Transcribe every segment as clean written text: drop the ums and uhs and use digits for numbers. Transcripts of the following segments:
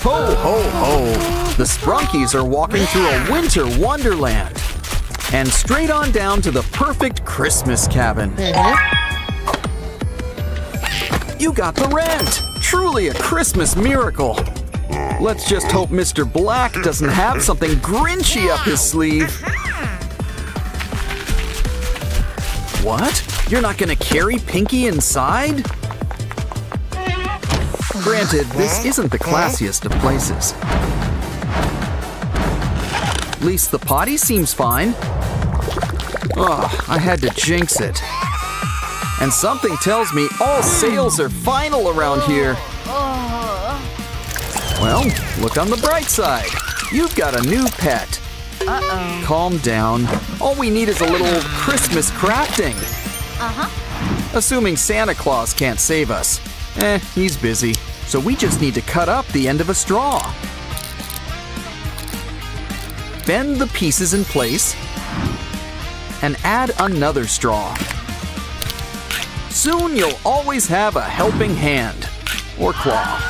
Ho, ho, ho! The Sprunkies are walking through a winter wonderland. And straight on down to the perfect Christmas cabin. You got the rent! Truly a Christmas miracle. Let's just hope Mr. Black doesn't have something Grinchy up his sleeve. What? You're not gonna carry Pinky inside? Granted, this isn't the classiest of places. At least the potty seems fine. Ugh, I had to jinx it. And something tells me all sales are final around here. Well, look on the bright side. You've got a new pet. Calm down. All we need is a little Christmas crafting. Assuming Santa Claus can't save us. He's busy. So we just need to cut up the end of a straw. Bend the pieces in place and add another straw. Soon you'll always have a helping hand or claw.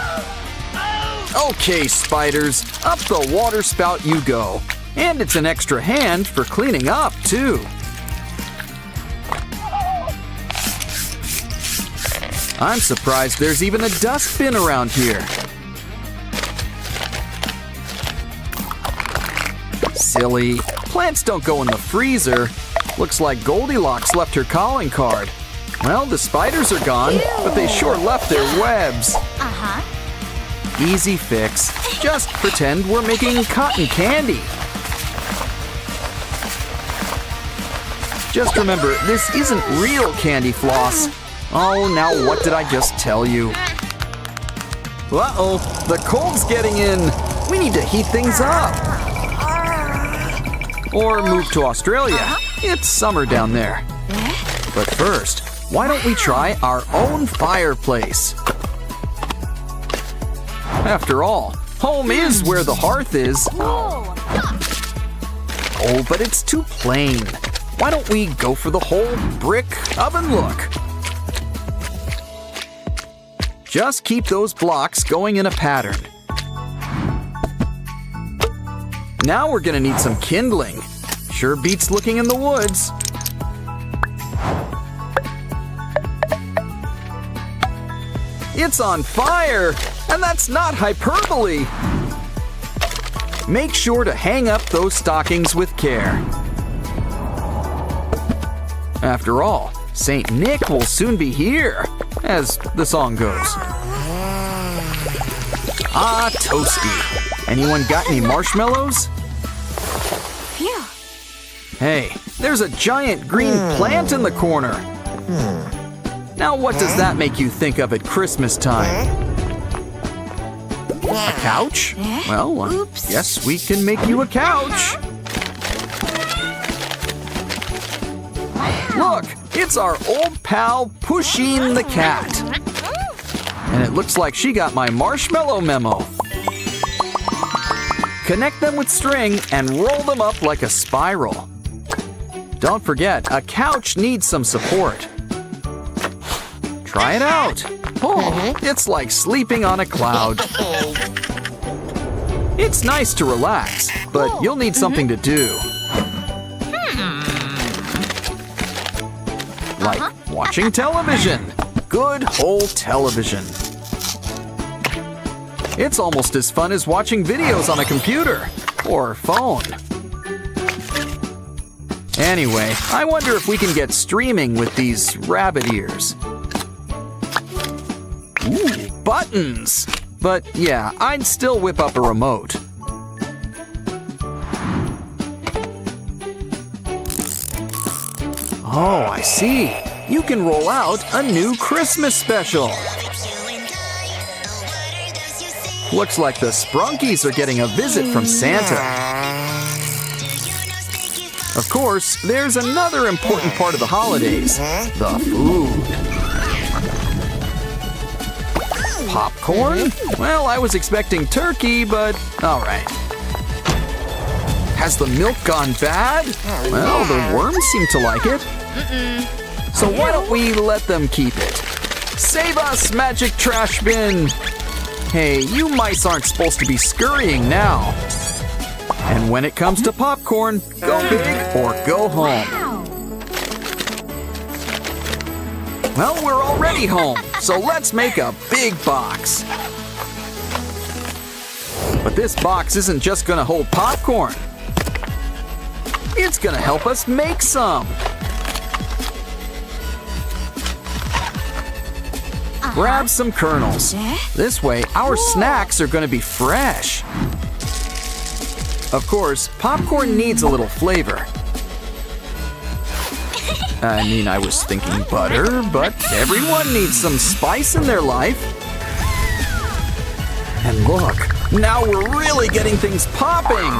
Okay, spiders, up the water spout you go. And it's an extra hand for cleaning up, too. I'm surprised there's even a dustbin around here. Silly. Plants don't go in the freezer. Looks like Goldilocks left her calling card. Well, the spiders are gone, but they sure left their webs. Easy fix. Just pretend we're making cotton candy. Just remember, this isn't real candy floss. Oh, now what did I just tell you? Uh-oh, the cold's getting in. We need to heat things up. Or move to Australia. It's summer down there. But first, why don't we try our own fireplace? After all, home is where the hearth is. Oh, but it's too plain. Why don't we go for the whole brick oven look? Just keep those blocks going in a pattern. Now we're gonna need some kindling. Sure beats looking in the woods. It's on fire! And that's not hyperbole! Make sure to hang up those stockings with care. After all, Saint Nick will soon be here, as the song goes. Ah, toasty. Anyone got any marshmallows? Phew. Hey, there's a giant green plant in the corner. Now what does that make you think of at Christmas time? A couch? Well, Oops. yes, we can make you a couch. Look, it's our old pal Pusheen the cat. And it looks like she got my marshmallow memo. Connect them with string and roll them up like a spiral. Don't forget, a couch needs some support. Try it out. Oh, it's like sleeping on a cloud. It's nice to relax, but you'll need something to do. Like watching television. Good whole television. It's almost as fun as watching videos on a computer or phone. Anyway, I wonder if we can get streaming with these rabbit ears. Ooh, buttons! But yeah, I'd still whip up a remote. Oh, I see. You can roll out a new Christmas special. Looks like the Sprunkies are getting a visit from Santa. Of course, there's another important part of the holidays, the food. Popcorn? Well, I was expecting turkey, but all right. Has the milk gone bad? Well, the worms seem to like it. So why don't we let them keep it? Save us, magic trash bin! Hey, you mice aren't supposed to be scurrying now. And when it comes to popcorn, go big or go home. Well, we're already home, so let's make a big box. But this box isn't just gonna hold popcorn. It's gonna help us make some. Grab some kernels. This way, our snacks are gonna be fresh. Of course, popcorn needs a little flavor. I was thinking butter, but everyone needs some spice in their life. And look, now we're really getting things popping.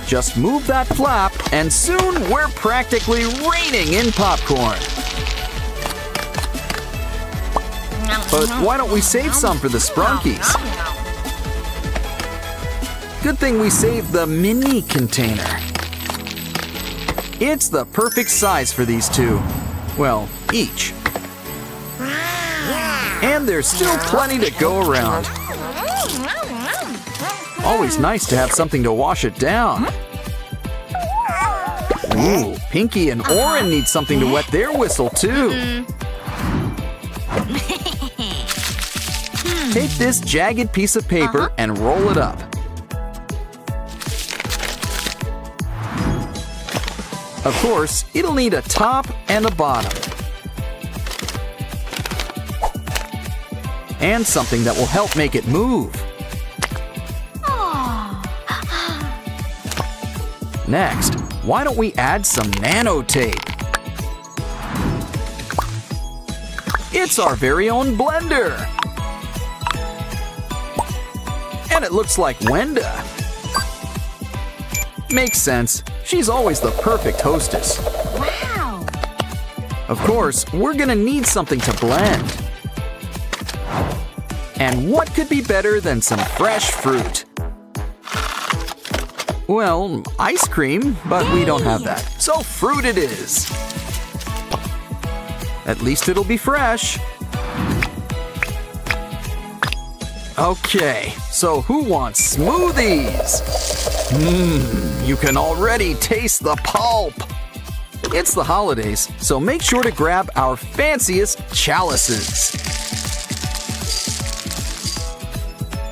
Just move that flap, and soon we're practically raining in popcorn. But why don't we save some for the Sprunkies? Good thing we saved the mini container. It's the perfect size for these two. Well, each. And there's still plenty to go around. Always nice to have something to wash it down. Ooh, Pinky and Oren need something to wet their whistle too. Take this jagged piece of paper and roll it up. Of course, it'll need a top and a bottom. And something that will help make it move. Next, why don't we add some nano tape? It's our very own blender. And it looks like Wenda. Makes sense. She's always the perfect hostess. Wow! Of course, we're gonna need something to blend. And what could be better than some fresh fruit? Well, ice cream, but we don't have that. So fruit it is. At least it'll be fresh. Okay, so who wants smoothies? You can already taste the pulp. It's the holidays, so make sure to grab our fanciest chalices.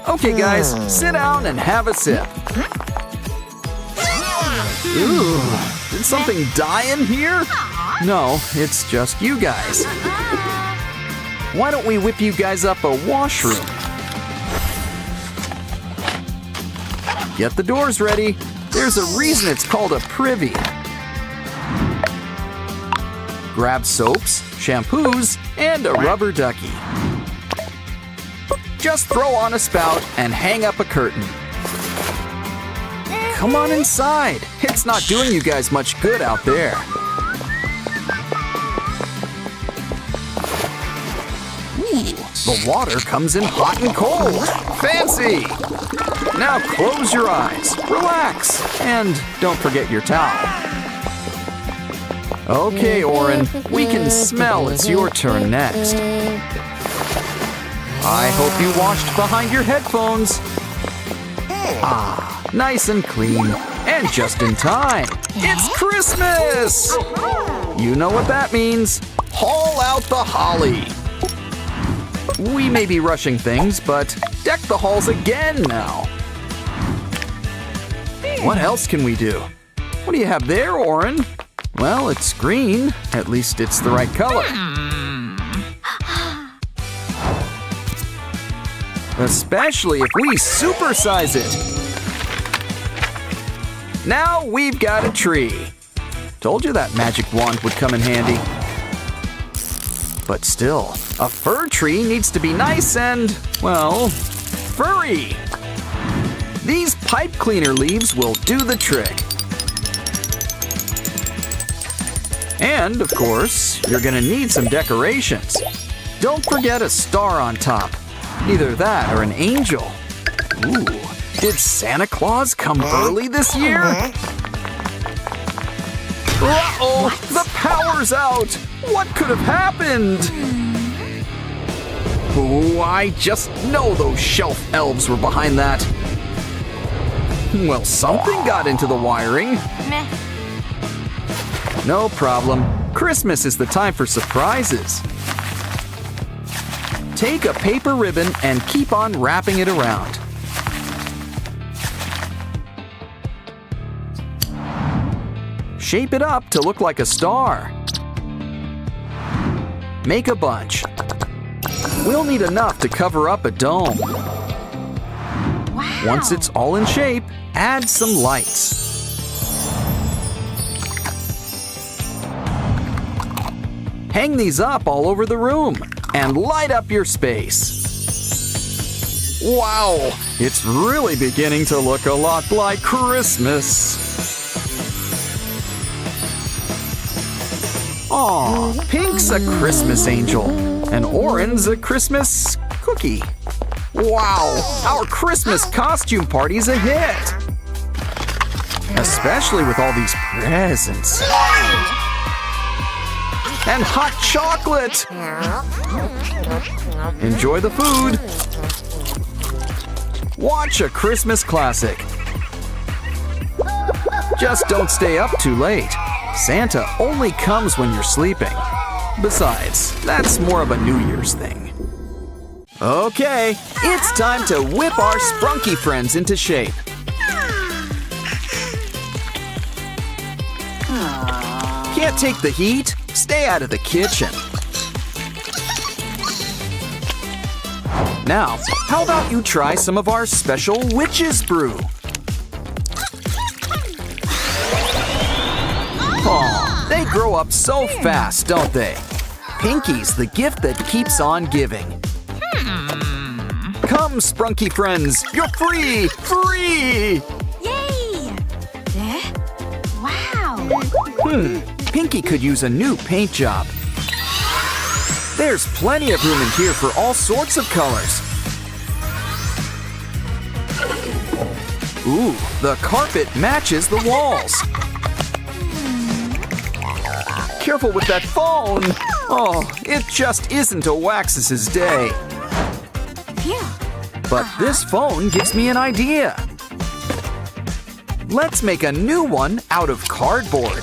Okay guys, sit down and have a sip. Ooh, did something die in here? No, it's just you guys. Why don't we whip you guys up a washroom? Get the doors ready. There's a reason it's called a privy. Grab soaps, shampoos, and a rubber ducky. Just throw on a spout and hang up a curtain. Come on inside. It's not doing you guys much good out there. Ooh, the water comes in hot and cold. Fancy! Now close your eyes, relax, and don't forget your towel. Okay, Oren, we can smell it's your turn next. I hope you washed behind your headphones. Ah, nice and clean, and just in time. It's Christmas! You know what that means. Haul out the holly. We may be rushing things, but deck the halls again now. What else can we do? What do you have there, Oren? Well, it's green. At least it's the right color. Especially if we supersize it. Now we've got a tree. Told you that magic wand would come in handy. But still, a fir tree needs to be nice and, well, furry. These pipe cleaner leaves will do the trick. And, of course, you're gonna need some decorations. Don't forget a star on top. Either that or an angel. Ooh, did Santa Claus come early this year? Uh-oh, the power's out! What could have happened? Ooh, I just know those shelf elves were behind that. Well, something got into the wiring. Meh. No problem. Christmas is the time for surprises. Take a paper ribbon and keep on wrapping it around. Shape it up to look like a star. Make a bunch. We'll need enough to cover up a dome. Wow. Once it's all in shape, add some lights. Hang these up all over the room and light up your space. Wow, it's really beginning to look a lot like Christmas. Aw, Pink's a Christmas angel, and Oren's a Christmas cookie. Wow, our Christmas costume party's a hit! Especially with all these presents. And hot chocolate! Enjoy the food! Watch a Christmas classic. Just don't stay up too late. Santa only comes when you're sleeping. Besides, that's more of a New Year's thing. Okay, it's time to whip our Sprunki friends into shape. Can't take the heat? Stay out of the kitchen. Now, how about you try some of our special witch's brew? Aw, they grow up so fast, don't they? Pinky's the gift that keeps on giving. Come, Sprunki friends, you're free! Free! Yay! Wow. Pinky could use a new paint job. There's plenty of room in here for all sorts of colors. Ooh, the carpet matches the walls. Careful with that phone! Oh, it just isn't a Wax's day. Phew. But this phone gives me an idea. Let's make a new one out of cardboard.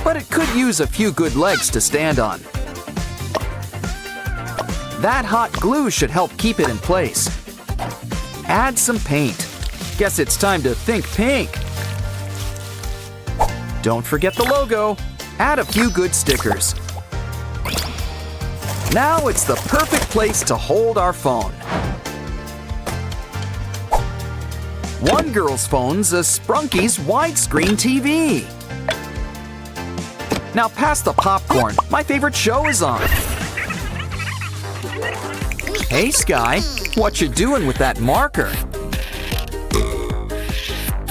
But it could use a few good legs to stand on. That hot glue should help keep it in place. Add some paint. Guess it's time to think pink. Don't forget the logo. Add a few good stickers. Now it's the perfect place to hold our phone. One girl's phone's a Sprunki's widescreen TV. Now pass the popcorn. My favorite show is on. Hey, Sky. What you doing with that marker?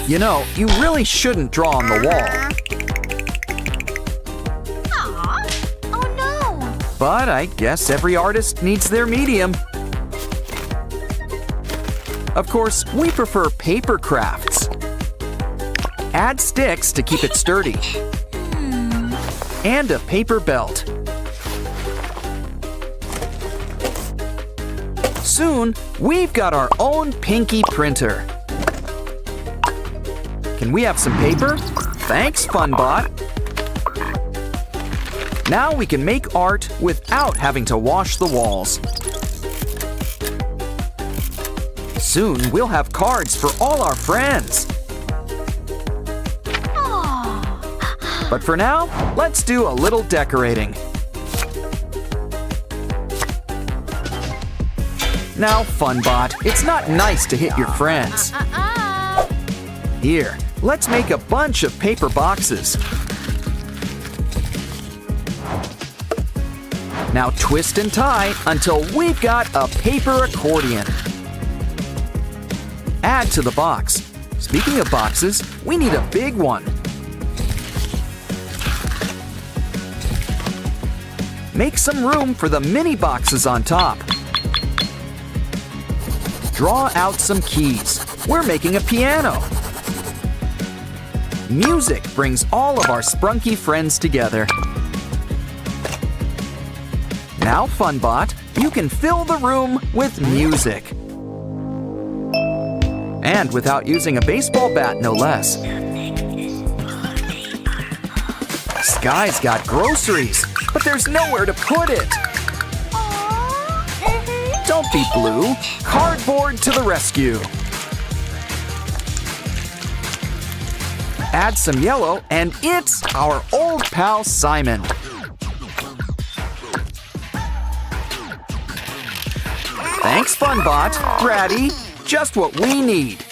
You know, you really shouldn't draw on the wall. Aw. Oh no. But I guess every artist needs their medium. Of course, we prefer paper crafts. Add sticks to keep it sturdy. And a paper belt. Soon, we've got our own Pinky printer. Can we have some paper? Thanks, FunBot. Now we can make art without having to wash the walls. Soon, we'll have cards for all our friends. But for now, let's do a little decorating. Now, FunBot, it's not nice to hit your friends. Here, let's make a bunch of paper boxes. Now twist and tie until we've got a paper accordion. Add to the box. Speaking of boxes, we need a big one. Make some room for the mini boxes on top. Draw out some keys. We're making a piano. Music brings all of our Sprunki friends together. Now, Funbot, you can fill the room with music. And without using a baseball bat, no less. Sky's got groceries, but there's nowhere to put it. Don't be blue. Cardboard to the rescue. Add some yellow, and it's our old pal Simon. Thanks, Funbot. Bratty, just what we need.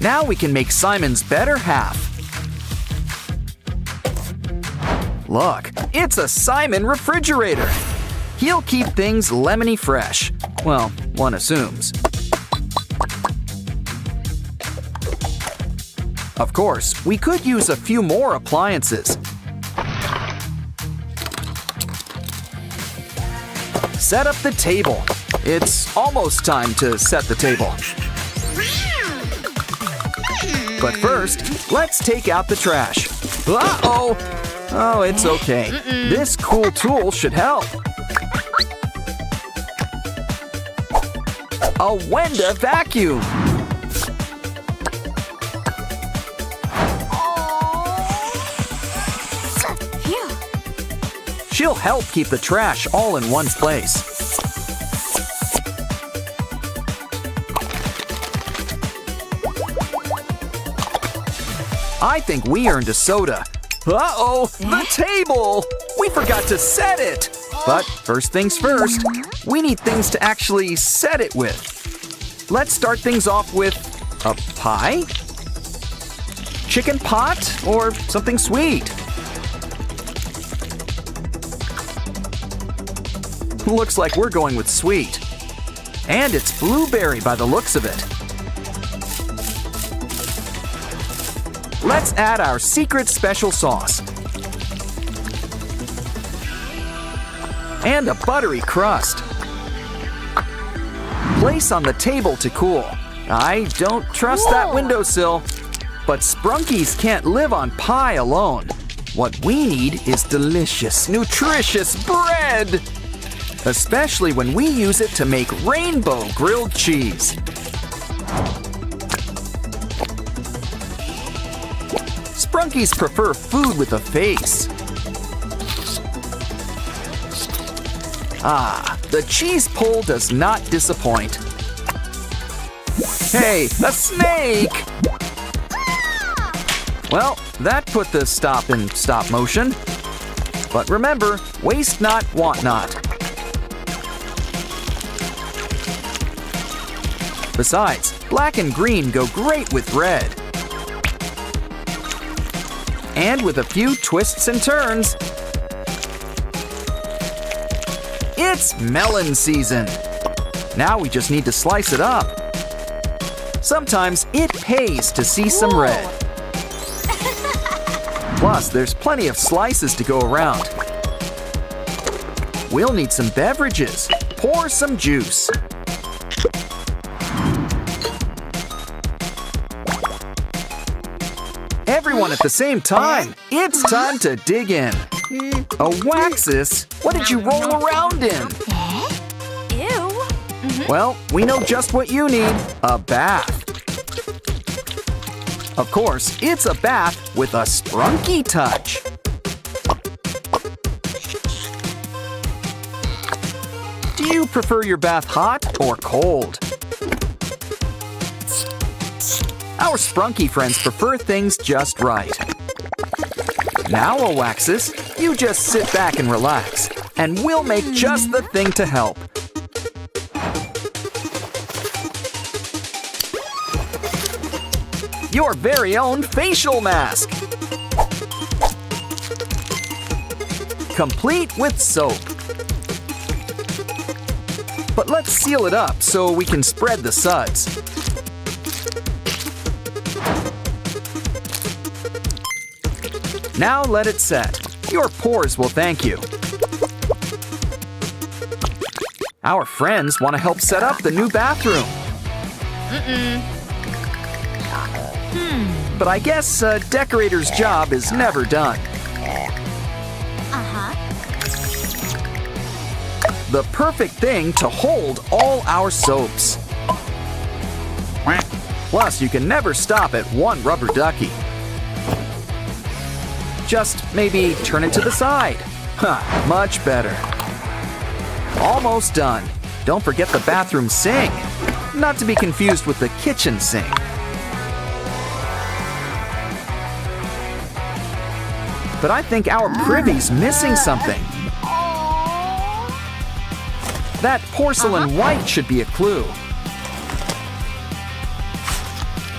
Now we can make Simon's better half. Look, it's a Simon refrigerator. He'll keep things lemony fresh. Well, one assumes. Of course, we could use a few more appliances. Set up the table. It's almost time to set the table. But first, let's take out the trash. Uh-oh! Oh, it's okay. This cool tool should help. A Wenda vacuum. She'll help keep the trash all in one place. I think we earned a soda. Uh-oh, the table! We forgot to set it! But first things first, we need things to actually set it with. Let's start things off with a pie? Chicken pot? Or something sweet? Looks like we're going with sweet. And it's blueberry by the looks of it. Let's add our secret special sauce. And a buttery crust. Place on the table to cool. I don't trust that windowsill. But Sprunkies can't live on pie alone. What we need is delicious, nutritious bread! Especially when we use it to make rainbow grilled cheese. Sprunkies prefer food with a face. Ah, the cheese pull does not disappoint. Hey, a snake! Well, that put the stop in stop motion. But remember, waste not, want not. Besides, black and green go great with red. And with a few twists and turns, it's melon season. Now we just need to slice it up. Sometimes it pays to see some red. Plus, there's plenty of slices to go around. We'll need some beverages. Pour some juice. Everyone at the same time. It's time to dig in. A Waxus? What did you roll around in? Ew. Well, we know just what you need. A bath. Of course, it's a bath with a Sprunky touch. Do you prefer your bath hot or cold? Our Sprunky friends prefer things just right. Now, a Waxus, you just sit back and relax, and we'll make just the thing to help. Your very own facial mask. Complete with soap. But let's seal it up so we can spread the suds. Now let it set. Your pores will thank you. Our friends want to help set up the new bathroom. But I guess a decorator's job is never done. the perfect thing to hold all our soaps. Plus, you can never stop at one rubber ducky. Just maybe turn it to the side. Much better. Almost done. Don't forget the bathroom sink. Not to be confused with the kitchen sink. But I think our privy's missing something. That porcelain white should be a clue.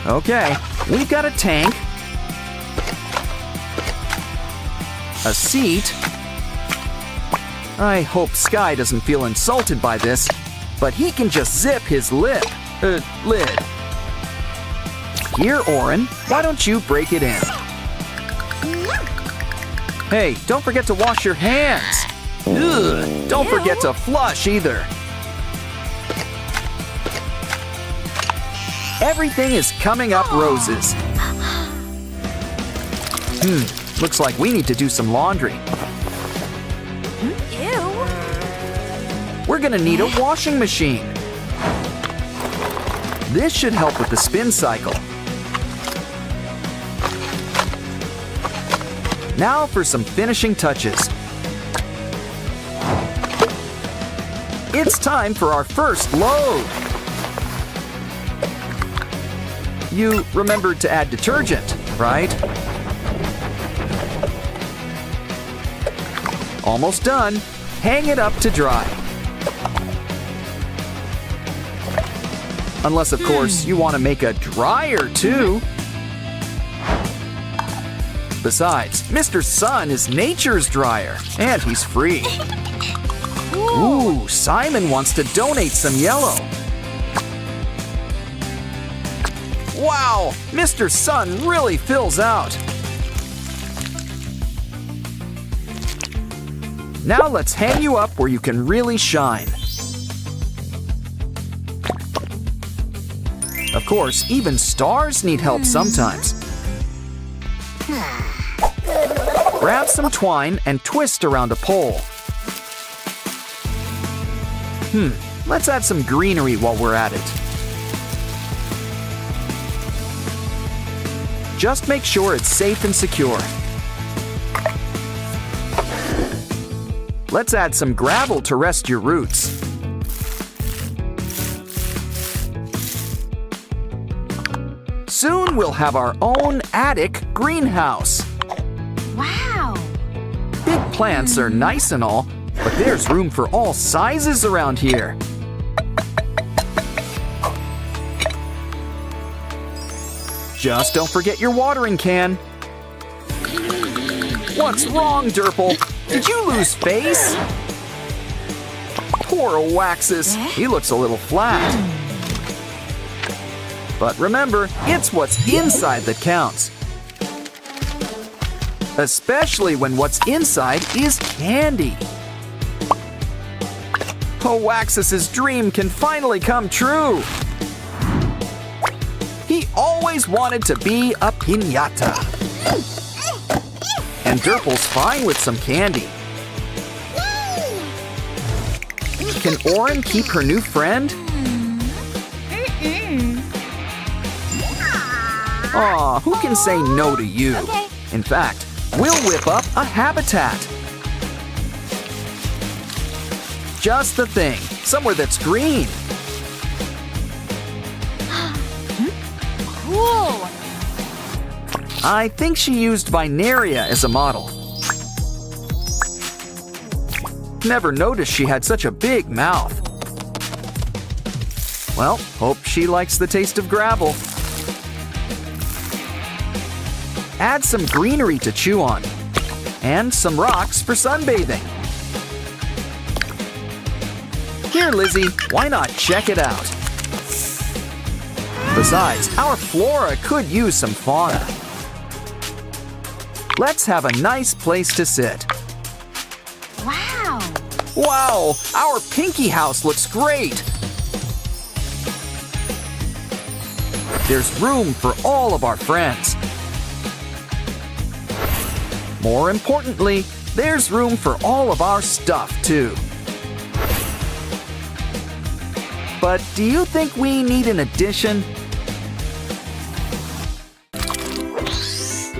Okay, we've got a tank, a seat. I hope Sky doesn't feel insulted by this, but he can just zip his lid. Here, Oren, why don't you break it in? Hey, don't forget to wash your hands. Ugh, don't forget to flush either. Everything is coming up roses. Looks like we need to do some laundry. Ew. We're gonna need a washing machine. This should help with the spin cycle. Now for some finishing touches. It's time for our first load. You remembered to add detergent, right? Almost done. Hang it up to dry. Unless, of course, you want to make a dryer too. Besides, Mr. Sun is nature's dryer, and he's free. Ooh, Simon wants to donate some yellow. Wow, Mr. Sun really fills out. Now let's hang you up where you can really shine. Of course, even stars need help sometimes. Grab some twine and twist around a pole. Let's add some greenery while we're at it. Just make sure it's safe and secure. Let's add some gravel to rest your roots. Soon we'll have our own attic greenhouse. Wow. Big plants are nice and all, but there's room for all sizes around here. Just don't forget your watering can. What's wrong, Derple? Did you lose face? Poor Oaxis. He looks a little flat. But remember, it's what's inside that counts. Especially when what's inside is candy. Oaxis's dream can finally come true. He always wanted to be a piñata. And Derple's fine with some candy. Can Oren keep her new friend? Aw, who can say no to you? Okay. In fact, we'll whip up a habitat. Just the thing, somewhere that's green. Cool. I think she used Vineria as a model. Never noticed she had such a big mouth. Well, hope she likes the taste of gravel. Add some greenery to chew on, and some rocks for sunbathing. Here, Lizzie, why not check it out? Besides, our flora could use some fauna. Let's have a nice place to sit. Wow. Wow, our Pinky house looks great. There's room for all of our friends. More importantly, there's room for all of our stuff, too. but do you think we need an addition?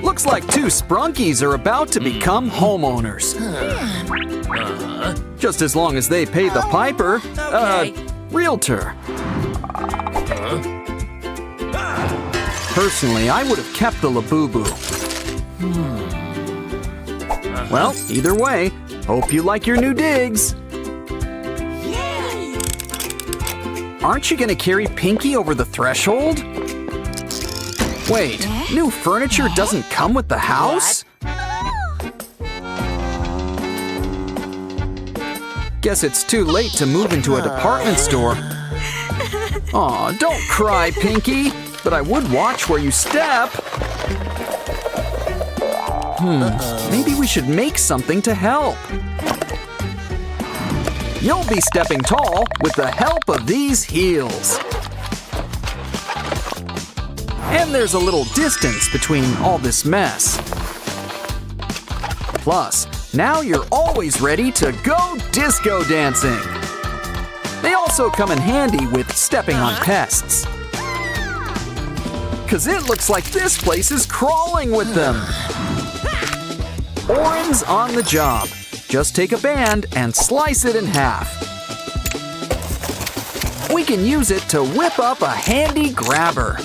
Looks like two Sprunkies are about to become homeowners. Just as long as they pay the piper, realtor. Personally, I would have kept the Labubu. Well, either way, hope you like your new digs. Aren't you gonna carry Pinky over the threshold? Wait, new furniture doesn't come with the house? Guess it's too late to move into a department store. Aw, don't cry, Pinky. But I would watch where you step. Maybe we should make something to help. You'll be stepping tall with the help of these heels. And there's a little distance between all this mess. Plus, now you're always ready to go disco dancing. They also come in handy with stepping on pests. 'Cause it looks like this place is crawling with them. Oren's on the job. Just take a band and slice it in half. We can use it to whip up a handy grabber.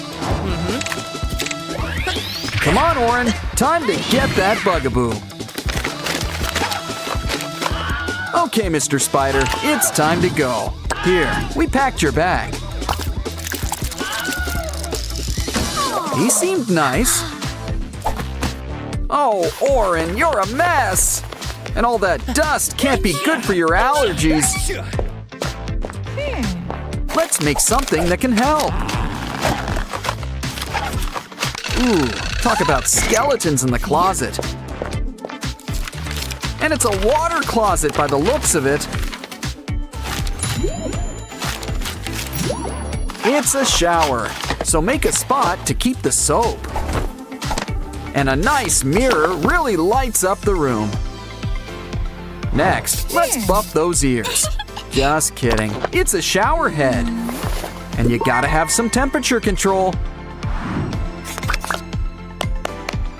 Come on, Oren. Time to get that bugaboo. Okay, Mr. Spider, it's time to go. Here, we packed your bag. He seemed nice. Oh, Oren, you're a mess. And all that dust can't be good for your allergies. Let's make something that can help. Ooh, talk about skeletons in the closet. And it's a water closet by the looks of it. It's a shower, so make a spot to keep the soap. And a nice mirror really lights up the room. Next, let's buff those ears. Just kidding, it's a shower head. And you gotta have some temperature control.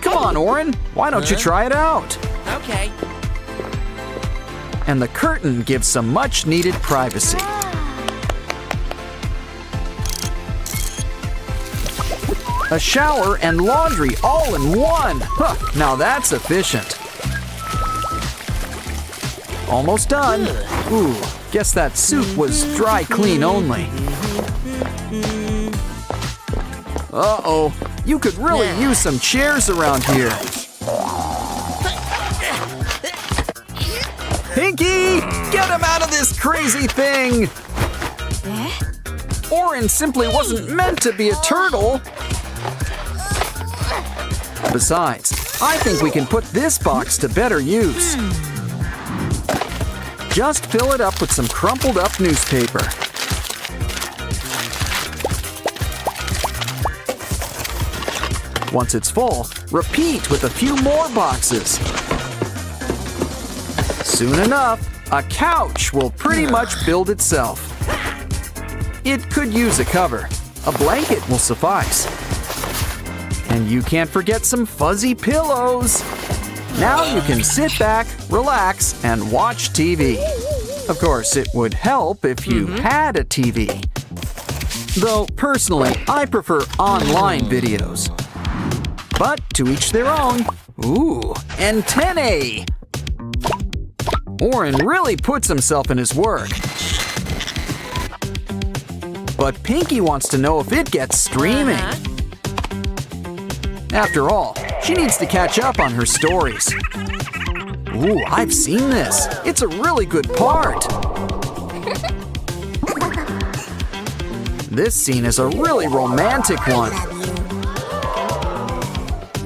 Come on, Oren, why don't you try it out? Okay. And the curtain gives some much needed privacy. A shower and laundry all in one. Huh, now that's efficient. Almost done. Ooh, guess that soup was dry clean only. Uh-oh, you could really use some chairs around here. Pinky, get him out of this crazy thing! Oren simply wasn't meant to be a turtle. Besides, I think we can put this box to better use. Just fill it up with some crumpled up newspaper. Once it's full, repeat with a few more boxes. Soon enough, a couch will pretty much build itself. It could use a cover. A blanket will suffice. And you can't forget some fuzzy pillows. Now you can sit back, relax, and watch TV. Of course, it would help if you had a TV. Though, personally, I prefer online videos. But to each their own. Ooh, antennae! Oren really puts himself in his work. But Pinky wants to know if it gets streaming. After all, she needs to catch up on her stories. Ooh, I've seen this. It's a really good part. This scene is a really romantic one.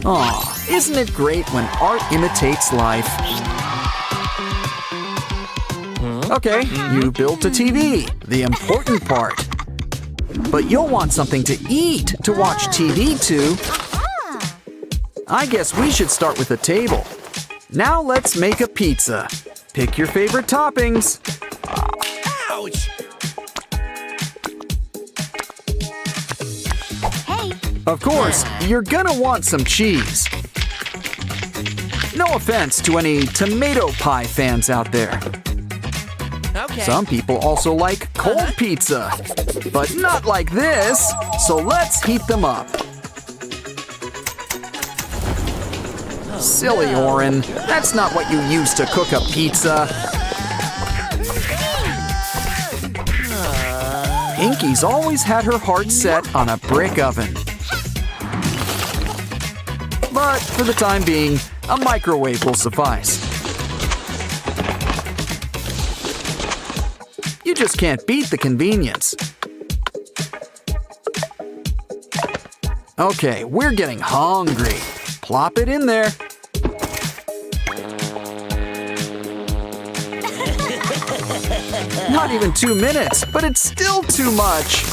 Aw, isn't it great when art imitates life? Okay, you built a TV, the important part. But you'll want something to eat to watch TV to. I guess we should start with a table. Now let's make a pizza. Pick your favorite toppings. Ouch! Of course, you're gonna want some cheese. No offense to any tomato pie fans out there. Okay. Some people also like cold pizza, but not like this, so let's heat them up. Silly Oren, that's not what you use to cook a pizza. Pinky's always had her heart set on a brick oven. But for the time being, a microwave will suffice. You just can't beat the convenience. Okay, we're getting hungry. Plop it in there. Not even 2 minutes, but it's still too much.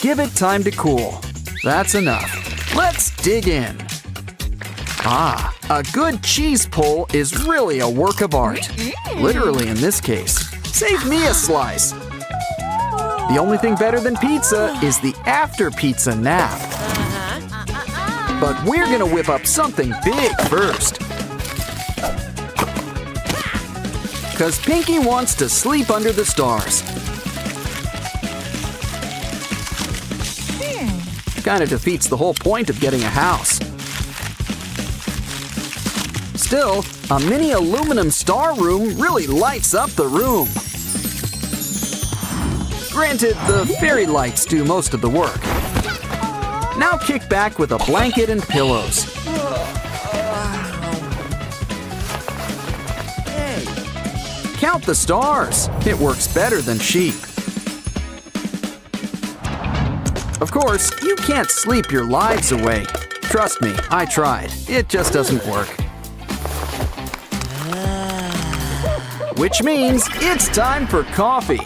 Give it time to cool. That's enough. Let's dig in. Ah, a good cheese pull is really a work of art. Literally in this case. Save me a slice. The only thing better than pizza is the after pizza nap. But we're gonna whip up something big first. Cause Pinky wants to sleep under the stars. Kinda defeats the whole point of getting a house. Still, a mini aluminum star room really lights up the room. Granted, the fairy lights do most of the work. Now kick back with a blanket and pillows. Count the stars. It works better than sheep. Of course, you can't sleep your lives away. Trust me, I tried. It just doesn't work. Which means it's time for coffee.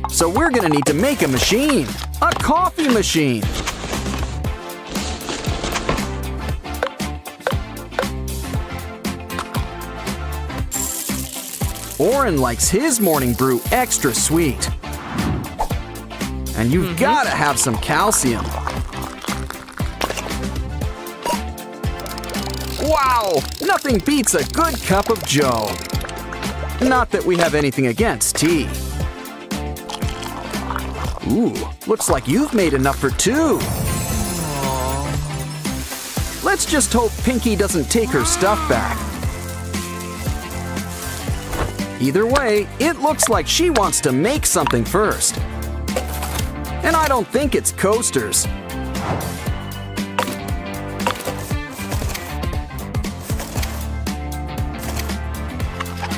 So we're gonna need to make a machine. A coffee machine. Oren likes his morning brew extra sweet. And you've gotta have some calcium. Wow! Nothing beats a good cup of joe. Not that we have anything against tea. Ooh, looks like you've made enough for 2. Let's just hope Pinky doesn't take her stuff back. Either way, it looks like she wants to make something first. And I don't think it's coasters.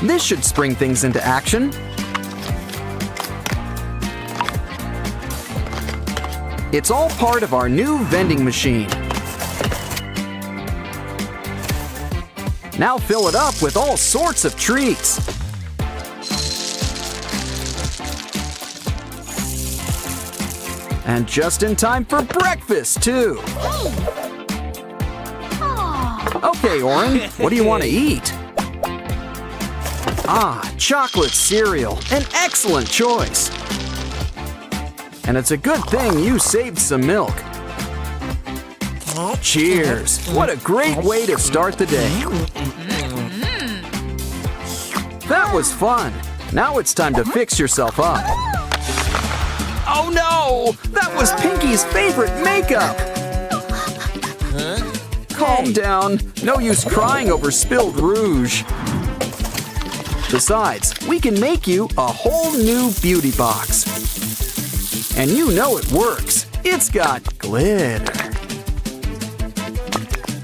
This should spring things into action. It's all part of our new vending machine. Now fill it up with all sorts of treats. And just in time for breakfast, too. Okay, Oren, what do you want to eat? Ah, chocolate cereal, an excellent choice. And it's a good thing you saved some milk. Cheers! What a great way to start the day. That was fun. Now it's time to fix yourself up. Oh no! That was Pinky's favorite makeup! Calm down. No use crying over spilled rouge. Besides, we can make you a whole new beauty box. And you know it works. It's got glitter.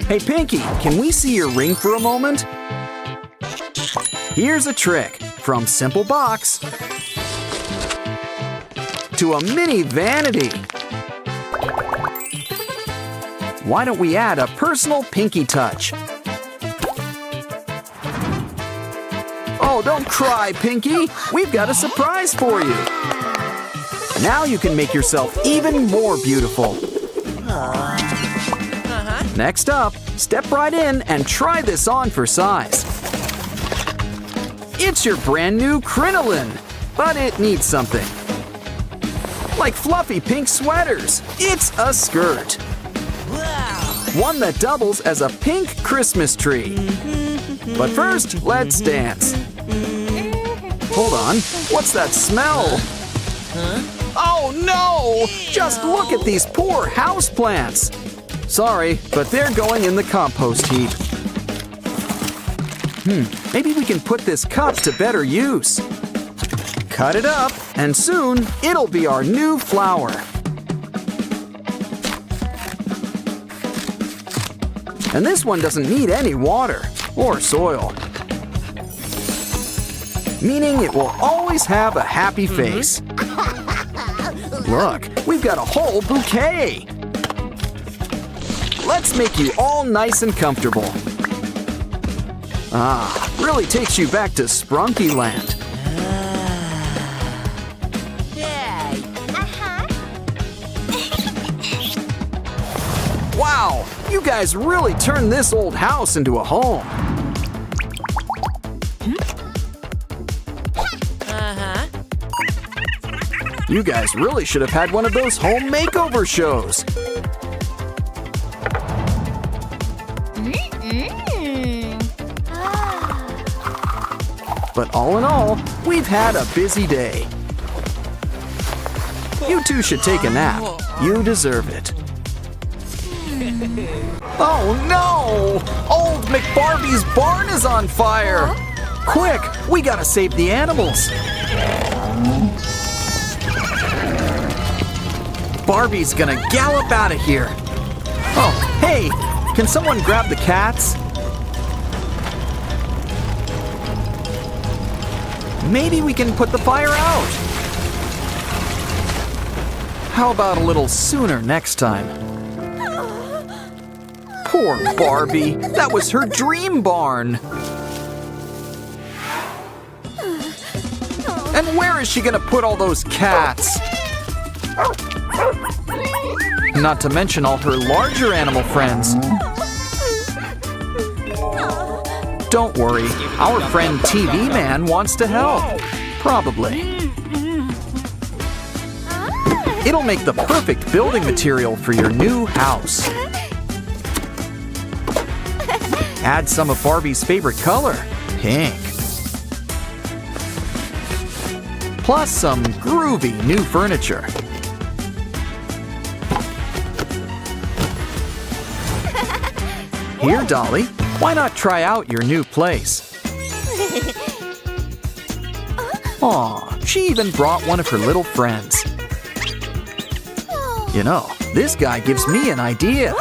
Hey Pinky, can we see your ring for a moment? Here's a trick. From simple box to a mini vanity. Why don't we add a personal Pinky touch? Oh, don't cry, Pinky. We've got a surprise for you. Now you can make yourself even more beautiful. Next up, step right in and try this on for size. It's your brand new crinoline, but it needs something. Like fluffy pink sweaters. It's a skirt. one that doubles as a pink Christmas tree. But first, let's dance. Hold on, what's that smell? Oh no! Just look at these poor houseplants. Sorry, but they're going in the compost heap. Maybe we can put this cup to better use. Cut it up, and soon it'll be our new flower. And this one doesn't need any water or soil, meaning it will always have a happy face. Look, we've got a whole bouquet. Let's make you all nice and comfortable. Ah, really takes you back to Sprunki land. Wow, you guys really turned this old house into a home. You guys really should have had one of those home makeover shows. But all in all, we've had a busy day. You two should take a nap. You deserve it. Oh no! Old McBarbie's barn is on fire! Quick, we gotta save the animals. Barbie's gonna gallop out of here. Oh, hey, can someone grab the cats? Maybe we can put the fire out. How about a little sooner next time? Poor Barbie, that was her dream barn. And where is she gonna put all those cats? Not to mention all her larger animal friends. Don't worry, our friend TV Man wants to help. Probably. It'll make the perfect building material for your new house. Add some of Barbie's favorite color, pink. Plus some groovy new furniture. Here, Dolly, why not try out your new place? Aw, she even brought one of her little friends. You know, this guy gives me an idea.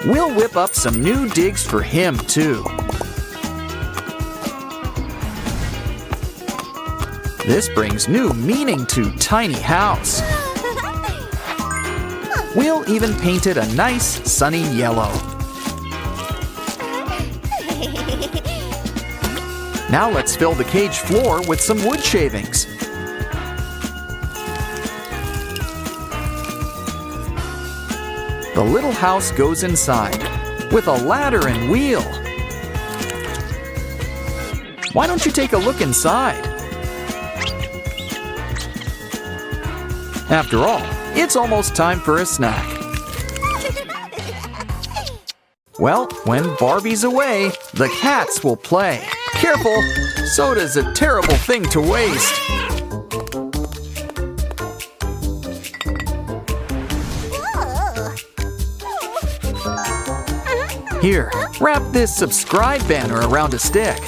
We'll whip up some new digs for him, too. This brings new meaning to Tiny House. We'll even paint it a nice, sunny yellow. Now let's fill the cage floor with some wood shavings. The little house goes inside with a ladder and wheel. Why don't you take a look inside? After all, it's almost time for a snack. Well, when Barbie's away, the cats will play. Careful, soda's a terrible thing to waste. Here, wrap this subscribe banner around a stick.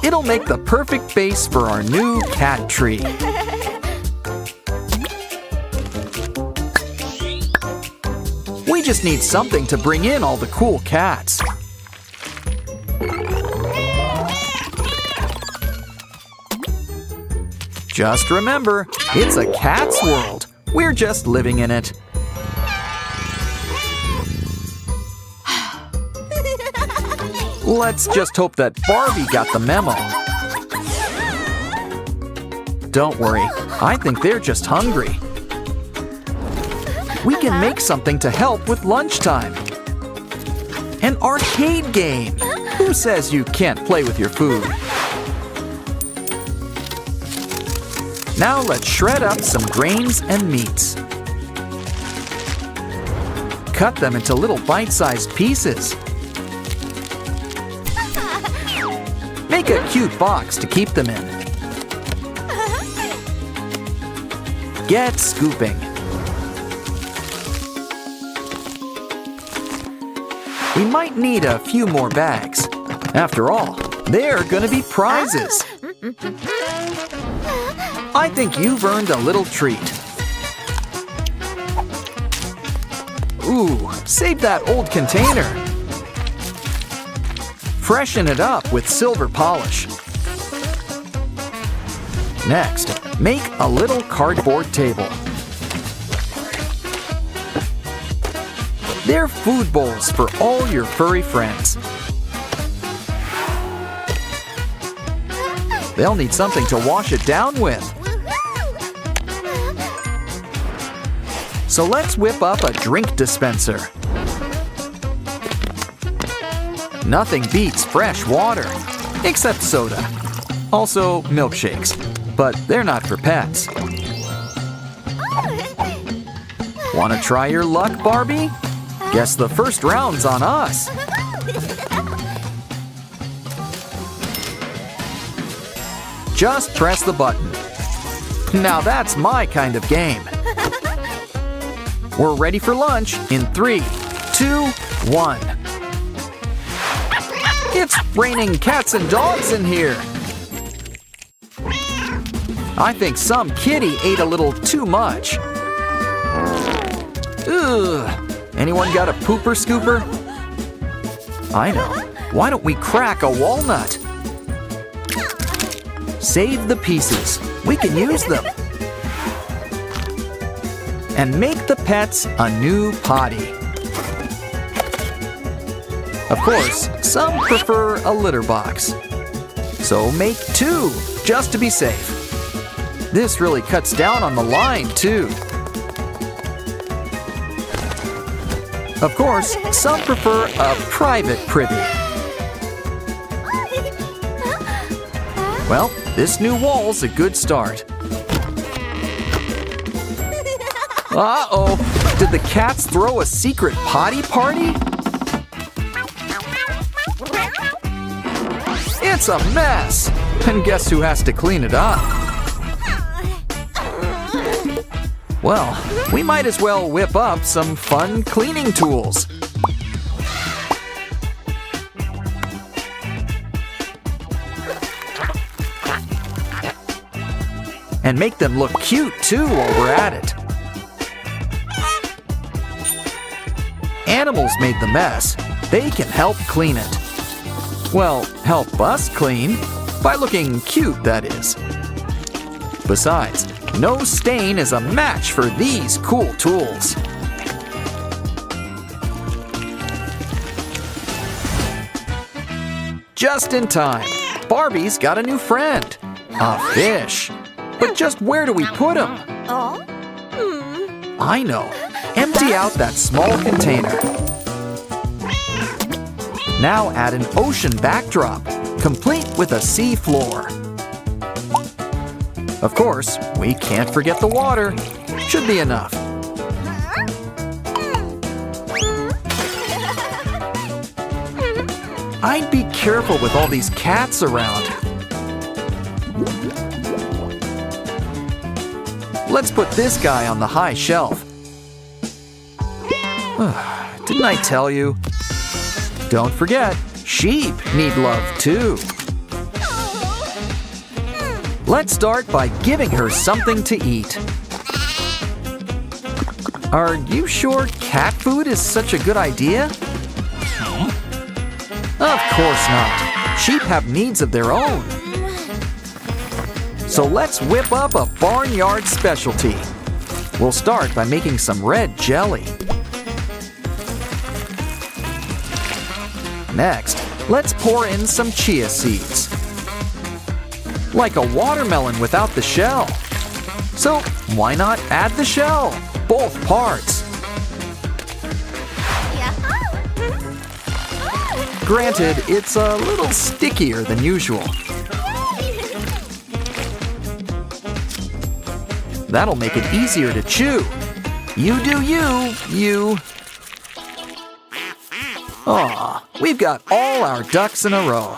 It'll make the perfect base for our new cat tree. We just need something to bring in all the cool cats. Just remember, it's a cat's world. We're just living in it. Let's just hope that Barbie got the memo. Don't worry, I think they're just hungry. We can make something to help with lunchtime. An arcade game. Who says you can't play with your food? Now let's shred up some grains and meats. Cut them into little bite-sized pieces. Make a cute box to keep them in. Get scooping. We might need a few more bags. After all, they're gonna be prizes. I think you've earned a little treat. Ooh, save that old container. Freshen it up with silver polish. Next, make a little cardboard table. They're food bowls for all your furry friends. They'll need something to wash it down with. So let's whip up a drink dispenser. Nothing beats fresh water, except soda. Also milkshakes, but they're not for pets. Want to try your luck, Barbie? Guess the first round's on us. Just press the button. Now that's my kind of game. We're ready for lunch in 3, 2, 1. It's raining cats and dogs in here. I think some kitty ate a little too much. Ugh. Anyone got a pooper scooper? I know. Why don't we crack a walnut? Save the pieces. We can use them. And make the pets a new potty. Of course, some prefer a litter box. So make 2, just to be safe. This really cuts down on the line, too. Of course, some prefer a private privy. Well, this new wall's a good start. Uh-oh, did the cats throw a secret potty party? It's a mess, and guess who has to clean it up? Well, we might as well whip up some fun cleaning tools. And make them look cute too while we're at it. Animals made the mess. They can help clean it. Well, help us clean. By looking cute, that is. Besides, no stain is a match for these cool tools. Just in time. Barbie's got a new friend. A fish. But just where do we put him? I know. Empty out that small container. Now add an ocean backdrop, complete with a sea floor. Of course, we can't forget the water. Should be enough. I'd be careful with all these cats around. Let's put this guy on the high shelf. Didn't I tell you? Don't forget, sheep need love too. Let's start by giving her something to eat. Are you sure cat food is such a good idea? Of course not. Sheep have needs of their own. So let's whip up a Barnyard specialty. We'll start by making some red jelly. Next, let's pour in some chia seeds. Like a watermelon without the shell. So why not add the shell? Both parts. Granted, it's a little stickier than usual. That'll make it easier to chew. You do you. Aw, we've got all our ducks in a row.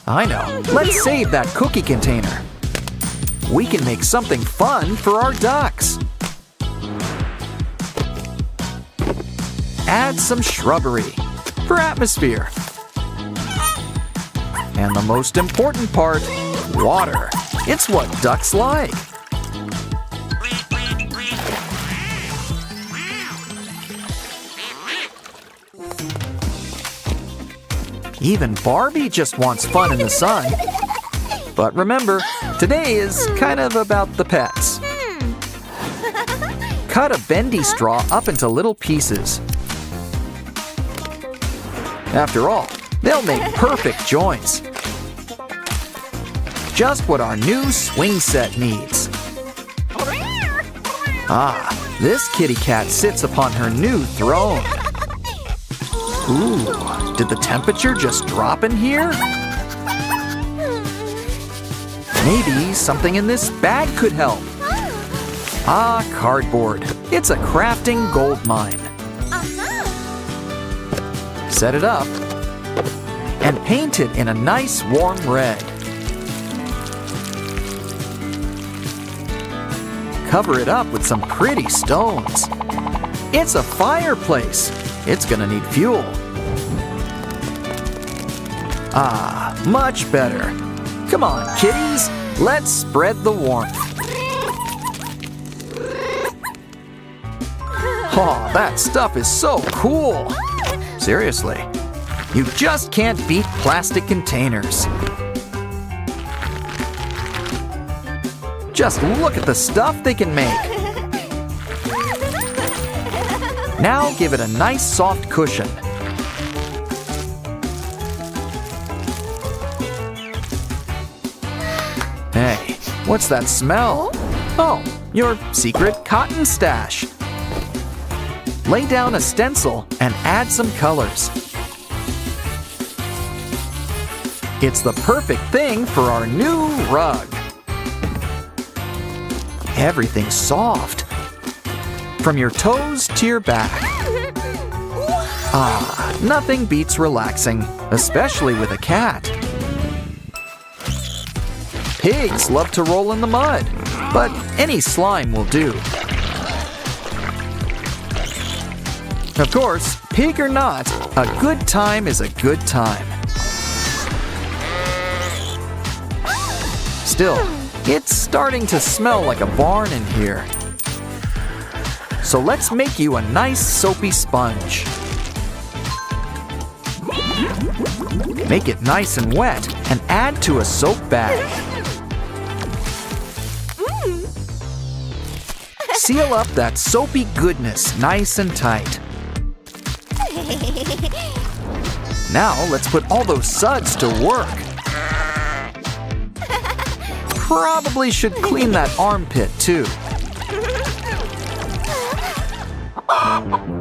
I know, let's save that cookie container. We can make something fun for our ducks. Add some shrubbery for atmosphere. And the most important part, water. It's what ducks like. Even Barbie just wants fun in the sun. But remember, today is kind of about the pets. Cut a bendy straw up into little pieces. After all, they'll make perfect joints. Just what our new swing set needs. Ah, this kitty cat sits upon her new throne. Ooh, did the temperature just drop in here? Maybe something in this bag could help. Ah, cardboard. It's a crafting gold mine. Set it up and paint it in a nice warm red. Cover it up with some pretty stones. It's a fireplace. It's gonna need fuel. Ah, much better. Come on, kitties, let's spread the warmth. Oh, that stuff is so cool. Seriously, you just can't beat plastic containers. Just look at the stuff they can make. Now give it a nice soft cushion. Hey, what's that smell? Oh, your secret cotton stash. Lay down a stencil and add some colors. It's the perfect thing for our new rug. Everything's soft. From your toes to your back. Ah, nothing beats relaxing, especially with a cat. Pigs love to roll in the mud, but any slime will do. Of course, pig or not, a good time is a good time. Still, it's starting to smell like a barn in here. So let's make you a nice soapy sponge. Make it nice and wet and add to a soap bag. Seal up that soapy goodness nice and tight. Now let's put all those suds to work. Probably should clean that armpit too.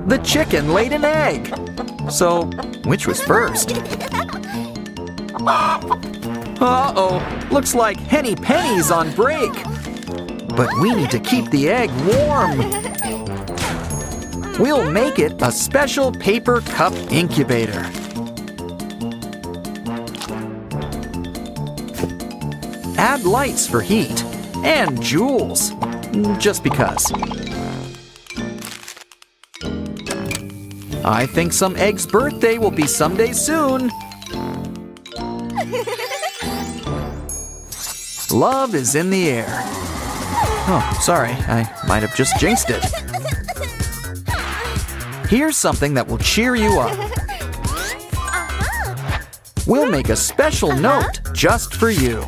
The chicken laid an egg. So, which was first? Uh-oh, looks like Henny Penny's on break. But we need to keep the egg warm. We'll make it a special paper cup incubator. Add lights for heat and jewels, just because. I think some egg's birthday will be someday soon. Love is in the air. Oh, sorry, I might have just jinxed it. Here's something that will cheer you up. We'll make a special note just for you.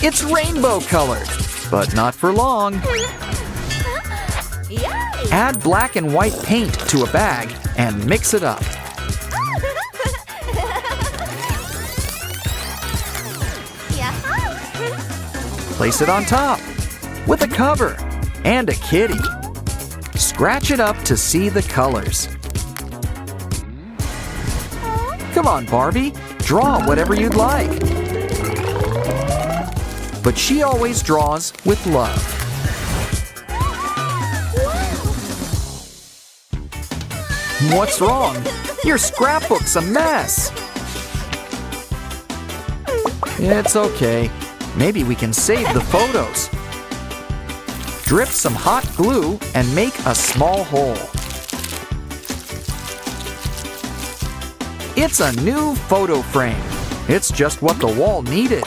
It's rainbow colored, but not for long. Add black and white paint to a bag and mix it up. Place it on top with a cover and a kitty. Scratch it up to see the colors. Come on, Barbie, Draw whatever you'd like. But she always draws with love. What's wrong? Your scrapbook's a mess. It's okay. Maybe we can save the photos. Drip some hot glue and make a small hole. It's a new photo frame. It's just what the wall needed.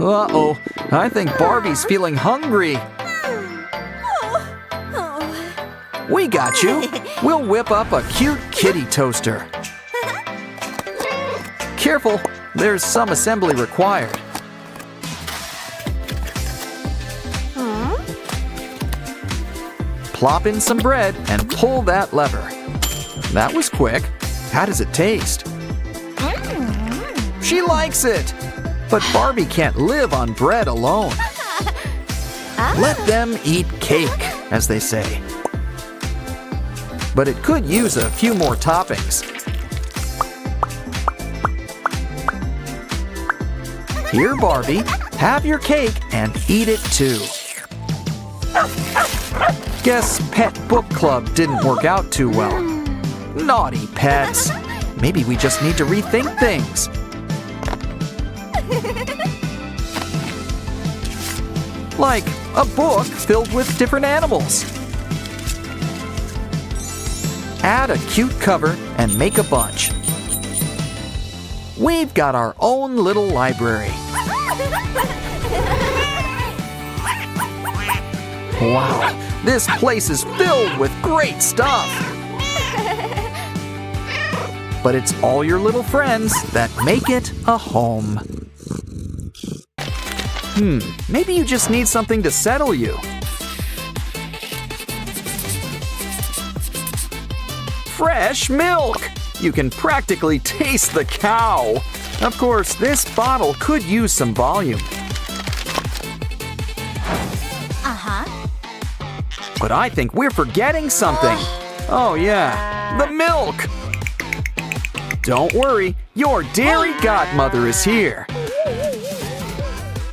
Uh-oh, I think Barbie's feeling hungry. We got you. We'll whip up a cute kitty toaster. Careful, there's some assembly required. Plop in some bread and pull that lever. That was quick. How does it taste? She likes it! But Barbie can't live on bread alone. Let them eat cake, as they say. But it could use a few more toppings. Here, Barbie, have your cake and eat it too. Guess Pet Book Club didn't work out too well. Naughty pets. Maybe we just need to rethink things. Like a book filled with different animals. Add a cute cover and make a bunch. We've got our own little library. Wow, this place is filled with great stuff. But it's all your little friends that make it a home. Maybe you just need something to settle you. Fresh milk! You can practically taste the cow. Of course, this bottle could use some volume. But I think we're forgetting something. Oh yeah, the milk! Don't worry, your dairy godmother is here.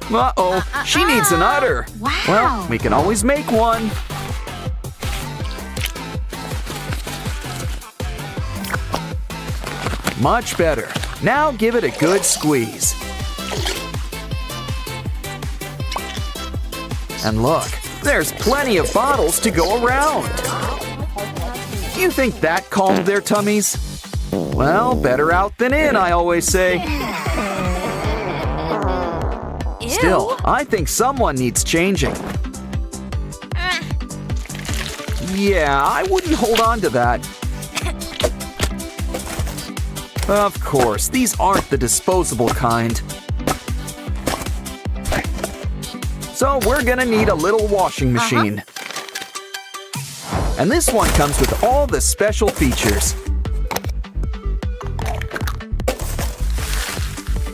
Uh-oh, she needs an udder. Wow. Well, we can always make one. Much better. Now give it a good squeeze. And look, there's plenty of bottles to go around. You think that calmed their tummies? Well, better out than in, I always say. Still, I think someone needs changing. Yeah, I wouldn't hold on to that. Of course, these aren't the disposable kind. So we're gonna need a little washing machine. And this one comes with all the special features.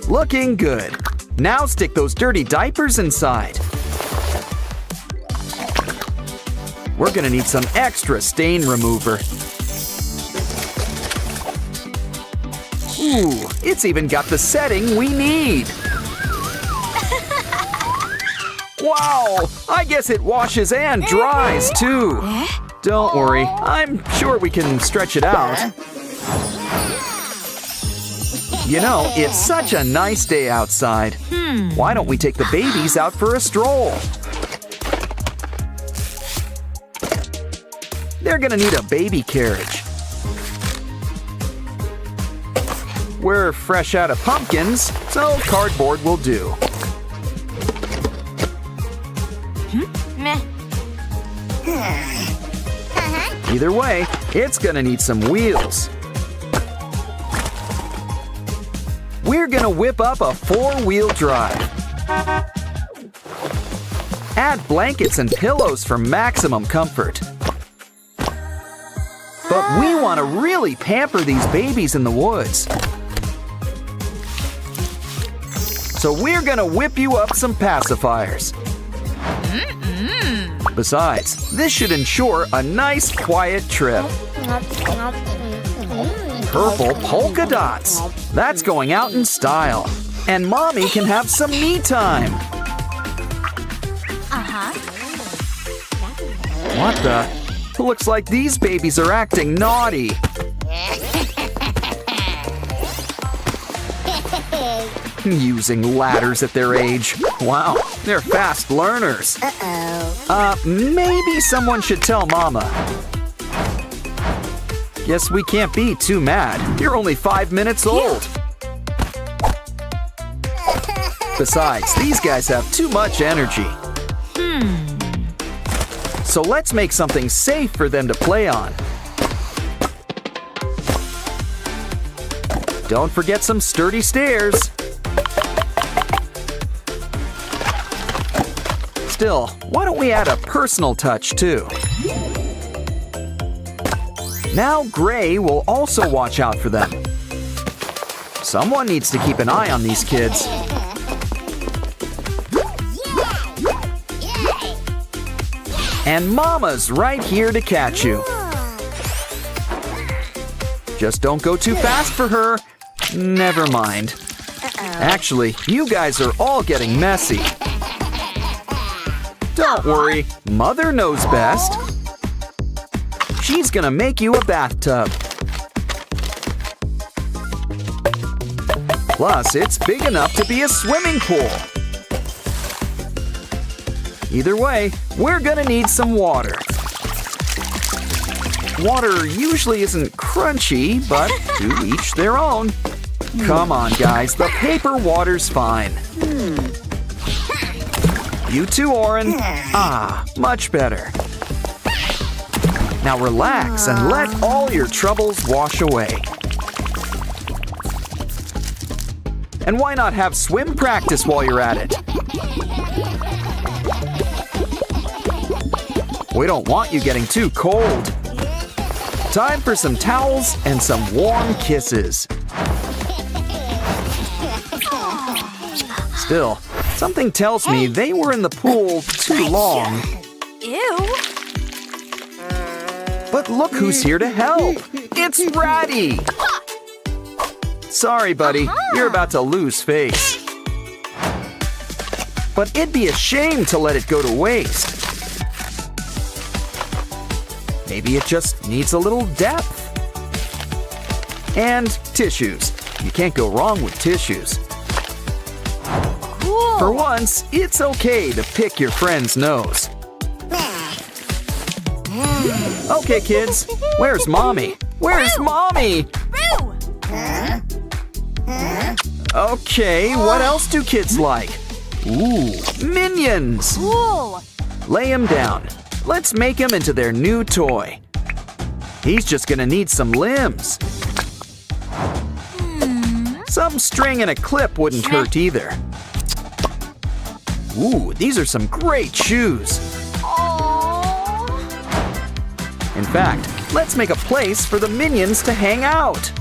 Looking good. Now stick those dirty diapers inside. We're gonna need some extra stain remover. Ooh, it's even got the setting we need. Wow, I guess it washes and dries too. Don't worry, I'm sure we can stretch it out. You know, it's such a nice day outside. Why don't we take the babies out for a stroll? They're gonna need a baby carriage. We're fresh out of pumpkins, so cardboard will do. Either way, it's gonna need some wheels. We're gonna whip up a 4-wheel drive. Add blankets and pillows for maximum comfort. But we want to really pamper these babies in the woods. So we're gonna whip you up some pacifiers. Besides, this should ensure a nice, quiet trip. Purple polka dots. That's going out in style. And Mommy can have some me time. What the? Looks like these babies are acting naughty. Using ladders at their age. Wow, they're fast learners. Maybe someone should tell Mama. Guess we can't be too mad. You're only 5 minutes old. Besides, these guys have too much energy. So let's make something safe for them to play on. Don't forget some sturdy stairs. Still, why don't we add a personal touch too? Now Gray will also watch out for them. Someone needs to keep an eye on these kids. And Mama's right here to catch you. Just don't go too fast for her. Never mind. Actually, you guys are all getting messy. Don't worry, Mother knows best. She's gonna make you a bathtub. Plus, it's big enough to be a swimming pool. Either way, we're gonna need some water. Water usually isn't crunchy, but to each their own. Come on, guys, the paper water's fine. You too, Oren. Ah, much better. Now relax and let all your troubles wash away. And why not have swim practice while you're at it? We don't want you getting too cold. Time for some towels and some warm kisses. Still, something tells me they were in the pool too long. Ew. But look who's here to help. It's Ratty. Sorry, buddy. You're about to lose face. But it'd be a shame to let it go to waste. Maybe it just needs a little depth. And tissues. You can't go wrong with tissues. Cool. For once, it's okay to pick your friend's nose. Okay, kids, where's Mommy? Where's Mommy? Boo! Okay, what else do kids like? Ooh, Minions! Cool. Lay him down. Let's make him into their new toy. He's just gonna need some limbs. Some string and a clip wouldn't hurt either. Ooh, these are some great shoes. In fact, let's make a place for the Minions to hang out.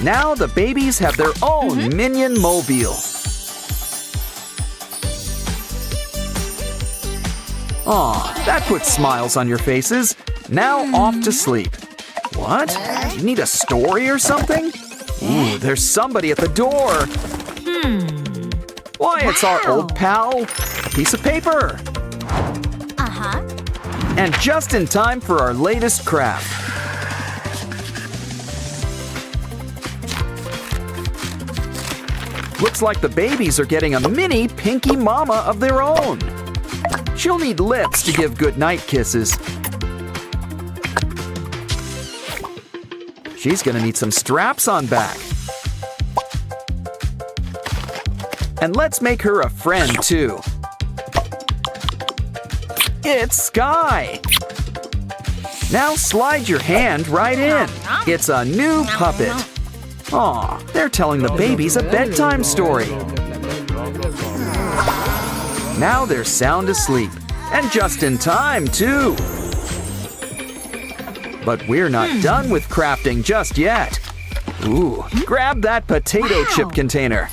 Now the babies have their own Minion mobile. Aw, that puts smiles on your faces. Now off to sleep. What? You need a story or something? Ooh, there's somebody at the door. Why, it's our old pal. A piece of paper. And just in time for our latest craft. Looks like the babies are getting a mini Pinky Mama of their own. She'll need lips to give goodnight kisses. She's gonna need some straps on back. And let's make her a friend too. It's Sky. Now slide your hand right in. It's a new puppet. Aw, they're telling the babies a bedtime story. Now they're sound asleep. And just in time, too. But we're not done with crafting just yet. Ooh, grab that potato chip container.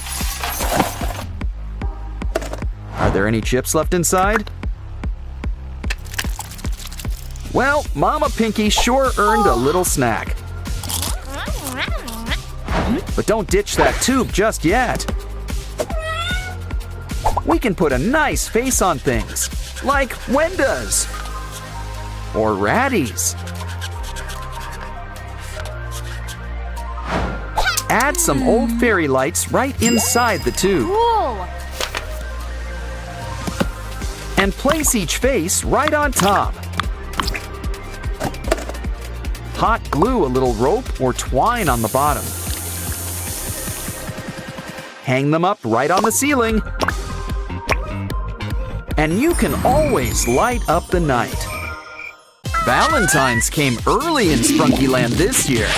Are there any chips left inside? Well, Mama Pinky sure earned a little snack. But don't ditch that tube just yet. We can put a nice face on things, like Wenda's or Ratty's. Add some old fairy lights right inside the tube. Cool. And place each face right on top. Hot glue a little rope or twine on the bottom. Hang them up right on the ceiling. And you can always light up the night. Valentine's came early in Sprunky Land this year.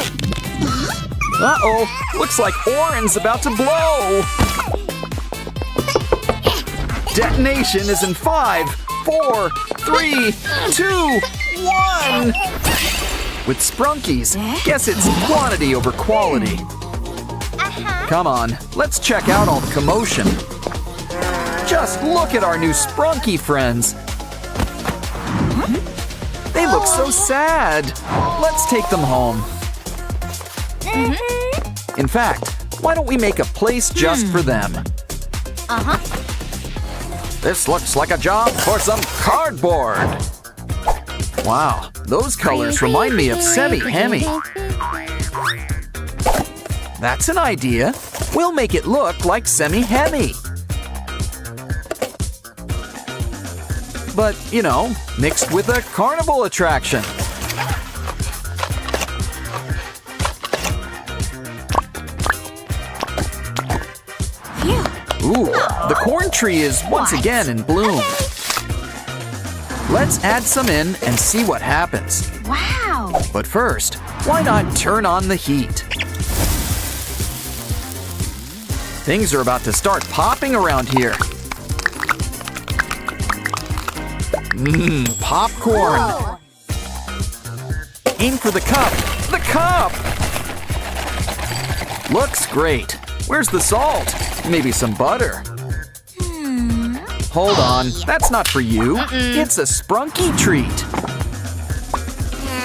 Uh-oh, looks like Oren's about to blow. Detonation is in 5, 4, 3, 2, 1. With Sprunkies, guess it's quantity over quality. Come on, let's check out all the commotion. Just look at our new Sprunky friends. They look so sad. Let's take them home. In fact, why don't we make a place just for them? This looks like a job for some cardboard. Wow, those colors remind me of semi-hemi. That's an idea. We'll make it look like semi-hemi. But, you know, mixed with a carnival attraction. Ooh, the corn tree is once again in bloom. Let's add some in and see what happens. Wow. But first, why not turn on the heat? Things are about to start popping around here. Popcorn. Whoa. Aim for the cup. The cup! Looks great. Where's the salt? Maybe some butter. Hold on, that's not for you. It's a Sprunky treat.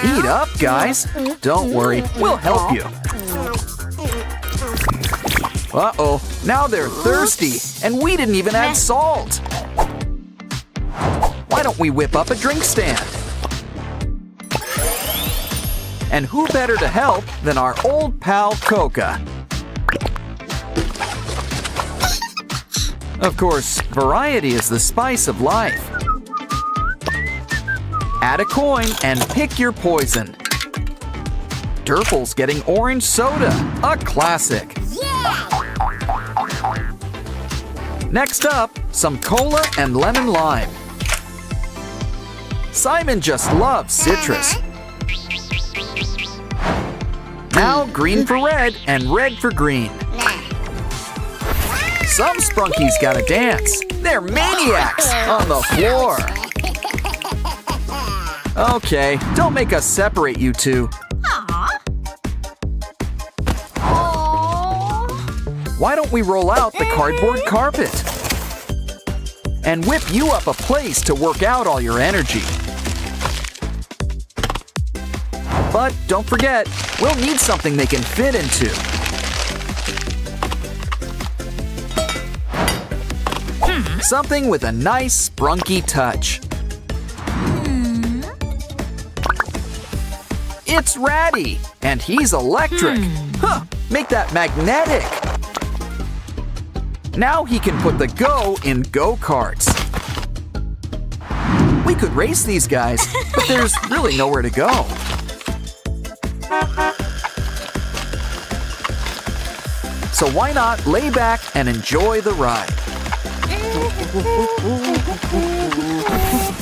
Eat up, guys. Don't worry, we'll help you. Uh-oh, now they're thirsty, and we didn't even add salt. Why don't we whip up a drink stand? And who better to help than our old pal Coca? Of course, variety is the spice of life. Add a coin and pick your poison. Durple's getting orange soda, a classic. Next up, some cola and lemon lime. Simon just loves citrus. Now green for red and red for green. Some Sprunkies gotta dance. They're maniacs on the floor. Okay, don't make us separate you two. Why don't we roll out the cardboard carpet? And whip you up a place to work out all your energy. But don't forget, we'll need something they can fit into. Something with a nice Sprunky touch. It's Ratty, and he's electric. Huh, make that magnetic. Now he can put the go in go-karts. We could race these guys, but there's really nowhere to go. So why not lay back and enjoy the ride?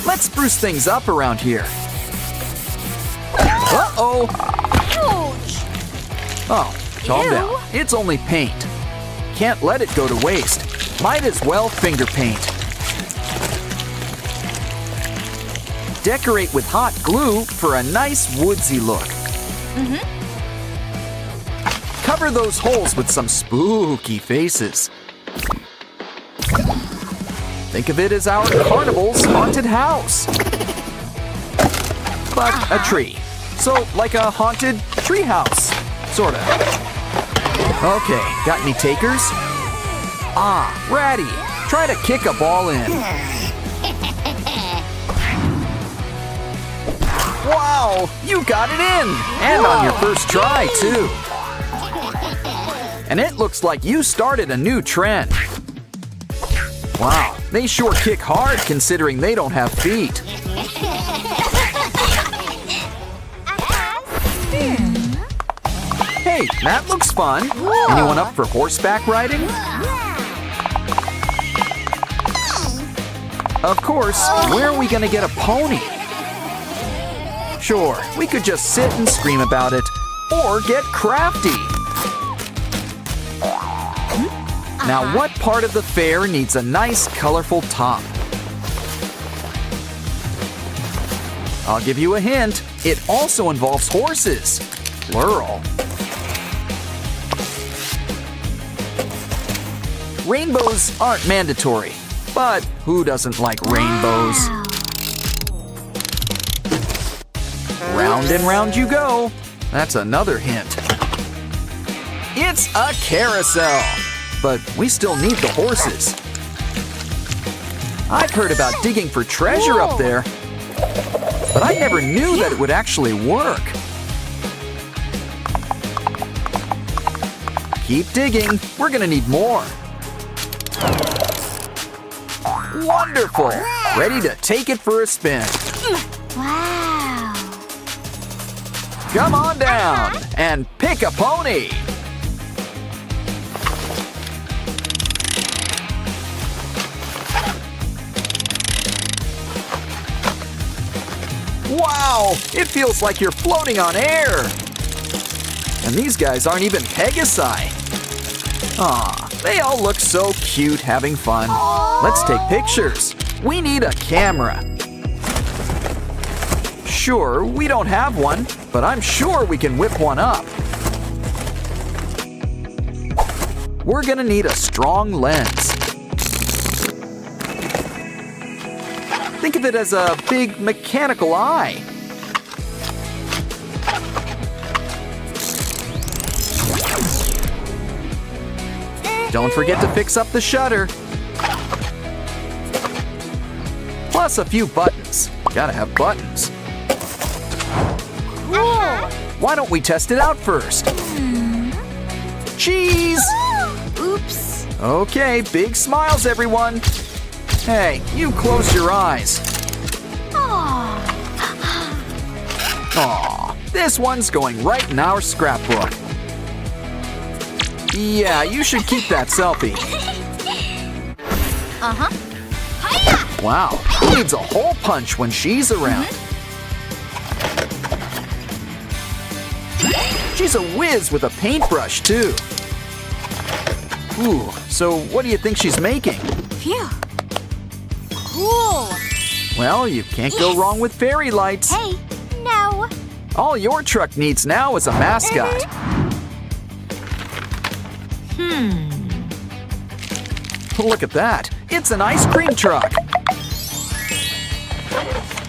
Let's spruce things up around here. Uh-oh! Oh, calm down. It's only paint. Can't let it go to waste. Might as well finger paint. Decorate with hot glue for a nice woodsy look. Cover those holes with some spooky faces. Think of it as our carnival's haunted house. but a tree. So, like a haunted treehouse, sorta. Okay, got any takers? Ah, Ratty, try to kick a ball in. Wow, you got it in! And on your first try, too. And it looks like you started a new trend. Wow, they sure kick hard considering they don't have feet. Hey, that looks fun. Anyone up for horseback riding? Of course, where are we gonna get a pony? Sure, we could just sit and scream about it, or get crafty. Now, what part of the fair needs a nice, colorful top? I'll give you a hint. It also involves horses. Plural. Rainbows aren't mandatory, but who doesn't like rainbows? Round and round you go. That's another hint. It's a carousel, but we still need the horses. I've heard about digging for treasure up there, but I never knew that it would actually work. Keep digging, we're gonna need more. Wonderful! Ready to take it for a spin. Wow. Come on down and pick a pony. Wow, it feels like you're floating on air. And these guys aren't even Pegasi. Aw, they all look so cute having fun. Let's take pictures. We need a camera. Sure, we don't have one, but I'm sure we can whip one up. We're gonna need a strong lens. Think of it as a big mechanical eye. Don't forget to fix up the shutter. Plus a few buttons. Gotta have buttons. Cool. Why don't we test it out first? Cheese! Oops. Okay, big smiles, everyone. Hey, you close your eyes. Aw. Aw, this one's going right in our scrapbook. Yeah, you should keep that selfie. Uh-huh. Wow, who needs a hole punch when she's around? She's a whiz with a paintbrush, too. Ooh, so what do you think she's making? Phew. Cool. Well, you can't go wrong with fairy lights. Hey, no. All your truck needs now is a mascot. Look at that. It's an ice cream truck.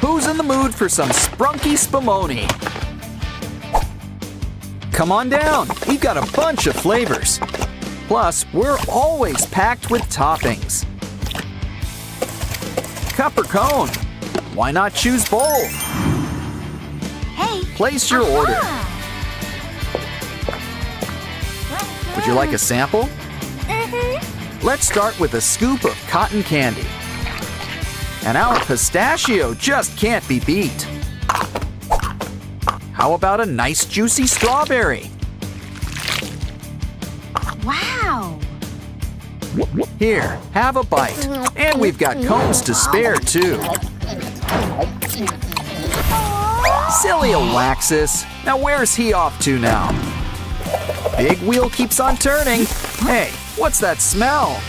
Who's in the mood for some Sprunki spumoni? Come on down. We've got a bunch of flavors. Plus, we're always packed with toppings. Cup or cone? Why not choose both? Hey. Place your order. Would you like a sample? Let's start with a scoop of cotton candy. And our pistachio just can't be beat. How about a nice juicy strawberry? Wow. Here, have a bite. And we've got cones to spare, too. Silly Alexis. Now where's he off to now? Big wheel keeps on turning. Hey, what's that smell?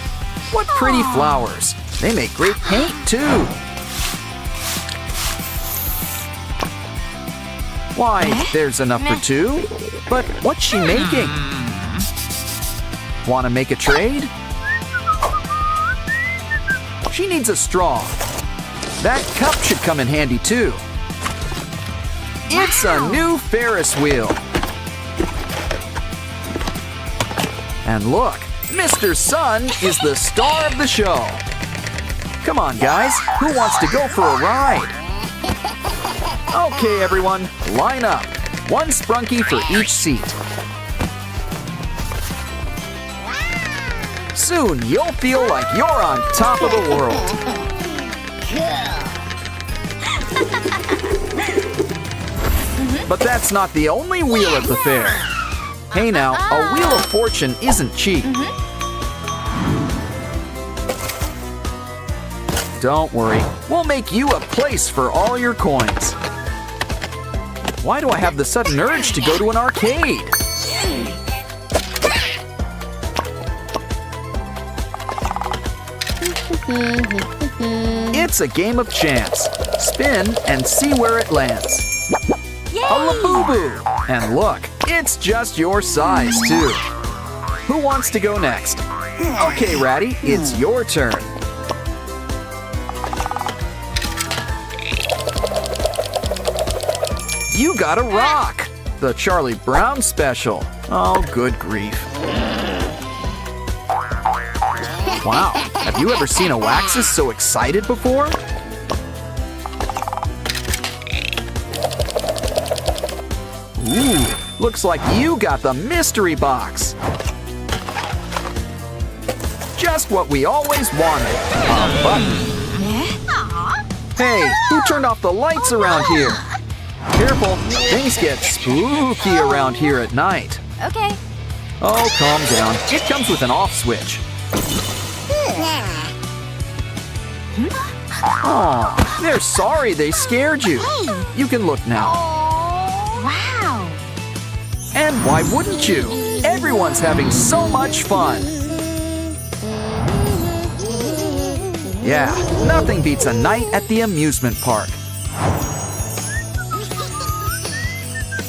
What pretty flowers. They make great paint, too. Why, there's enough for two. But what's she making? Want to make a trade? She needs a straw. That cup should come in handy, too. It's a new Ferris wheel. And look, Mr. Sun is the star of the show. Come on, guys, who wants to go for a ride? Okay, everyone, line up. One Sprunki for each seat. Soon, you'll feel like you're on top of the world. But that's not the only wheel at the fair. Hey now, a wheel of fortune isn't cheap. Don't worry, we'll make you a place for all your coins. Why do I have the sudden urge to go to an arcade? It's a game of chance. Spin and see where it lands. A Labubu! And look, it's just your size, too. Who wants to go next? Okay, Ratty, it's your turn. You got a rock! The Charlie Brown special. Oh, good grief. Wow, have you ever seen a Waxus so excited before? Ooh, looks like you got the mystery box. Just what we always wanted, a button. Hey, who turned off the lights around here? Careful, things get spooky around here at night. Okay. Oh, calm down. It comes with an off switch. Aw, they're sorry they scared you. You can look now. Wow. And why wouldn't you? Everyone's having so much fun. Yeah, nothing beats a night at the amusement park.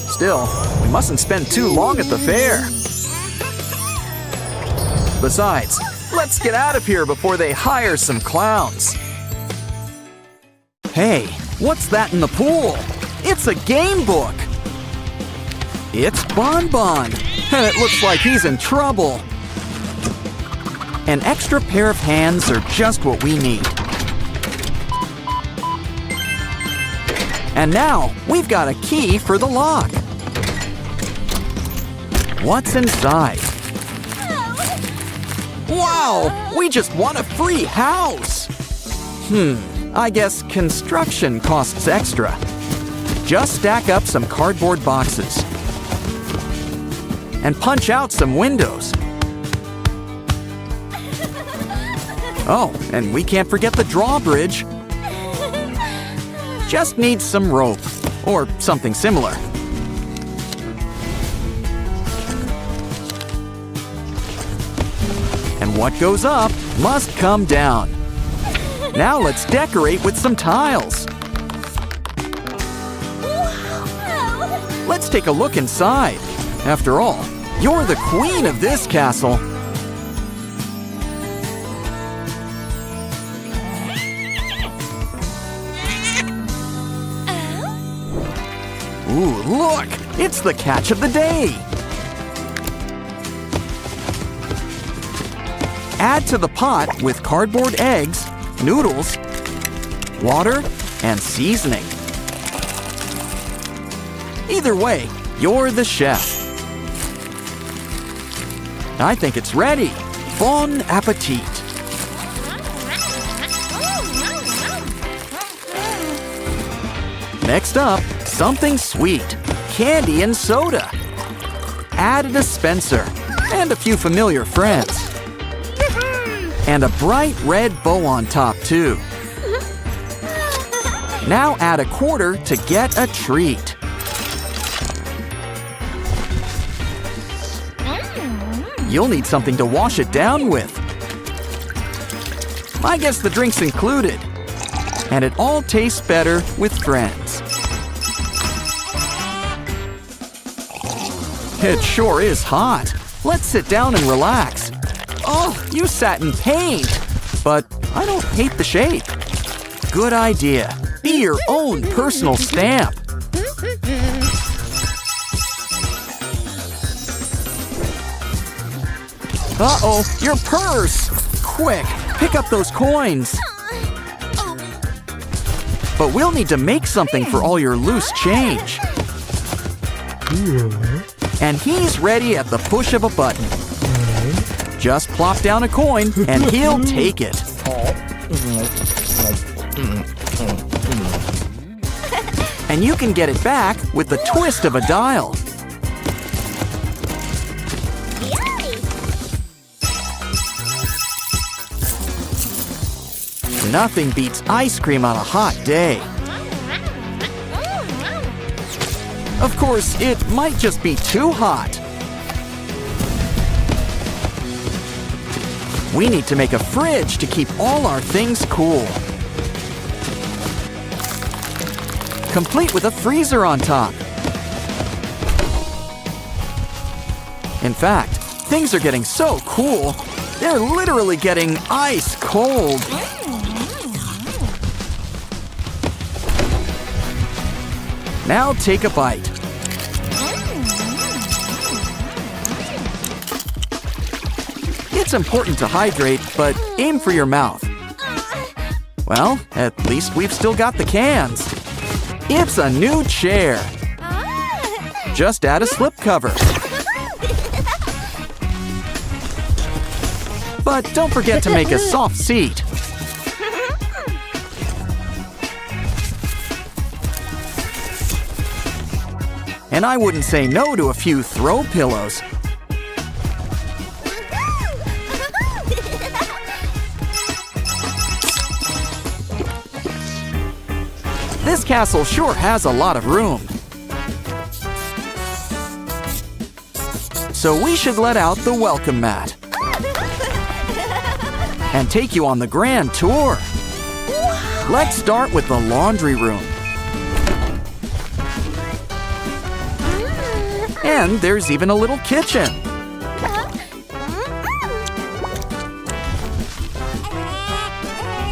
Still, we mustn't spend too long at the fair. Besides, let's get out of here before they hire some clowns. Hey, what's that in the pool? It's a game book. It's Bon Bon, and it looks like he's in trouble. An extra pair of hands are just what we need. And now, we've got a key for the lock. What's inside? Wow, we just won a free house! I guess construction costs extra. Just stack up some cardboard boxes. And punch out some windows. Oh, and we can't forget the drawbridge. Just needs some rope, or something similar. And what goes up must come down. Now let's decorate with some tiles. Let's take a look inside. After all, you're the queen of this castle. Ooh, look! It's the catch of the day! Add to the pot with cardboard eggs, noodles, water, and seasoning. Either way, you're the chef. I think it's ready. Bon appetit! Next up, something sweet. Candy and soda. Add a dispenser and a few familiar friends. And a bright red bow on top, too. Now add a quarter to get a treat. You'll need something to wash it down with. I guess the drink's included. And it all tastes better with friends. It sure is hot. Let's sit down and relax. Oh, you sat in paint. But I don't hate the shape. Good idea. Be your own personal stamp. Uh-oh, your purse! Quick, pick up those coins. But we'll need to make something for all your loose change. And he's ready at the push of a button. Just plop down a coin and he'll take it. And you can get it back with the twist of a dial. Nothing beats ice cream on a hot day. Of course, it might just be too hot. We need to make a fridge to keep all our things cool. Complete with a freezer on top. In fact, things are getting so cool, they're literally getting ice cold. Now take a bite. It's important to hydrate, but aim for your mouth. Well, at least we've still got the cans. It's a new chair. Just add a slipcover. But don't forget to make a soft seat. And I wouldn't say no to a few throw pillows. This castle sure has a lot of room. So we should let out the welcome mat. And take you on the grand tour. Let's start with the laundry room. And there's even a little kitchen.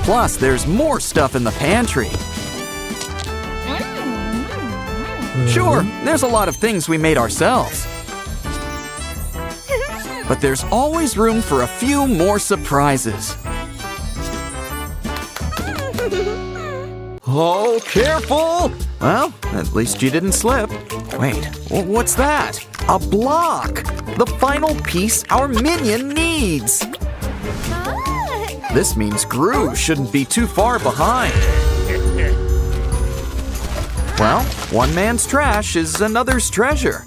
Plus, there's more stuff in the pantry. Sure, there's a lot of things we made ourselves. But there's always room for a few more surprises. Oh, careful! Well, at least you didn't slip. Wait, what's that? A block! The final piece our Minion needs! This means Gru shouldn't be too far behind. Well, one man's trash is another's treasure.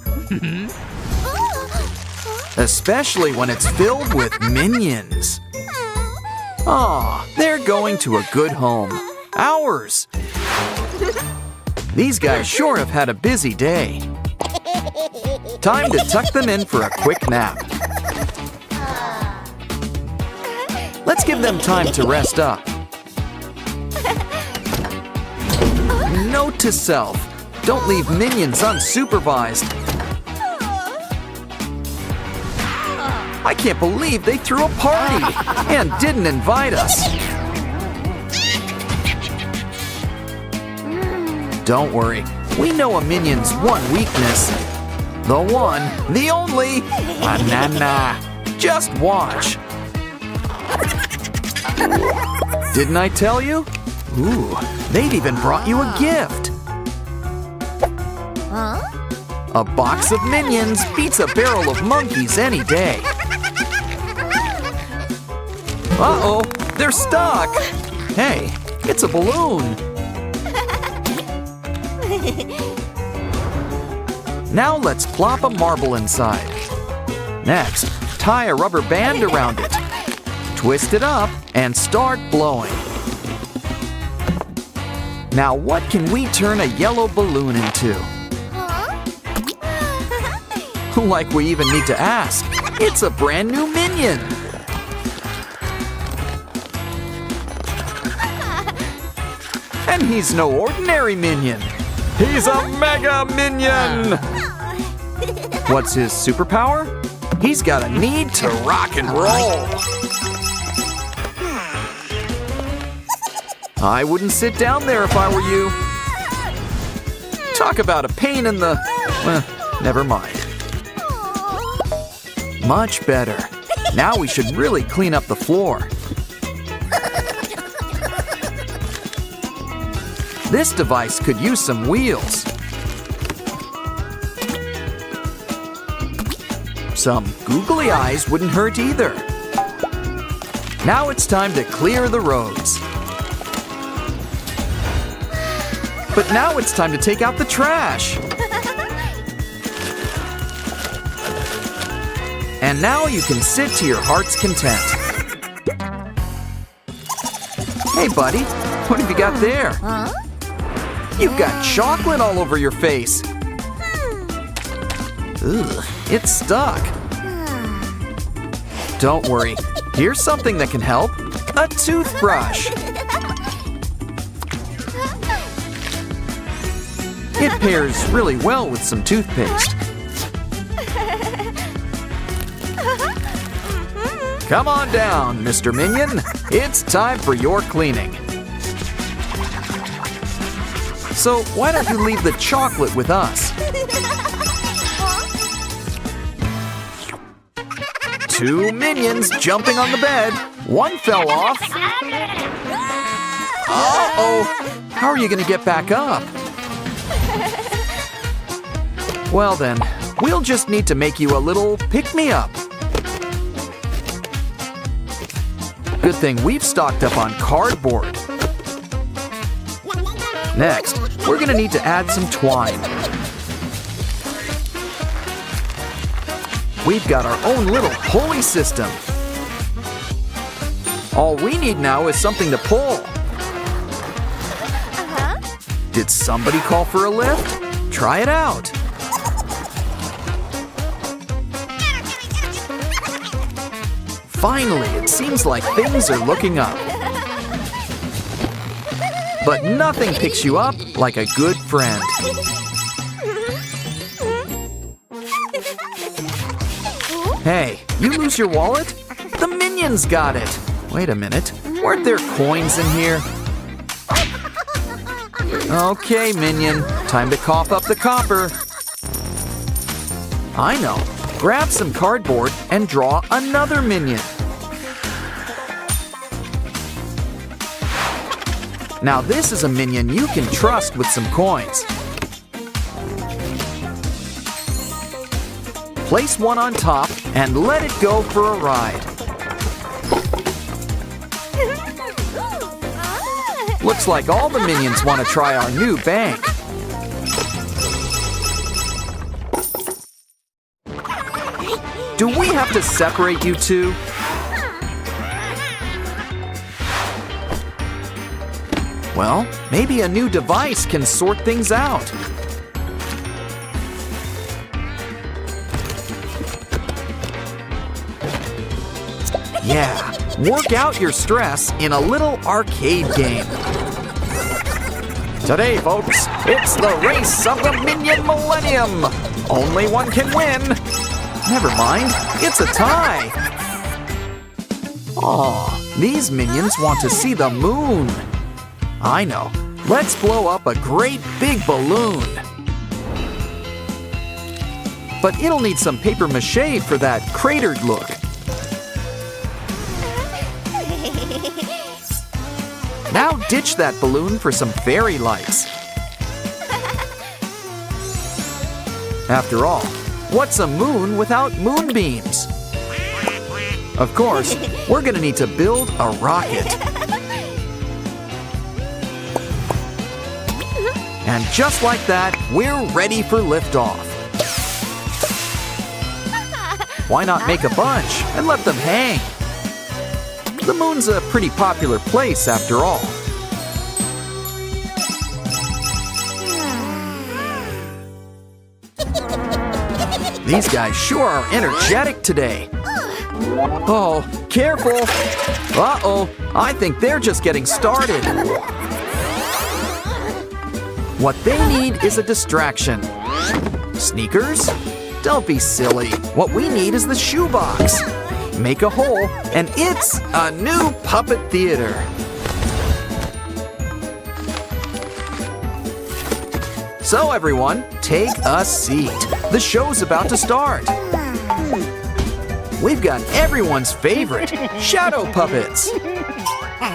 Especially when it's filled with minions. Aw, they're going to a good home. Ours. These guys sure have had a busy day. Time to tuck them in for a quick nap. Let's give them time to rest up. Note to self, don't leave minions unsupervised. I can't believe they threw a party and didn't invite us. Don't worry, we know a minion's one weakness. The one, the only, banana. Just watch. Didn't I tell you? Ooh, they've even brought you a gift. A box of minions beats a barrel of monkeys any day. Uh-oh, they're stuck. Hey, it's a balloon. Now let's plop a marble inside. Next, tie a rubber band around it. Twist it up and start blowing. Now what can we turn a yellow balloon into? Like we even need to ask. It's a brand new Minion. And he's no ordinary Minion. He's a Mega Minion! What's his superpower? He's got a need to rock and roll. I wouldn't sit down there if I were you. Talk about a pain in the... never mind. Much better. Now we should really clean up the floor. This device could use some wheels. Some googly eyes wouldn't hurt either. Now it's time to clear the roads. But now it's time to take out the trash. And now you can sit to your heart's content. Hey, buddy, what have you got there? You've got chocolate all over your face. Ugh, it's stuck. Don't worry, here's something that can help. A toothbrush. It pairs really well with some toothpaste. Come on down, Mr. Minion. It's time for your cleaning. So why don't you leave the chocolate with us? Two minions jumping on the bed. One fell off. Uh-oh. How are you going to get back up? Well then, we'll just need to make you a little pick-me-up. Good thing we've stocked up on cardboard. Next, we're gonna need to add some twine. We've got our own little pulley system. All we need now is something to pull. Did somebody call for a lift? Try it out. Finally, it seems like things are looking up. But nothing picks you up like a good friend. Hey, you lose your wallet? The minions got it. Wait a minute, weren't there coins in here? Okay, Minion, time to cough up the copper. I know. Grab some cardboard and draw another minion. Now this is a minion you can trust with some coins. Place one on top and let it go for a ride. Looks like all the minions want to try our new bank. Do we have to separate you two? Well, maybe a new device can sort things out. Yeah, work out your stress in a little arcade game. Today, folks, it's the race of the Minion Millennium. Only one can win. Never mind, it's a tie. Aw, these minions want to see the moon. I know, let's blow up a great big balloon. But it'll need some paper mache for that cratered look. Now ditch that balloon for some fairy lights. After all, what's a moon without moonbeams? Of course, we're gonna need to build a rocket. And just like that, we're ready for liftoff. Why not make a bunch and let them hang? The moon's a pretty popular place after all. These guys sure are energetic today. Oh, careful! Uh-oh, I think they're just getting started. What they need is a distraction. Sneakers? Don't be silly. What we need is the shoebox. Make a hole, and it's a new puppet theater. So everyone, take a seat. The show's about to start. we've got everyone's favorite, shadow puppets.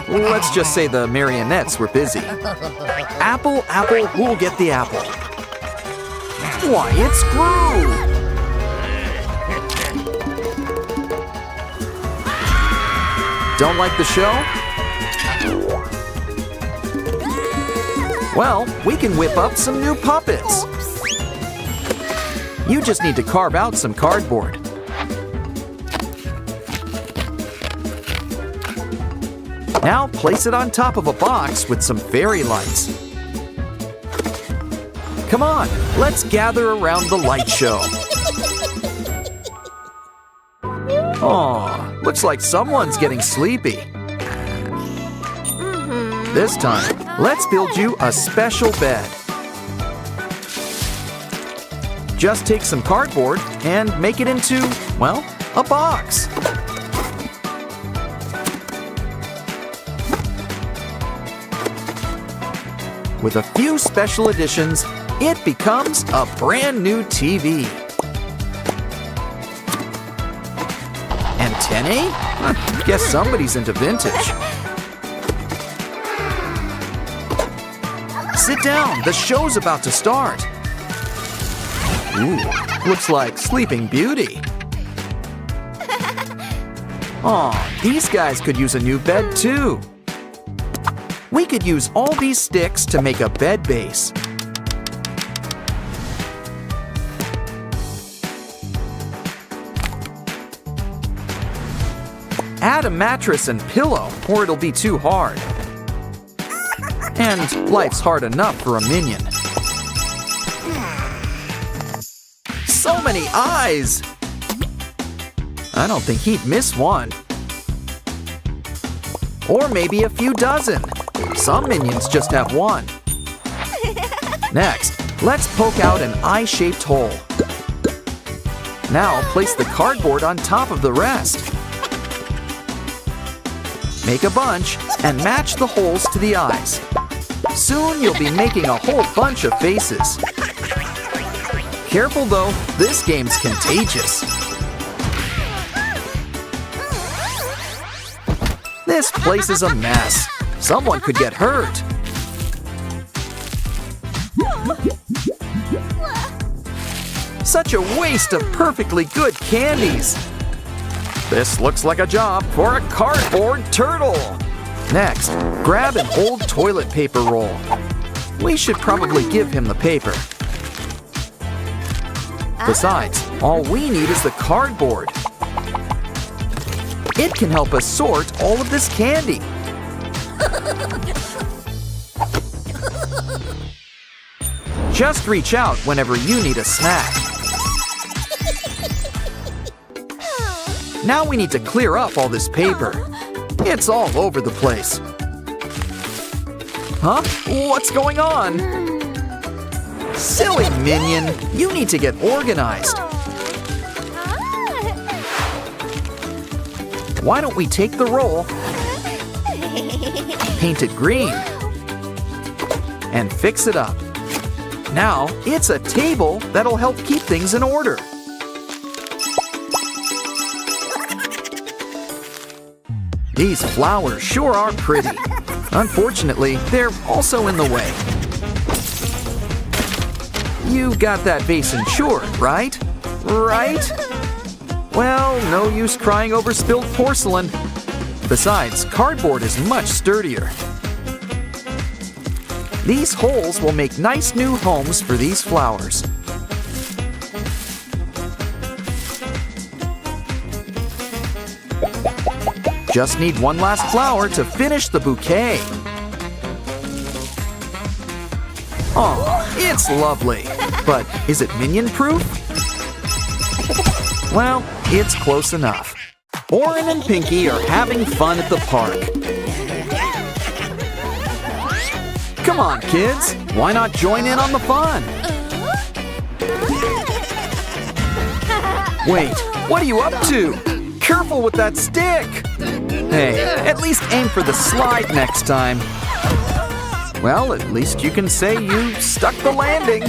Let's just say the marionettes were busy. Apple, apple, who'll get the apple? Why, it's Gru! Don't like the show? Well, we can whip up some new puppets. You just need to carve out some cardboard. Now place it on top of a box with some fairy lights. Come on, let's gather around the light show. Aw, looks like someone's getting sleepy. This time, let's build you a special bed. Just take some cardboard and make it into, well, a box. With a few special additions, it becomes a brand new TV. Antennae? Guess somebody's into vintage. Sit down, the show's about to start. Ooh, looks like Sleeping Beauty. Aw, these guys could use a new bed too. We could use all these sticks to make a bed base. Add a mattress and pillow, or it'll be too hard. And life's hard enough for a minion. So many eyes! I don't think he'd miss one. Or maybe a few dozen. Some minions just have one. Next, let's poke out an eye-shaped hole. Now place the cardboard on top of the rest. Make a bunch and match the holes to the eyes. Soon you'll be making a whole bunch of faces. Careful though, this game's contagious. This place is a mess. Someone could get hurt. Such a waste of perfectly good candies. This looks like a job for a cardboard turtle. Next, grab an old toilet paper roll. We should probably give him the paper. Besides, all we need is the cardboard. It can help us sort all of this candy. Just reach out whenever you need a snack. Now we need to clear up all this paper. It's all over the place. Huh? What's going on? Silly minion, you need to get organized. Why don't we take the roll, paint it green, and fix it up. Now it's a table that'll help keep things in order. These flowers sure are pretty. Unfortunately, they're also in the way. You got that vase insured, right? Right? Well, no use crying over spilled porcelain. Besides, cardboard is much sturdier. These holes will make nice new homes for these flowers. Just need one last flower to finish the bouquet. Oh, it's lovely. But is it minion-proof? Well, it's close enough. Oren and Pinky are having fun at the park. Come on, kids. Why not join in on the fun? Wait, what are you up to? Careful with that stick! Hey, at least aim for the slide next time. Well, at least you can say you stuck the landing.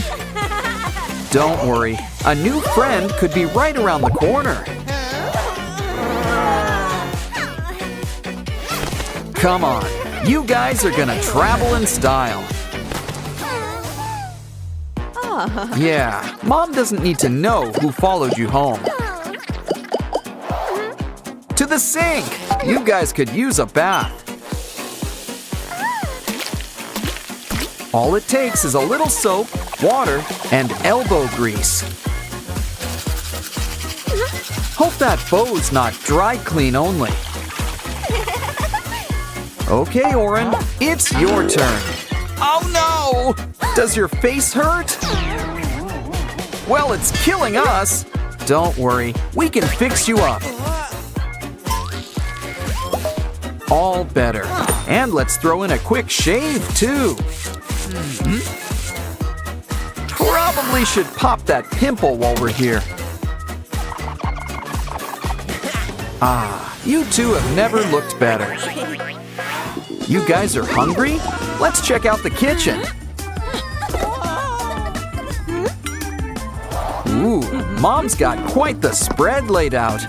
Don't worry, a new friend could be right around the corner. Come on, you guys are gonna travel in style. Yeah, Mom doesn't need to know who followed you home. To the sink! You guys could use a bath. All it takes is a little soap, water, and elbow grease. Hope that bow's not dry clean only. Okay, Oren, it's your turn. Oh no! Does your face hurt? Well, it's killing us. Don't worry, we can fix you up. All better. And let's throw in a quick shave, too. Probably should pop that pimple while we're here. Ah, you two have never looked better. You guys are hungry? Let's check out the kitchen. Ooh, Mom's got quite the spread laid out.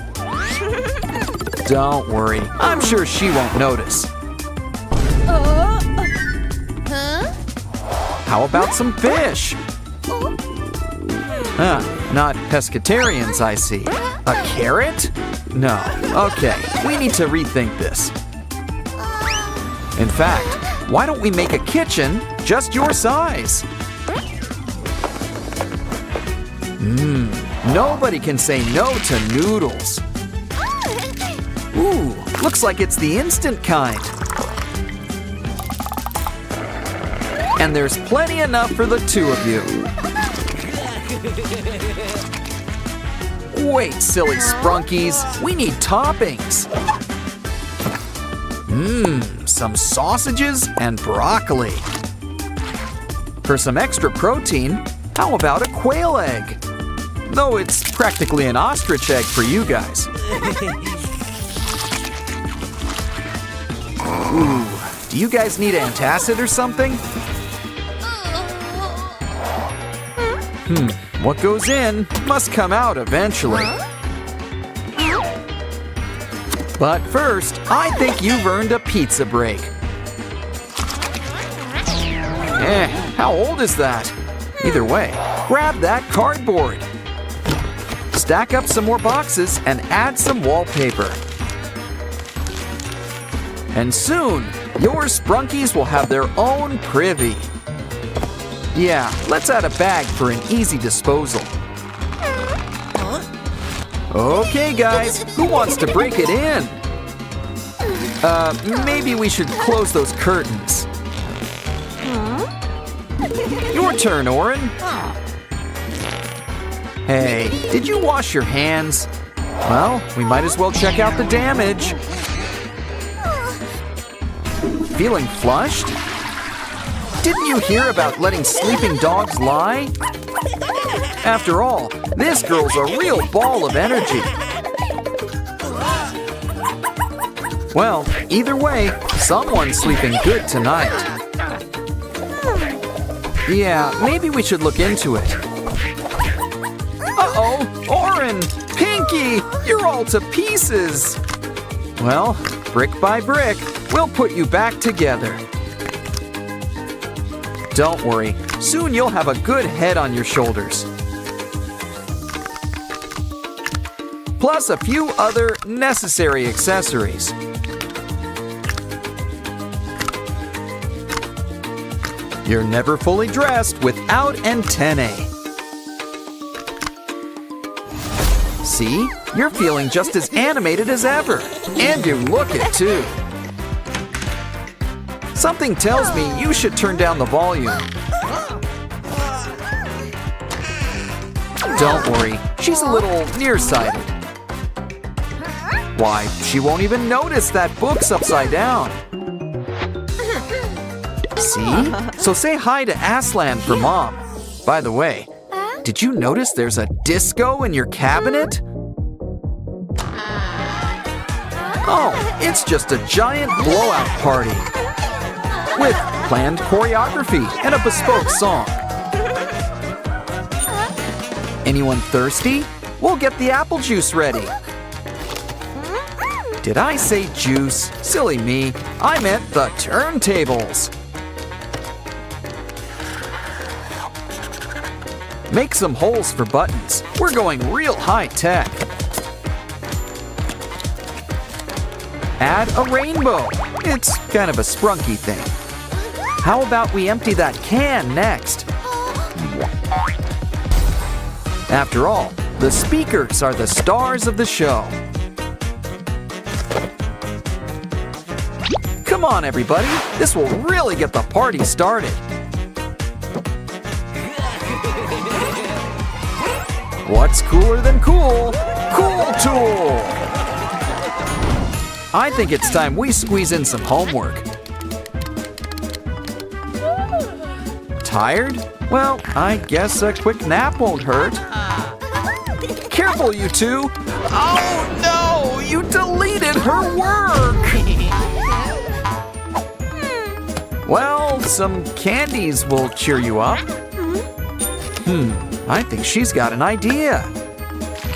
Don't worry, I'm sure she won't notice. How about some fish? Not pescatarians, I see. A carrot? No. Okay, we need to rethink this. In fact, why don't we make a kitchen just your size? Nobody can say no to noodles. Ooh, looks like it's the instant kind. And there's plenty enough for the two of you. Wait, silly Sprunkies, we need toppings. Some sausages and broccoli. For some extra protein, how about a quail egg? Though it's practically an ostrich egg for you guys. Ooh, do you guys need antacid or something? What goes in must come out eventually. But first, I think you've earned a pizza break. How old is that? Either way, grab that cardboard. Stack up some more boxes and add some wallpaper. And soon, your Sprunkies will have their own privy. Yeah, let's add a bag for an easy disposal. Okay, guys, who wants to break it in? Maybe we should close those curtains. Your turn, Oren. Hey, did you wash your hands? Well, we might as well check out the damage. Feeling flushed? Didn't you hear about letting sleeping dogs lie? After all, this girl's a real ball of energy. Well, either way, someone's sleeping good tonight. Yeah, maybe we should look into it. Uh-oh, Oren! Pinky! You're all to pieces! Well, brick by brick, we'll put you back together. Don't worry, soon you'll have a good head on your shoulders. Plus a few other necessary accessories. You're never fully dressed without antennae. See? You're feeling just as animated as ever. And you look it too. Something tells me you should turn down the volume. Don't worry, she's a little nearsighted. Why, she won't even notice that book's upside down. See? So say hi to Aslan for Mom. By the way, did you notice there's a disco in your cabinet? Oh, it's just a giant blowout party. With planned choreography and a bespoke song. Anyone thirsty? We'll get the apple juice ready. Did I say juice? Silly me. I meant the turntables. Make some holes for buttons. We're going real high tech. Add a rainbow. It's kind of a Sprunki thing. How about we empty that can next? After all, the speakers are the stars of the show. Come on, everybody. This will really get the party started. What's cooler than cool? Cool Tool! I think it's time we squeeze in some homework. Tired? Well, I guess a quick nap won't hurt. Careful, you two! Oh no! You deleted her work! Well, some candies will cheer you up. I think she's got an idea.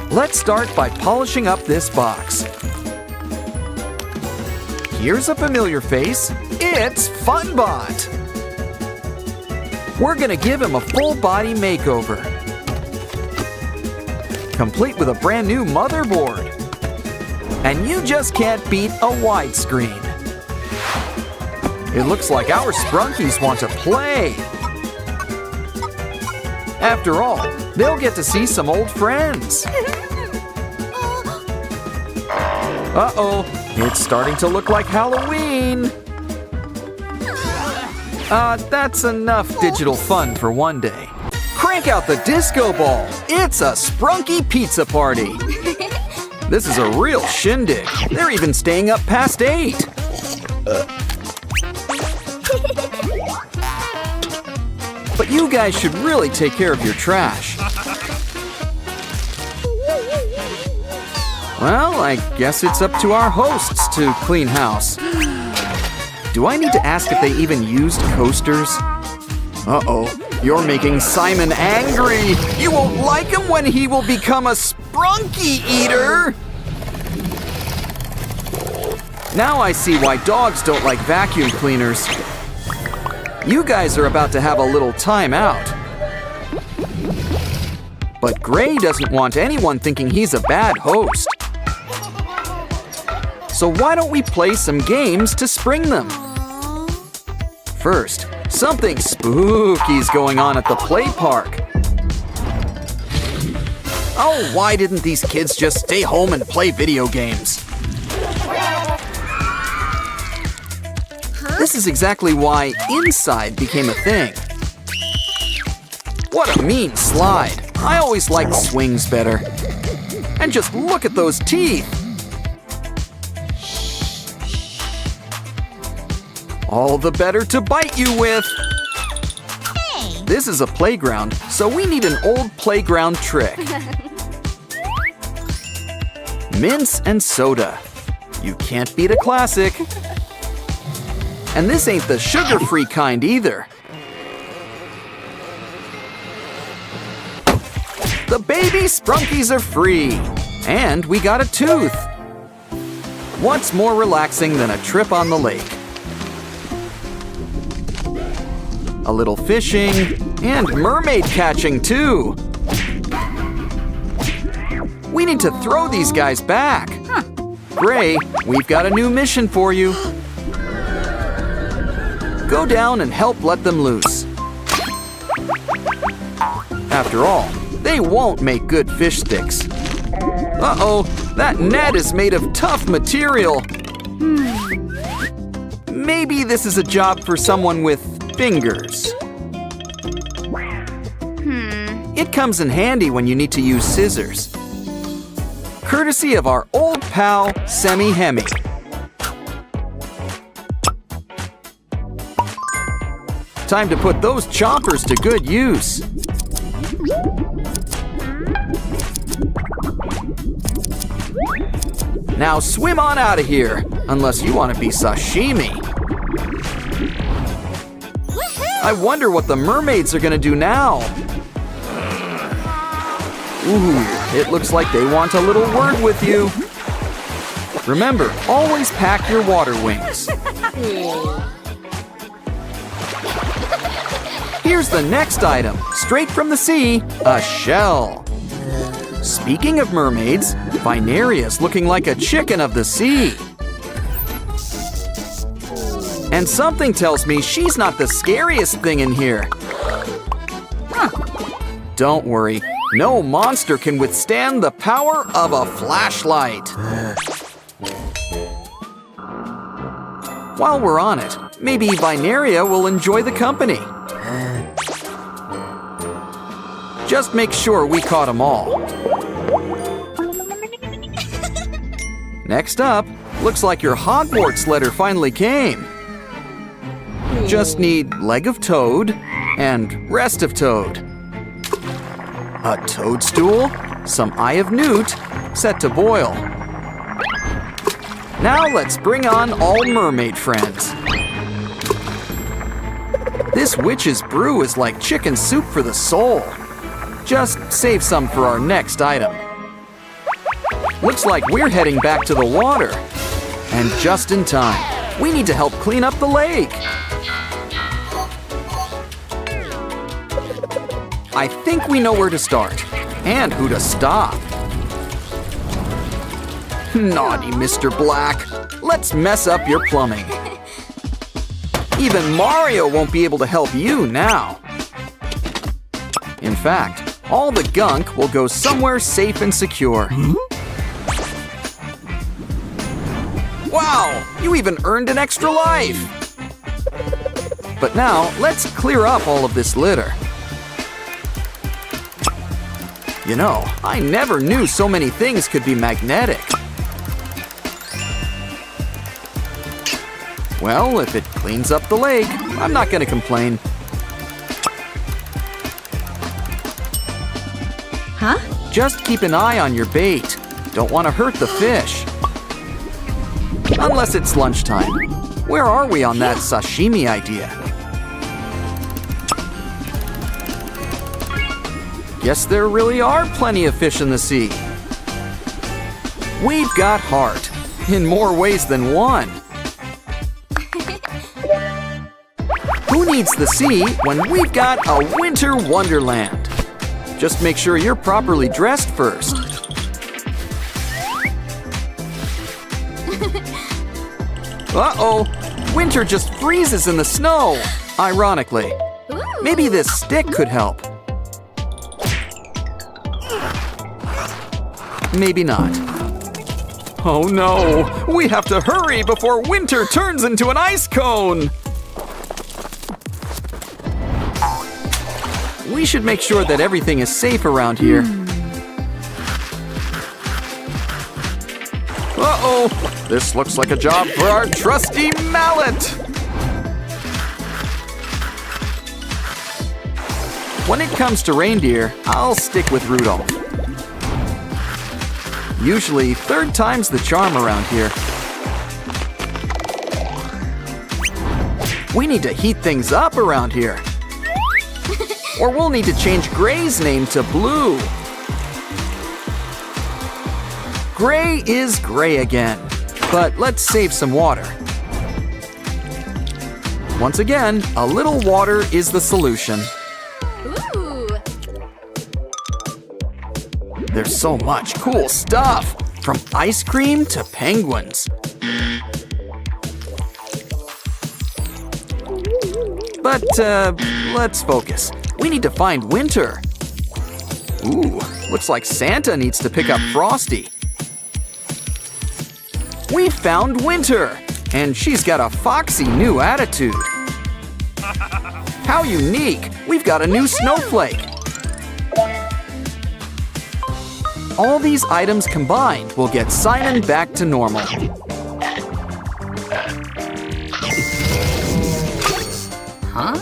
Let's start by polishing up this box. Here's a familiar face. It's Funbot. We're gonna give him a full body makeover, complete with a brand new motherboard. And you just can't beat a widescreen. It looks like our Sprunkies want to play. After all, they'll get to see some old friends. Uh-oh, it's starting to look like Halloween. That's enough digital fun for one day. Crank out the disco ball. It's a Sprunki pizza party. This is a real shindig. They're even staying up past 8. But you guys should really take care of your trash. Well, I guess it's up to our hosts to clean house. Do I need to ask if they even used coasters? Uh-oh, you're making Simon angry. You won't like him when he will become a Sprunki eater. Now I see why dogs don't like vacuum cleaners. You guys are about to have a little time out. But Gray doesn't want anyone thinking he's a bad host. So why don't we play some games to spring them? First, something spooky's going on at the play park. Oh, why didn't these kids just stay home and play video games? This is exactly why inside became a thing. What a mean slide. I always liked swings better. And just look at those teeth. All the better to bite you with. Hey. This is a playground, so we need an old playground trick. Mints and soda. You can't beat a classic. And this ain't the sugar-free kind either. The baby Sprunkies are free. And we got a tooth. What's more relaxing than a trip on the lake? A little fishing, and mermaid catching too. We need to throw these guys back. Gray, we've got a new mission for you. Go down and help let them loose. After all, they won't make good fish sticks. Uh-oh, that net is made of tough material. Maybe this is a job for someone with fingers. It comes in handy when you need to use scissors. Courtesy of our old pal, Semi-Hemi. Time to put those chompers to good use. Now swim on out of here, unless you want to be sashimi. I wonder what the mermaids are gonna do now. Ooh, it looks like they want a little word with you. Remember, always pack your water wings. Here's the next item, straight from the sea, a shell. Speaking of mermaids, Vineria's looking like a chicken of the sea. And something tells me she's not the scariest thing in here. Don't worry, no monster can withstand the power of a flashlight. While we're on it, maybe Vineria will enjoy the company. Just make sure we caught them all. Next up, looks like your Hogwarts letter finally came. Just need leg of toad and rest of toad. A toadstool, some eye of newt, set to boil. Now let's bring on all mermaid friends. This witch's brew is like chicken soup for the soul. Just save some for our next item. Looks like we're heading back to the water. And just in time. We need to help clean up the lake. I think we know where to start and who to stop. Naughty Mr. Black, let's mess up your plumbing. Even Mario won't be able to help you now. In fact, all the gunk will go somewhere safe and secure. Wow, you even earned an extra life. But now, let's clear up all of this litter. You know, I never knew so many things could be magnetic. Well, if it cleans up the lake, I'm not gonna complain. Huh? Just keep an eye on your bait. Don't want to hurt the fish. Unless it's lunchtime. Where are we on that sashimi idea? Guess there really are plenty of fish in the sea. We've got heart, in more ways than one. Who needs the sea when we've got a winter wonderland? Just make sure you're properly dressed first. Uh-oh, winter just freezes in the snow, ironically. Maybe this stick could help. Maybe not. Oh no, we have to hurry before winter turns into an ice cone. We should make sure that everything is safe around here. Uh-oh, this looks like a job for our trusty mallet. When it comes to reindeer, I'll stick with Rudolph. Usually, third time's the charm around here. We need to heat things up around here. Or we'll need to change Gray's name to Blue. Gray is gray again, but let's save some water. Once again, a little water is the solution. Ooh. There's so much cool stuff, from ice cream to penguins. But let's focus. We need to find Winter. Ooh, looks like Santa needs to pick up Frosty. We found Winter, and she's got a foxy new attitude. How unique! We've got a new snowflake. All these items combined will get Simon back to normal. Huh?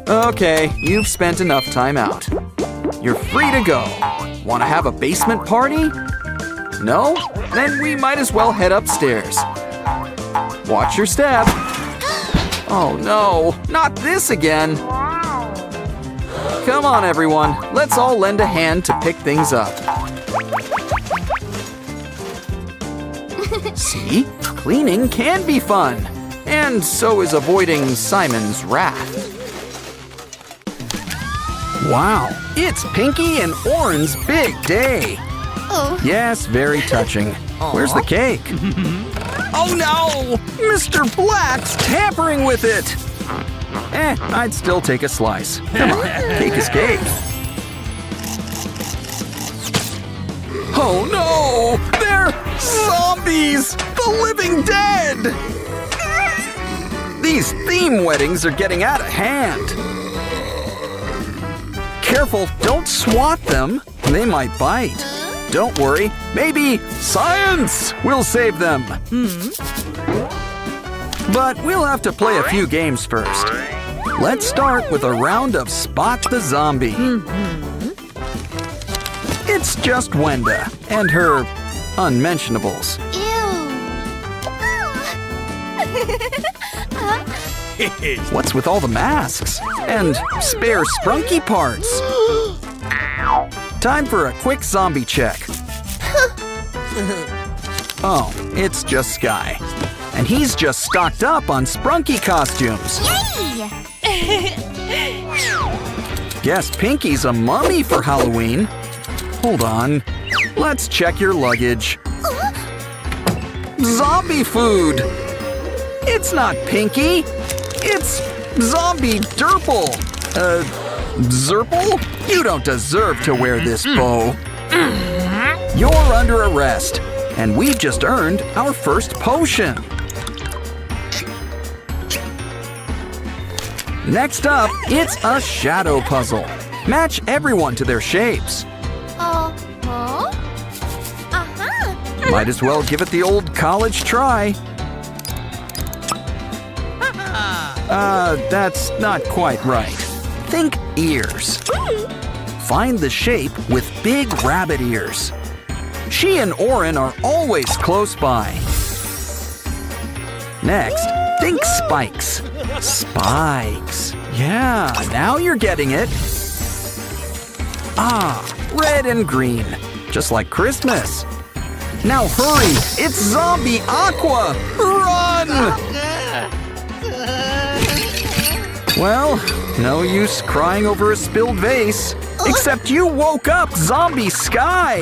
Okay, you've spent enough time out. You're free to go. Want to have a basement party? No? Then we might as well head upstairs. Watch your step. Oh no, not this again. Come on, everyone. Let's all lend a hand to pick things up. See, cleaning can be fun. And so is avoiding Simon's wrath. Wow, it's Pinky and Oren's big day. Oh. Yes, very touching. Where's the cake? Oh no! Mr. Black's tampering with it! I'd still take a slice. Come on, cake is cake. Oh no! They're zombies! The living dead! These theme weddings are getting out of hand. Careful, don't swat them. They might bite. Don't worry, maybe science will save them. But we'll have to play a few games first. Let's start with a round of Spot the Zombie. It's just Wenda and her unmentionables. What's with all the masks? And spare Sprunki parts? Time for a quick zombie check. Oh, it's just Sky. And he's just stocked up on Sprunki costumes. Guess Pinky's a mummy for Halloween. Hold on. Let's check your luggage. Zombie food! It's not Pinky. It's Zombie Derple. Zerple? You don't deserve to wear this bow. You're under arrest, and we've just earned our first potion. Next up, it's a shadow puzzle. Match everyone to their shapes. Might as well give it the old college try. That's not quite right. Think ears. Find the shape with big rabbit ears. She and Oren are always close by. Next, think spikes. Spikes. Yeah, now you're getting it. Ah, red and green. Just like Christmas. Now hurry, it's Zombie Aqua! Run! Well, no use crying over a spilled vase. Except you woke up Zombie Sky!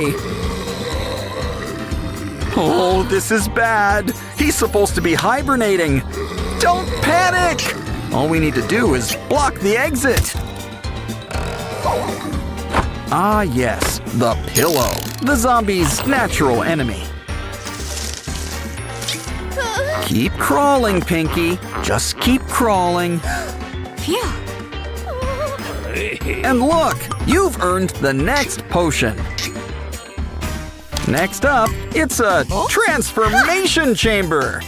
Oh, this is bad. He's supposed to be hibernating. Don't panic! All we need to do is block the exit. Ah, yes, the pillow. The zombie's natural enemy. Keep crawling, Pinky. Just keep crawling. And look, you've earned the next potion. Next up, it's a transformation chamber.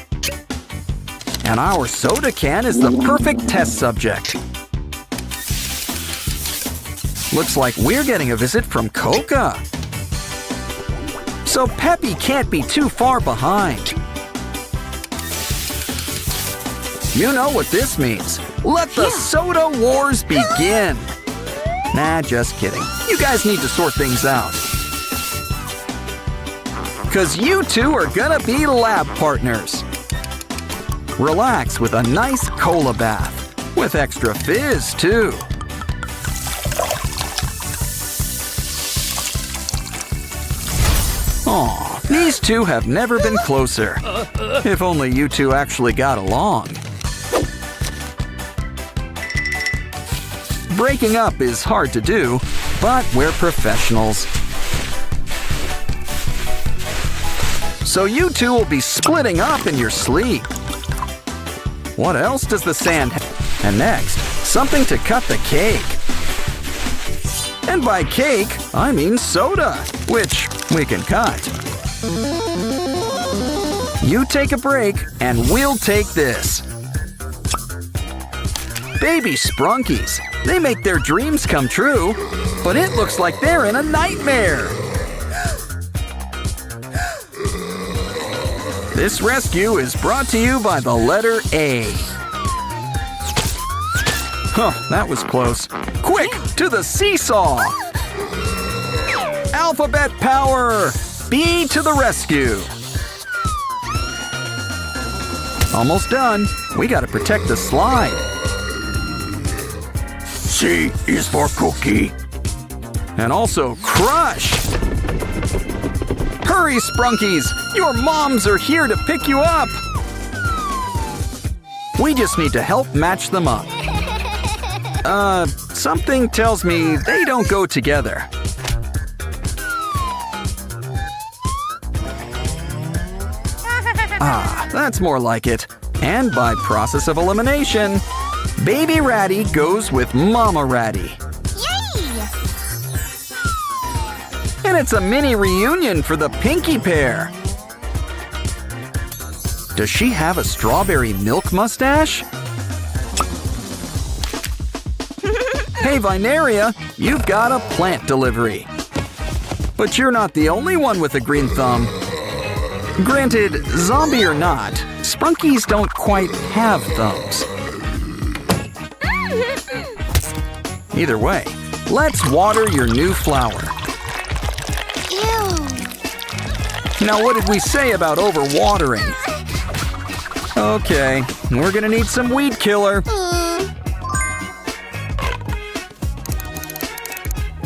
And our soda can is the perfect test subject. Looks like we're getting a visit from Coca. So Peppy can't be too far behind. You know what this means. Let the soda wars begin. Nah, just kidding. You guys need to sort things out. 'Cause you two are gonna be lab partners. Relax with a nice cola bath. With extra fizz, too. Aw, these two have never been closer. If only you two actually got along. Breaking up is hard to do, but we're professionals. So you two will be splitting up in your sleep. What else does the sand have? And next, something to cut the cake. And by cake, I mean soda, which we can cut. You take a break, and we'll take this. Baby Sprunkies. They make their dreams come true, but it looks like they're in a nightmare. This rescue is brought to you by the letter A. Huh, that was close. Quick, to the seesaw! Alphabet power! B to the rescue! Almost done. We gotta protect the slide. C is for cookie. And also crush! Hurry, Sprunkies! Your moms are here to pick you up! We just need to help match them up. Something tells me they don't go together. Ah, that's more like it. And by process of elimination, Baby Ratty goes with Mama Ratty. Yay! And it's a mini reunion for the Pinky pair. Does she have a strawberry milk mustache? Hey, Vineria, you've got a plant delivery. But you're not the only one with a green thumb. Granted, zombie or not, Sprunkies don't quite have thumbs. Either way, let's water your new flower. Ew. Now, what did we say about overwatering? Okay, we're gonna need some weed killer.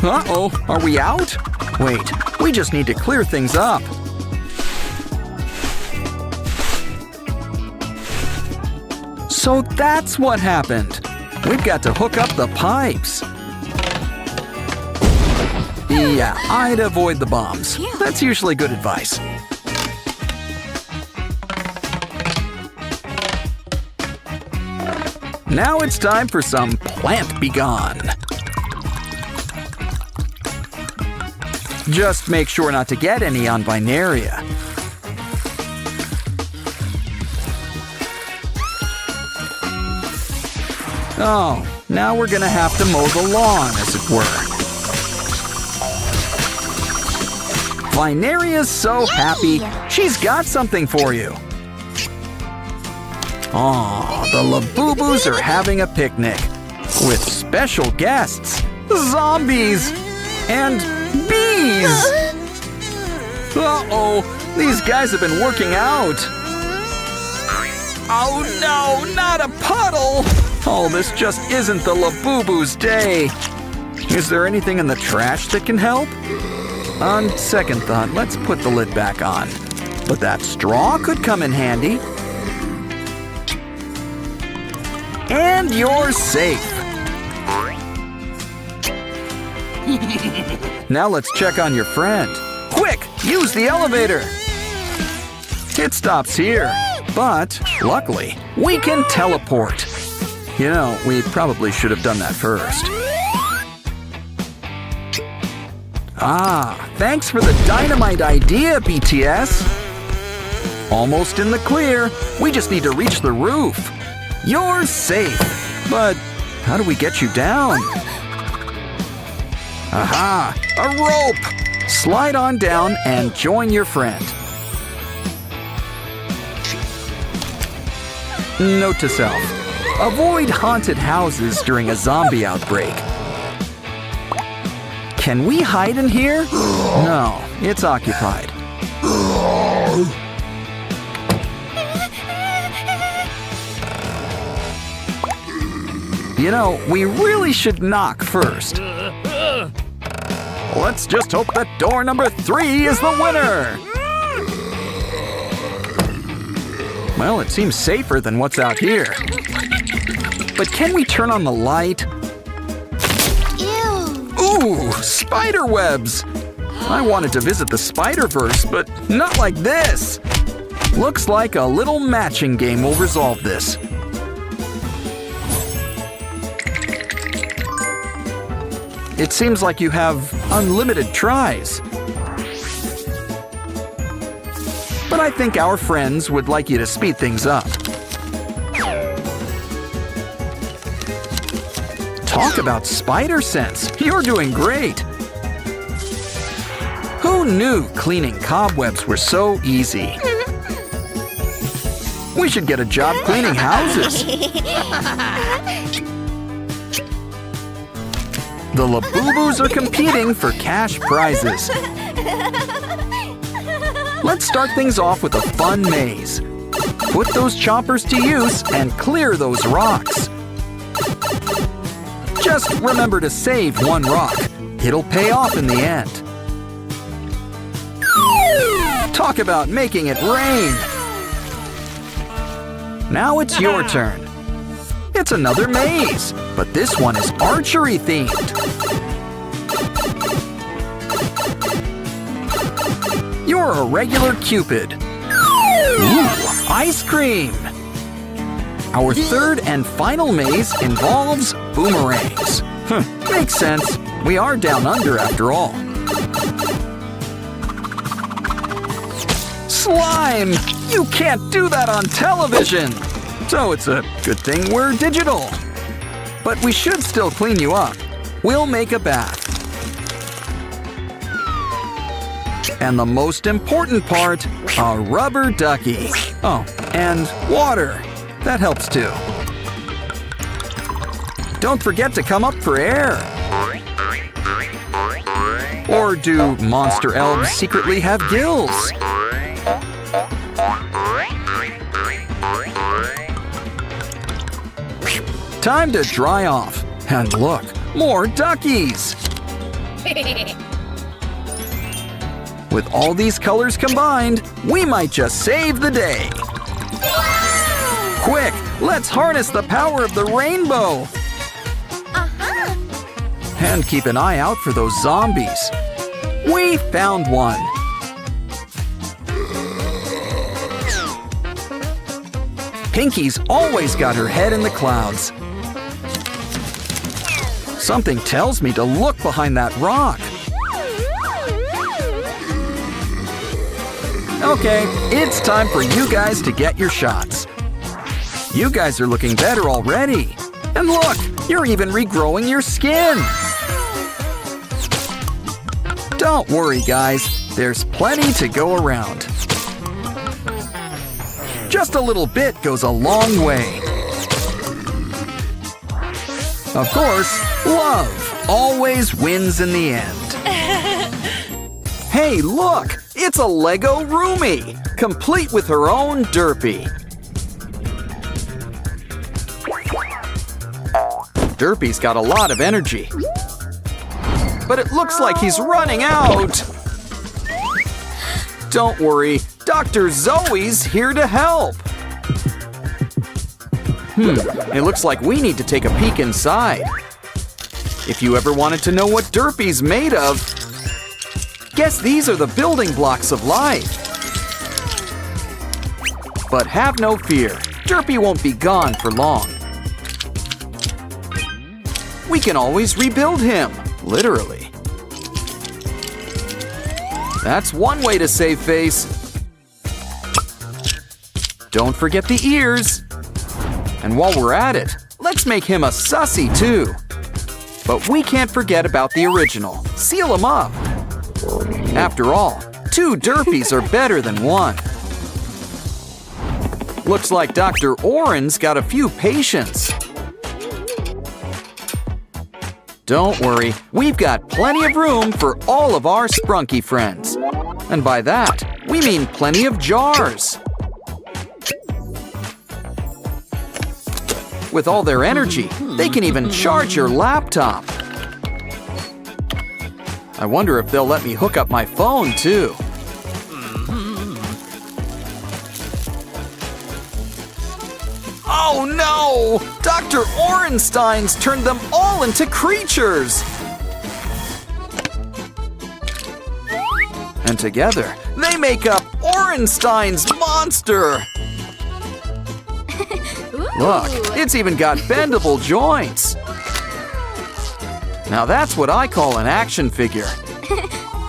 Uh-oh, are we out? Wait, we just need to clear things up. So that's what happened. We've got to hook up the pipes. Yeah, I'd avoid the bombs. That's usually good advice. Now it's time for some plant begone. Just make sure not to get any on Vineria. Oh, now we're gonna have to mow the lawn, as it were. Vineria's so happy. She's got something for you. Aw, the Labubu's are having a picnic with special guests, zombies, and bees. Uh-oh, these guys have been working out. Oh no, not a puddle! Oh, this just isn't the Labubu's day. Is there anything in the trash that can help? On second thought, let's put the lid back on. But that straw could come in handy. And you're safe. Now let's check on your friend. Quick, use the elevator. It stops here, but luckily, we can teleport. You know, we probably should have done that first. Ah, thanks for the dynamite idea, BTS. Almost in the clear. We just need to reach the roof. You're safe. But how do we get you down? Aha, a rope. Slide on down and join your friend. Note to self. Avoid haunted houses during a zombie outbreak. Can we hide in here? No, it's occupied. You know, we really should knock first. Let's just hope that door number 3 is the winner. Well, it seems safer than what's out here. But can we turn on the light? Ew. Ooh, spider webs! I wanted to visit the Spider-Verse, but not like this. Looks like a little matching game will resolve this. It seems like you have unlimited tries. But I think our friends would like you to speed things up. Talk about spider sense. You're doing great. Who knew cleaning cobwebs were so easy? We should get a job cleaning houses. The Labubus are competing for cash prizes. Let's start things off with a fun maze. Put those choppers to use and clear those rocks. Just remember to save one rock. It'll pay off in the end. Talk about making it rain! Now it's your turn. It's another maze, but this one is archery themed. You're a regular Cupid. Ooh, ice cream! Our third and final maze involves boomerangs. Makes sense. We are down under after all. Slime! You can't do that on television! So it's a good thing we're digital. But we should still clean you up. We'll make a bath. And the most important part, a rubber ducky. Oh, and water. That helps too. Don't forget to come up for air. Or do monster elves secretly have gills? Time to dry off. And look, more duckies! With all these colors combined, we might just save the day. Quick, let's harness the power of the rainbow. And keep an eye out for those zombies. We found one. Pinky's always got her head in the clouds. Something tells me to look behind that rock. Okay, it's time for you guys to get your shots. You guys are looking better already. And look, you're even regrowing your skin. Don't worry, guys. There's plenty to go around. Just a little bit goes a long way. Of course, love always wins in the end. Hey, look! It's a Lego roomie, complete with her own derpy. Derpy's got a lot of energy. But it looks like he's running out. Don't worry, Dr. Zoe's here to help. It looks like we need to take a peek inside. If you ever wanted to know what Derpy's made of, guess these are the building blocks of life. But have no fear, Derpy won't be gone for long. We can always rebuild him, literally. That's one way to save face. Don't forget the ears. And while we're at it, let's make him a sussy too. But we can't forget about the original. Seal him up. After all, 2 Derpies are better than 1. Looks like Dr. Oren's got a few patients. Don't worry, we've got plenty of room for all of our Sprunki friends. And by that, we mean plenty of jars. With all their energy, they can even charge your laptop. I wonder if they'll let me hook up my phone, too. Oh no! Dr. Orenstein's turned them all into creatures! And together, they make up Orenstein's monster! Look, it's even got bendable joints! Now that's what I call an action figure.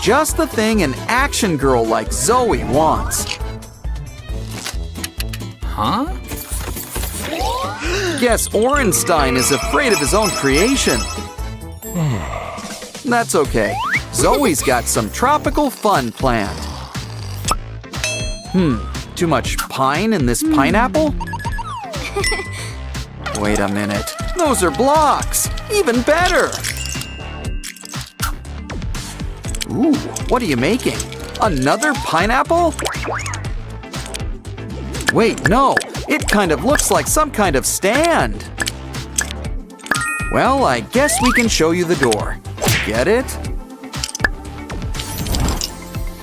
Just the thing an action girl like Zoe wants. Huh? Guess Orenstein is afraid of his own creation. That's okay. Zoe's got some tropical fun planned. Too much pine in this pineapple? Wait a minute. Those are blocks. Even better. Ooh, what are you making? Another pineapple? Wait, no, it kind of looks like some kind of stand. Well, I guess we can show you the door. Get it?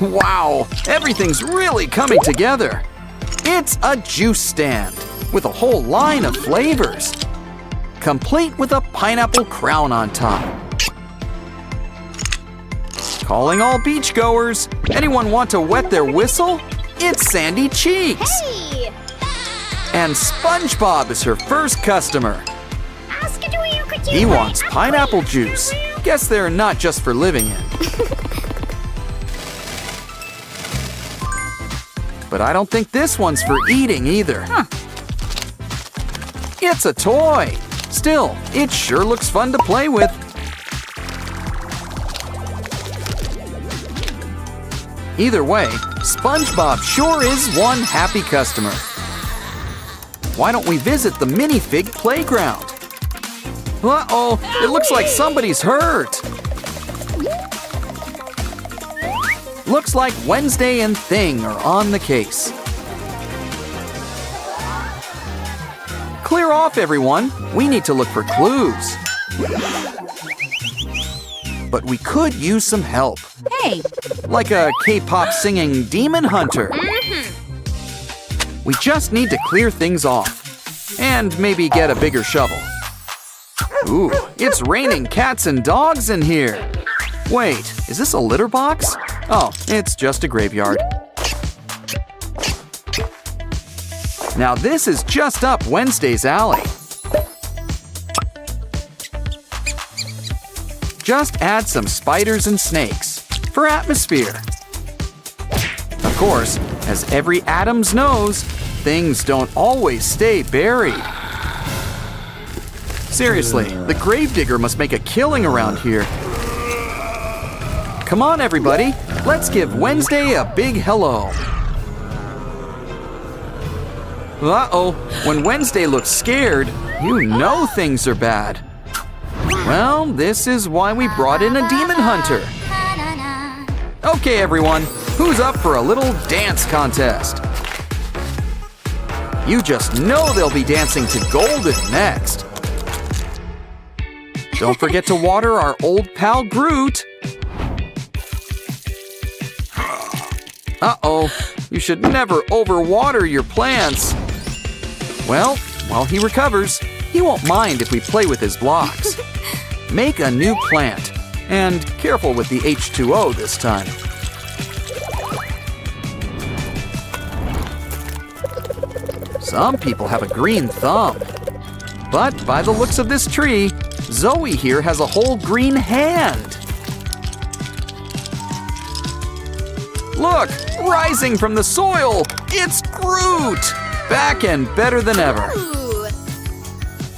Wow, everything's really coming together. It's a juice stand with a whole line of flavors, complete with a pineapple crown on top. Calling all beachgoers. Anyone want to wet their whistle? It's Sandy Cheeks. Hey! And SpongeBob is her first customer. He wants pineapple juice. Guess they're not just for living in. But I don't think this one's for eating either. It's a toy. Still, it sure looks fun to play with. Either way, SpongeBob sure is one happy customer. Why don't we visit the minifig playground? Uh-oh, it looks like somebody's hurt. Looks like Wednesday and Thing are on the case. Clear off, everyone. We need to look for clues. But we could use some help. Hey! Like a K-pop singing demon hunter. We just need to clear things off. And maybe get a bigger shovel. Ooh, it's raining cats and dogs in here. Wait, is this a litter box? Oh, it's just a graveyard. Now this is just up Wednesday's alley. Just add some spiders and snakes for atmosphere. Of course, as every Adams knows, things don't always stay buried. Seriously, the gravedigger must make a killing around here. Come on, everybody. Let's give Wednesday a big hello. Uh-oh, when Wednesday looks scared, you know things are bad. Well, this is why we brought in a demon hunter. Okay, everyone, who's up for a little dance contest? You just know they'll be dancing to Golden next. Don't forget to water our old pal Groot. Uh-oh, you should never overwater your plants. Well, while he recovers, he won't mind if we play with his blocks. Make a new plant, and careful with the H2O this time. Some people have a green thumb. But by the looks of this tree, Zoe here has a whole green hand. Look, rising from the soil, it's Groot! Back and better than ever.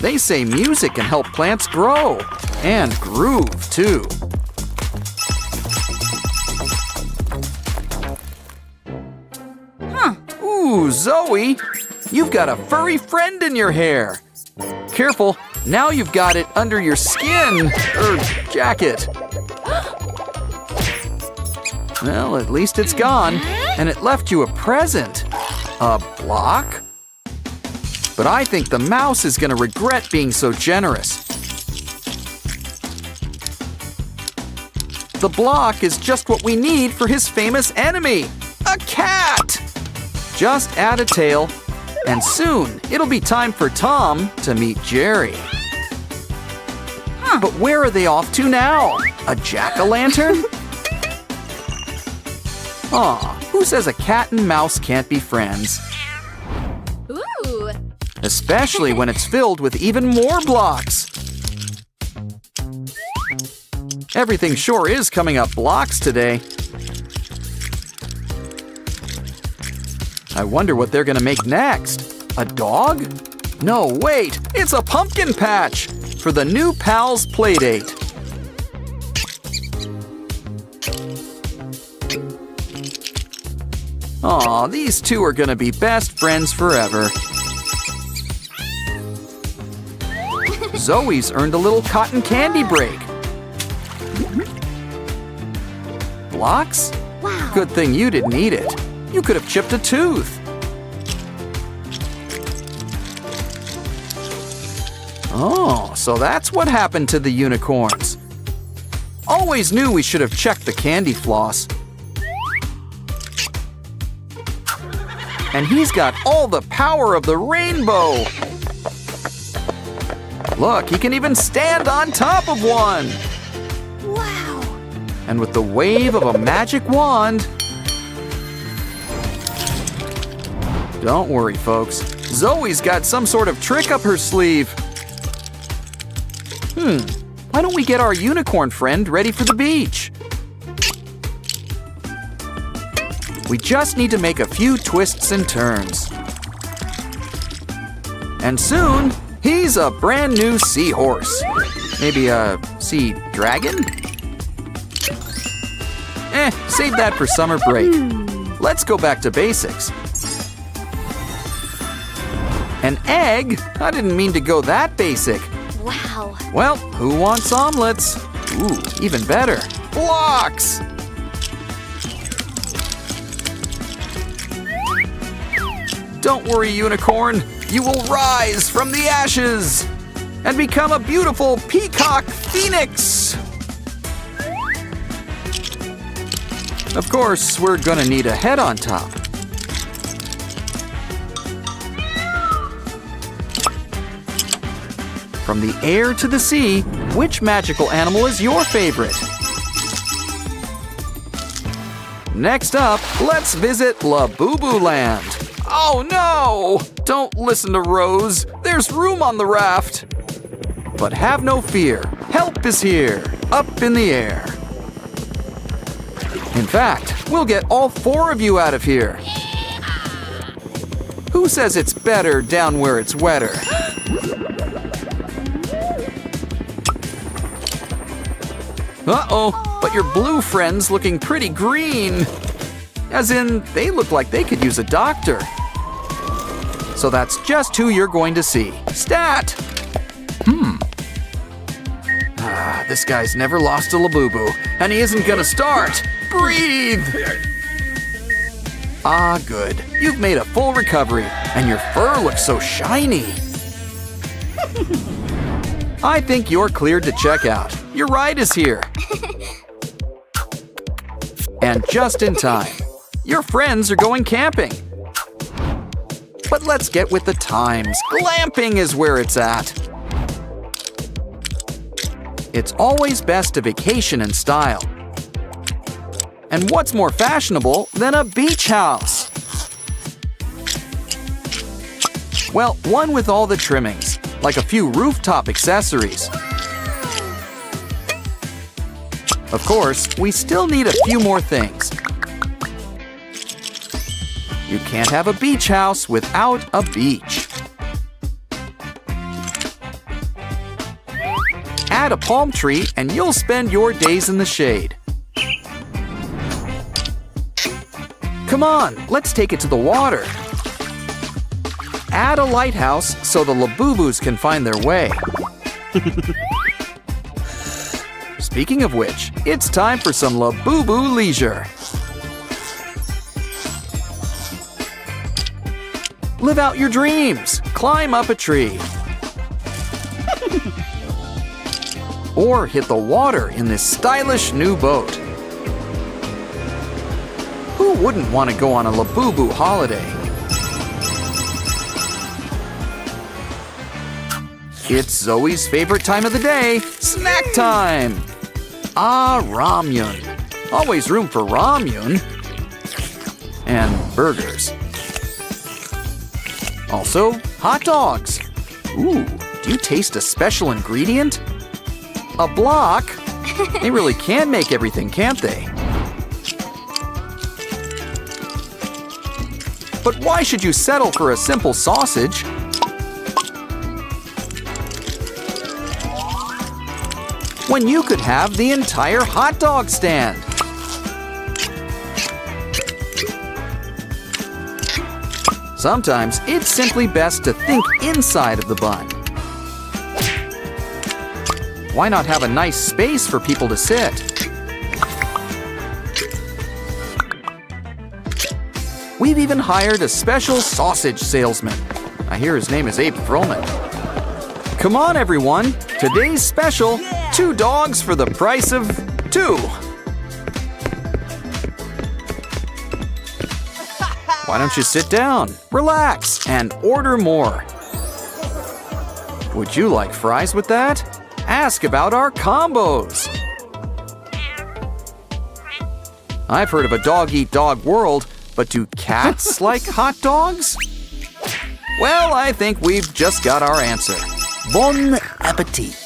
They say music can help plants grow, and groove too. Ooh, Zoe, you've got a furry friend in your hair. Careful, now you've got it under your skin, jacket. Well, at least it's gone, and it left you a present. A block? But I think the mouse is gonna regret being so generous. The block is just what we need for his famous enemy, a cat! Just add a tail, and soon it'll be time for Tom to meet Jerry. But where are they off to now? A jack-o'-lantern? Aw, who says a cat and mouse can't be friends? Ooh! Especially when it's filled with even more blocks. Everything sure is coming up blocks today. I wonder what they're gonna make next. A dog? No, wait, it's a pumpkin patch for the new Pals Playdate. Aw, these two are gonna be best friends forever. Zoe's earned a little cotton candy break. Blocks? Wow! Good thing you didn't eat it. You could have chipped a tooth. Oh, so that's what happened to the unicorns. Always knew we should have checked the candy floss. And he's got all the power of the rainbow. Look, he can even stand on top of one. Wow. And with the wave of a magic wand... Don't worry, folks. Zoe's got some sort of trick up her sleeve. Why don't we get our unicorn friend ready for the beach? We just need to make a few twists and turns. And soon, he's a brand new seahorse. Maybe a sea dragon? Save that for summer break. Let's go back to basics. An egg? I didn't mean to go that basic. Wow. Well, who wants omelets? Ooh, even better. Blocks! Don't worry, unicorn. You will rise from the ashes and become a beautiful peacock phoenix. Of course, we're gonna need a head on top. From the air to the sea, which magical animal is your favorite? Next up, let's visit Labubu Land. Oh no! Don't listen to Rose. There's room on the raft. But have no fear. Help is here, up in the air. In fact, we'll get all 4 of you out of here. Who says it's better down where it's wetter? Uh-oh, but your blue friend's looking pretty green. As in, they look like they could use a doctor. So that's just who you're going to see. Stat! This guy's never lost a Labubu, and he isn't gonna start. Breathe! Ah, good. You've made a full recovery, and your fur looks so shiny. I think you're cleared to check out. Your ride is here. And just in time. Your friends are going camping. But let's get with the times. Glamping is where it's at. It's always best to vacation in style. And what's more fashionable than a beach house? Well, one with all the trimmings, like a few rooftop accessories. Of course, we still need a few more things. You can't have a beach house without a beach. Add a palm tree and you'll spend your days in the shade. Come on, let's take it to the water. Add a lighthouse so the Labubus can find their way. Speaking of which, it's time for some Labubu leisure. Live out your dreams. Climb up a tree. Or hit the water in this stylish new boat. Who wouldn't want to go on a Labubu holiday? It's Zoe's favorite time of the day, snack time! Ah, ramyun. Always room for ramyun. And burgers. Also, hot dogs. Ooh, do you taste a special ingredient? A block? They really can make everything, can't they? But why should you settle for a simple sausage? When you could have the entire hot dog stand. Sometimes it's simply best to think inside of the bun. Why not have a nice space for people to sit? We've even hired a special sausage salesman. I hear his name is Abe Froman. Come on, everyone. Today's special, 2 dogs for the price of 2. Why don't you sit down, relax, and order more? Would you like fries with that? Ask about our combos. I've heard of a dog-eat-dog world, but do cats like hot dogs? Well, I think we've just got our answer. Bon appetit.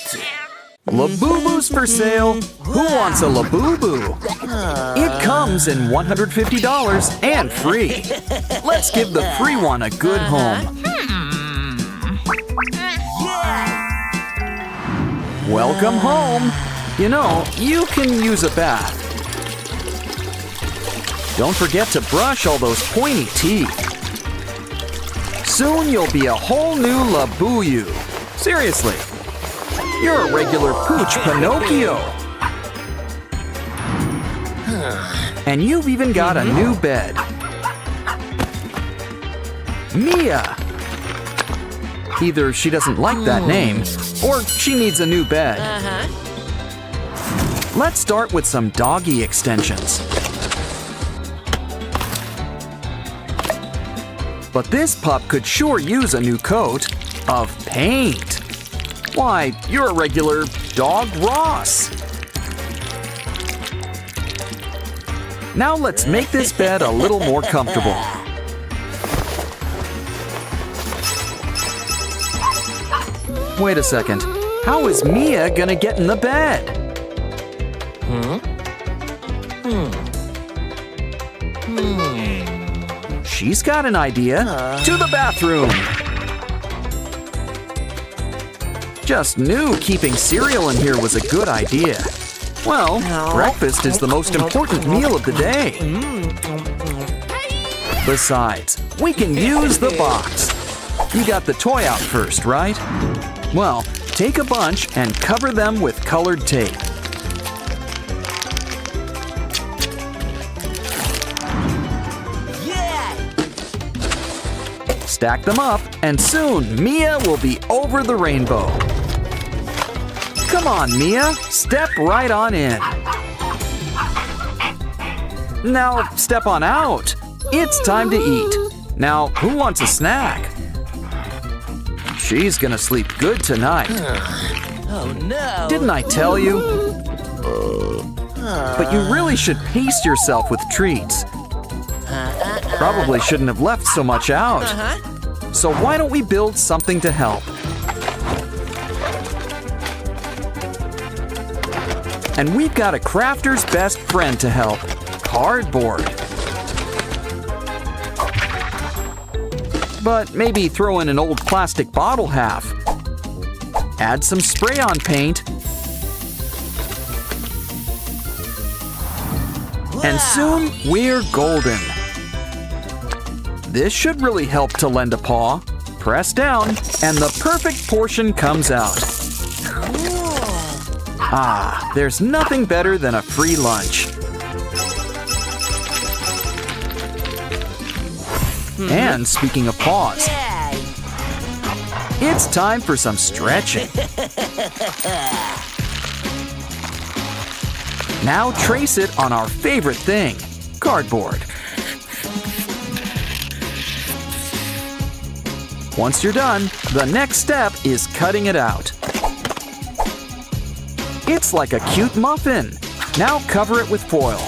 Labubu's for sale. Who wants a Labubu? It comes in $150 and free. Let's give the free one a good home. Welcome home. You know, you can use a bath. Don't forget to brush all those pointy teeth. Soon you'll be a whole new Labuyu. Seriously. You're a regular pooch Pinocchio. And you've even got a new bed. Mia. Either she doesn't like that name, or she needs a new bed. Let's start with some doggy extensions. But this pup could sure use a new coat of paint. Why, you're a regular dog Ross. Now let's make this bed a little more comfortable. Wait a second. How is Mia gonna get in the bed? She's got an idea. To the bathroom. Just knew keeping cereal in here was a good idea. Well, breakfast is the most important meal of the day. Besides, we can use the box. You got the toy out first, right? Well, take a bunch and cover them with colored tape. Stack them up, and soon Mia will be over the rainbow. Come on, Mia, step right on in. Now, step on out. It's time to eat. Now, who wants a snack? She's gonna sleep good tonight. Oh no! Didn't I tell you? But you really should pace yourself with treats. Probably shouldn't have left so much out. So why don't we build something to help? And we've got a crafter's best friend to help, cardboard. But maybe throw in an old plastic bottle half. Add some spray-on paint. And soon we're golden. This should really help to lend a paw. Press down, and the perfect portion comes out. Ah, there's nothing better than a free lunch. And speaking of paws, it's time for some stretching. Now trace it on our favorite thing, cardboard. Once you're done, the next step is cutting it out. It's like a cute muffin. Now cover it with foil.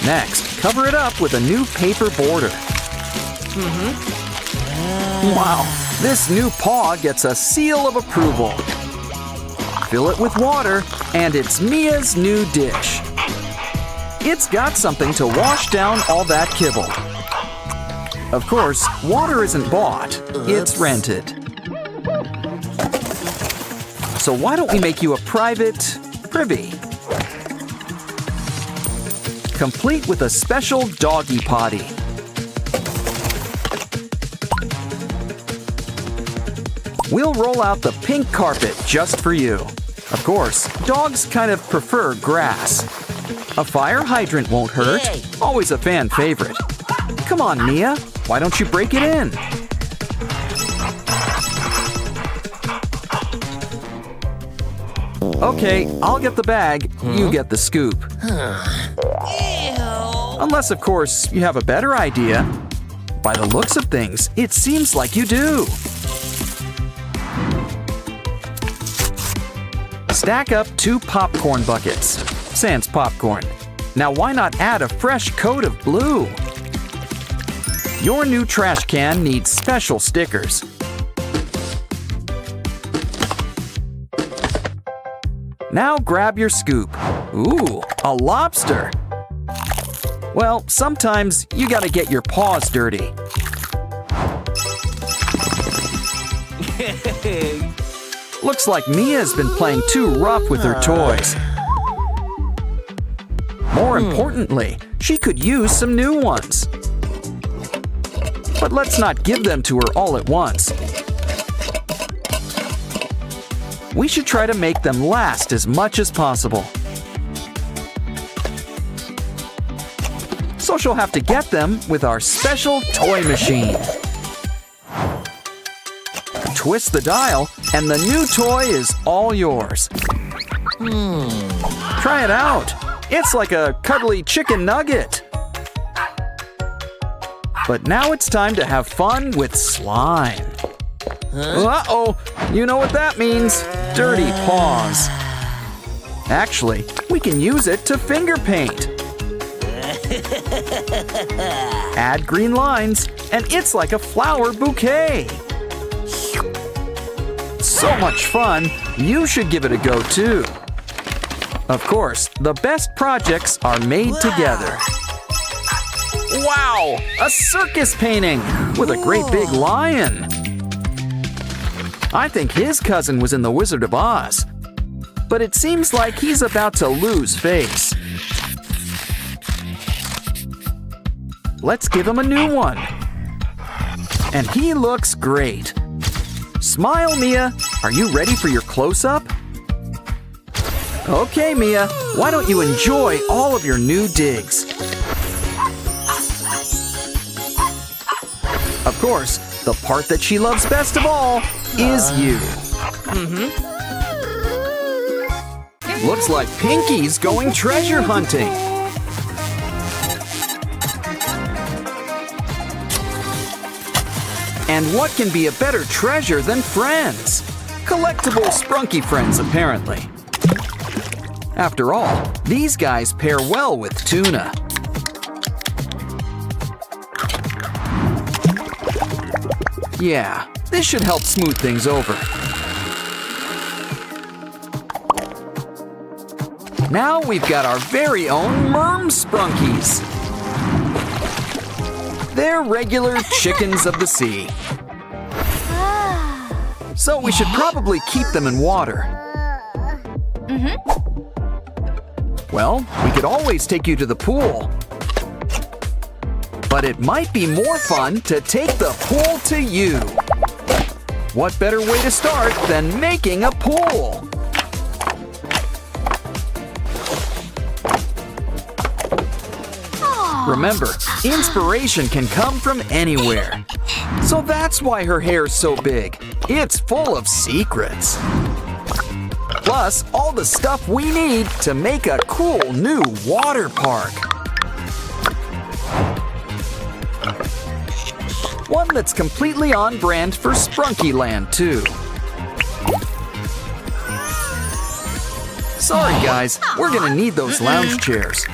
Next, cover it up with a new paper border. Wow, this new paw gets a seal of approval. Fill it with water, and it's Mia's new dish. It's got something to wash down all that kibble. Of course, water isn't bought, it's rented. So why don't we make you a private privy? Complete with a special doggy potty. We'll roll out the pink carpet just for you. Of course, dogs kind of prefer grass. A fire hydrant won't hurt, always a fan favorite. Come on, Mia, why don't you break it in? Okay, I'll get the bag, you get the scoop. Unless, of course, you have a better idea. By the looks of things, it seems like you do. Stack up 2 popcorn buckets. Sans popcorn. Now why not add a fresh coat of blue? Your new trash can needs special stickers. Now grab your scoop. Ooh, a lobster. Well, sometimes you gotta get your paws dirty. Looks like Mia's been playing too rough with her toys. More importantly, she could use some new ones. But let's not give them to her all at once. We should try to make them last as much as possible. So she'll have to get them with our special toy machine. Twist the dial, and the new toy is all yours. Try it out. It's like a cuddly chicken nugget. But now it's time to have fun with slime. Uh-oh, you know what that means. Dirty paws. Actually, we can use it to finger paint. Add green lines, and it's like a flower bouquet. So much fun, you should give it a go too. Of course, the best projects are made together. Wow, a circus painting with a great big lion. I think his cousin was in The Wizard of Oz, but it seems like he's about to lose face. Let's give him a new one. And he looks great. Smile, Mia. Are you ready for your close-up? Okay, Mia, why don't you enjoy all of your new digs? Of course, the part that she loves best of all is you. Looks like Pinky's going treasure hunting. And what can be a better treasure than friends? Collectible Sprunki friends, apparently. After all, these guys pair well with tuna. Yeah, this should help smooth things over. Now we've got our very own Merm Sprunkies. They're regular chickens of the sea. So we should probably keep them in water. Well, we could always take you to the pool. But it might be more fun to take the pool to you. What better way to start than making a pool? Remember, inspiration can come from anywhere. So that's why her hair's so big. It's full of secrets. Plus, all the stuff we need to make a cool new water park. One that's completely on brand for Sprunky Land, too. Sorry, guys, we're gonna need those lounge chairs.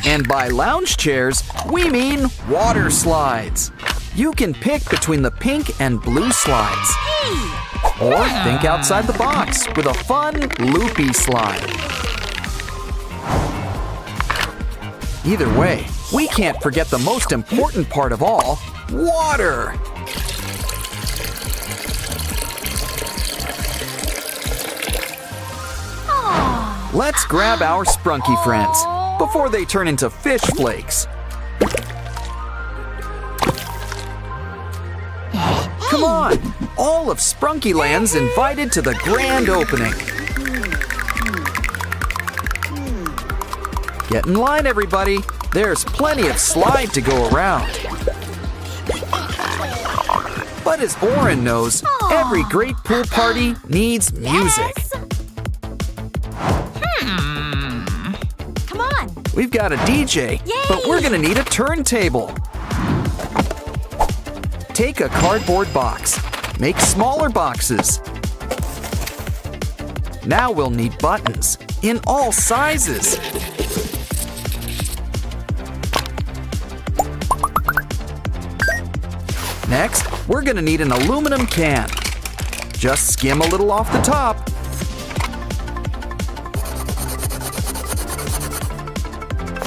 And by lounge chairs, we mean water slides. You can pick between the pink and blue slides. Or think outside the box with a fun, loopy slide. Either way, we can't forget the most important part of all, water. Let's grab our Sprunky friends before they turn into fish flakes. Come on! All of Sprunky Land's invited to the grand opening. Get in line, everybody. There's plenty of slide to go around. But as Oren knows, every great pool party needs music. Come on. We've got a DJ, but we're gonna need a turntable. Take a cardboard box. Make smaller boxes. Now we'll need buttons in all sizes. Next, we're gonna need an aluminum can. Just skim a little off the top.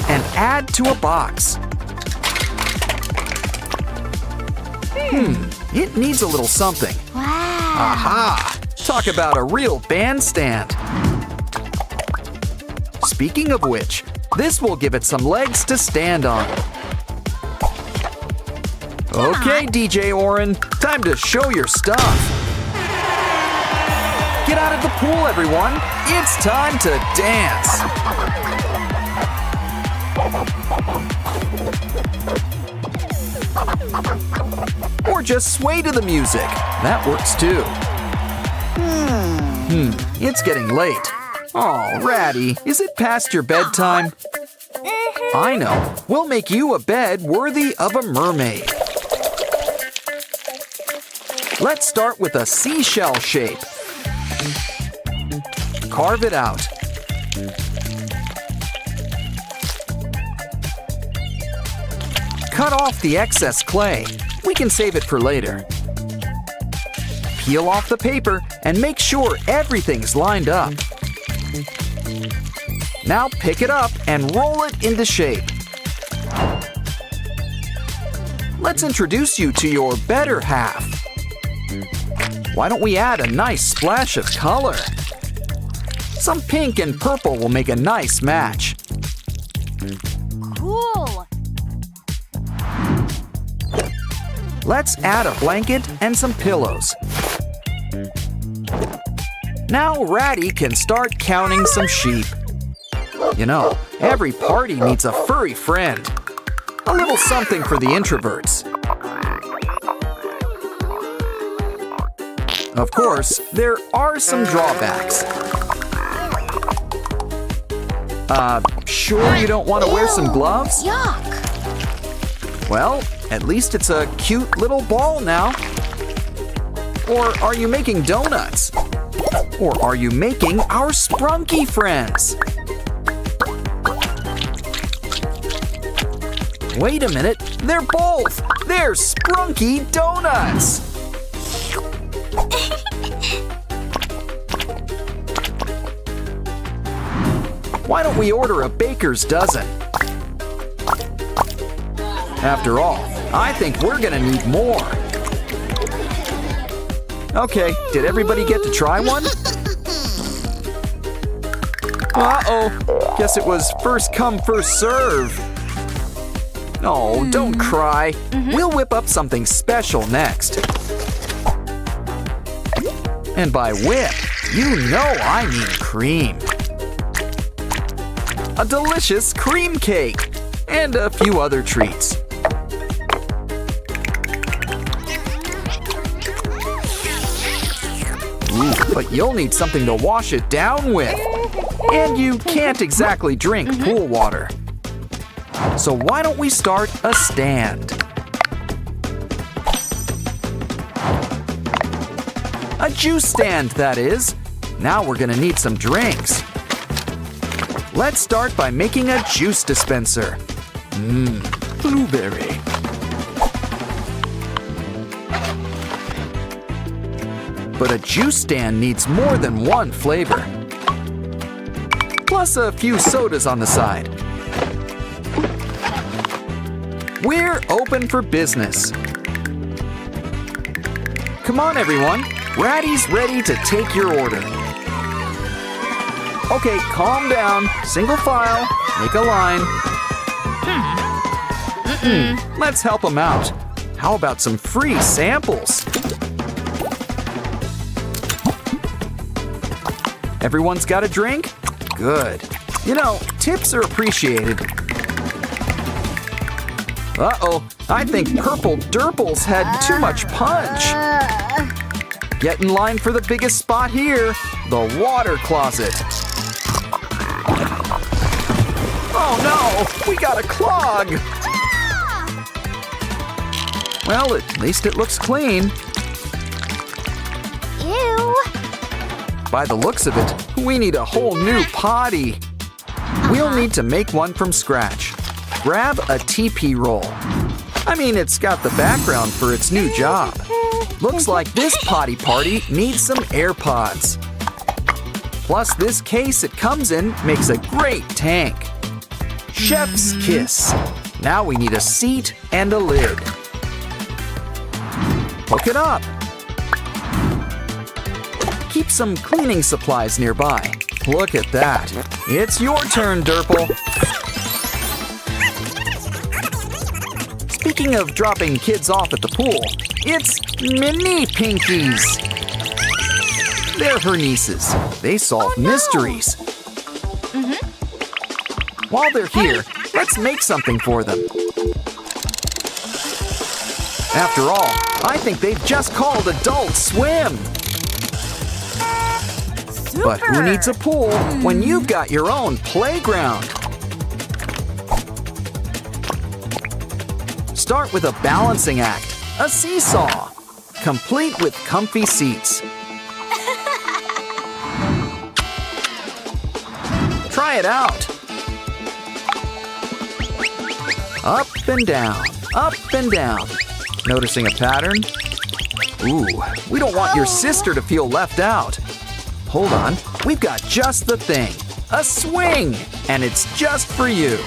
And add to a box. It needs a little something. Wow. Aha! Talk about a real bandstand. Speaking of which, this will give it some legs to stand on. Okay, DJ Oren, time to show your stuff. Get out of the pool, everyone. It's time to dance. Or just sway to the music. That works too. It's getting late. Oh, Ratty, is it past your bedtime? I know. We'll make you a bed worthy of a mermaid. Let's start with a seashell shape. Carve it out. Cut off the excess clay. We can save it for later. Peel off the paper and make sure everything's lined up. Now pick it up and roll it into shape. Let's introduce you to your better half. Why don't we add a nice splash of color? Some pink and purple will make a nice match. Cool. Let's add a blanket and some pillows. Now Ratty can start counting some sheep. You know, every party needs a furry friend. A little something for the introverts. Of course, there are some drawbacks. Sure you don't want to wear some gloves? Yuck. Well, at least it's a cute little ball now. Or are you making donuts? Or are you making our Sprunki friends? Wait a minute, they're both! They're Sprunki donuts! Why don't we order a baker's dozen? After all, I think we're gonna need more. Okay, did everybody get to try one? Uh-oh, guess it was first come, first serve. Oh, don't cry. We'll whip up something special next. And by whip, you know I mean cream. A delicious cream cake and a few other treats. Ooh, but you'll need something to wash it down with. And you can't exactly drink pool water. So why don't we start a stand? A juice stand, that is. Now we're gonna need some drinks. Let's start by making a juice dispenser. Blueberry. But a juice stand needs more than one flavor. Plus a few sodas on the side. We're open for business. Come on, everyone. Ratty's ready to take your order. Okay, calm down. Single file. Make a line. Let's help them out. How about some free samples? Everyone's got a drink? Good. You know, tips are appreciated. Uh-oh, I think Purple Durples had too much punch. Get in line for the biggest spot here, the water closet. Oh no, we got a clog. Well, at least it looks clean. Ew. By the looks of it, we need a whole new potty. We'll need to make one from scratch. Grab a TP roll. I mean, it's got the background for its new job. Looks like this potty party needs some AirPods. Plus, this case it comes in makes a great tank. Chef's kiss. Now we need a seat and a lid. Hook it up. Keep some cleaning supplies nearby. Look at that. It's your turn, Derple. Speaking of dropping kids off at the pool, it's Mini Pinkies. They're her nieces. They solve mysteries. While they're here, let's make something for them. After all, I think they've just called Adult Swim. But who needs a pool when you've got your own playground? Start with a balancing act, a seesaw, complete with comfy seats. Try it out. Up and down, up and down. Noticing a pattern? Ooh, we don't want your sister to feel left out. Hold on, we've got just the thing. A swing, and it's just for you.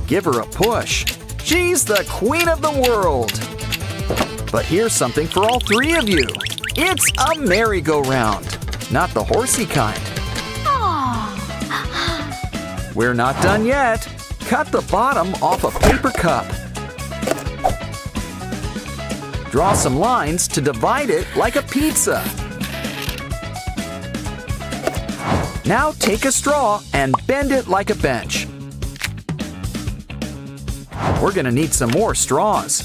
Give her a push. She's the queen of the world. But here's something for all three of you. It's a merry-go-round, not the horsey kind. We're not done yet. Cut the bottom off a paper cup. Draw some lines to divide it like a pizza. Now take a straw and bend it like a bench. We're gonna need some more straws.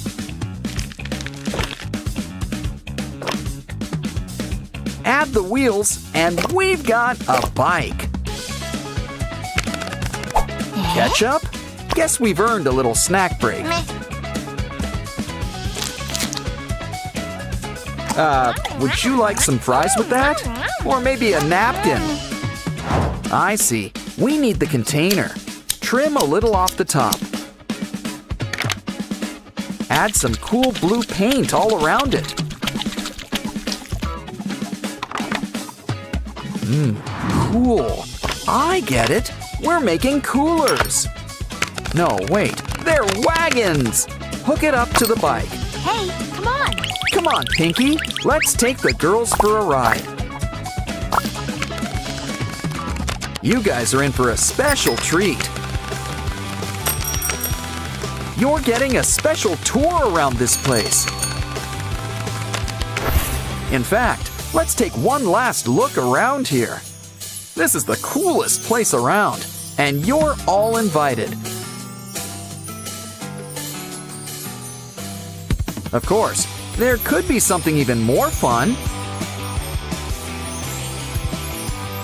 Add the wheels and we've got a bike. Ketchup? Guess we've earned a little snack break. Would you like some fries with that? Or maybe a napkin? I see. We need the container. Trim a little off the top. Add some cool blue paint all around it. Cool. I get it. We're making coolers. No, wait. They're wagons. Hook it up to the bike. Hey, come on. Come on, Pinky. Let's take the girls for a ride. You guys are in for a special treat. You're getting a special tour around this place. In fact, let's take one last look around here. This is the coolest place around, and you're all invited. Of course, there could be something even more fun.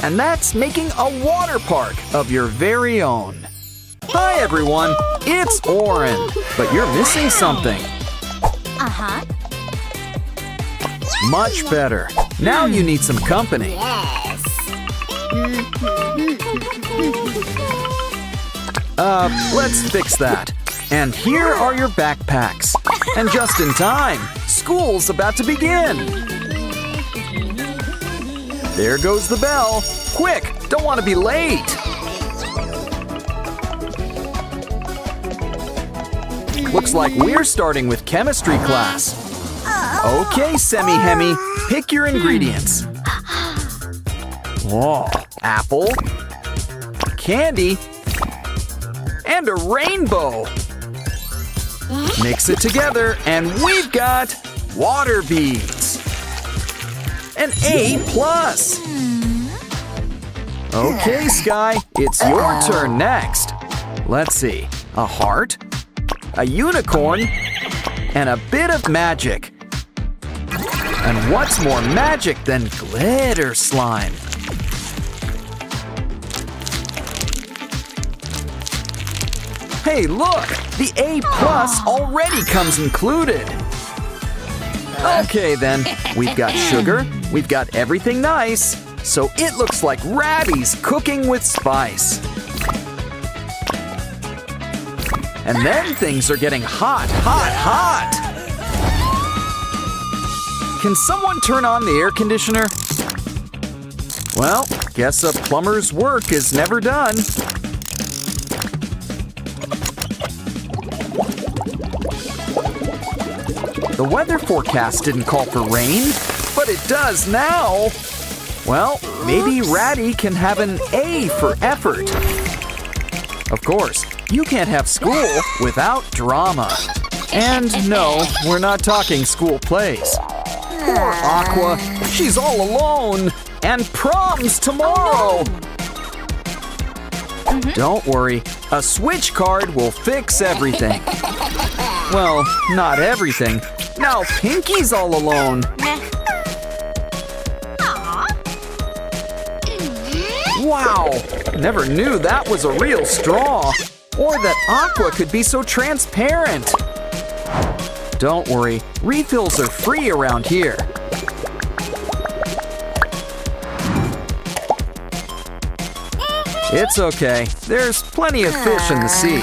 And that's making a water park of your very own. Hi everyone, it's Oren, but you're missing something. Much better. Now you need some company. Let's fix that. And here are your backpacks. And just in time, school's about to begin. There goes the bell. Quick, don't want to be late. Looks like we're starting with chemistry class. Okay, Semi-Hemi, pick your ingredients. Whoa, apple, candy, and a rainbow. Mix it together and we've got water beads. An A+. Okay, Sky, it's your turn next. Let's see, a heart, a unicorn, and a bit of magic. And what's more magic than glitter slime? Hey, look! The A+ already comes included. Okay then, we've got sugar, we've got everything nice, so it looks like Ratty's cooking with spice. And then things are getting hot, hot, hot! Can someone turn on the air conditioner? Well, guess a plumber's work is never done. The weather forecast didn't call for rain, but it does now. Well, maybe Ratty can have an A for effort. Of course, you can't have school without drama. And no, we're not talking school plays. Poor Aqua, she's all alone. And prom's tomorrow. Don't worry, a switch card will fix everything. Well, not everything. Now Pinky's all alone. Wow, never knew that was a real straw. Or that Aqua could be so transparent. Don't worry, refills are free around here. It's okay, there's plenty of fish in the sea.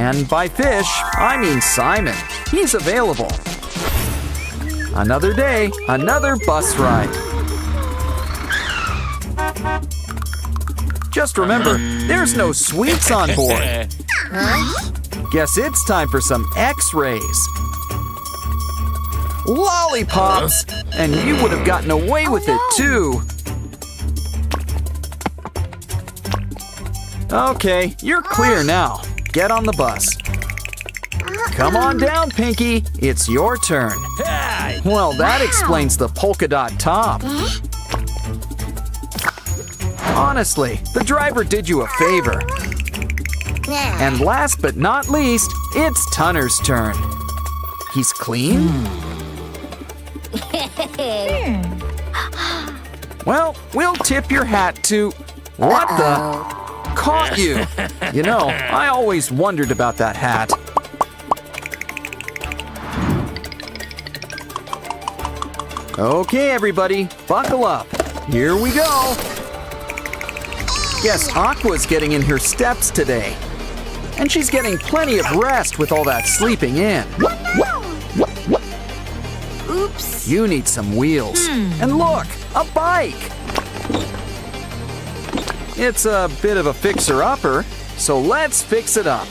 And by fish, I mean Simon. He's available. Another day, another bus ride. Just remember, there's no sweets on board. Guess it's time for some X-rays. Lollipops! And you would have gotten away with it too. Okay, you're clear now. Get on the bus. Come on down, Pinky. It's your turn. Well, that explains the polka dot top. Honestly, the driver did you a favor. And last but not least, it's Tunner's turn. He's clean? Well, we'll tip your hat to... What the... Caught you! You know, I always wondered about that hat. Okay, everybody, buckle up. Here we go. Guess Aqua's getting in her steps today. And she's getting plenty of rest with all that sleeping in. Oops. You need some wheels. And look, a bike! It's a bit of a fixer-upper, so let's fix it up.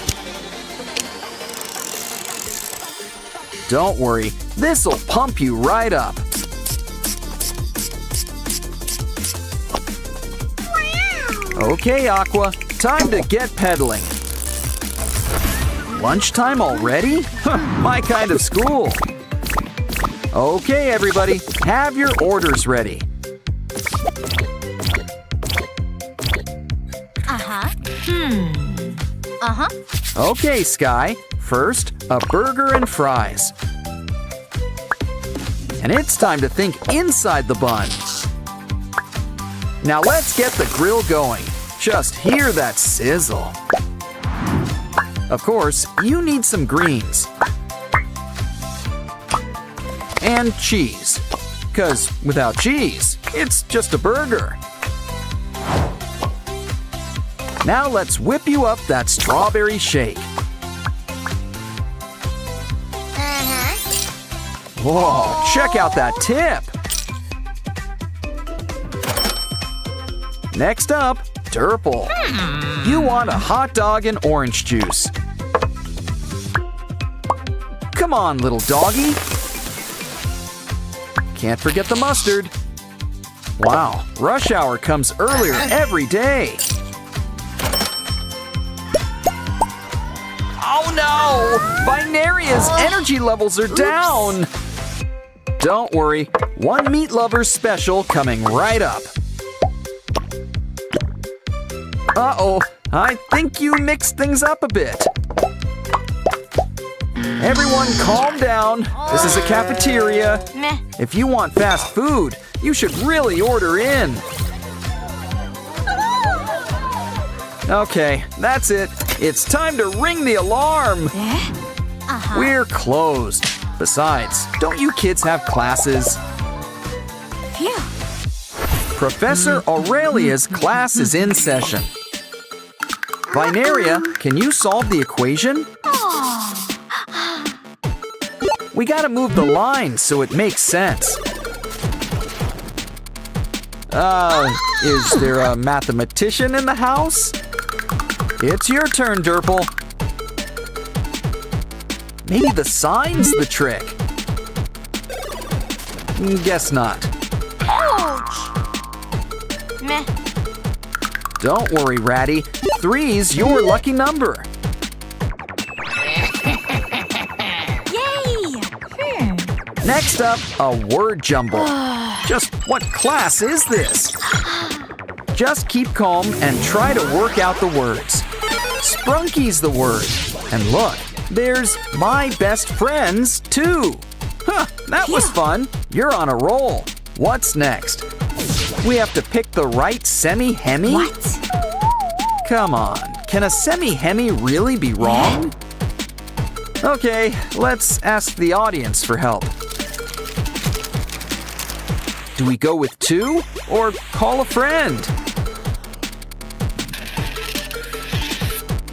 Don't worry, this'll pump you right up. Okay, Aqua, time to get pedaling. Lunchtime already? My kind of school. Okay, everybody, have your orders ready. Okay, Sky. First, a burger and fries. And it's time to think inside the bun. Now let's get the grill going. Just hear that sizzle. Of course, you need some greens. And cheese. 'Cause without cheese, it's just a burger. Now let's whip you up that strawberry shake. Whoa, check out that tip. Next up, Turple. You want a hot dog and orange juice. Come on, little doggy. Can't forget the mustard. Wow, rush hour comes earlier every day. Oh no! Binaria's energy levels are down! Don't worry, one meat lover's special coming right up. Uh-oh, I think you mixed things up a bit. Everyone calm down. This is a cafeteria. If you want fast food, you should really order in. Okay, that's it. It's time to ring the alarm. We're closed. Besides, don't you kids have classes? Phew. Professor Aurelia's class is in session. Vinaria, can you solve the equation? We gotta move the line so it makes sense. Is there a mathematician in the house? It's your turn, Derple. Maybe the sign's the trick. Guess not. Ouch! Meh. Don't worry, Ratty. 3's your lucky number. Yay! Next up, a word jumble. Just what class is this? Just keep calm and try to work out the words. Sprunki's the word. And look, there's my best friends, too. Huh, that was fun. You're on a roll. What's next? We have to pick the right semi-hemi? What? Come on, can a semi-hemi really be wrong? Okay, let's ask the audience for help. Do we go with 2 or call a friend?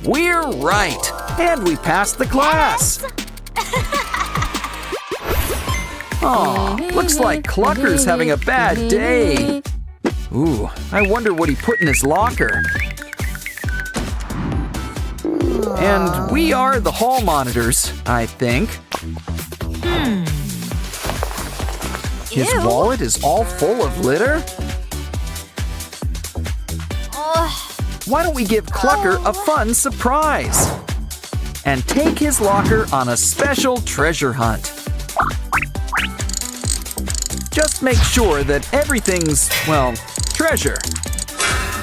We're right, and we passed the class. Aw, looks like Clucker's having a bad day. Ooh, I wonder what he put in his locker. And we are the hall monitors, I think. His Ew. wallet is all full of litter? Why don't we give Clucker a fun surprise? And take his locker on a special treasure hunt. Just make sure that everything's, well, treasure.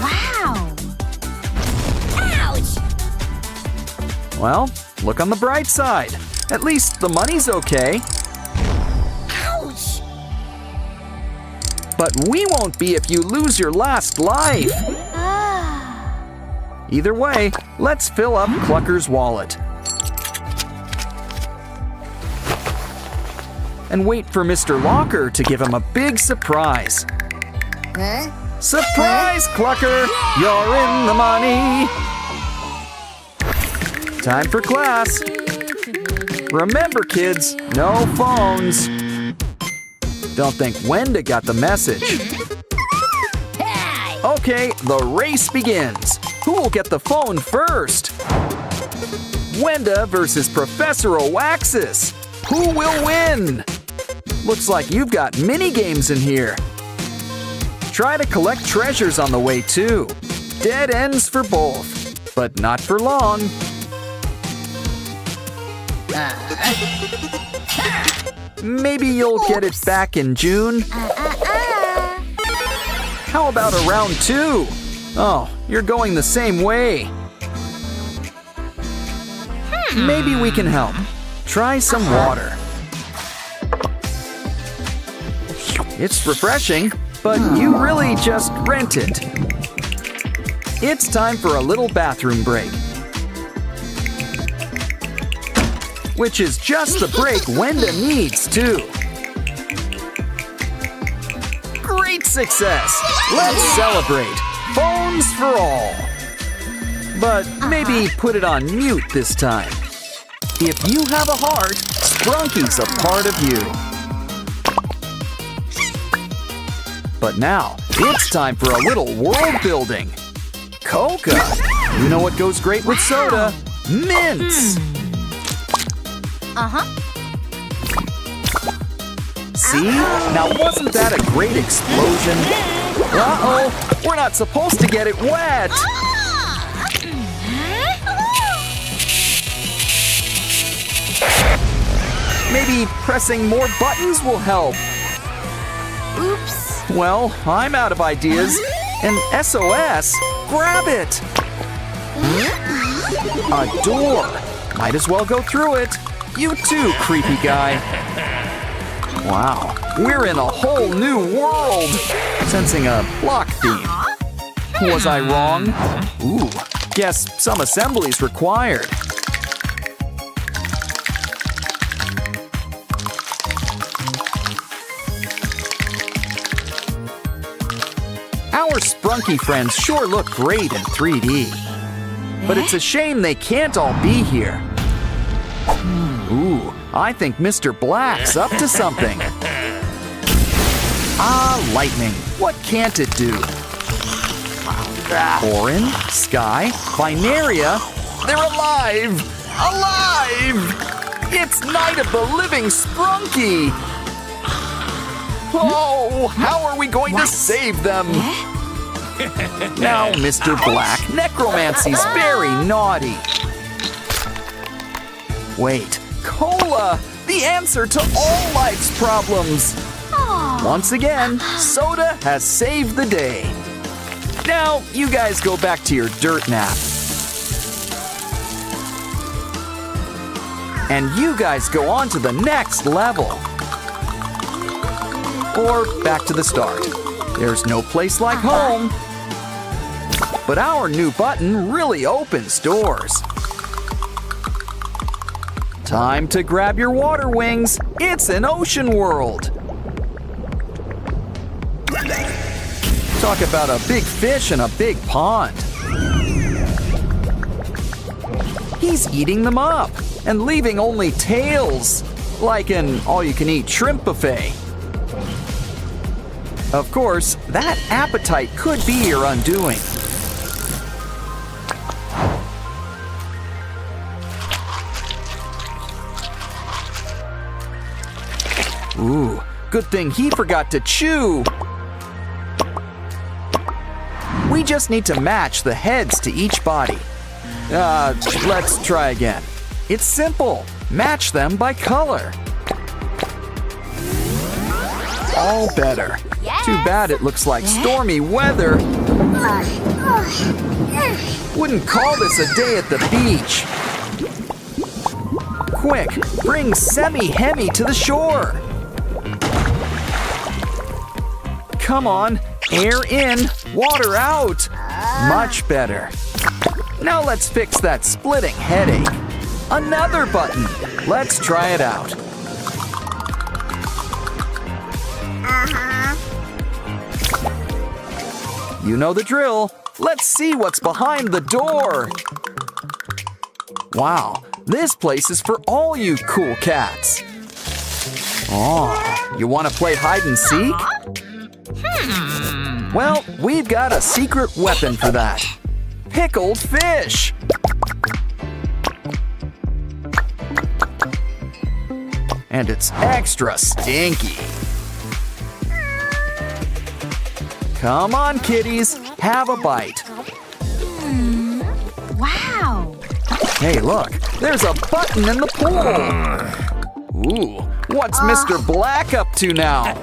Wow! Ouch! Well, look on the bright side. At least the money's okay. Ouch! But we won't be if you lose your last life. Either way, let's fill up Clucker's wallet. And wait for Mr. Locker to give him a big surprise. Surprise, Clucker! You're in the money! Time for class. Remember, kids, no phones. Don't think Wenda got the message. Okay, the race begins. Who will get the phone first? Wenda versus Professor Oaxis. Who will win? Looks like you've got mini games in here. Try to collect treasures on the way too. Dead ends for both, but not for long. Maybe you'll get it back in June. How about a round 2? Oh, you're going the same way. Maybe we can help. Try some water. It's refreshing, but you really just rent it. It's time for a little bathroom break. Which is just the break Wenda needs, too. Great success! Let's celebrate! Phones for all! But maybe put it on mute this time. If you have a heart, Sprunki's a part of you. But now, it's time for a little world building. Coca! You know what goes great with soda? Mints! See? Now wasn't that a great explosion? Uh-oh! We're not supposed to get it wet! Maybe pressing more buttons will help. Oops. Well, I'm out of ideas. And SOS? Grab it! A door. Might as well go through it. You too, creepy guy. Wow, we're in a whole new world. Sensing a block theme. Was I wrong? Ooh, Guess some assembly's required. Our Sprunki friends sure look great in 3D. But it's a shame they can't all be here. Ooh, I think Mr. Black's up to something. Ah, lightning. What can't it do? Oren, Sky, Binaria, they're alive! Alive! It's Night of the Living Sprunki! Oh, how are we going to save them? Now, Mr. Black, necromancy's very naughty. Wait, cola! The answer to all life's problems! Once again, soda has saved the day. Now, you guys go back to your dirt nap. And you guys go on to the next level. Or back to the start. There's no place like home. But our new button really opens doors. Time to grab your water wings. It's an ocean world. Talk about a big fish in a big pond. He's eating them up and leaving only tails, like an all-you-can-eat shrimp buffet. Of course, that appetite could be your undoing. Ooh, good thing he forgot to chew. We just need to match the heads to each body. Let's try again. It's simple. Match them by color. All better. Too bad it looks like stormy weather. Wouldn't call this a day at the beach. Quick, bring Semi-Hemi to the shore. Come on, air in, water out. Much better. Now let's fix that splitting headache. Another button. Let's try it out. You know the drill. Let's see what's behind the door. Wow, this place is for all you cool cats. Oh, you want to play hide and seek? Well, we've got a secret weapon for that. Pickled fish. And it's extra stinky. Come on, kitties, have a bite. Wow! Hey, look, there's a button in the pool. Ooh, what's Mr. Black up to now?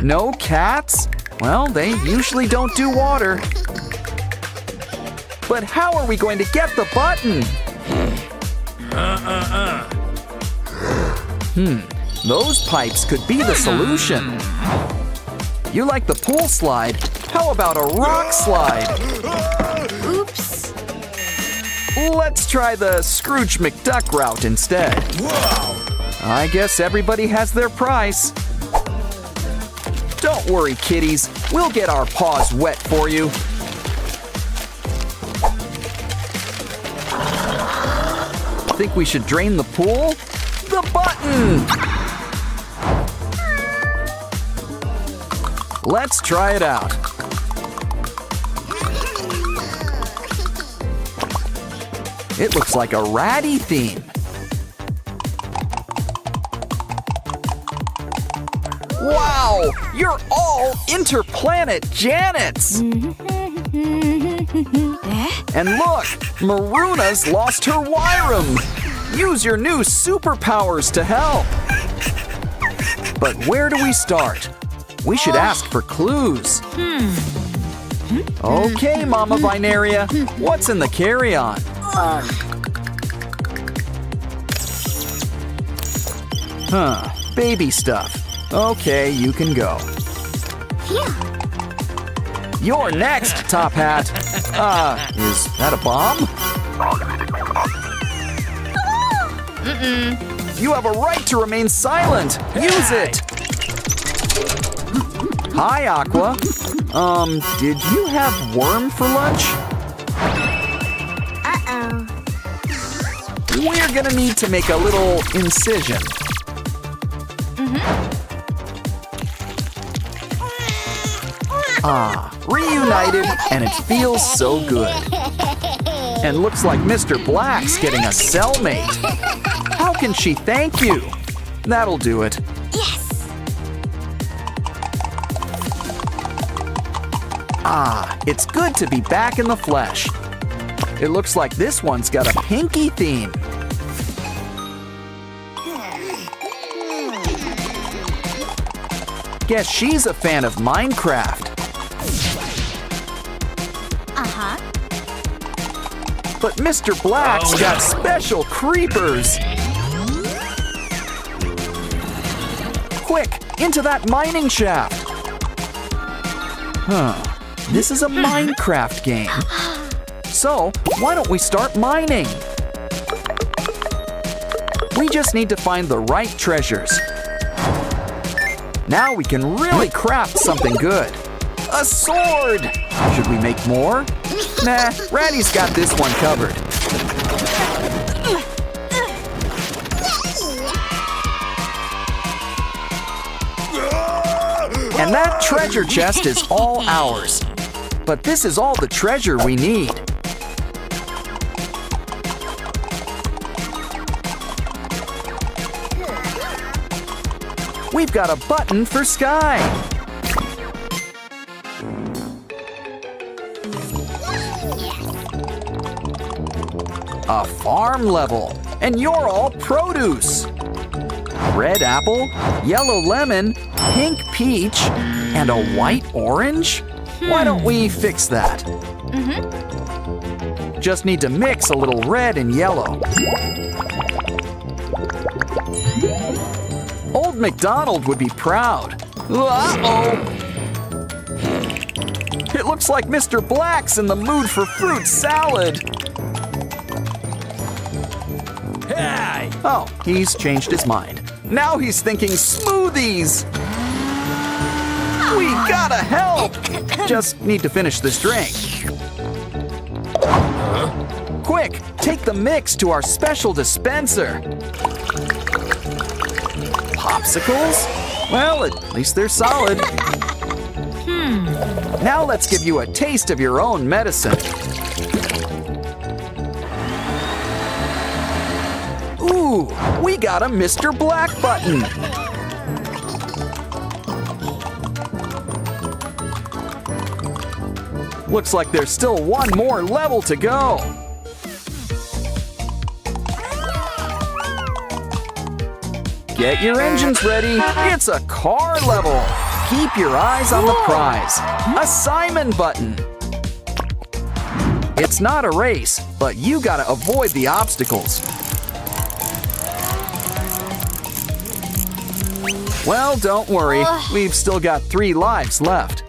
No cats? Well, they usually don't do water. But how are we going to get the button? Those pipes could be the solution. You like the pool slide? How about a rock slide? Oops! Let's try the Scrooge McDuck route instead. I guess everybody has their price. Don't worry, kitties. We'll get our paws wet for you. Think we should drain the pool? The button! Let's try it out. It looks like a ratty theme. Wow! You're all interplanet Janets! And look! Maruna's lost her Wyram! Use your new superpowers to help! But where do we start? We should ask for clues. Okay, Mama Binaria, what's in the carry-on? Baby stuff. Okay, you can go. You're next, Top Hat. Is that a bomb? You have a right to remain silent. Use it. Hi, Aqua. Did you have worm for lunch? Uh-oh. We're gonna need to make a little incision. Reunited, and it feels so good. And looks like Mr. Black's getting a cellmate. How can she thank you? That'll do it. Yes. It's good to be back in the flesh. It looks like this one's got a pinky theme. Guess she's a fan of Minecraft. Uh-huh. But Mr. Black's got special creepers. Quick, into that mining shaft. This is a Minecraft game. So, why don't we start mining? We just need to find the right treasures. Now we can really craft something good. A sword! Should we make more? Nah, Ratty's got this one covered. And that treasure chest is all ours. But this is all the treasure we need. We've got a button for Sky. A farm level, and you're all produce. Red apple, yellow lemon, pink peach, and a white orange? Why don't we fix that? Just need to mix a little red and yellow. Old MacDonald would be proud. Uh-oh! It looks like Mr. Black's in the mood for fruit salad. Hey! Oh, he's changed his mind. Now he's thinking smoothies. We gotta help! Just need to finish this drink. Quick, take the mix to our special dispenser. Popsicles? Well, at least they're solid. Now let's give you a taste of your own medicine. Ooh, we got a Mr. Black button. Looks like there's still one more level to go. Get your engines ready. It's a car level. Keep your eyes on the prize. A Simon button. It's not a race, but you gotta avoid the obstacles. Well, don't worry. We've still got 3 lives left.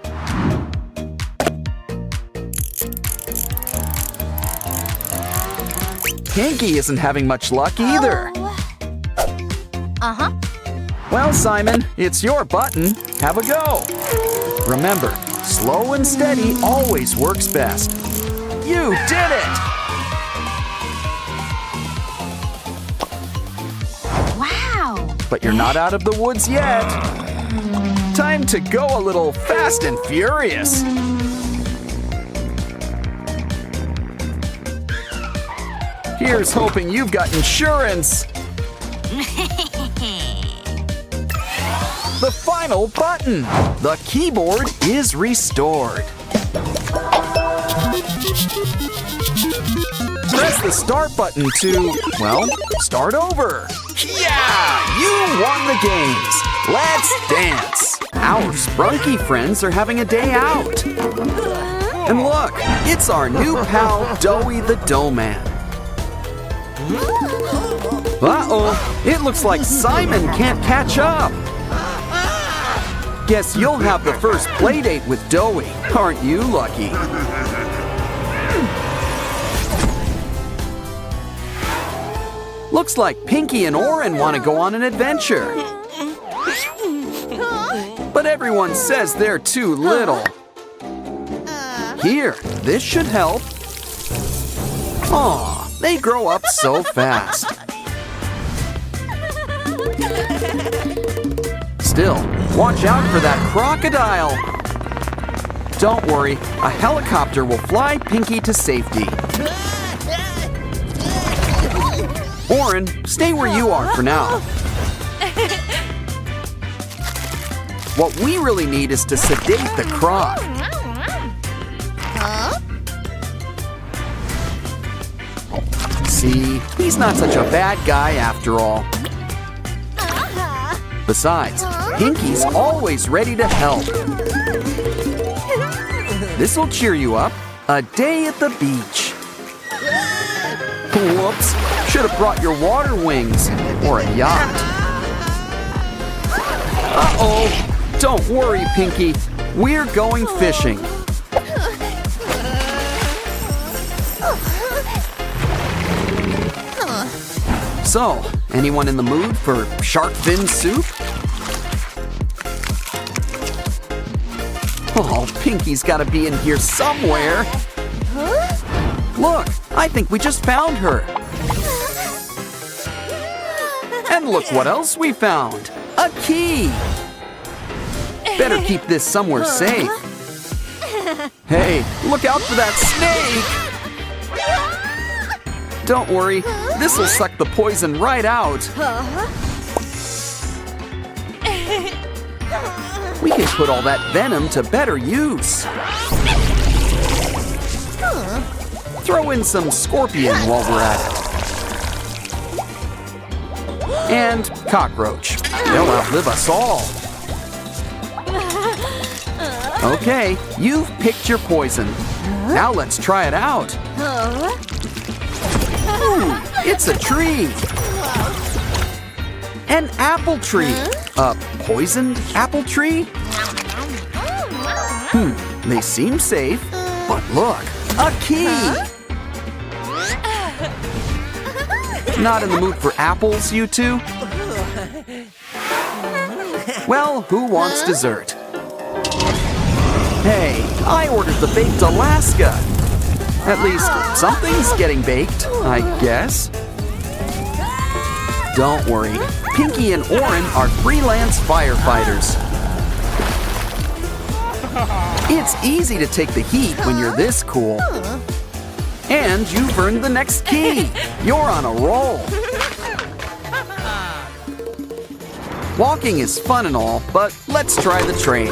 Pinky isn't having much luck either. Uh-huh. Well, Simon, it's your button. Have a go. Remember, slow and steady always works best. You did it! Wow. But you're not out of the woods yet. Time to go a little fast and furious. Here's hoping you've got insurance. The final button. The keyboard is restored. Press the start button to, well, start over. Yeah! You won the games. Let's dance. Our Sprunki friends are having a day out. And look, it's our new pal, Doughy the Doughman. Uh-oh, it looks like Simon can't catch up. Guess you'll have the first play date with Doughy. Aren't you lucky? Looks like Pinky and Oren want to go on an adventure. But everyone says they're too little. Here, this should help. Aw, they grow up so fast. Still, watch out for that crocodile. Don't worry, a helicopter will fly Pinky to safety. Oren, stay where you are for now. What we really need is to sedate the croc. See, he's not such a bad guy after all. Besides, Pinky's always ready to help. This'll cheer you up. A day at the beach. Whoops, should have brought your water wings or a yacht. Uh-oh, don't worry, Pinky. We're going fishing. So, anyone in the mood for shark fin soup? Oh, Pinky's gotta be in here somewhere. Look, I think we just found her. And look what else we found. A key. Better keep this somewhere safe. Hey, look out for that snake. Don't worry, this'll suck the poison right out. We can put all that venom to better use. Throw in some scorpion while we're at it. And cockroach. They'll outlive us all. Okay, you've picked your poison. Now let's try it out. Ooh, it's a tree. An apple tree. A poisoned apple tree? They seem safe. But look, a key. Not in the mood for apples, you two? Well, who wants dessert? Hey, I ordered the baked Alaska. At least something's getting baked, I guess. Don't worry, Pinky and Oren are freelance firefighters. It's easy to take the heat when you're this cool. And you've earned the next key. You're on a roll. Walking is fun and all, but let's try the train.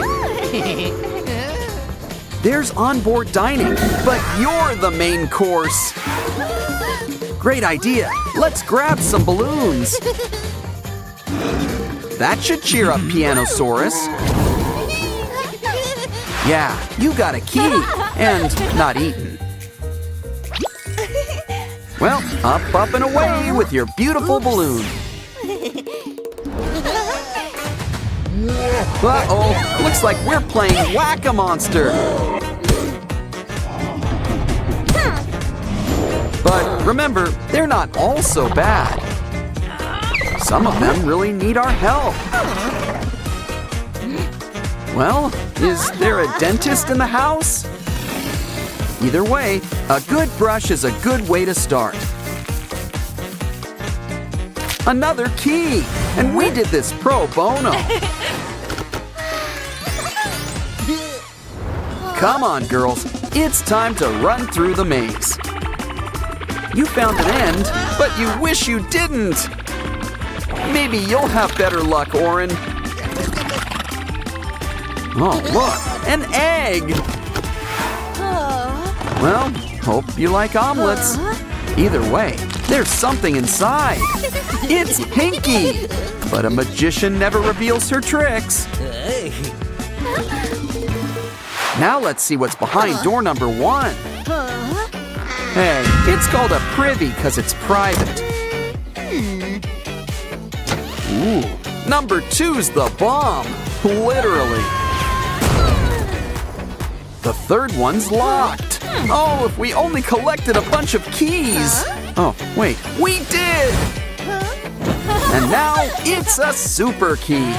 There's onboard dining, but you're the main course. Great idea. Let's grab some balloons. That should cheer up Pianosaurus. Yeah, you got a key and not eaten. Well, up and away with your beautiful balloon. Uh-oh, looks like we're playing Whack-A-Monster. But remember, they're not all so bad. Some of them really need our help. Well, is there a dentist in the house? Either way, a good brush is a good way to start. Another key, and we did this pro bono. Come on, girls, it's time to run through the maze. You found an end, but you wish you didn't. Maybe you'll have better luck, Oren. Oh, look, an egg. Well, hope you like omelets. Either way, there's something inside. It's Pinky, but a magician never reveals her tricks. Now let's see what's behind door number 1. Hey, it's called a privy because it's private. Ooh, number 2's the bomb. Literally. The third one's locked. Oh, if we only collected a bunch of keys. Oh, wait, we did! And now it's a super key.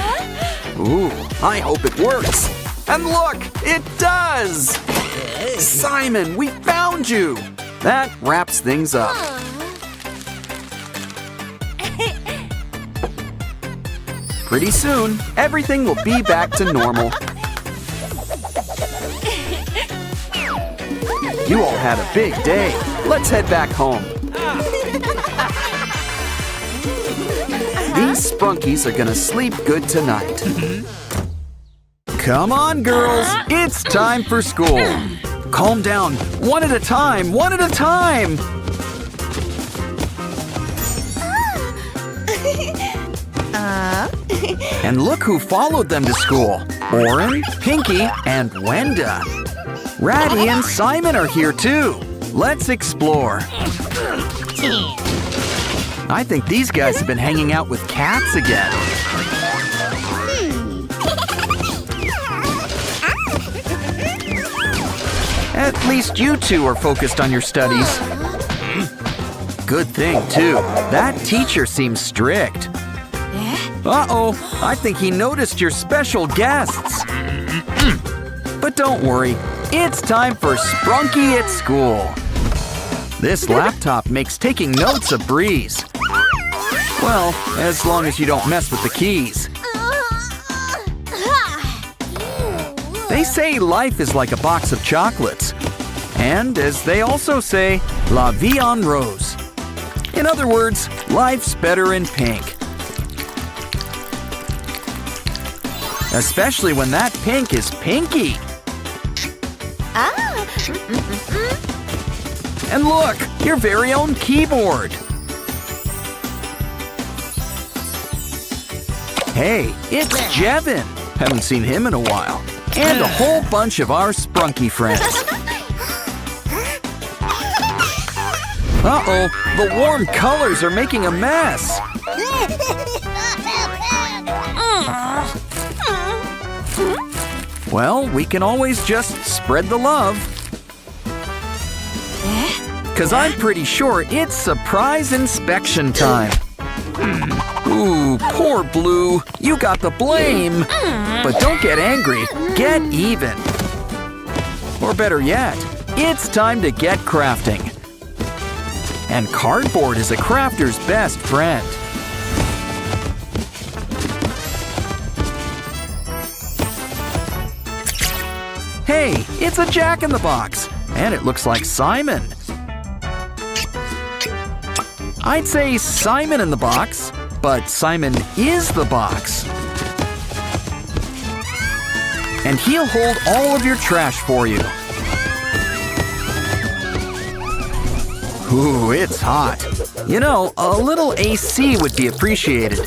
Ooh, I hope it works. And look, it does! Simon, we found you! That wraps things up. Pretty soon, everything will be back to normal. You all had a big day. Let's head back home. These Sprunkies are gonna sleep good tonight. Come on, girls. It's time for school. Calm down. One at a time. One at a time. And look who followed them to school. Oren, Pinky, and Wenda. Ratty and Simon are here too. Let's explore. I think these guys have been hanging out with cats again. At least you two are focused on your studies. Good thing, too. That teacher seems strict. Uh-oh, I think he noticed your special guests. But don't worry, it's time for Sprunki at school. This laptop makes taking notes a breeze. Well, as long as you don't mess with the keys. They say life is like a box of chocolates. And as they also say, la vie en rose. In other words, life's better in pink. Especially when that pink is pinky. And look, your very own keyboard. Hey, it's Jevin. Haven't seen him in a while. And a whole bunch of our Sprunki friends. Uh-oh, the warm colors are making a mess. Well, we can always just spread the love. 'Cause I'm pretty sure it's surprise inspection time. Ooh, poor Blue. You got the blame. But don't get angry. Get even. Or better yet, it's time to get crafting. And cardboard is a crafter's best friend. Hey, it's a Jack-in-the-Box. And it looks like Simon. I'd say Simon in the box, but Simon is the box. And he'll hold all of your trash for you. Ooh, it's hot. You know, a little AC would be appreciated.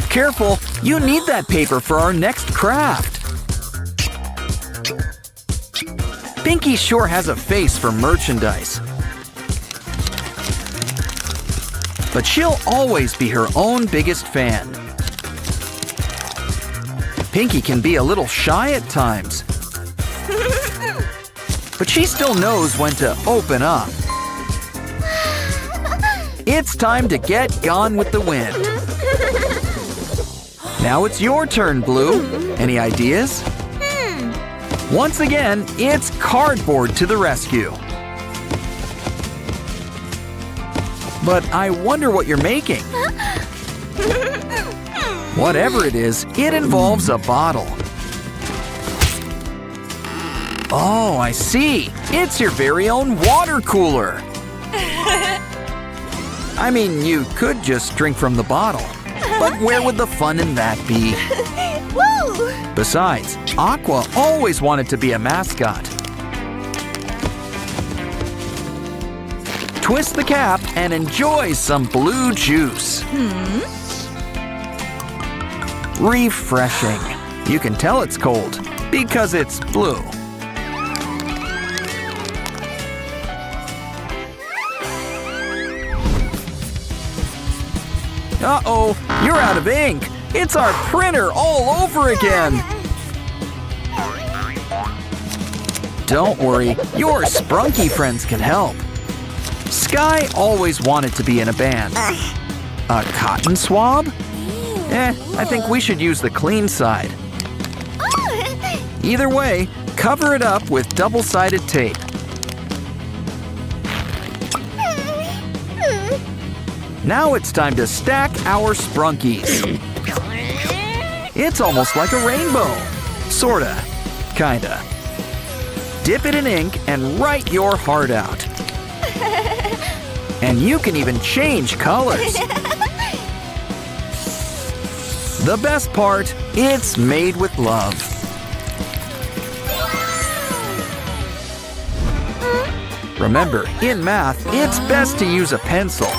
Careful, you need that paper for our next craft. Pinky sure has a face for merchandise. But she'll always be her own biggest fan. Pinky can be a little shy at times. But she still knows when to open up. It's time to get gone with the wind. Now it's your turn, Blue. Any ideas? Once again, it's cardboard to the rescue. But I wonder what you're making. Whatever it is, it involves a bottle. Oh, I see. It's your very own water cooler. I mean, you could just drink from the bottle. But where would the fun in that be? Besides, Aqua always wanted to be a mascot. Twist the cap and enjoy some blue juice. Refreshing. You can tell it's cold because it's blue. Uh-oh, you're out of ink. It's our printer all over again. Don't worry, your Sprunki friends can help. Sky always wanted to be in a band. A cotton swab? I think we should use the clean side. Either way, cover it up with double-sided tape. Now it's time to stack our Sprunkies. It's almost like a rainbow. Sorta. Kinda. Dip it in ink and write your heart out. And you can even change colors. The best part, it's made with love. Remember, in math, it's best to use a pencil.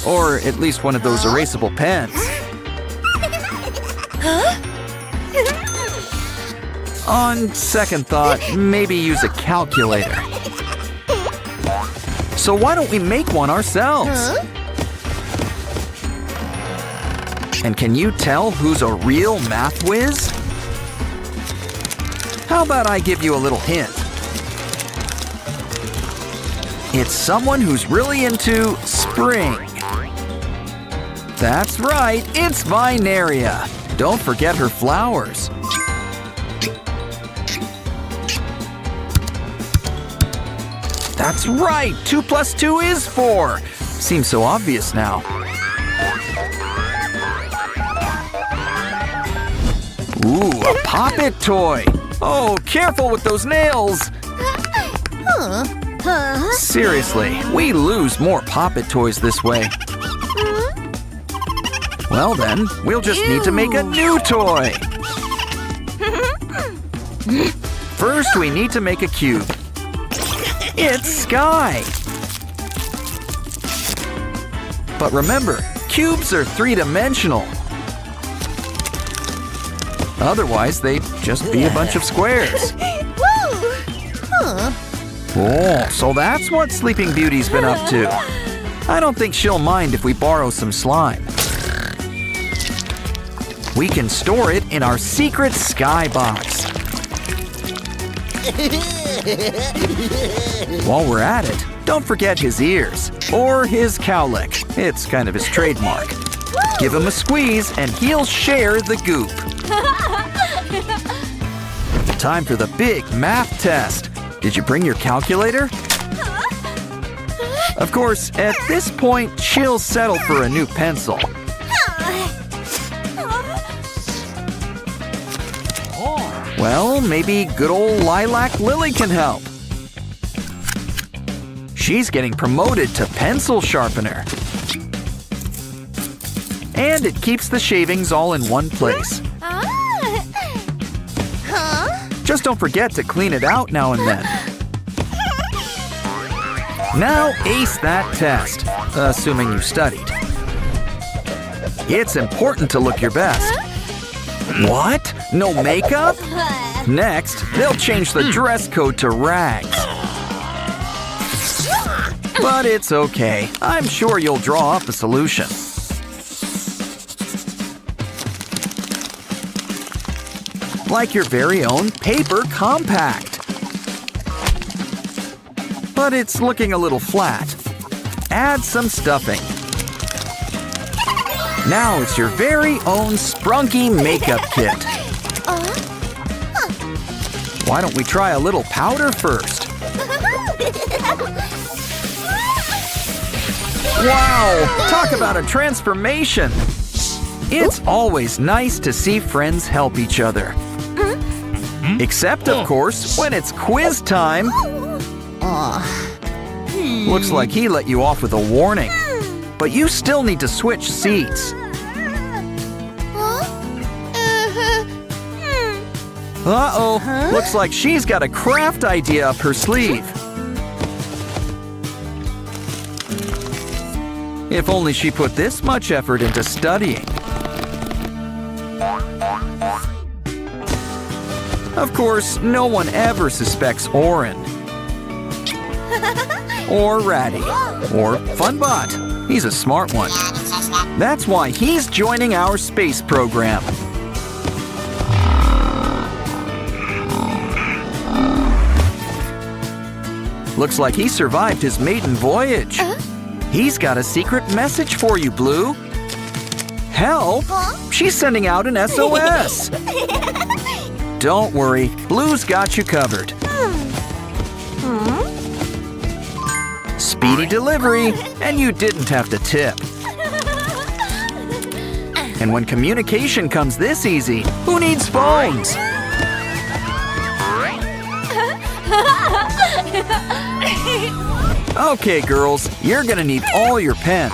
Or at least one of those erasable pens. On second thought, maybe use a calculator. So why don't we make one ourselves? And can you tell who's a real math whiz? How about I give you a little hint? It's someone who's really into spring. That's right, it's Vinaria. Don't forget her flowers. That's right, 2 plus 2 is 4. Seems so obvious now. Ooh, a Pop-It toy. Oh, careful with those nails. Seriously, we lose more Pop-It toys this way. Well then, we'll just need to make a new toy. First, we need to make a cube. It's Sky. But remember, cubes are three-dimensional. Otherwise, they'd just be a bunch of squares. Oh, so that's what Sleeping Beauty's been up to. I don't think she'll mind if we borrow some slime. We can store it in our secret Sky box. While we're at it, don't forget his ears, or his cowlick. It's kind of his trademark. Give him a squeeze and he'll share the goop. Time for the big math test. Did you bring your calculator? Of course, at this point, she'll settle for a new pencil. Well, maybe good old Lilac Lily can help. She's getting promoted to pencil sharpener. And it keeps the shavings all in one place. Just don't forget to clean it out now and then. Now ace that test, assuming you studied. It's important to look your best. What? No makeup? Next, they'll change the dress code to rags. But it's okay. I'm sure you'll draw up a solution. Like your very own paper compact. But it's looking a little flat. Add some stuffing. Now it's your very own Sprunki makeup kit. Why don't we try a little powder first? Wow! Talk about a transformation! It's always nice to see friends help each other. Except, of course, when it's quiz time. Looks like he let you off with a warning. But you still need to switch seats. Uh-oh, looks like she's got a craft idea up her sleeve. If only she put this much effort into studying. Of course, no one ever suspects Oren. Or Ratty. Or Funbot. He's a smart one. That's why he's joining our space program. Looks like he survived his maiden voyage. He's got a secret message for you, Blue. Help! She's sending out an SOS. Don't worry, Blue's got you covered. Speedy delivery, and you didn't have to tip. And when communication comes this easy, who needs phones? Okay, girls, you're gonna need all your pens.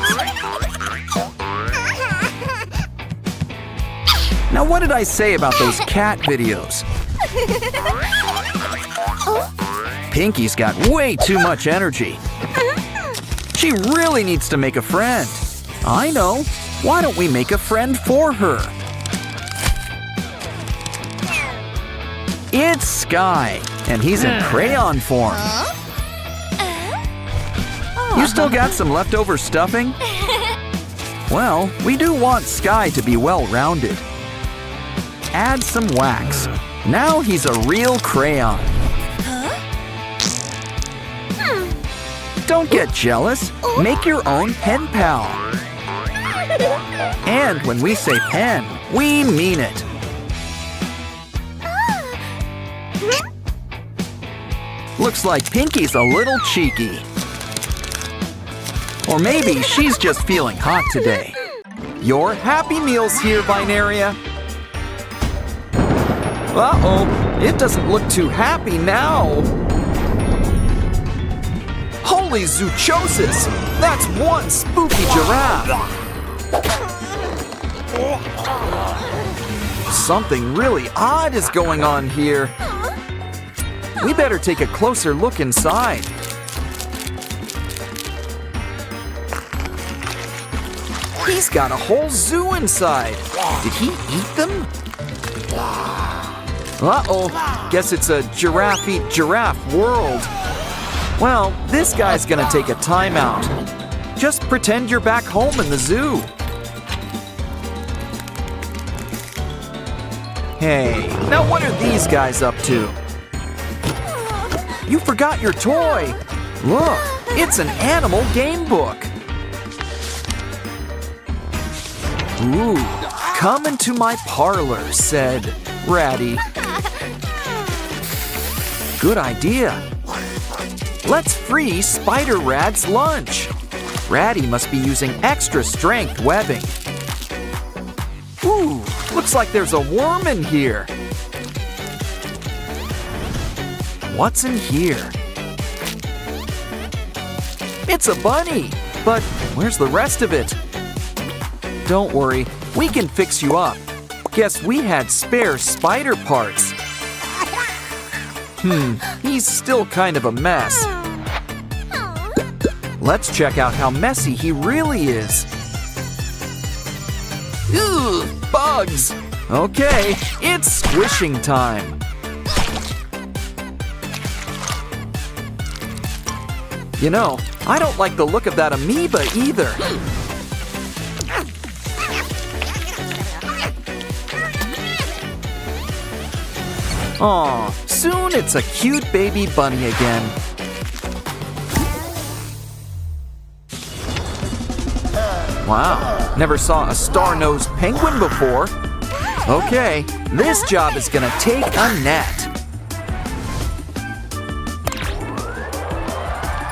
Now, what did I say about those cat videos? Pinky's got way too much energy. She really needs to make a friend. I know. Why don't we make a friend for her? It's Sky, and he's in crayon form. You still got some leftover stuffing? Well, we do want Sky to be well-rounded. Add some wax. Now he's a real crayon. Don't get jealous. Make your own pen pal. And when we say pen, we mean it. Looks like Pinky's a little cheeky. Or maybe she's just feeling hot today. Your Happy Meal's here, Binaria. Uh-oh, it doesn't look too happy now. Holy zoochosis! That's one spooky giraffe. Something really odd is going on here. We better take a closer look inside. He's got a whole zoo inside. Did he eat them? Uh-oh, guess it's a giraffe eat giraffe world. Well, this guy's gonna take a timeout. Just pretend you're back home in the zoo. Hey, now what are these guys up to? You forgot your toy. Look, it's an animal game book. Ooh, come into my parlor, said Ratty. Good idea. Let's free Spider Rad's lunch. Ratty must be using extra strength webbing. Ooh, looks like there's a worm in here. What's in here? It's a bunny, but where's the rest of it? Don't worry, we can fix you up. Guess we had spare spider parts. He's still kind of a mess. Let's check out how messy he really is. Ooh, bugs! Okay, it's squishing time. You know, I don't like the look of that amoeba either. Aw, soon it's a cute baby bunny again. Wow, never saw a star-nosed penguin before. Okay, this job is gonna take a net.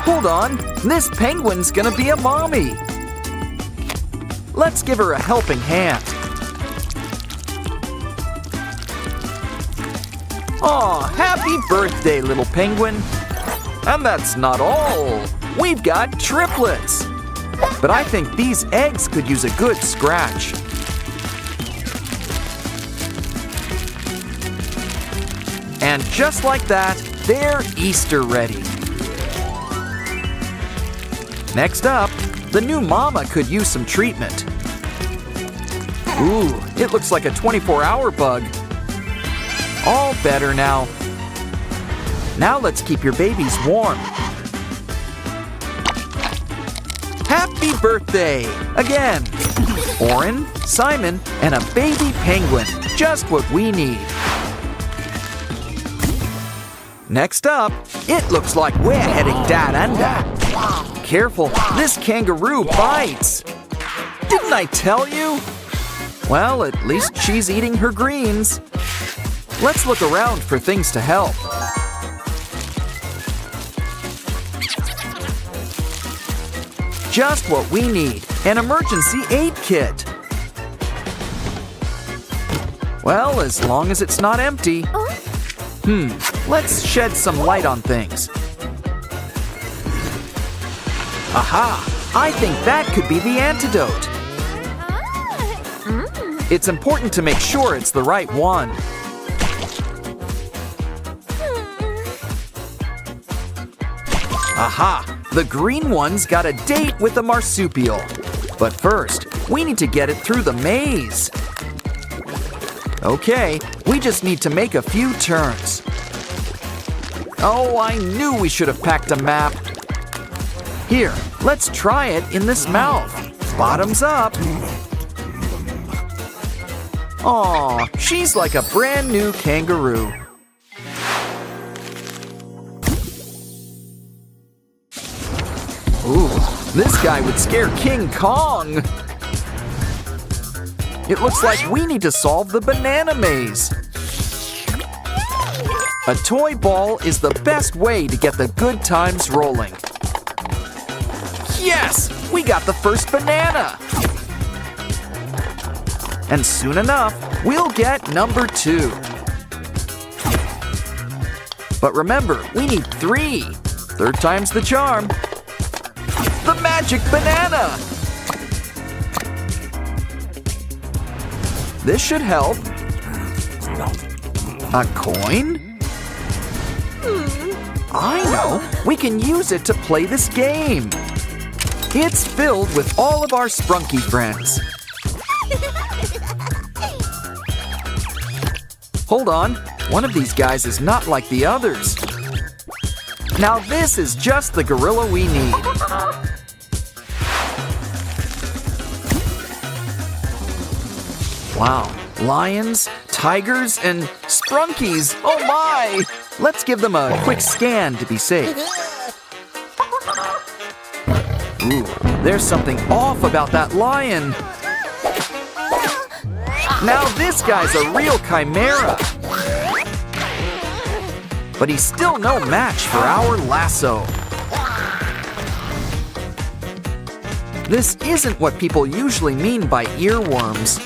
Hold on, this penguin's gonna be a mommy. Let's give her a helping hand. Aw, happy birthday, little penguin. And that's not all. We've got triplets. But I think these eggs could use a good scratch. And just like that, they're Easter ready. Next up, the new mama could use some treatment. Ooh, it looks like a 24-hour bug. All better now. Now let's keep your babies warm. Happy birthday! Again! Oren, Simon, and a baby penguin. Just what we need. Next up, it looks like we're heading down under. Careful, this kangaroo bites. Didn't I tell you? Well, at least she's eating her greens. Let's look around for things to help. Just what we need, an emergency aid kit. Well, as long as it's not empty. Let's shed some light on things. Aha! I think that could be the antidote. It's important to make sure it's the right one. Aha! The green one's got a date with the marsupial. But first, we need to get it through the maze. Okay, we just need to make a few turns. Oh, I knew we should have packed a map. Here, let's try it in this mouth. Bottoms up. Aw, she's like a brand new kangaroo. Ooh, this guy would scare King Kong. It looks like we need to solve the banana maze. A toy ball is the best way to get the good times rolling. Yes! We got the first banana! And soon enough, we'll get number 2. But remember, we need 3. Third time's the charm. The magic banana! This should help. A coin? I know! We can use it to play this game. It's filled with all of our Sprunki friends. Hold on, one of these guys is not like the others. Now this is just the gorilla we need. Wow, lions, tigers, and Sprunkies, oh my! Let's give them a quick scan to be safe. Ooh, there's something off about that lion. Now this guy's a real chimera. But he's still no match for our lasso. This isn't what people usually mean by earworms.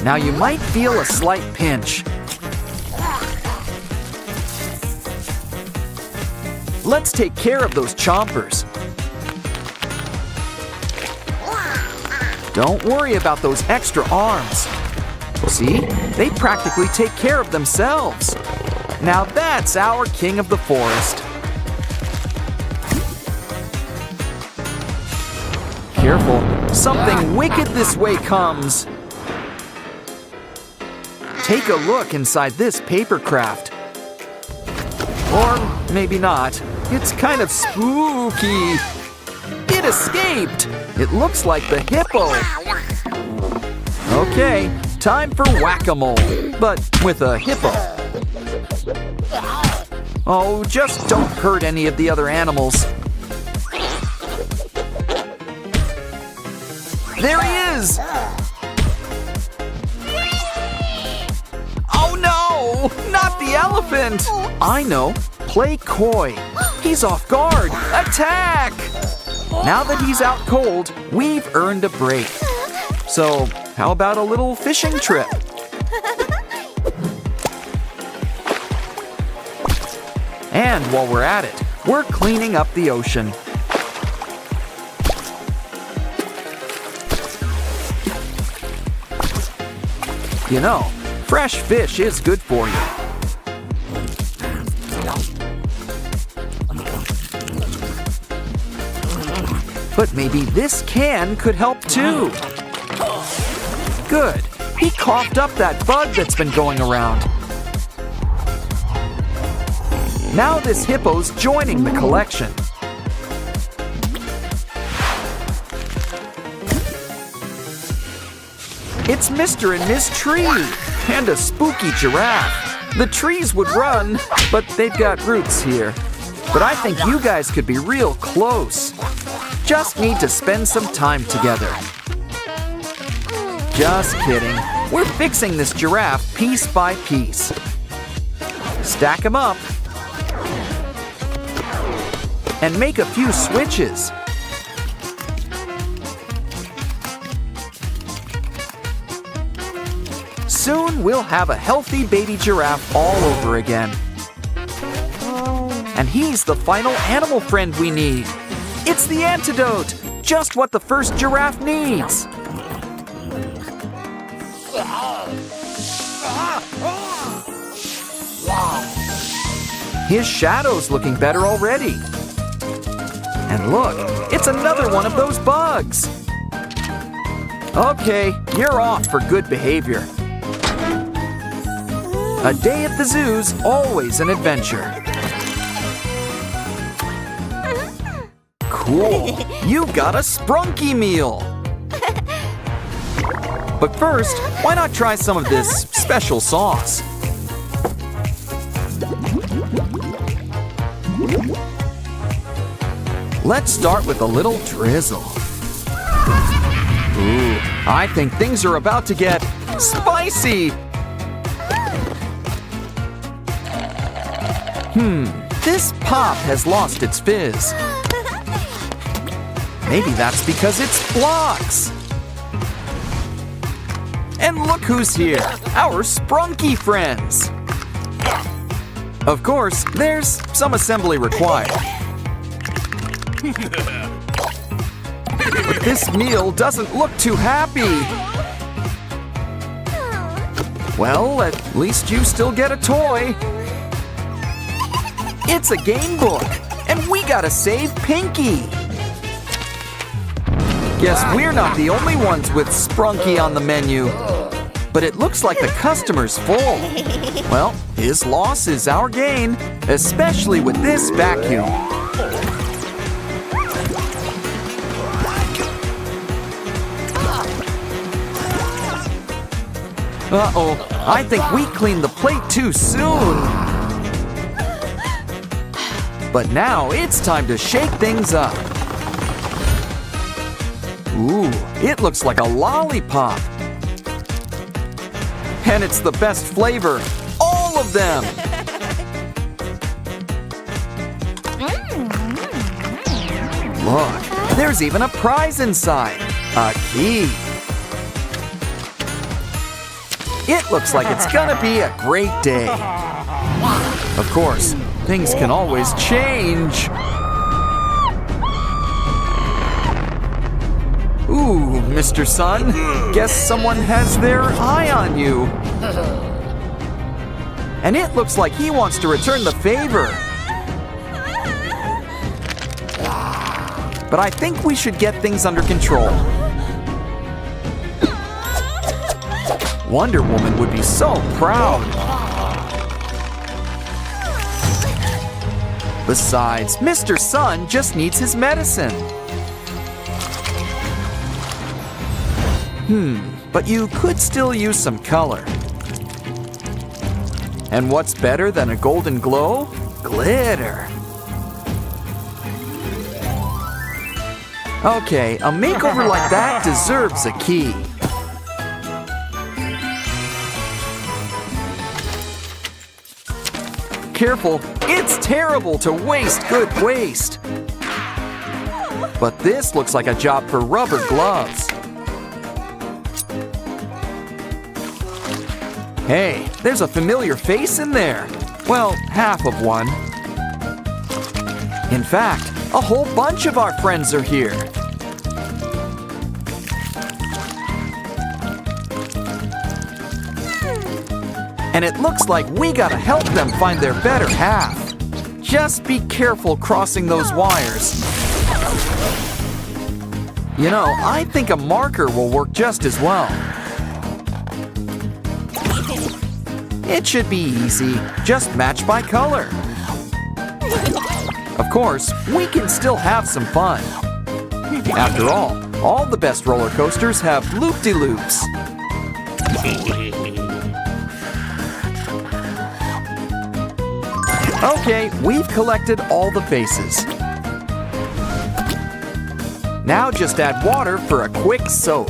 Now you might feel a slight pinch. Let's take care of those chompers. Don't worry about those extra arms. See? They practically take care of themselves. Now that's our king of the forest. Careful, something wicked this way comes. Take a look inside this paper craft. Or maybe not. It's kind of spooky. It escaped! It looks like the hippo. Okay, time for whack-a-mole, but with a hippo. Oh, just don't hurt any of the other animals. There he is! Oh no! Not the elephant! I know. Play coy. He's off guard. Attack! Now that he's out cold, we've earned a break. So, how about a little fishing trip? And while we're at it, we're cleaning up the ocean. You know, fresh fish is good for you. But maybe this can could help too. Good. He coughed up that bug that's been going around. Now this hippo's joining the collection. It's Mr. and Miss Tree and a spooky giraffe. The trees would run, but they've got roots here. But I think you guys could be real close. Just need to spend some time together. Just kidding. We're fixing this giraffe piece by piece. Stack them up. And make a few switches. Soon we'll have a healthy baby giraffe all over again. And he's the final animal friend we need. It's the antidote, just what the first giraffe needs. His shadow's looking better already. And look, it's another one of those bugs. Okay, you're off for good behavior. A day at the zoo's always an adventure. Cool, you've got a Sprunki meal. But first, why not try some of this special sauce? Let's start with a little drizzle. Ooh, I think things are about to get spicy. This pop has lost its fizz. Maybe that's because it's blocks. And look who's here, our Sprunki friends. Of course, there's some assembly required. But this meal doesn't look too happy. Well, at least you still get a toy. It's a game book, and we gotta save Pinky. Guess we're not the only ones with Sprunki on the menu. But it looks like the customer's full. Well, his loss is our gain, especially with this vacuum. Uh-oh, I think we cleaned the plate too soon. But now it's time to shake things up. Ooh, it looks like a lollipop. And it's the best flavor, all of them. Look, there's even a prize inside, a key. It looks like it's gonna be a great day. Of course, things can always change. Ooh, Mr. Sun, guess someone has their eye on you. And it looks like he wants to return the favor. But I think we should get things under control. Wonder Woman would be so proud. Besides, Mr. Sun just needs his medicine. But you could still use some color. And what's better than a golden glow? Glitter. Okay, a makeover like that deserves a key. Careful, it's terrible to waste good waste. But this looks like a job for rubber gloves. Hey, there's a familiar face in there. Well, half of one. In fact, a whole bunch of our friends are here. And it looks like we gotta help them find their better half. Just be careful crossing those wires. You know, I think a marker will work just as well. It should be easy. Just match by color. Of course, we can still have some fun. After all the best roller coasters have loop-de-loops. Okay, we've collected all the faces. Now just add water for a quick soak.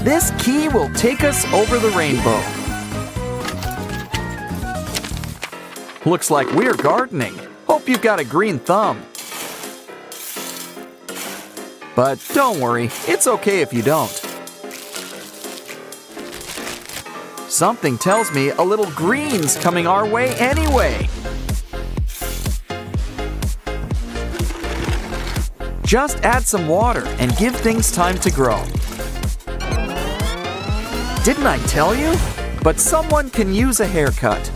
This key will take us over the rainbow. Looks like we're gardening. Hope you've got a green thumb. But don't worry, it's okay if you don't. Something tells me a little green's coming our way anyway. Just add some water and give things time to grow. Didn't I tell you? But someone can use a haircut.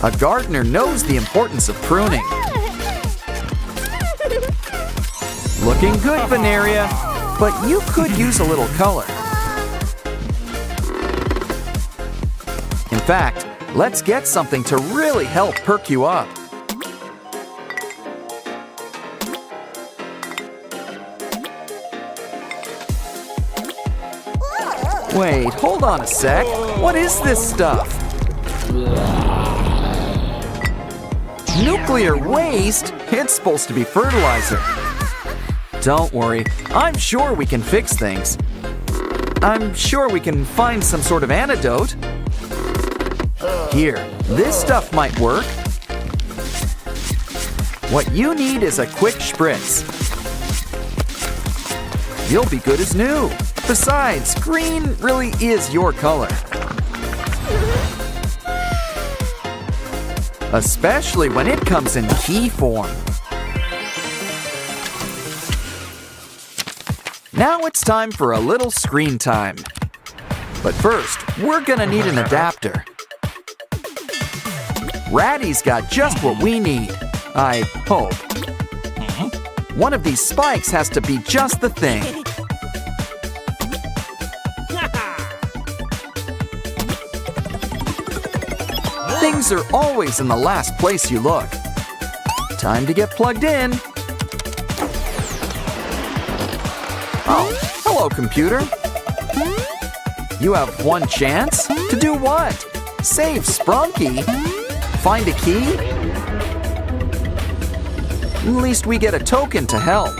A gardener knows the importance of pruning. Looking good, Veneria, but you could use a little color. In fact, let's get something to really help perk you up. Wait, hold on a sec. What is this stuff? Nuclear waste? It's supposed to be fertilizer. Don't worry, I'm sure we can fix things. I'm sure we can find some sort of antidote. Here, this stuff might work. What you need is a quick spritz. You'll be good as new. Besides, green really is your color. Especially when it comes in key form. Now it's time for a little screen time. But first, we're gonna need an adapter. Ratty's got just what we need, I hope. One of these spikes has to be just the thing. Things are always in the last place you look. Time to get plugged in. Oh, hello, computer. You have one chance? To do what? Save Sprunki? Find a key? At least we get a token to help.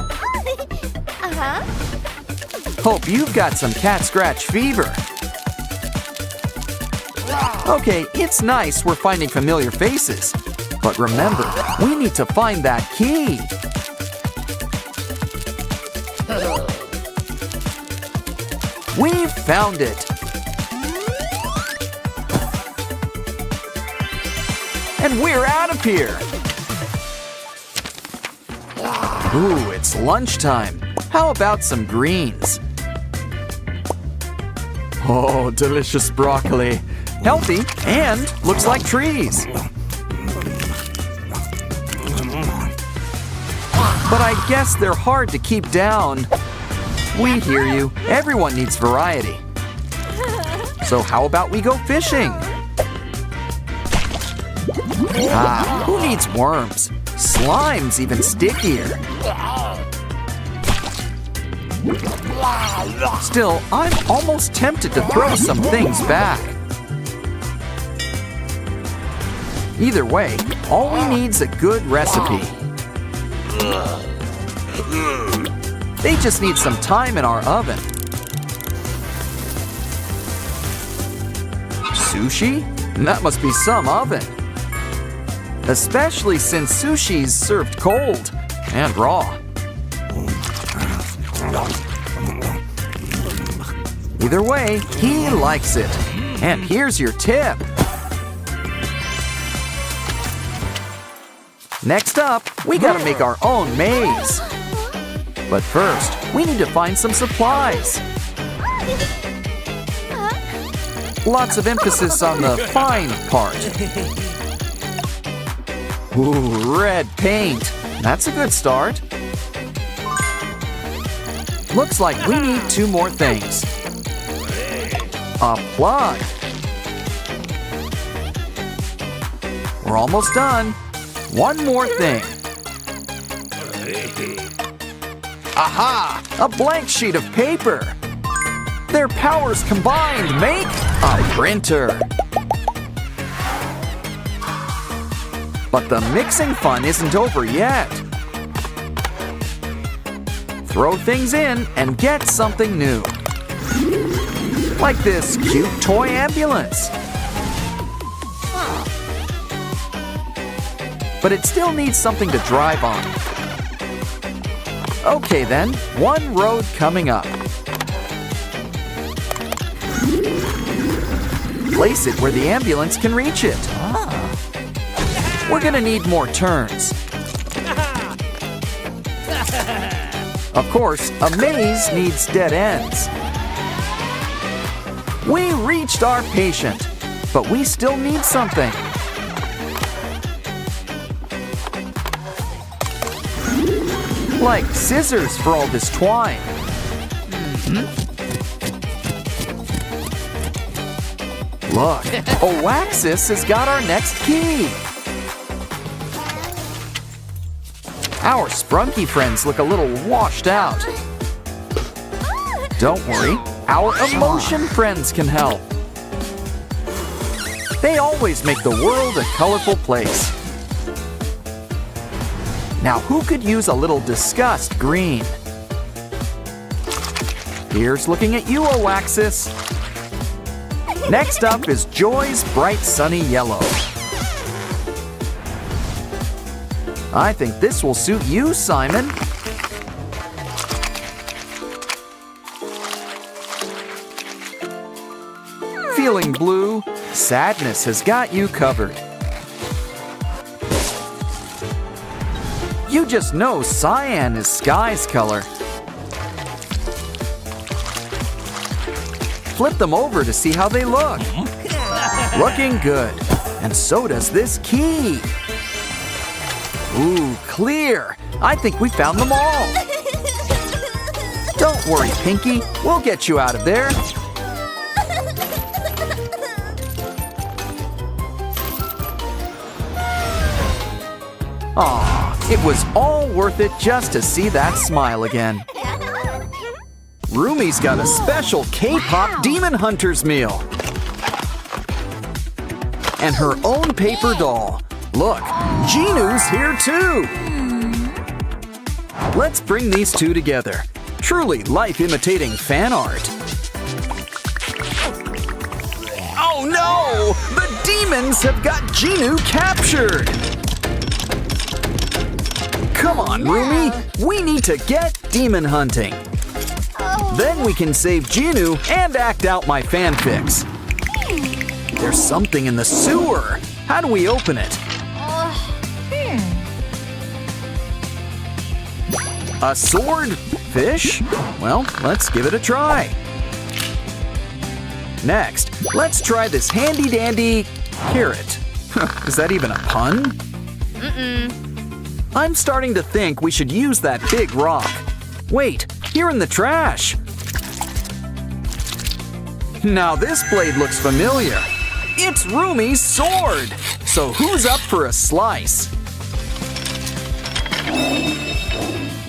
Hope you've got some cat scratch fever. Okay, it's nice we're finding familiar faces. But remember, we need to find that key. We've found it. And we're out of here. Ooh, it's lunchtime. How about some greens? Oh, delicious broccoli. Healthy and looks like trees. But I guess they're hard to keep down. We hear you. Everyone needs variety. So how about we go fishing? Ah, who needs worms? Slime's even stickier. Still, I'm almost tempted to throw some things back. Either way, all we need's a good recipe. They just need some time in our oven. Sushi? That must be some oven. Especially since sushi's served cold and raw. Either way, he likes it. And here's your tip. Next up, we gotta make our own maze. But first, we need to find some supplies. Lots of emphasis on the fine part. Ooh, red paint. That's a good start. Looks like we need 2 more things. A plug. We're almost done. One more thing. Aha! A blank sheet of paper. Their powers combined make a printer. But the mixing fun isn't over yet. Throw things in and get something new. Like this cute toy ambulance. But it still needs something to drive on. Okay then, one road coming up. Place it where the ambulance can reach it. We're gonna need more turns. Of course, a maze needs dead ends. We reached our patient, but we still need something. Like scissors for all this twine. Look, Oaxis has got our next key. Our Sprunki friends look a little washed out. Don't worry, our emotion friends can help. They always make the world a colorful place. Now who could use a little disgust green? Here's looking at you, Oaxis. Next up is Joy's bright sunny yellow. I think this will suit you, Simon. Feeling blue? Sadness has got you covered. You just know cyan is sky's color. Flip them over to see how they look. Looking good. And so does this key. Ooh, clear. I think we found them all. Don't worry, Pinky. We'll get you out of there. Aw, it was all worth it just to see that smile again. Rumi's got a special K-pop Demon Hunters meal. And her own paper doll. Look, Jinu's here too. Let's bring these two together. Truly life-imitating fan art. Oh no! The demons have got Jinu captured! Come on, Rumi! We need to get demon hunting. Then we can save Jinu and act out my fanfics. There's something in the sewer. How do we open it? A sword? Fish? Well, let's give it a try. Next, let's try this handy-dandy carrot. Is that even a pun? I'm starting to think we should use that big rock. Wait, here in the trash. Now this blade looks familiar. It's Rumi's sword. So who's up for a slice?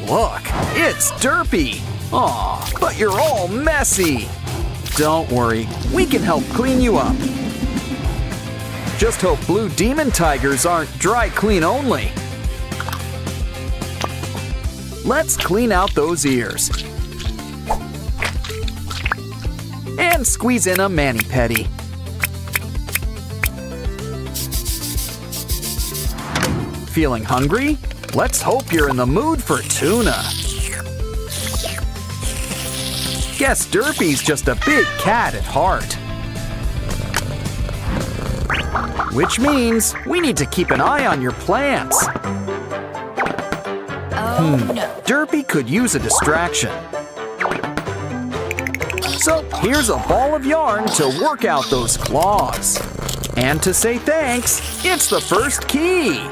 Look, it's Derpy. Aw, but you're all messy. Don't worry, we can help clean you up. Just hope blue demon tigers aren't dry clean only. Let's clean out those ears. And squeeze in a mani-pedi. Feeling hungry? Let's hope you're in the mood for tuna. Guess Derpy's just a big cat at heart. Which means we need to keep an eye on your plants. Derpy could use a distraction. So here's a ball of yarn to work out those claws. And to say thanks, it's the first key.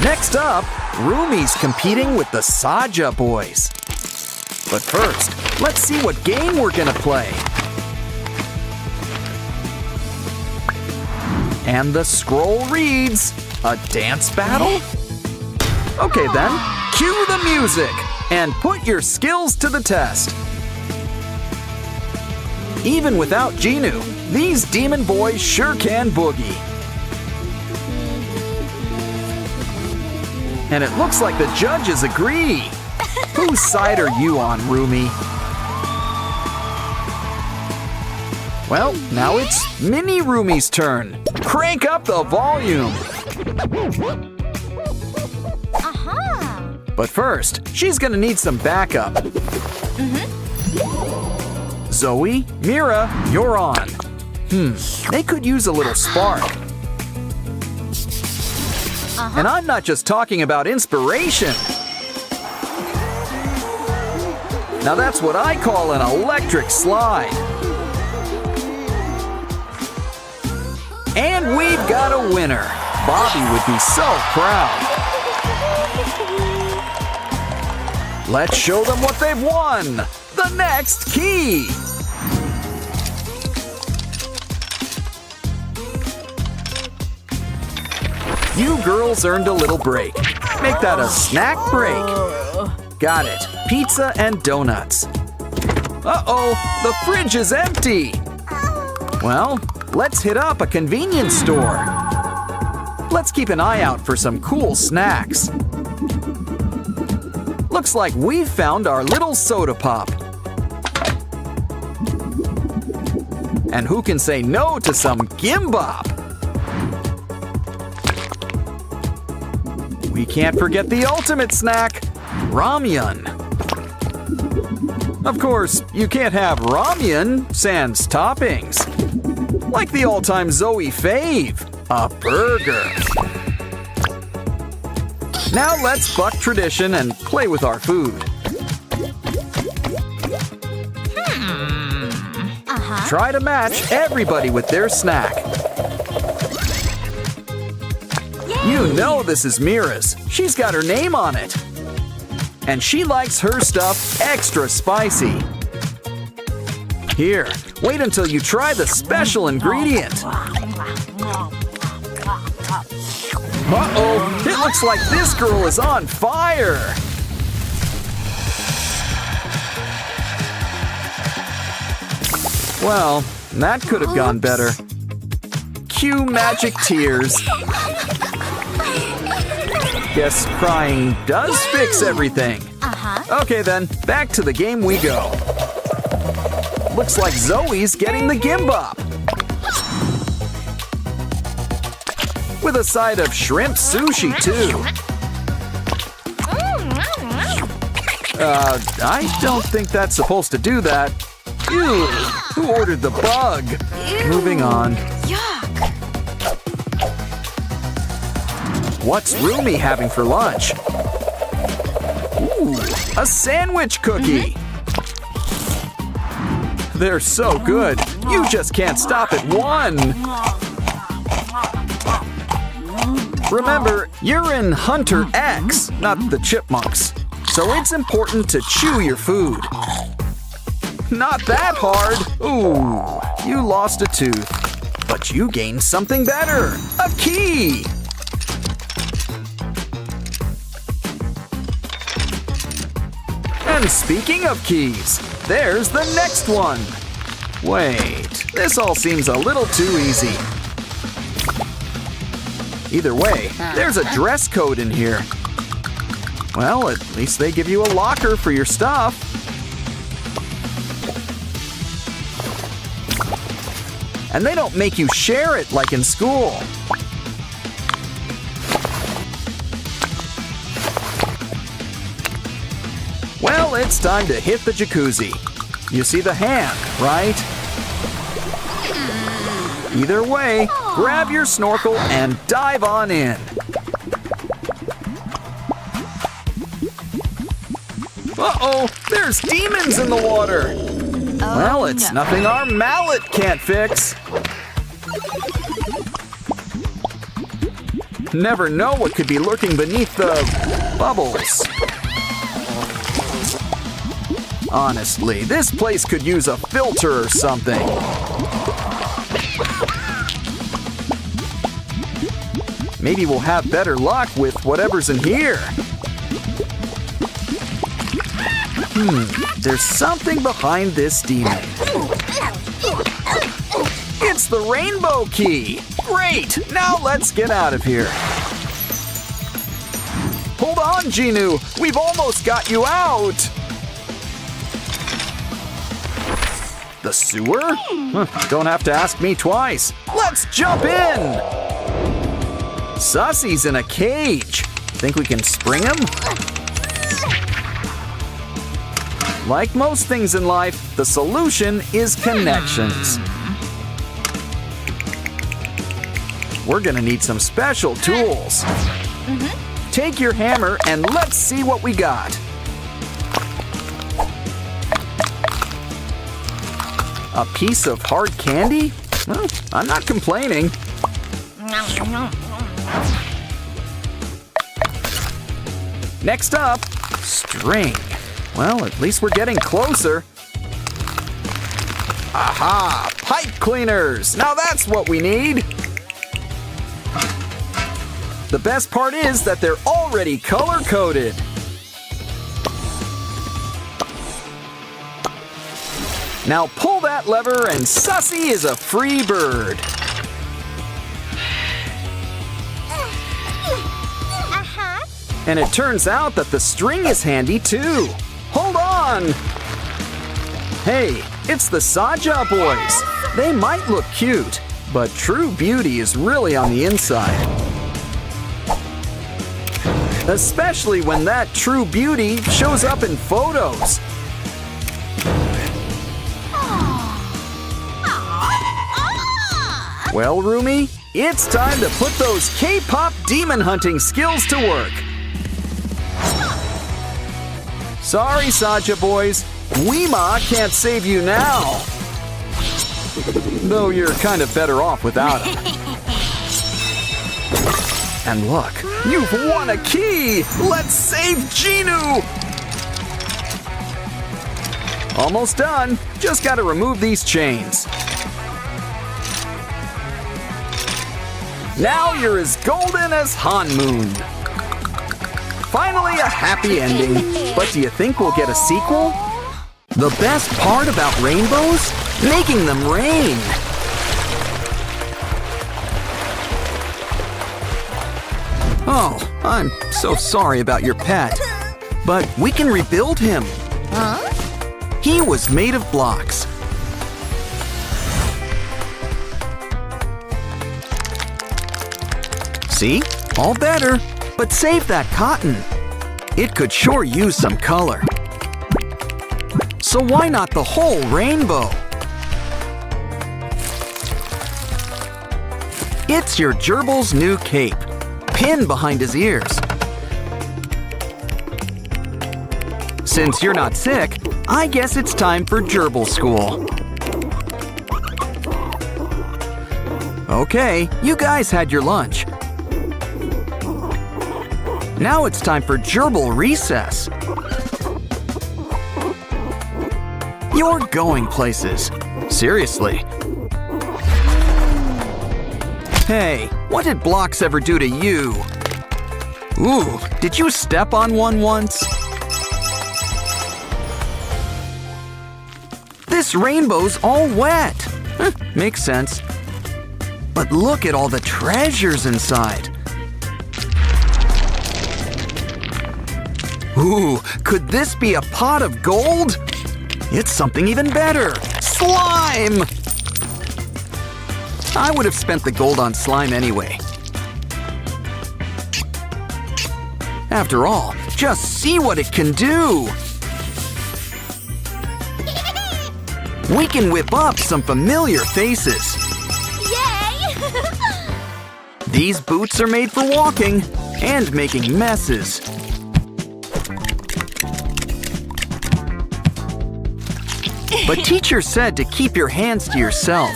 Next up, Rumi's competing with the Saja boys. But first, let's see what game we're gonna play. And the scroll reads, a dance battle? Okay then, cue the music and put your skills to the test. Even without Genu, these demon boys sure can boogie. And it looks like the judges agree. Whose side are you on, Rumi? Well, now it's Mini Rumi's turn. Crank up the volume. But first, she's gonna need some backup. Zoe, Mira, you're on. They could use a little spark. And I'm not just talking about inspiration. Now that's what I call an electric slide. And we've got a winner. Bobby would be so proud. Let's show them what they've won. The next key. You girls earned a little break. Make that a snack break. Got it. Pizza and donuts. Uh-oh, the fridge is empty. Well, let's hit up a convenience store. Let's keep an eye out for some cool snacks. Looks like we've found our little soda pop. And who can say no to some gimbap? We can't forget the ultimate snack, ramyun. Of course, you can't have ramyun sans toppings. Like the all-time Zoe fave, a burger. Now let's buck tradition and play with our food. Try to match everybody with their snack. You know this is Mira's. She's got her name on it. And she likes her stuff extra spicy. Here, wait until you try the special ingredient. Uh-oh, it looks like this girl is on fire. Well, that could have gone better. Cue magic tears. Guess crying does fix everything. Okay then, back to the game we go. Looks like Zoe's getting the gimbap. With a side of shrimp sushi too. I don't think that's supposed to do that. Ew, who ordered the bug? Moving on. What's Rumi having for lunch? Ooh, a sandwich cookie. They're so good, you just can't stop at one. Remember, you're in Hunter X, not the chipmunks. So it's important to chew your food. Not that hard. Ooh, you lost a tooth. But you gained something better, a key. And speaking of keys, there's the next one. Wait, this all seems a little too easy. Either way, there's a dress code in here. Well, at least they give you a locker for your stuff. And they don't make you share it like in school. Well, it's time to hit the jacuzzi. You see the hand, right? Either way, grab your snorkel and dive on in. Uh-oh, there's demons in the water. Well, it's nothing our mallet can't fix. Never know what could be lurking beneath the bubbles. Honestly, this place could use a filter or something. Maybe we'll have better luck with whatever's in here. There's something behind this demon. It's the rainbow key! Great! Now let's get out of here. Hold on, Genu! We've almost got you out! The sewer? Don't have to ask me twice. Let's jump in! Sussy's in a cage. Think we can spring him? Like most things in life, the solution is connections. We're gonna need some special tools. Take your hammer and let's see what we got. A piece of hard candy? Well, I'm not complaining. Next up, string. Well, at least we're getting closer. Aha! Pipe cleaners! Now that's what we need! The best part is that they're already color-coded. Now pull that lever and Sussy is a free bird. And it turns out that the string is handy too. Hold on! Hey, it's the Saja boys. They might look cute, but true beauty is really on the inside. Especially when that true beauty shows up in photos. Well, Roomie, it's time to put those K-pop demon hunting skills to work. Sorry, Saja boys. Weema can't save you now. Though you're kind of better off without him. And look, you've won a key! Let's save Genu! Almost done. Just gotta remove these chains. Now you're as golden as Hanmoon. Finally a happy ending. But do you think we'll get a sequel? The best part about rainbows? Making them rain. Oh, I'm so sorry about your pet. But we can rebuild him. Huh? He was made of blocks. See? All better. But save that cotton. It could sure use some color. So why not the whole rainbow? It's your gerbil's new cape. Pin behind his ears. Since you're not sick, I guess it's time for gerbil school. Okay, you guys had your lunch. Now it's time for gerbil recess. You're going places. Seriously. Hey, what did blocks ever do to you? Ooh, did you step on one once? This rainbow's all wet. Makes sense. But look at all the treasures inside. Ooh, could this be a pot of gold? It's something even better. Slime! I would have spent the gold on slime anyway. After all, just see what it can do! We can whip up some familiar faces. Yay! These boots are made for walking and making messes. But teacher said to keep your hands to yourself.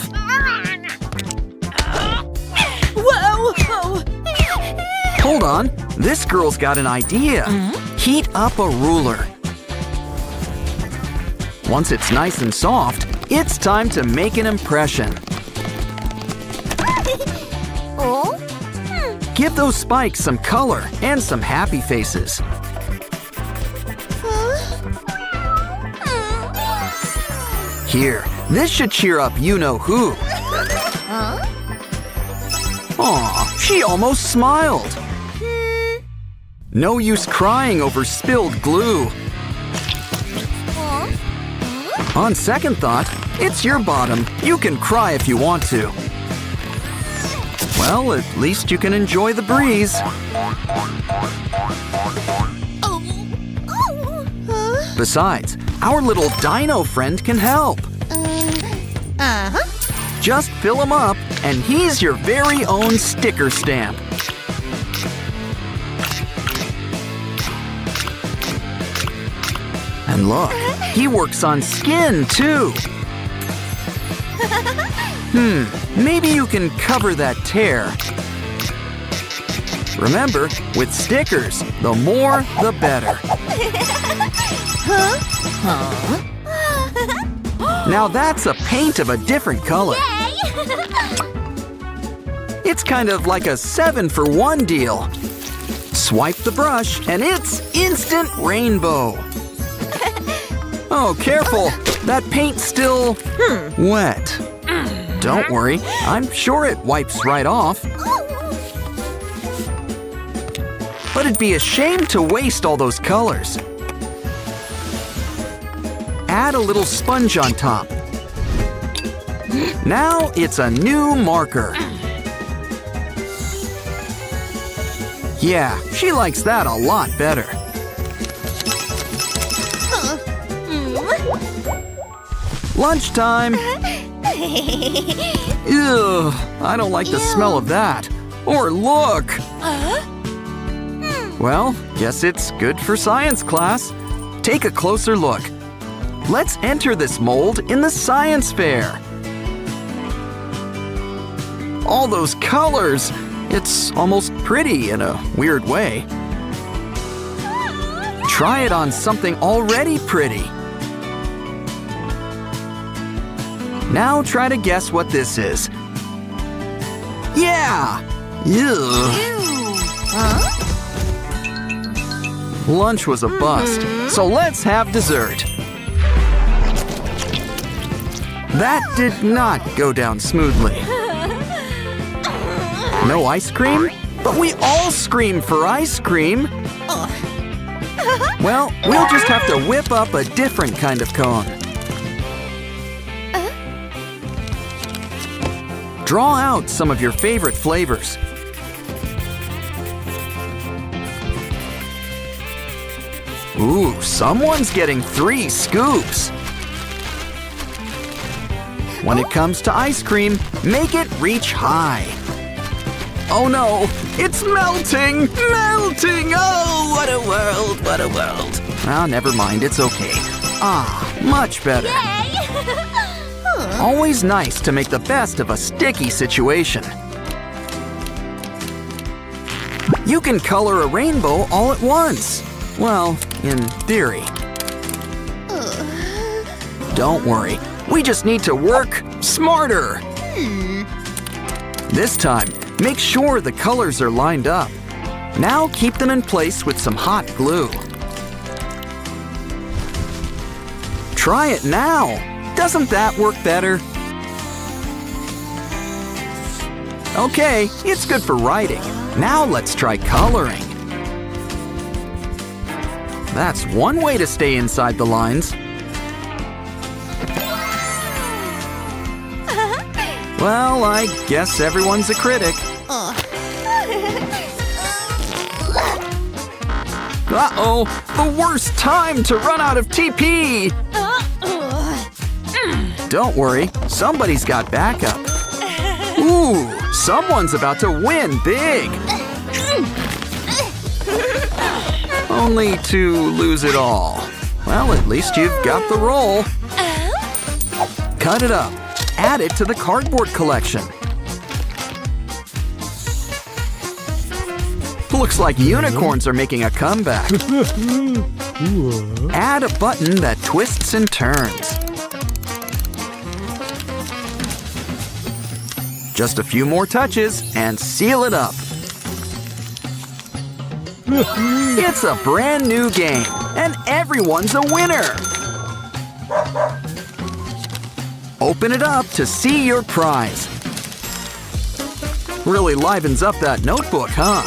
Whoa! Hold on, this girl's got an idea. Heat up a ruler. Once it's nice and soft, it's time to make an impression. Oh? Give those spikes some color and some happy faces. Here, this should cheer up you-know-who. Aw, she almost smiled. No use crying over spilled glue. On second thought, it's your bottom. You can cry if you want to. Well, at least you can enjoy the breeze. Besides, our little dino friend can help. Just fill him up, and he's your very own sticker stamp. And look, he works on skin, too. Maybe you can cover that tear. Remember, with stickers, the more, the better. Now that's a paint of a different color. It's kind of like a 7-for-1 deal. Swipe the brush, and it's instant rainbow. Oh, careful! That paint's still wet. Don't worry, I'm sure it wipes right off. But it'd be a shame to waste all those colors. Add a little sponge on top. Now it's a new marker. Yeah, she likes that a lot better. Lunchtime! Ew, I don't like the smell of that. Or look! Well, guess it's good for science class. Take a closer look. Let's enter this mold in the science fair. All those colors! It's almost pretty in a weird way. Try it on something already pretty. Now try to guess what this is. Yeah! Ew. Lunch was a bust, so let's have dessert. That did not go down smoothly. No ice cream? But we all scream for ice cream. Well, we'll just have to whip up a different kind of cone. Draw out some of your favorite flavors. Ooh, someone's getting 3 scoops. When it comes to ice cream, make it reach high. Oh no, it's melting! Melting! Oh, what a world, what a world. Ah, never mind, it's okay. Ah, much better. Always nice to make the best of a sticky situation. You can color a rainbow all at once. Well, in theory. Don't worry, we just need to work smarter. This time, make sure the colors are lined up. Now keep them in place with some hot glue. Try it now. Doesn't that work better? Okay, it's good for writing. Now let's try coloring. That's one way to stay inside the lines. Well, I guess everyone's a critic. Uh-oh, the worst time to run out of TP! Don't worry, somebody's got backup. Ooh, someone's about to win big! Only to lose it all. Well, at least you've got the roll. Cut it up. Add it to the cardboard collection. Looks like unicorns are making a comeback. Add a button that twists and turns. Just a few more touches and seal it up. It's a brand new game, and everyone's a winner. Open it up to see your prize. Really livens up that notebook, huh?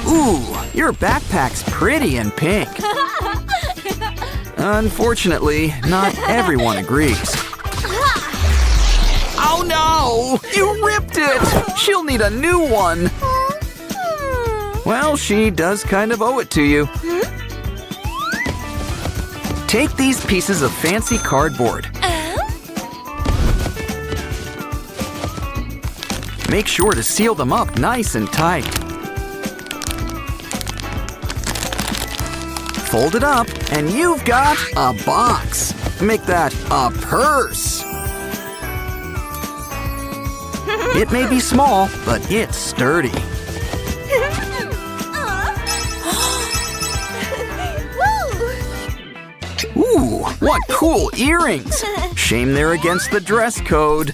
Ooh, your backpack's pretty and pink. Unfortunately, not everyone agrees. Oh no! You ripped it! She'll need a new one. Well, she does kind of owe it to you. Take these pieces of fancy cardboard. Make sure to seal them up nice and tight. Fold it up, and you've got a box. Make that a purse. It may be small, but it's sturdy. Ooh, what cool earrings! Shame they're against the dress code.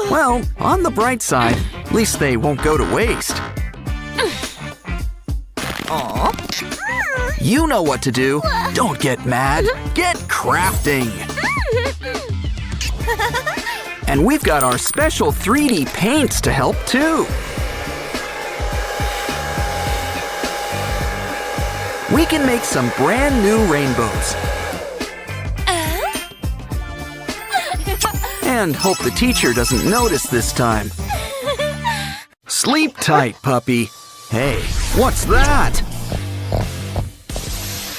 Well, on the bright side, at least they won't go to waste. You know what to do. Don't get mad. Get crafting. And we've got our special 3D paints to help too. We can make some brand new rainbows. And hope the teacher doesn't notice this time. Sleep tight, puppy. Hey, what's that?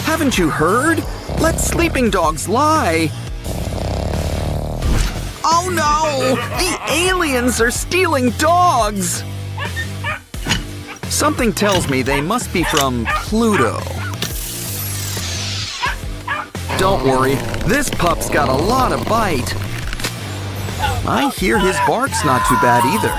Haven't you heard? Let sleeping dogs lie. Oh no! The aliens are stealing dogs! Something tells me they must be from Pluto. Don't worry, this pup's got a lot of bite. I hear his bark's not too bad either.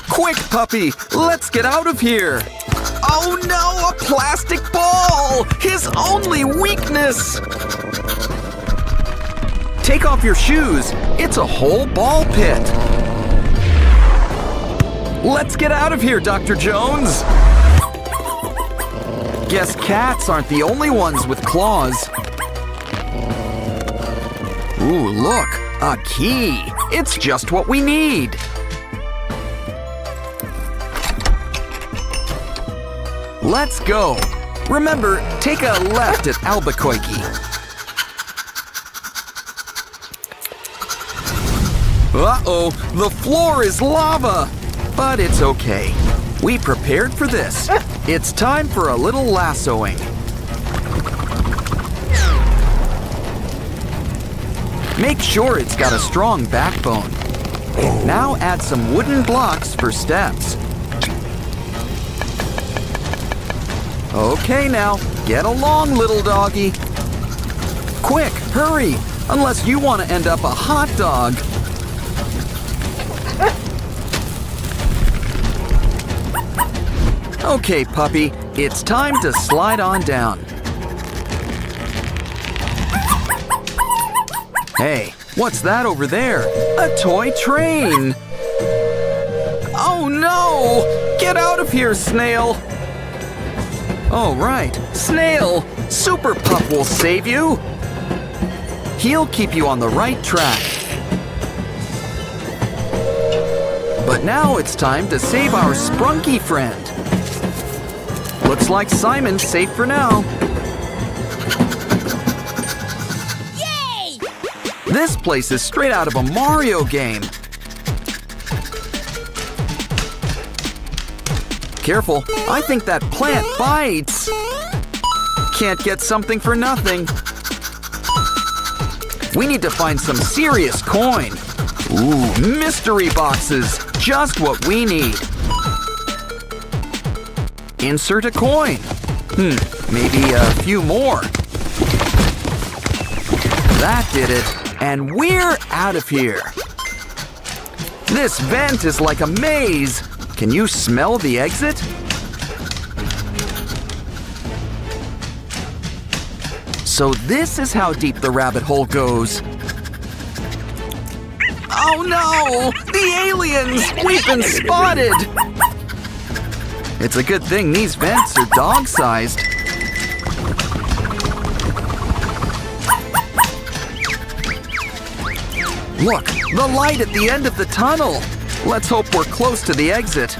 Quick, puppy! Let's get out of here! Oh no, a plastic ball! His only weakness! Take off your shoes. It's a whole ball pit. Let's get out of here, Dr. Jones! Guess cats aren't the only ones with claws. Ooh, look, a key. It's just what we need. Let's go. Remember, take a left at Albuquerque. Uh-oh, the floor is lava. But it's okay. We prepared for this. It's time for a little lassoing. Make sure it's got a strong backbone. Now add some wooden blocks for steps. Okay now, get along, little doggy. Quick, hurry, unless you want to end up a hot dog. Okay, puppy, it's time to slide on down. Hey, what's that over there? A toy train! Oh no! Get out of here, Snail! Oh, right, Snail! Super Pup will save you! He'll keep you on the right track. But now it's time to save our Sprunki friend. Looks like Simon's safe for now. Yay! This place is straight out of a Mario game. Careful, I think that plant bites. Can't get something for nothing. We need to find some serious coin. Ooh, mystery boxes, just what we need. Insert a coin. Maybe a few more. That did it, and we're out of here. This vent is like a maze. Can you smell the exit? So this is how deep the rabbit hole goes. Oh no! The aliens! We've been spotted! It's a good thing these vents are dog-sized. Look, the light at the end of the tunnel! Let's hope we're close to the exit.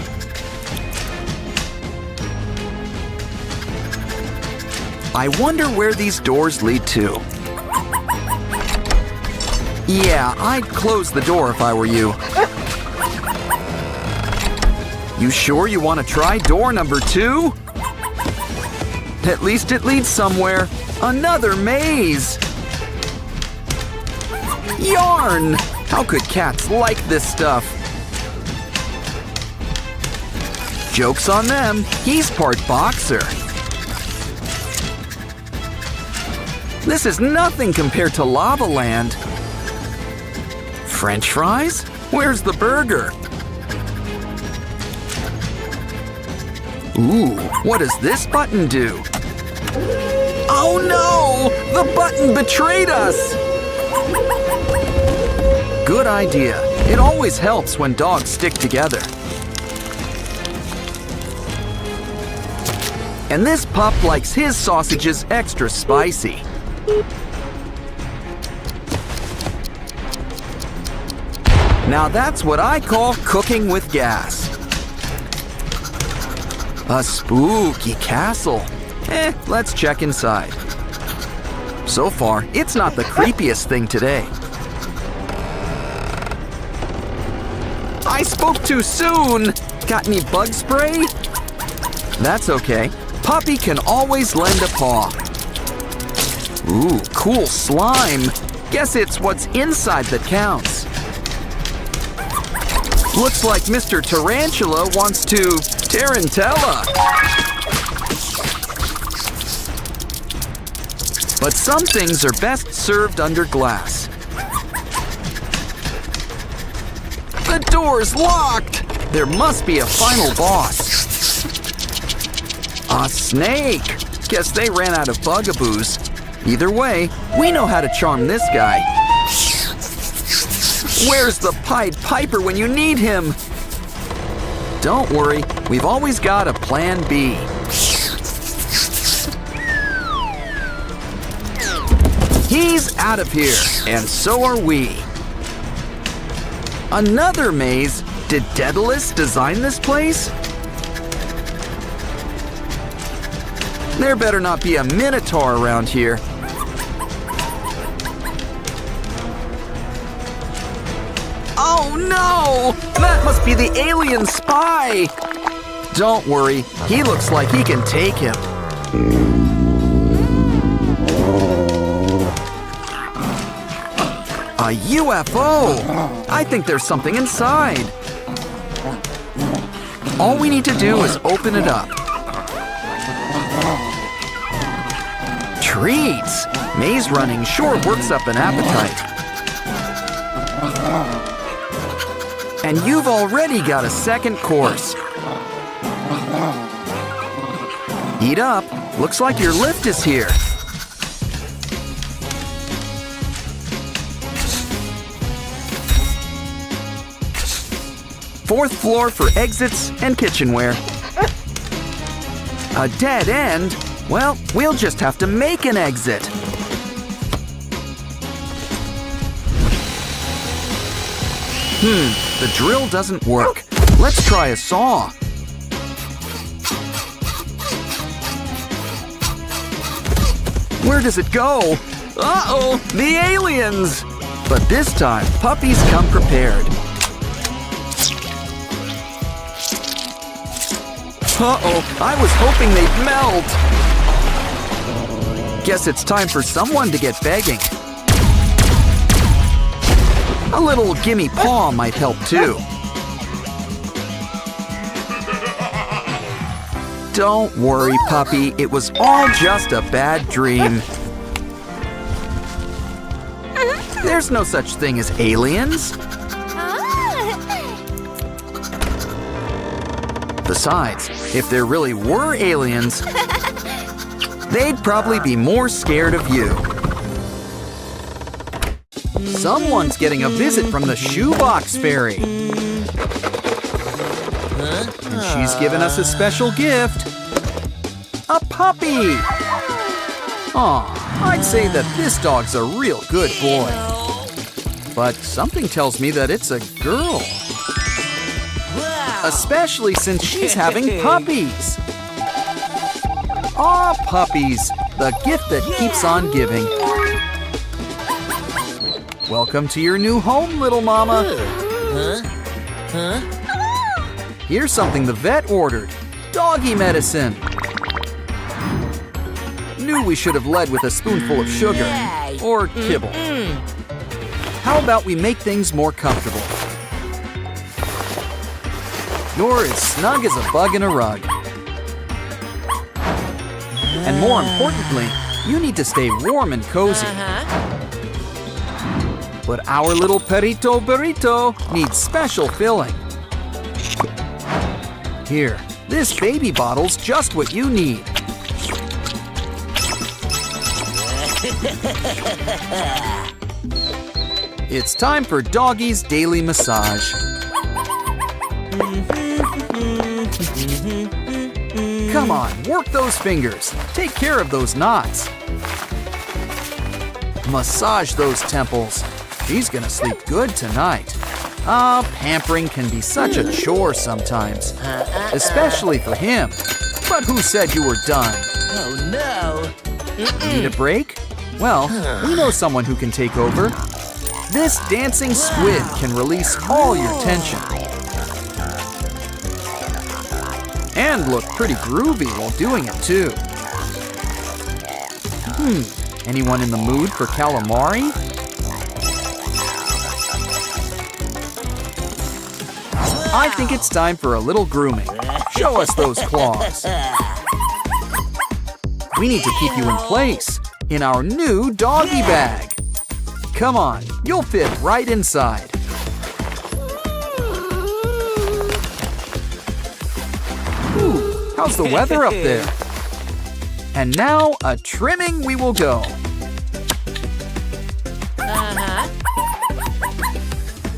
I wonder where these doors lead to. Yeah, I'd close the door if I were you. You sure you want to try door number 2? At least it leads somewhere. Another maze! Yarn! How could cats like this stuff? Joke's on them, he's part boxer. This is nothing compared to Lava Land. French fries? Where's the burger? Ooh, what does this button do? Oh no! The button betrayed us! Good idea. It always helps when dogs stick together. And this pup likes his sausages extra spicy. Now that's what I call cooking with gas. A spooky castle. Let's check inside. So far, it's not the creepiest thing today. I spoke too soon! Got any bug spray? That's okay. Puppy can always lend a paw. Ooh, cool slime. Guess it's what's inside that counts. Looks like Mr. Tarantula wants to tarantella. But some things are best served under glass. The door's locked! There must be a final boss. A snake! Guess they ran out of bugaboos. Either way, we know how to charm this guy. Where's the Pied Piper when you need him? Don't worry, we've always got a plan B. He's out of here, and so are we. Another maze? Did Daedalus design this place? There better not be a minotaur around here. Oh no! That must be the alien spy! Don't worry, he looks like he can take him. A UFO! I think there's something inside. All we need to do is open it up. Treats! Maze running sure works up an appetite. And you've already got a second course. Eat up. Looks like your lift is here. Fourth floor for exits and kitchenware. A dead end? Well, we'll just have to make an exit. The drill doesn't work. Let's try a saw. Where does it go? Uh-oh, the aliens! But this time, puppies come prepared. Uh-oh, I was hoping they'd melt. Guess it's time for someone to get begging. A little gimme paw might help too. Don't worry, puppy. It was all just a bad dream. There's no such thing as aliens. Besides, if there really were aliens, they'd probably be more scared of you. Someone's getting a visit from the shoebox fairy. And she's given us a special gift. A puppy! Aw, I'd say that this dog's a real good boy. But something tells me that it's a girl. Especially since she's having puppies. Aw, puppies, the gift that keeps on giving. Welcome to your new home, little mama. Here's something the vet ordered. Doggy medicine. Knew we should have led with a spoonful of sugar. Or kibble. How about we make things more comfortable? You're as snug as a bug in a rug. And more importantly, you need to stay warm and cozy. But our little perrito burrito needs special filling. Here, this baby bottle's just what you need. It's time for Doggy's daily massage. Come on, work those fingers. Take care of those knots. Massage those temples. She's gonna sleep good tonight. Pampering can be such a chore sometimes. Especially for him. But who said you were done? Oh no! Need a break? Well, we know someone who can take over. This dancing squid can release all your tension. And look pretty groovy while doing it too. Anyone in the mood for calamari? I think it's time for a little grooming. Show us those claws. We need to keep you in place in our new doggy bag. Come on, you'll fit right inside. Ooh, how's the weather up there? And now, a trimming we will go.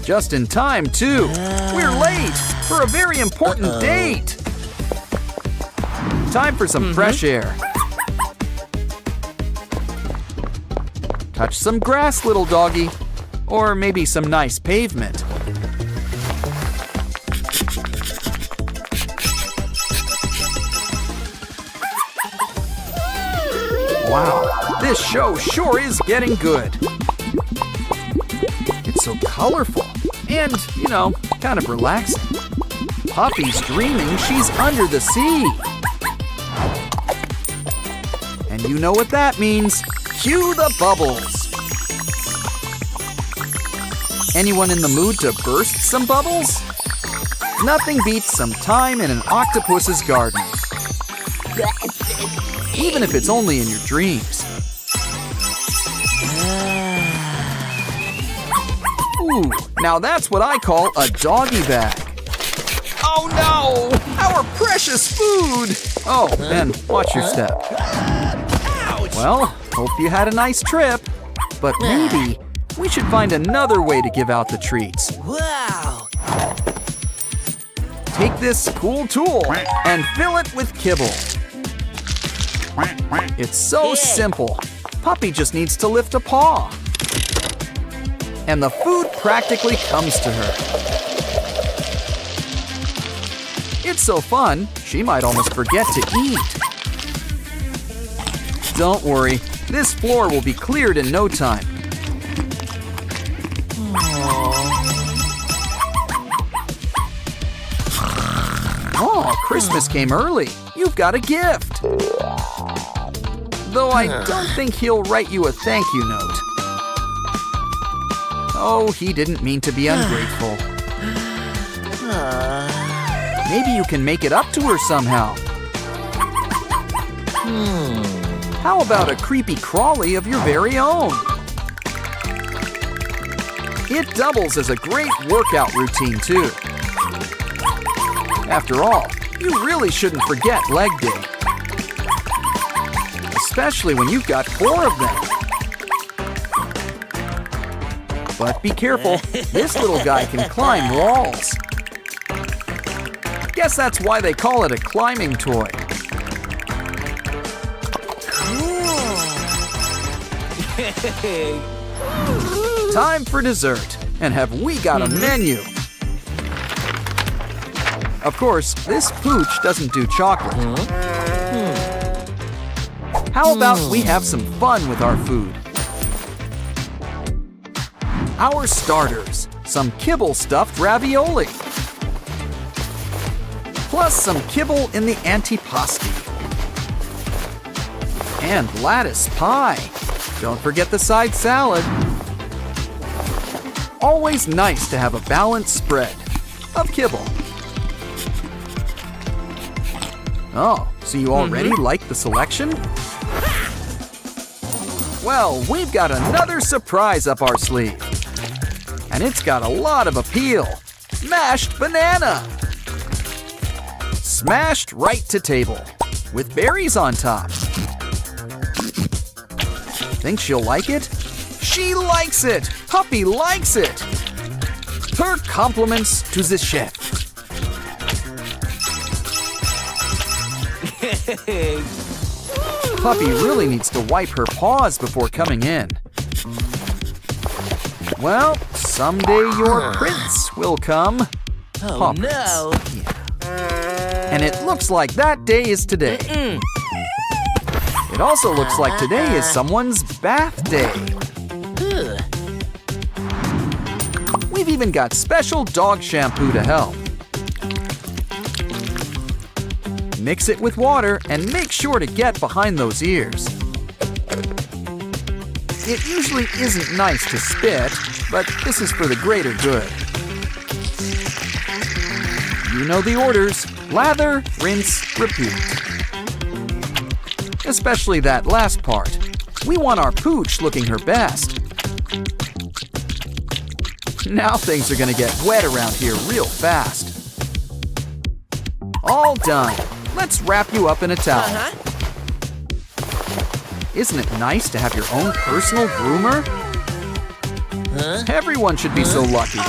Just in time, too. We're late for a very important date. Time for some fresh air. Touch some grass, little doggy. Or maybe some nice pavement. Wow, this show sure is getting good. It's so colorful and, you know, kind of relaxing. Puppy's dreaming she's under the sea. And you know what that means. Cue the bubbles. Anyone in the mood to burst some bubbles? Nothing beats some time in an octopus's garden. Even if it's only in your dreams. Ooh, now that's what I call a doggy bag. Oh no! Our precious food! Oh, Ben, watch your step. Well, hope you had a nice trip. But maybe we should find another way to give out the treats. Wow! Take this cool tool and fill it with kibble. It's so simple. Puppy just needs to lift a paw. And the food practically comes to her. It's so fun, she might almost forget to eat. Don't worry, this floor will be cleared in no time. Oh, Christmas came early. You've got a gift. Though I don't think he'll write you a thank you note. Oh, he didn't mean to be ungrateful. Maybe you can make it up to her somehow. How about a creepy crawly of your very own? It doubles as a great workout routine, too. After all, you really shouldn't forget leg day. especially when you've got 4 of them. But be careful, this little guy can climb walls. Guess that's why they call it a climbing toy. Time for dessert, and have we got a menu? Of course, this pooch doesn't do chocolate. How about we have some fun with our food? Our starters, some kibble stuffed ravioli. Plus some kibble in the antipasti. And lattice pie. Don't forget the side salad. Always nice to have a balanced spread of kibble. Oh, so you already like the selection? Well, we've got another surprise up our sleeve. And it's got a lot of appeal. Mashed banana. Smashed right to table, with berries on top. Think she'll like it? She likes it! Puppy likes it! Her compliments to the chef. Puppy really needs to wipe her paws before coming in. Well, someday your prince will come. Oh no! And it looks like that day is today. It also looks like today is someone's bath day. We've even got special dog shampoo to help. Mix it with water and make sure to get behind those ears. It usually isn't nice to spit, but this is for the greater good. You know the orders. Lather, rinse, repeat. Especially that last part. We want our pooch looking her best. Now things are gonna get wet around here real fast. All done. Let's wrap you up in a towel. Isn't it nice to have your own personal groomer? Everyone should be so lucky.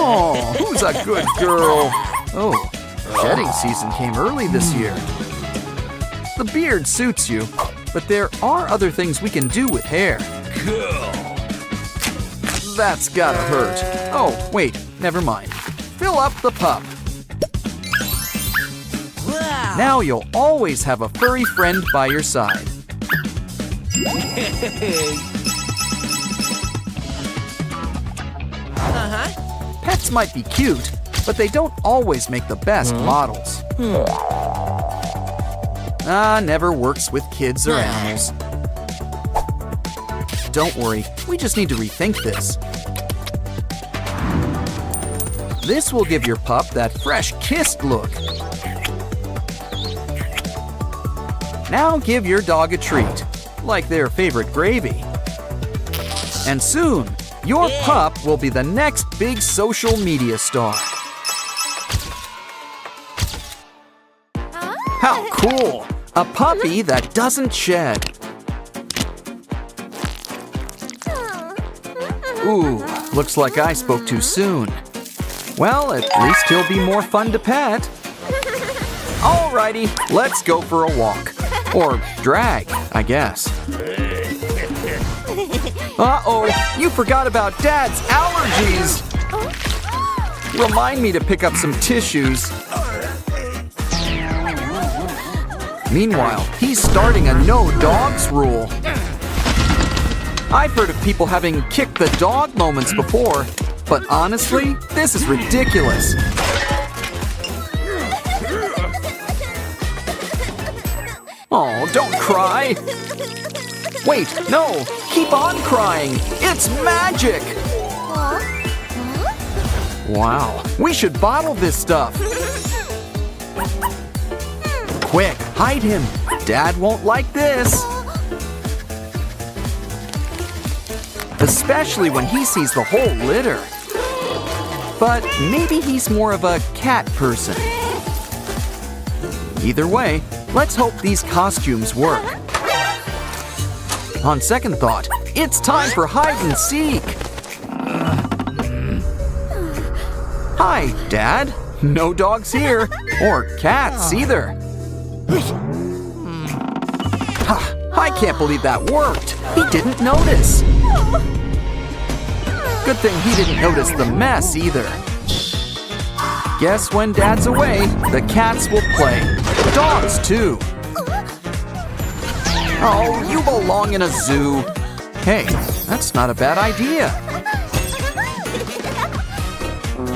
Oh, who's a good girl? Oh, shedding season came early this year. The beard suits you, but there are other things we can do with hair. That's gotta hurt. Oh, wait, never mind. Fill up the pup. Now you'll always have a furry friend by your side. Pets might be cute, but they don't always make the best models. Never works with kids or animals. Don't worry, we just need to rethink this. This will give your pup that fresh kissed look. Now give your dog a treat, like their favorite gravy. And soon, your pup will be the next big social media star. How cool! A puppy that doesn't shed. Ooh, looks like I spoke too soon. Well, at least he'll be more fun to pet. Alrighty, let's go for a walk. Or drag, I guess. Uh-oh, you forgot about Dad's allergies. Remind me to pick up some tissues. Meanwhile, he's starting a no dogs rule. I've heard of people having kick the dog moments before, but honestly, this is ridiculous. Oh, don't cry. Wait, no, keep on crying. It's magic. Wow, we should bottle this stuff. Quick, hide him. Dad won't like this. Especially when he sees the whole litter. but maybe he's more of a cat person. Either way, let's hope these costumes work. On second thought, it's time for hide and seek. Hi, Dad. No dogs here, or cats either. I can't believe that worked. He didn't notice. Good thing he didn't notice the mess either. Guess when Dad's away, the cats will play. Dogs too. Oh, you belong in a zoo. Hey, that's not a bad idea.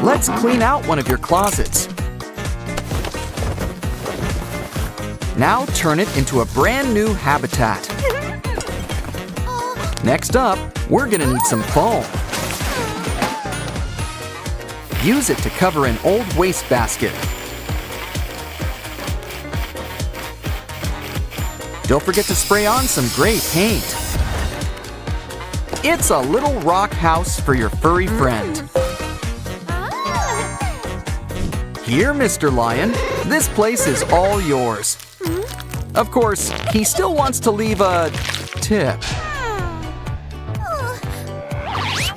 Let's clean out one of your closets. Now turn it into a brand new habitat. Next up, we're gonna need some foam. Use it to cover an old wastebasket. Don't forget to spray on some gray paint. It's a little rock house for your furry friend. Here, Mr. Lion, this place is all yours. Of course, he still wants to leave a tip.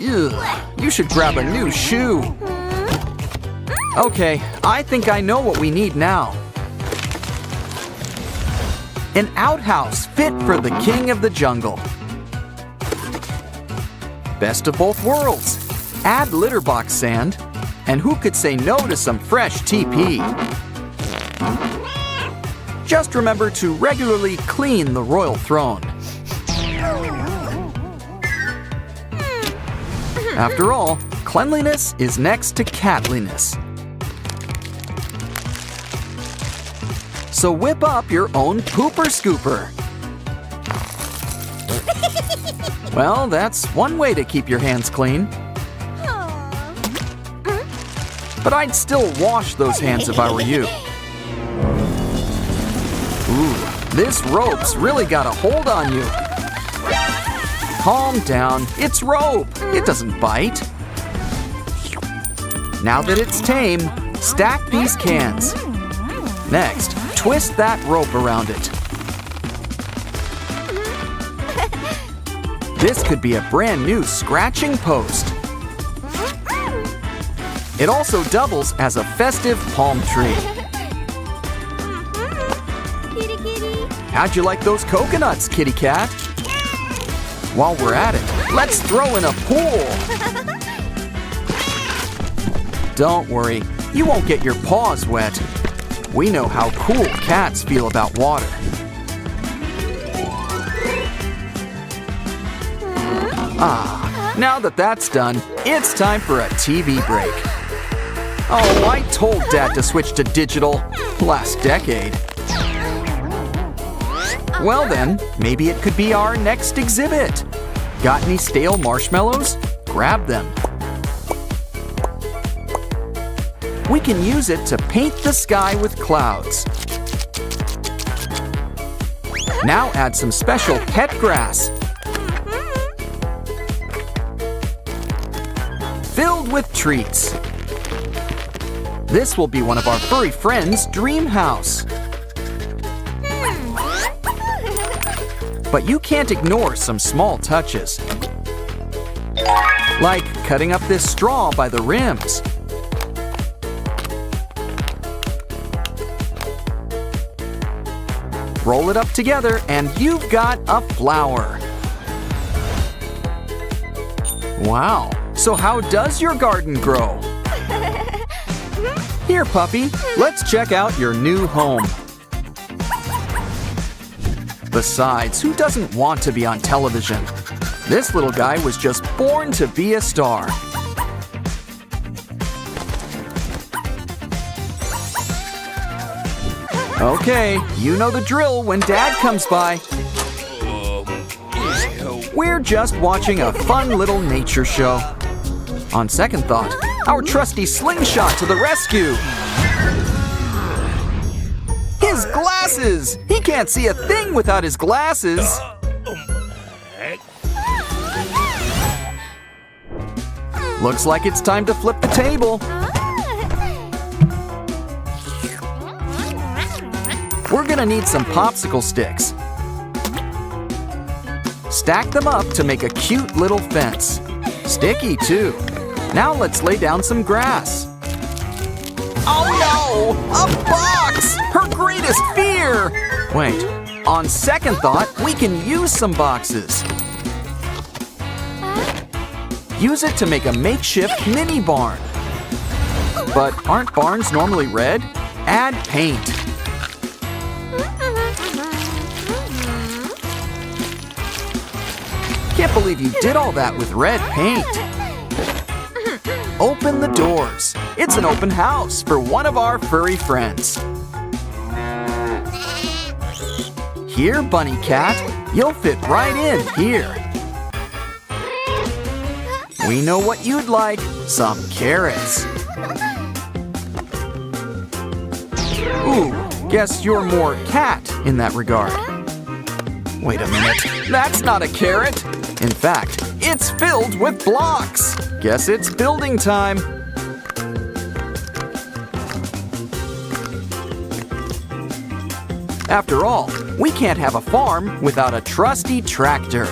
Ugh, you should grab a new shoe. Okay, I think I know what we need now. An outhouse fit for the king of the jungle. Best of both worlds. Add litter box sand, and who could say no to some fresh TP? Just remember to regularly clean the royal throne. After all, cleanliness is next to catliness. So whip up your own pooper scooper. Well, that's one way to keep your hands clean. But I'd still wash those hands if I were you. Ooh, this rope's really got a hold on you. Calm down, it's rope. It doesn't bite. Now that it's tame, stack these cans. Next, twist that rope around it. This could be a brand new scratching post. It also doubles as a festive palm tree. How'd you like those coconuts, kitty cat? While we're at it, let's throw in a pool. Don't worry, you won't get your paws wet. We know how cool cats feel about water. Now that that's done, it's time for a TV break. Oh, I told Dad to switch to digital last decade. Well then, maybe it could be our next exhibit. Got any stale marshmallows? Grab them. We can use it to paint the sky with clouds. Now add some special pet grass. Filled with treats. This will be one of our furry friends' dream house. But you can't ignore some small touches. Like cutting up this straw by the rims. Roll it up together and you've got a flower. Wow, so how does your garden grow? Here, puppy, let's check out your new home. Besides, who doesn't want to be on television? This little guy was just born to be a star. Okay, you know the drill when Dad comes by. We're just watching a fun little nature show. On second thought, our trusty slingshot to the rescue. His glasses! He can't see a thing without his glasses. Looks like it's time to flip the table. We're gonna need some popsicle sticks. Stack them up to make a cute little fence. Sticky too. Now let's lay down some grass. Oh no! A box! Her greatest fear! Wait, on second thought, we can use some boxes. Use it to make a makeshift mini barn. But aren't barns normally red? Add paint. Can't believe you did all that with red paint. Open the doors. It's an open house for one of our furry friends. Here, Bunny Cat, you'll fit right in here. We know what you'd like, some carrots. Ooh, guess you're more cat in that regard. Wait a minute, that's not a carrot. In fact, it's filled with blocks. Guess it's building time. After all, we can't have a farm without a trusty tractor.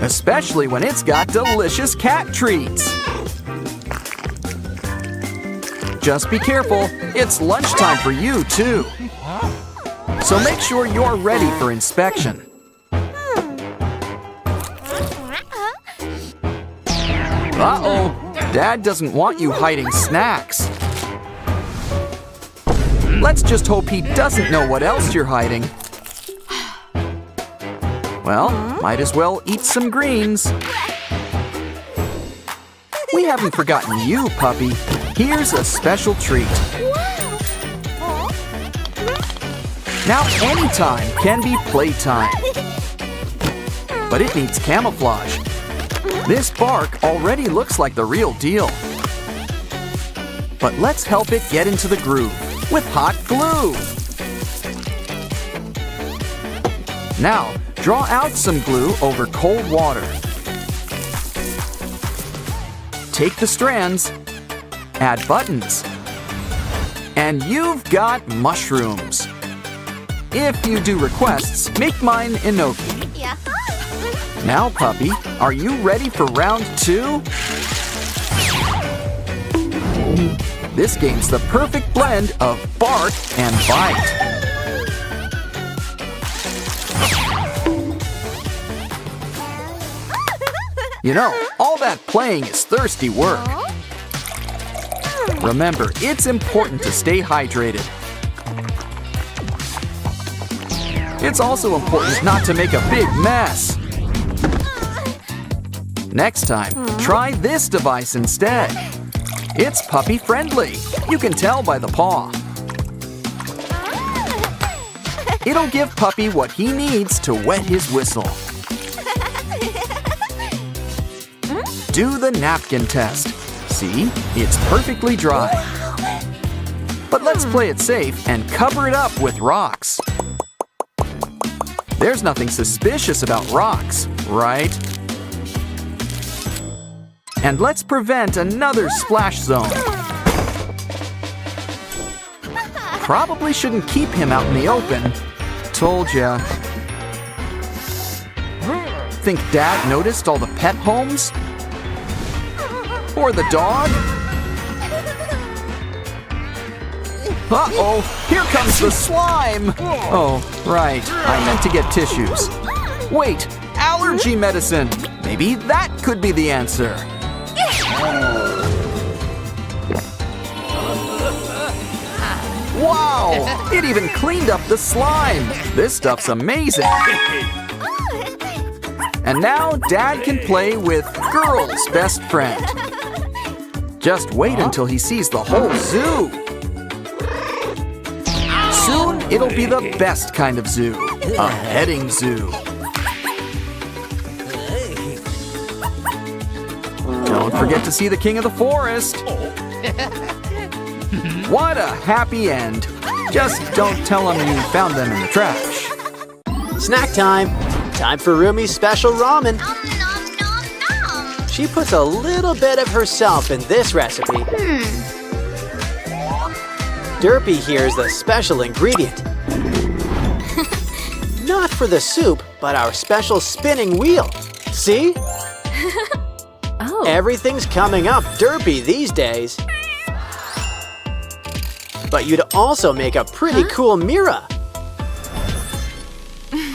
Especially when it's got delicious cat treats. Just be careful, it's lunchtime for you too. So make sure you're ready for inspection. Uh-oh, Dad doesn't want you hiding snacks. Let's just hope he doesn't know what else you're hiding. Well, might as well eat some greens. We haven't forgotten you, puppy. Here's a special treat. Now anytime can be playtime. But it needs camouflage. This bark already looks like the real deal. But let's help it get into the groove with hot glue. Now, draw out some glue over cold water. Take the strands, add buttons, and you've got mushrooms. If you do requests, make mine enoki. Now, puppy, are you ready for round 2? This game's the perfect blend of bark and bite. You know, all that playing is thirsty work. Remember, it's important to stay hydrated. It's also important not to make a big mess. Next time, try this device instead. It's puppy friendly. You can tell by the paw. It'll give Puppy what he needs to wet his whistle. Do the napkin test. See, it's perfectly dry. But let's play it safe and cover it up with rocks. There's nothing suspicious about rocks, right? And let's prevent another splash zone. Probably shouldn't keep him out in the open. Told ya. Think Dad noticed all the pet homes? Or the dog? Uh-oh, here comes the slime! Oh, right, I meant to get tissues. Wait, allergy medicine! Maybe that could be the answer. Wow, it even cleaned up the slime. This stuff's amazing. And now Dad can play with Girl's best friend. Just wait until he sees the whole zoo. Soon, it'll be the best kind of zoo, a petting zoo. Don't forget to see the king of the forest. What a happy end. Just don't tell him you found them in the trash. Snack time. Time for Rumi's special ramen. She puts a little bit of herself in this recipe. Derpy here is the special ingredient. Not for the soup, but our special spinning wheel. See? Oh. Everything's coming up derpy these days. But you'd also make a pretty cool Mira.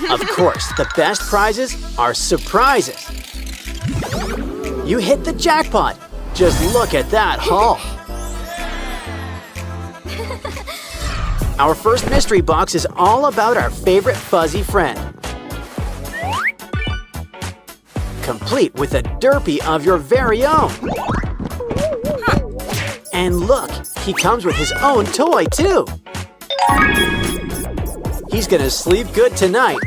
Of course, the best prizes are surprises. You hit the jackpot. Just look at that haul. Our first mystery box is all about our favorite fuzzy friend. Complete with a derpy of your very own. And look, he comes with his own toy too. He's gonna sleep good tonight.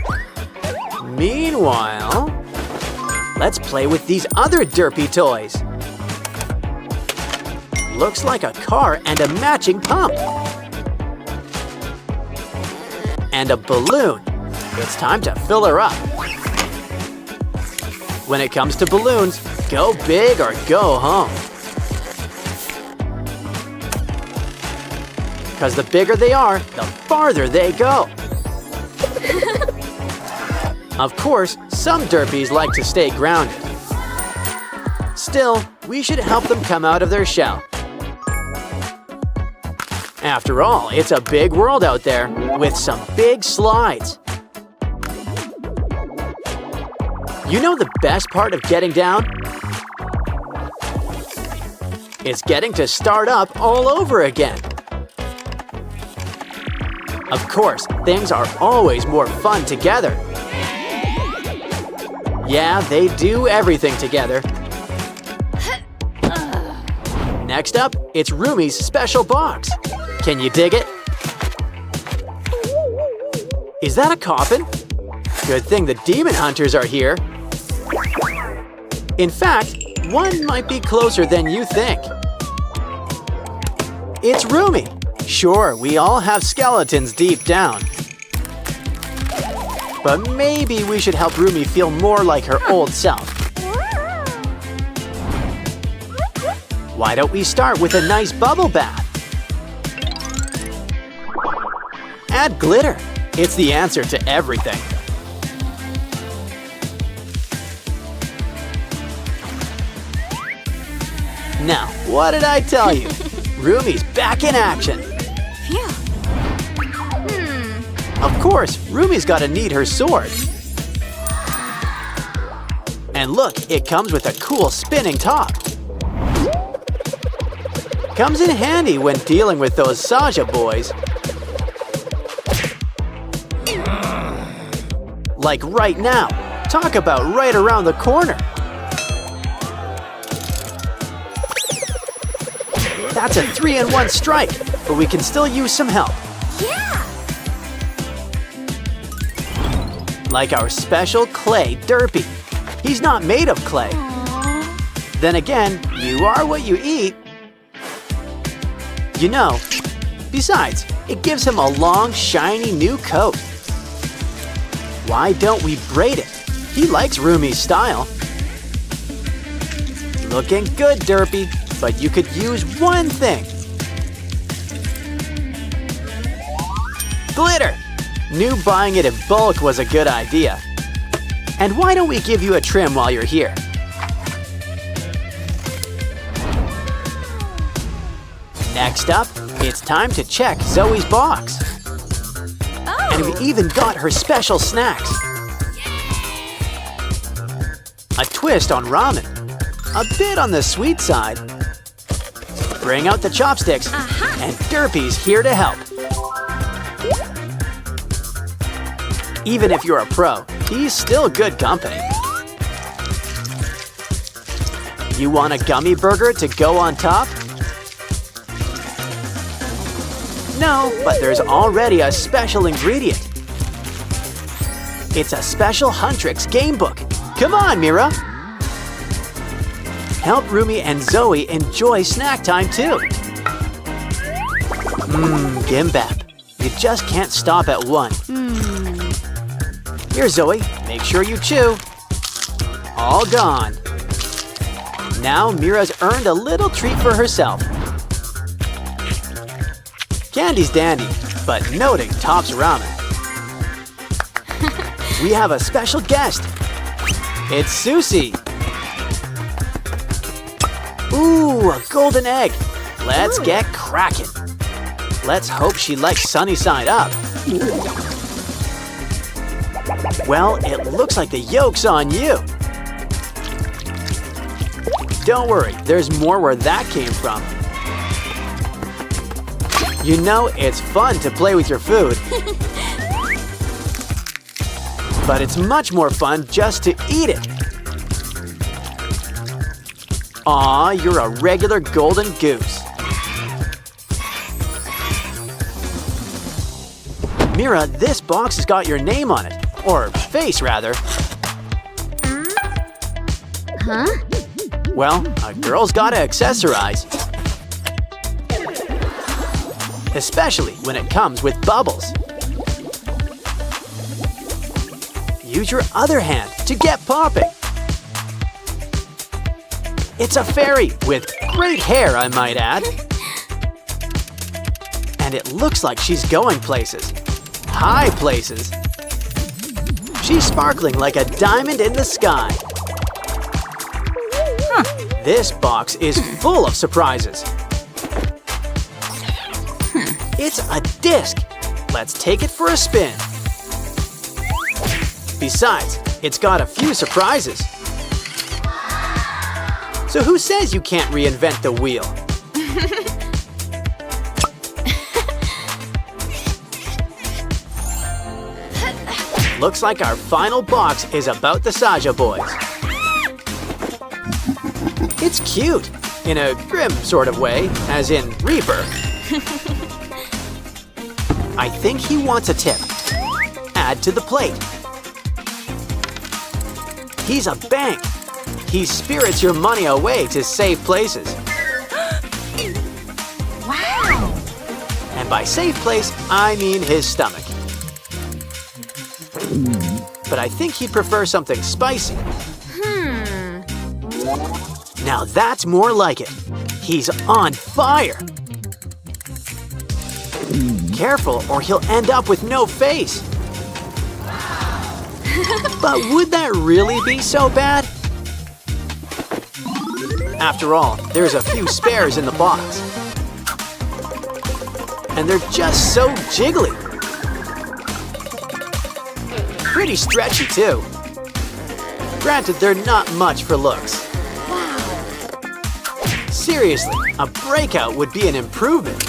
Meanwhile, let's play with these other derpy toys. Looks like a car and a matching pump. And a balloon. It's time to fill her up. When it comes to balloons, go big or go home. Because the bigger they are, the farther they go. Of course, some derpies like to stay grounded. Still, we should help them come out of their shell. After all, it's a big world out there with some big slides. You know the best part of getting down? It's getting to start up all over again. Of course, things are always more fun together. Yeah, they do everything together. Next up, it's Roomy's special box. Can you dig it? Is that a coffin? Good thing the demon hunters are here. In fact, one might be closer than you think. It's Roomy. Sure, we all have skeletons deep down. But maybe we should help Roomy feel more like her old self. Why don't we start with a nice bubble bath? Add glitter. It's the answer to everything. Now, what did I tell you? Roomy's back in action. Of course, Roomy's gotta need her sword. And look, it comes with a cool spinning top. Comes in handy when dealing with those Saja boys. Like right now. Talk about right around the corner. That's a 3-in-1 strike, but we can still use some help. Yeah! Like our special clay derpy. He's not made of clay. Aww. Then again, you are what you eat. You know, besides, it gives him a long, shiny new coat. Why don't we braid it? He likes Roomy's style. Looking good, derpy, but you could use one thing. Glitter! Knew buying it in bulk was a good idea. And why don't we give you a trim while you're here? Next up, it's time to check Zoe's box. Oh. And we even got her special snacks. A twist on ramen. A bit on the sweet side. Bring out the chopsticks, and Derpy's here to help. Even if you're a pro, he's still good company. You want a gummy burger to go on top? No, but there's already a special ingredient. It's a special Huntrix game book. Come on, Mira. Help Roomy and Zoe enjoy snack time too. Gimbap. You just can't stop at one. Here, Zoe, make sure you chew. All gone. Now Mira's earned a little treat for herself. Candy's dandy, but noting Top's ramen. We have a special guest. It's Susie. Ooh, a golden egg. Let's get cracking. Let's hope she likes sunny side up. Well, it looks like the yolk's on you. Don't worry, there's more where that came from. You know, it's fun to play with your food. But it's much more fun just to eat it. Aw, you're a regular golden goose. Mira, this box has got your name on it. Or face, rather. Huh? Well, a girl's gotta accessorize. Especially when it comes with bubbles. Use your other hand to get popping. It's a fairy with great hair, I might add. And it looks like she's going places. High places. She's sparkling like a diamond in the sky. This box is full of surprises. It's a disc. Let's take it for a spin. Besides, it's got a few surprises. So who says you can't reinvent the wheel? Looks like our final box is about the Saja boys. It's cute, in a grim sort of way, as in Reaper. I think he wants a tip. Add to the plate. He's a bank. He spirits your money away to safe places. Wow! And by safe place, I mean his stomach. But I think he'd prefer something spicy. Now that's more like it. He's on fire. Careful, or he'll end up with no face. But would that really be so bad? After all, there's a few spares in the box. And they're just so jiggly. Pretty stretchy, too. Granted, they're not much for looks. Seriously, a breakout would be an improvement.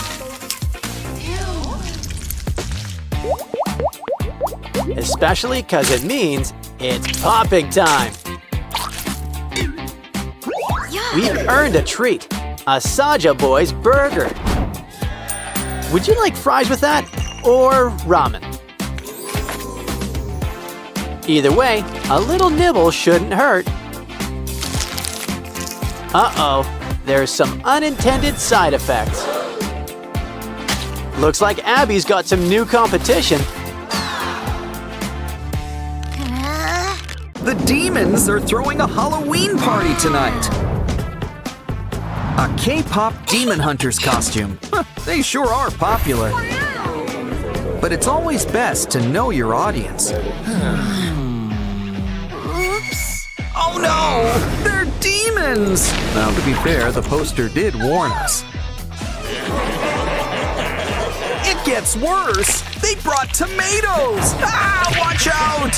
Especially because it means it's popping time. We've earned a treat, a Saja Boys burger. Would you like fries with that, or ramen? Either way, a little nibble shouldn't hurt. Uh-oh, there's some unintended side effects. Looks like Abby's got some new competition. The demons are throwing a Halloween party tonight. A K-pop demon hunter's costume. They sure are popular. But it's always best to know your audience. Oops. Oh no! They're demons! Now, to be fair, the poster did warn us. It gets worse! They brought tomatoes! Ah, watch out!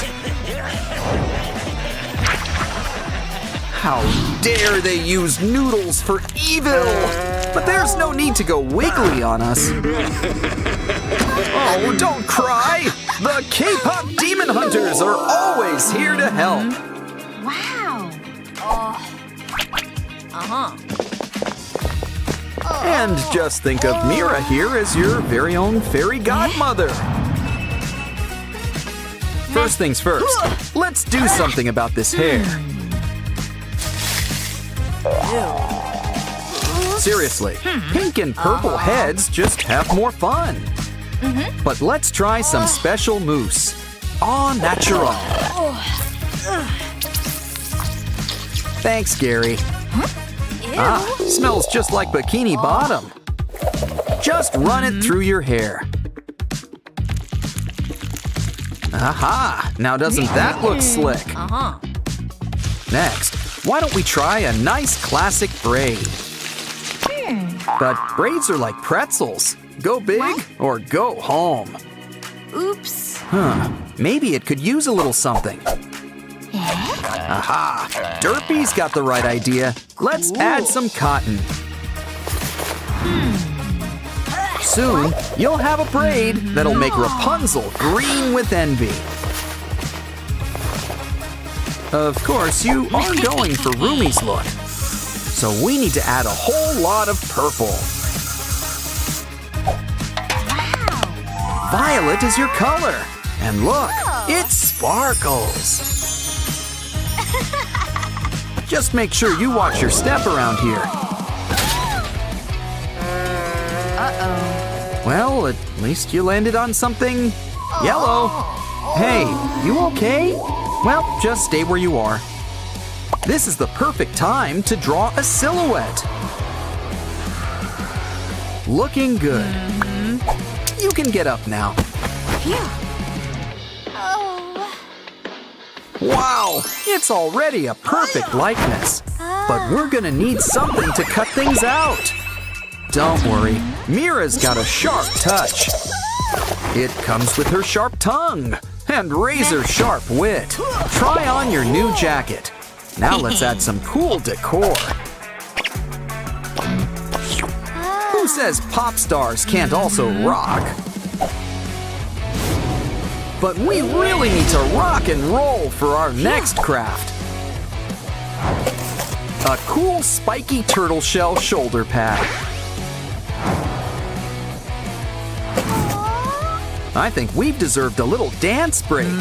How dare they use noodles for evil! But there's no need to go wiggly on us. Oh, don't cry! The K-pop demon hunters are always here to help. Wow. And just think of Mira here as your very own fairy godmother. First things first, let's do something about this hair. Seriously, pink and purple heads just have more fun. But let's try some special mousse. Au natural. Thanks, Gary. Smells just like bikini bottom. Just run it through your hair. Aha! Now doesn't that look slick? Next, why don't we try a nice classic braid? But braids are like pretzels. Go big or go home. Oops. Maybe it could use a little something. Aha! Derpy's got the right idea. Let's add some cotton. Soon, you'll have a braid that'll make Rapunzel green with envy. Of course, you are going for Roomy's look. So we need to add a whole lot of purple. Violet is your color. And look, it sparkles. Just make sure you watch your step around here. Well, at least you landed on something yellow. Hey, you okay? Well, just stay where you are. This is the perfect time to draw a silhouette. Looking good. You can get up now. Wow, it's already a perfect likeness. But we're gonna need something to cut things out. Don't worry, Mira's got a sharp touch. It comes with her sharp tongue and razor-sharp wit. Try on your new jacket. Now let's add some cool decor. Who says pop stars can't also rock? But we really need to rock and roll for our next craft. A cool spiky turtle shell shoulder pad. I think we've deserved a little dance break.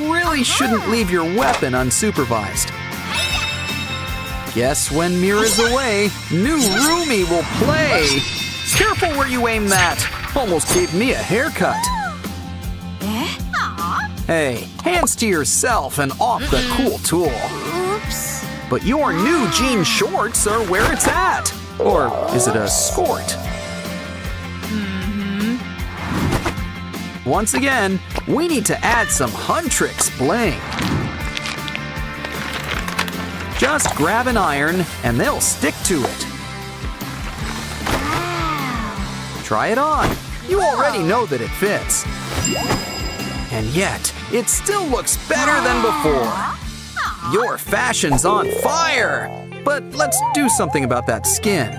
Really shouldn't leave your weapon unsupervised. Guess when Mira's away, new Roomy will play. Careful where you aim that. Almost gave me a haircut. Hey, hands to yourself and off the cool tool. Oops. But your new jean shorts are where it's at. Or is it a skort? Once again, we need to add some Huntrix bling. Just grab an iron and they'll stick to it. Try it on. You already know that it fits. And yet, it still looks better than before. Your fashion's on fire. But let's do something about that skin.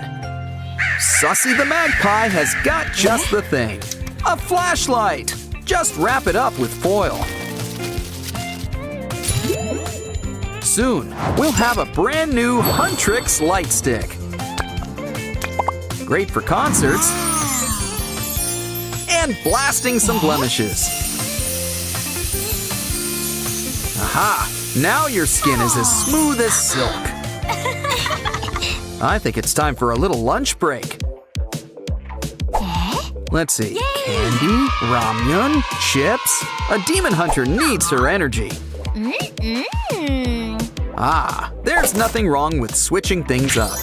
Sussy the Magpie has got just the thing. A flashlight. Just wrap it up with foil. Soon, we'll have a brand new Huntrix light stick. Great for concerts and blasting some blemishes. Aha! Now your skin is as smooth as silk. I think it's time for a little lunch break. Let's see. Candy, ramyun, chips. A demon hunter needs her energy. Ah, there's nothing wrong with switching things up.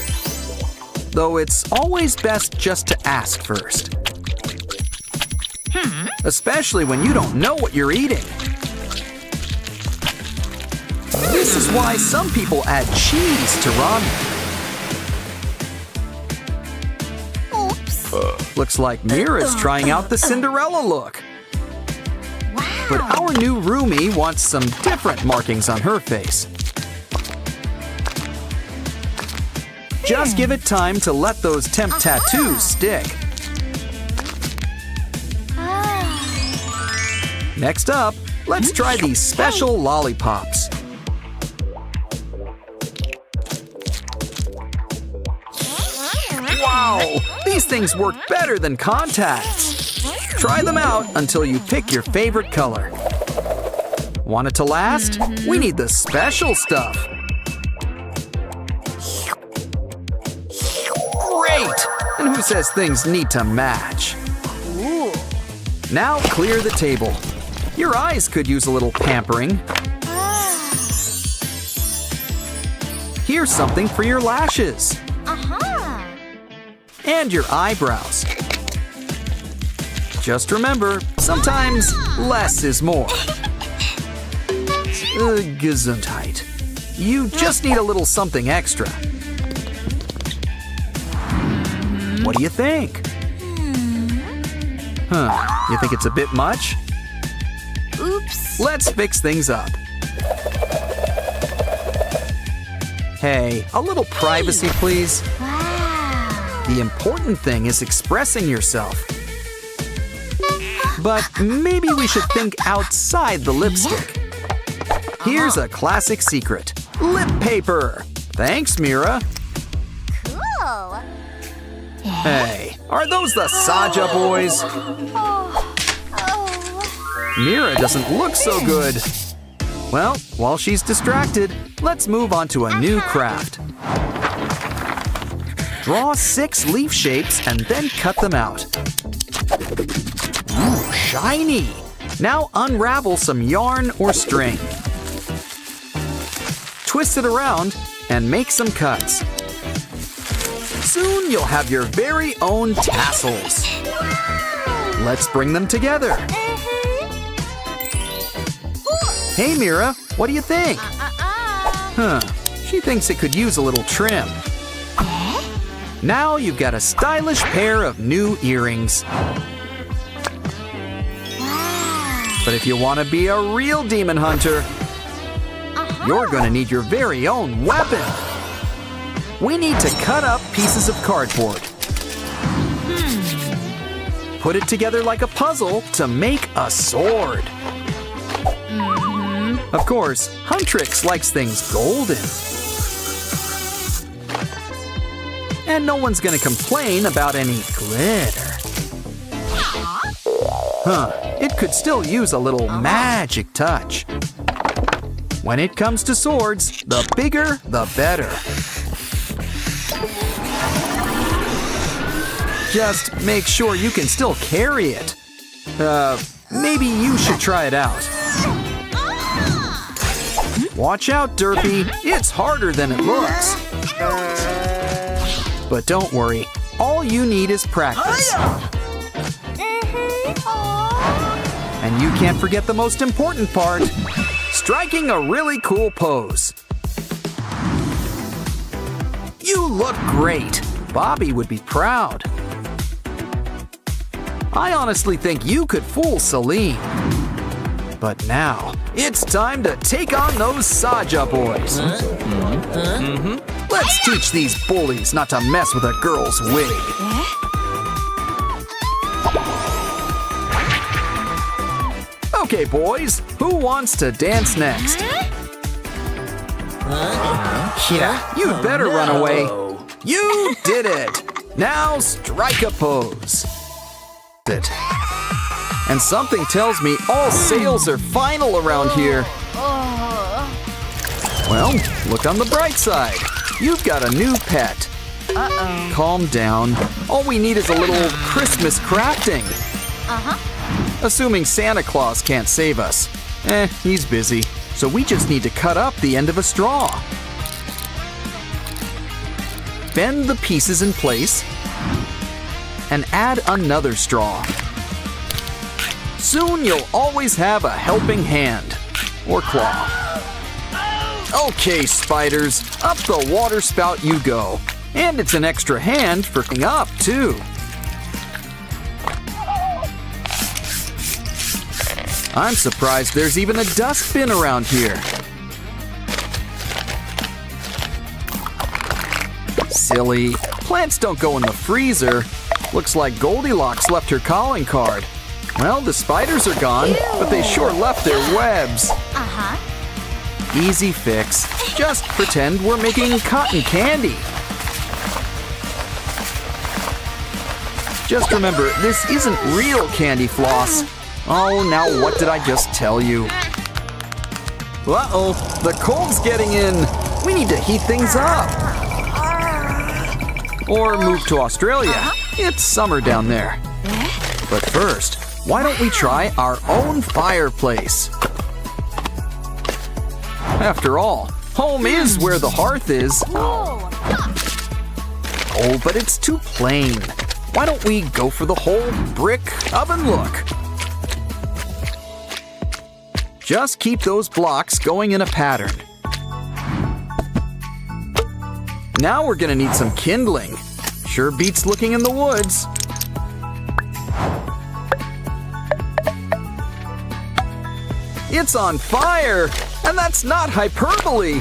Though it's always best just to ask first. Especially when you don't know what you're eating. This is why some people add cheese to ramen. Looks like Mira's trying out the Cinderella look. Wow. But our new Roomy wants some different markings on her face. Just give it time to let those temp tattoos stick. Next up, let's try these special lollipops. Wow, these things work better than contacts. Try them out until you pick your favorite color. Want it to last? We need the special stuff. Great! And who says things need to match? Now clear the table. Your eyes could use a little pampering. Here's something for your lashes. And your eyebrows. Just remember, sometimes less is more. Gesundheit. You just need a little something extra. What do you think? You think it's a bit much? Oops. Let's fix things up. Hey, a little privacy, please. Wow. The important thing is expressing yourself. But maybe we should think outside the lipstick. Here's a classic secret. Lip paper. Thanks, Mira. Cool. Hey, are those the Saja boys? Mira doesn't look so good. Well, while she's distracted, let's move on to a new craft. Draw 6 leaf shapes and then cut them out. Ooh, shiny! Now unravel some yarn or string. Twist it around and make some cuts. Soon you'll have your very own tassels. Let's bring them together. Hey Mira, what do you think? She thinks it could use a little trim. Now you've got a stylish pair of new earrings. But if you want to be a real demon hunter, you're going to need your very own weapon. We need to cut up pieces of cardboard. Put it together like a puzzle to make a sword. Of course, Huntrix likes things golden. And no one's gonna complain about any glitter. It could still use a little magic touch. When it comes to swords, the bigger, the better. Just make sure you can still carry it. Maybe you should try it out. Watch out, Derpy. It's harder than it looks. But don't worry, all you need is practice. And you can't forget the most important part, striking a really cool pose. You look great. Bobby would be proud. I honestly think you could fool Celine. But now, it's time to take on those Saja boys. Let's teach these bullies not to mess with a girl's wig. Okay, boys, who wants to dance next? Yeah, you'd better run away. You did it. Now strike a pose. And something tells me all sales are final around here. Well, look on the bright side. You've got a new pet. Calm down. All we need is a little Christmas crafting. Assuming Santa Claus can't save us. He's busy. So we just need to cut up the end of a straw. Bend the pieces in place and add another straw. Soon you'll always have a helping hand or claw. Okay, spiders, up the water spout you go. And it's an extra hand for cleaning up, too. I'm surprised there's even a dustbin around here. Silly. Plants don't go in the freezer. Looks like Goldilocks left her calling card. Well, the spiders are gone, but they sure left their webs. Easy fix. Just pretend we're making cotton candy. Just remember, this isn't real candy floss. Oh, now what did I just tell you? Uh-oh, the cold's getting in. We need to heat things up. Or move to Australia. It's summer down there. But first, why don't we try our own fireplace? After all, home is where the hearth is. Oh, but it's too plain. Why don't we go for the whole brick oven look? Just keep those blocks going in a pattern. Now we're gonna need some kindling. Sure beats looking in the woods. It's on fire, and that's not hyperbole.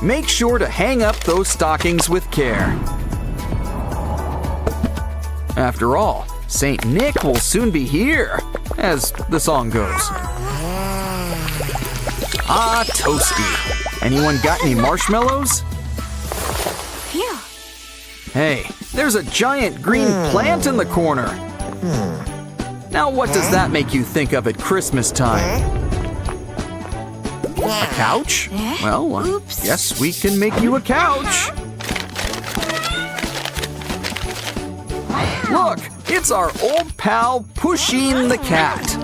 Make sure to hang up those stockings with care. After all, Saint Nick will soon be here, as the song goes. Ah, toasty. Anyone got any marshmallows? Phew. Hey, there's a giant green plant in the corner. Now what does that make you think of at Christmas time? A couch? Well, Oops. yes, we can make you a couch. Look, it's our old pal Pusheen the cat.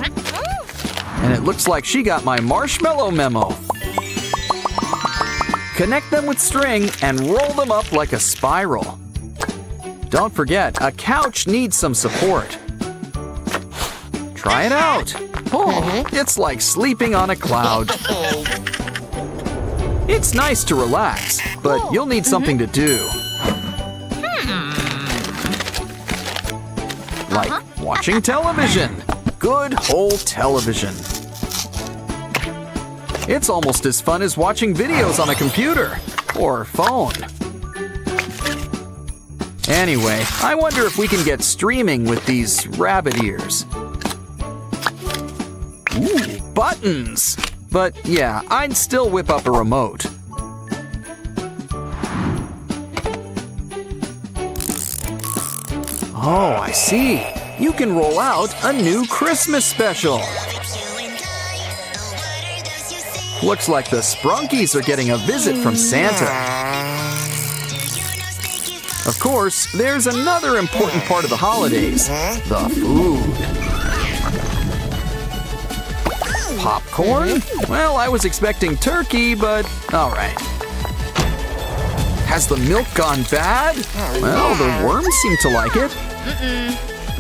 And it looks like she got my marshmallow memo. Connect them with string and roll them up like a spiral. Don't forget, a couch needs some support. Try it out. Oh, it's like sleeping on a cloud. It's nice to relax, but you'll need something to do. Like watching television. Good whole television. It's almost as fun as watching videos on a computer or phone. Anyway, I wonder if we can get streaming with these rabbit ears. Ooh, buttons! But yeah, I'd still whip up a remote. Oh, I see. You can roll out a new Christmas special. Looks like the Sprunkies are getting a visit from Santa. Of course, there's another important part of the holidays, the food. Popcorn? Well, I was expecting turkey, but all right. Has the milk gone bad? Well, the worms seem to like it.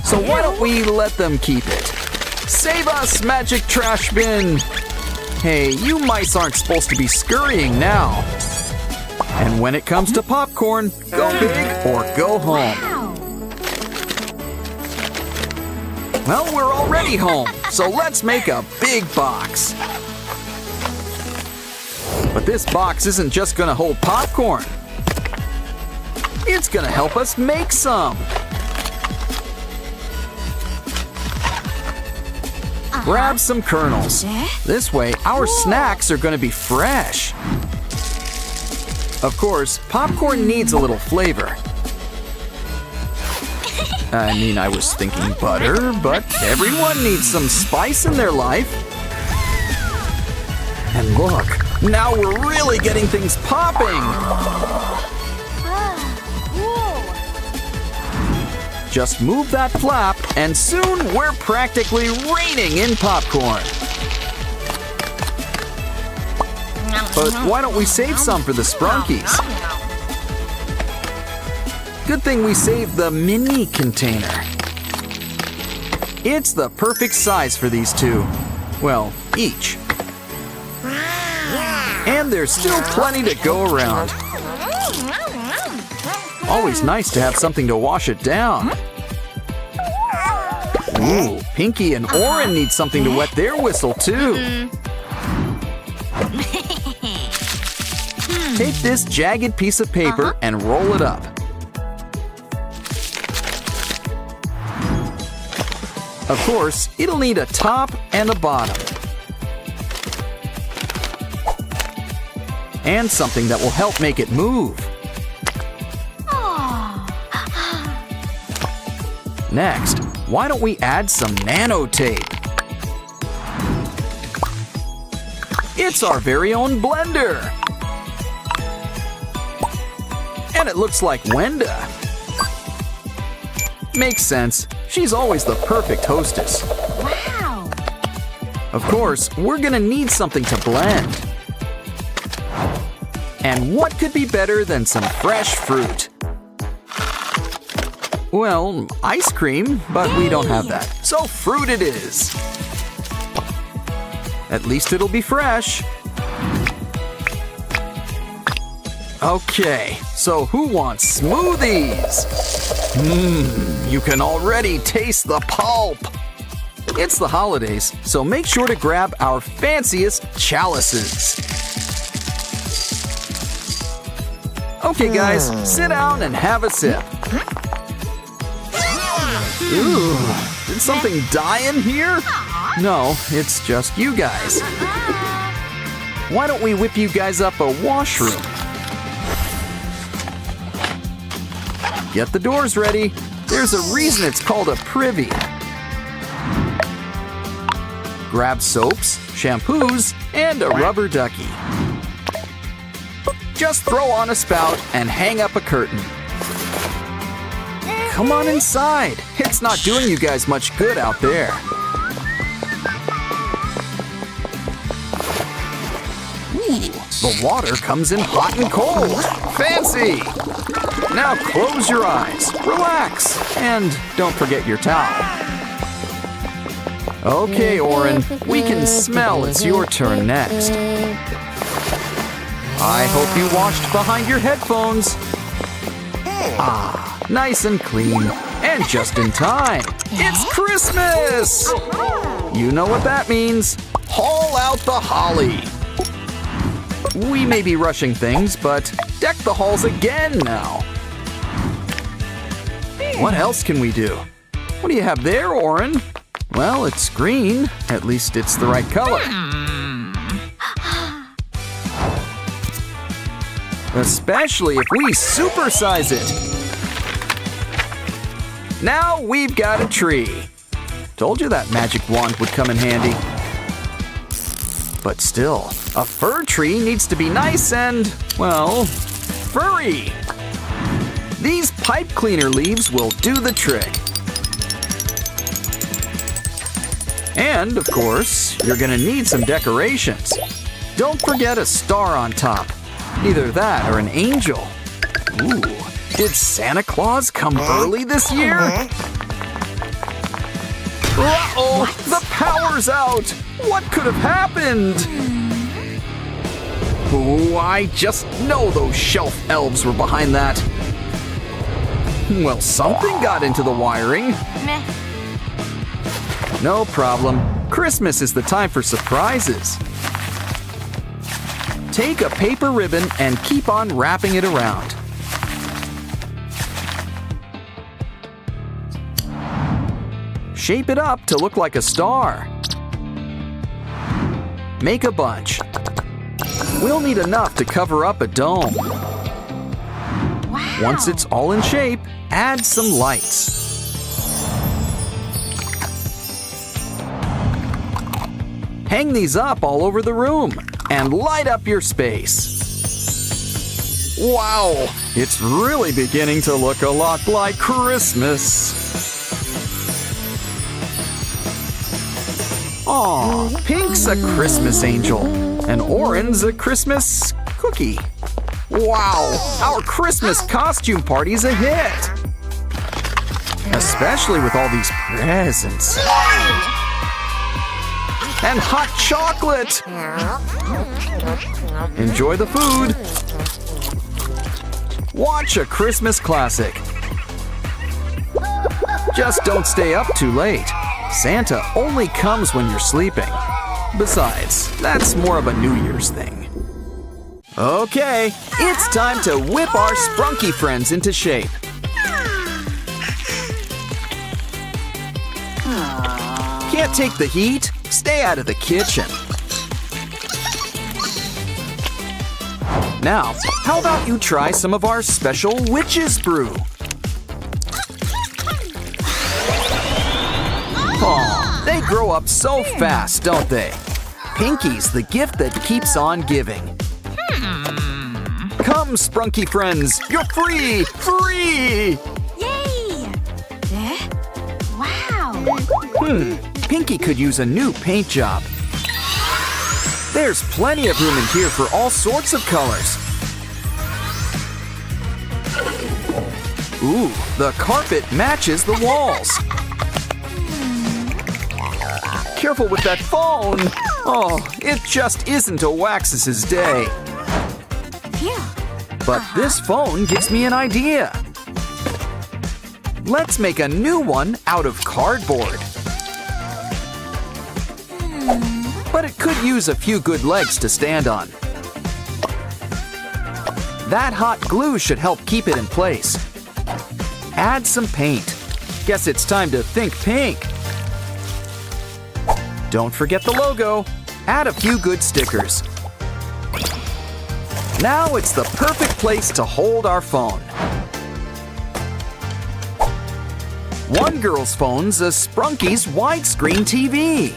So why don't we let them keep it? Save us, magic trash bin! Hey, you mice aren't supposed to be scurrying now. And when it comes to popcorn, go big or go home. Well, we're already home, so let's make a big box. But this box isn't just gonna hold popcorn. It's gonna help us make some. Grab some kernels. This way, our snacks are gonna be fresh. Of course, popcorn needs a little flavor. I mean, I was thinking butter, but everyone needs some spice in their life. And look, now we're really getting things popping. Just move that flap, and soon we're practically raining in popcorn. But why don't we save some for the Sprunkies? Good thing we saved the mini container. It's the perfect size for these two. Well, each. And there's still plenty to go around. Always nice to have something to wash it down. Ooh, Pinky and Oren need something to wet their whistle too. Take this jagged piece of paper and roll it up. Of course, it'll need a top and a bottom. And something that will help make it move. Next, why don't we add some nano tape? It's our very own blender. And it looks like Wenda. Makes sense. She's always the perfect hostess. Wow. Of course, we're gonna need something to blend. And what could be better than some fresh fruit? Well, ice cream, but we don't have that. So fruit it is. At least it'll be fresh. Okay, so who wants smoothies? You can already taste the pulp. It's the holidays, so make sure to grab our fanciest chalices. Okay guys, sit down and have a sip. Ooh, did something die in here? No, it's just you guys. Why don't we whip you guys up a washroom? Get the doors ready. There's a reason it's called a privy. Grab soaps, shampoos, and a rubber ducky. Just throw on a spout and hang up a curtain. Come on inside. It's not doing you guys much good out there. Ooh, the water comes in hot and cold. Fancy! Now close your eyes, relax, and don't forget your towel. Okay, Oren, we can smell it's your turn next. I hope you washed behind your headphones. Ah, nice and clean, and just in time. It's Christmas! You know what that means. Haul out the holly. We may be rushing things, but deck the halls again now. What else can we do? What do you have there, Oren? Well, it's green. At least it's the right color. Especially if we supersize it. Now we've got a tree. Told you that magic wand would come in handy. But still, a fir tree needs to be nice and, well, furry. These pipe cleaner leaves will do the trick. And, of course, you're gonna need some decorations. Don't forget a star on top. Either that or an angel. Ooh, did Santa Claus come early this year? Uh-oh, the power's out! What could have happened? Ooh, I just know those shelf elves were behind that. Well, something got into the wiring. Meh. No problem. Christmas is the time for surprises. Take a paper ribbon and keep on wrapping it around. Shape it up to look like a star. Make a bunch. We'll need enough to cover up a dome. Wow. Once it's all in shape, add some lights. Hang these up all over the room and light up your space. Wow, it's really beginning to look a lot like Christmas. Aw, Pink's a Christmas angel, and Oren's a Christmas cookie. Wow, our Christmas costume party's a hit. Especially with all these presents. And hot chocolate! Enjoy the food. Watch a Christmas classic. Just don't stay up too late. Santa only comes when you're sleeping. Besides, that's more of a New Year's thing. Okay, it's time to whip our Sprunki friends into shape. Can't take the heat? Stay out of the kitchen. Now, how about you try some of our special witch's brew? Aw, they grow up so fast, don't they? Pinky's the gift that keeps on giving. Come, Sprunki friends, you're free! Free! Yay! Wow. Pinky could use a new paint job. There's plenty of room in here for all sorts of colors. Ooh, the carpet matches the walls. Careful with that phone. Oh, it just isn't Oaxis's day. But this phone gives me an idea. Let's make a new one out of cardboard. But it could use a few good legs to stand on. That hot glue should help keep it in place. Add some paint. Guess it's time to think pink. Don't forget the logo. Add a few good stickers. Now it's the perfect place to hold our phone. One girl's phone's a Sprunki's widescreen TV.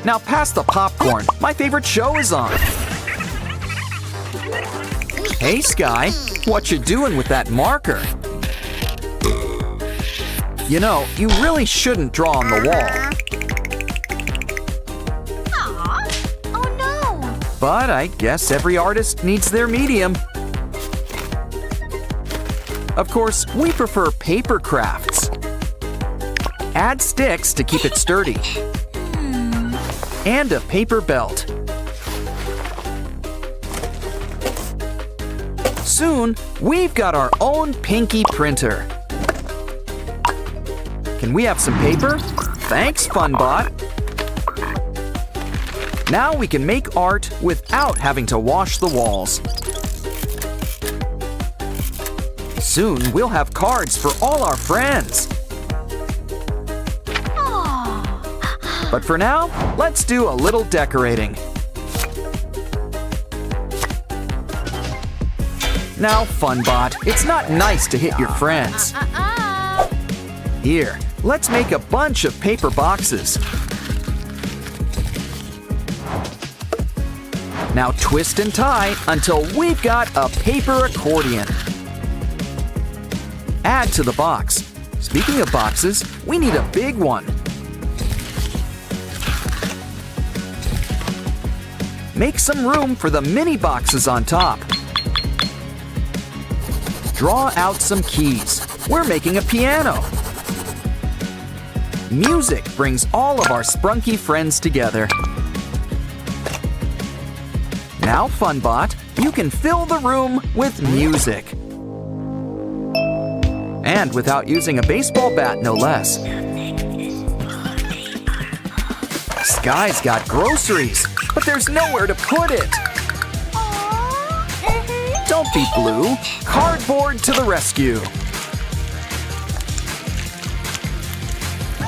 Now pass the popcorn. My favorite show is on. Hey, Sky. What you doing with that marker? You know, you really shouldn't draw on the wall. Oh no! But I guess every artist needs their medium. Of course, we prefer paper crafts. Add sticks to keep it sturdy. And a paper belt. Soon, we've got our own Pinky printer. Can we have some paper? Thanks, FunBot. Now we can make art without having to wash the walls. Soon, we'll have cards for all our friends. But for now, let's do a little decorating. Now, FunBot, it's not nice to hit your friends. Here, let's make a bunch of paper boxes. Now twist and tie until we've got a paper accordion. Add to the box. Speaking of boxes, we need a big one. Make some room for the mini boxes on top. Draw out some keys. We're making a piano. Music brings all of our Sprunky friends together. Now, FunBot, you can fill the room with music. And without using a baseball bat, no less. Sky's got groceries, but there's nowhere to put it. Don't be blue. Cardboard to the rescue.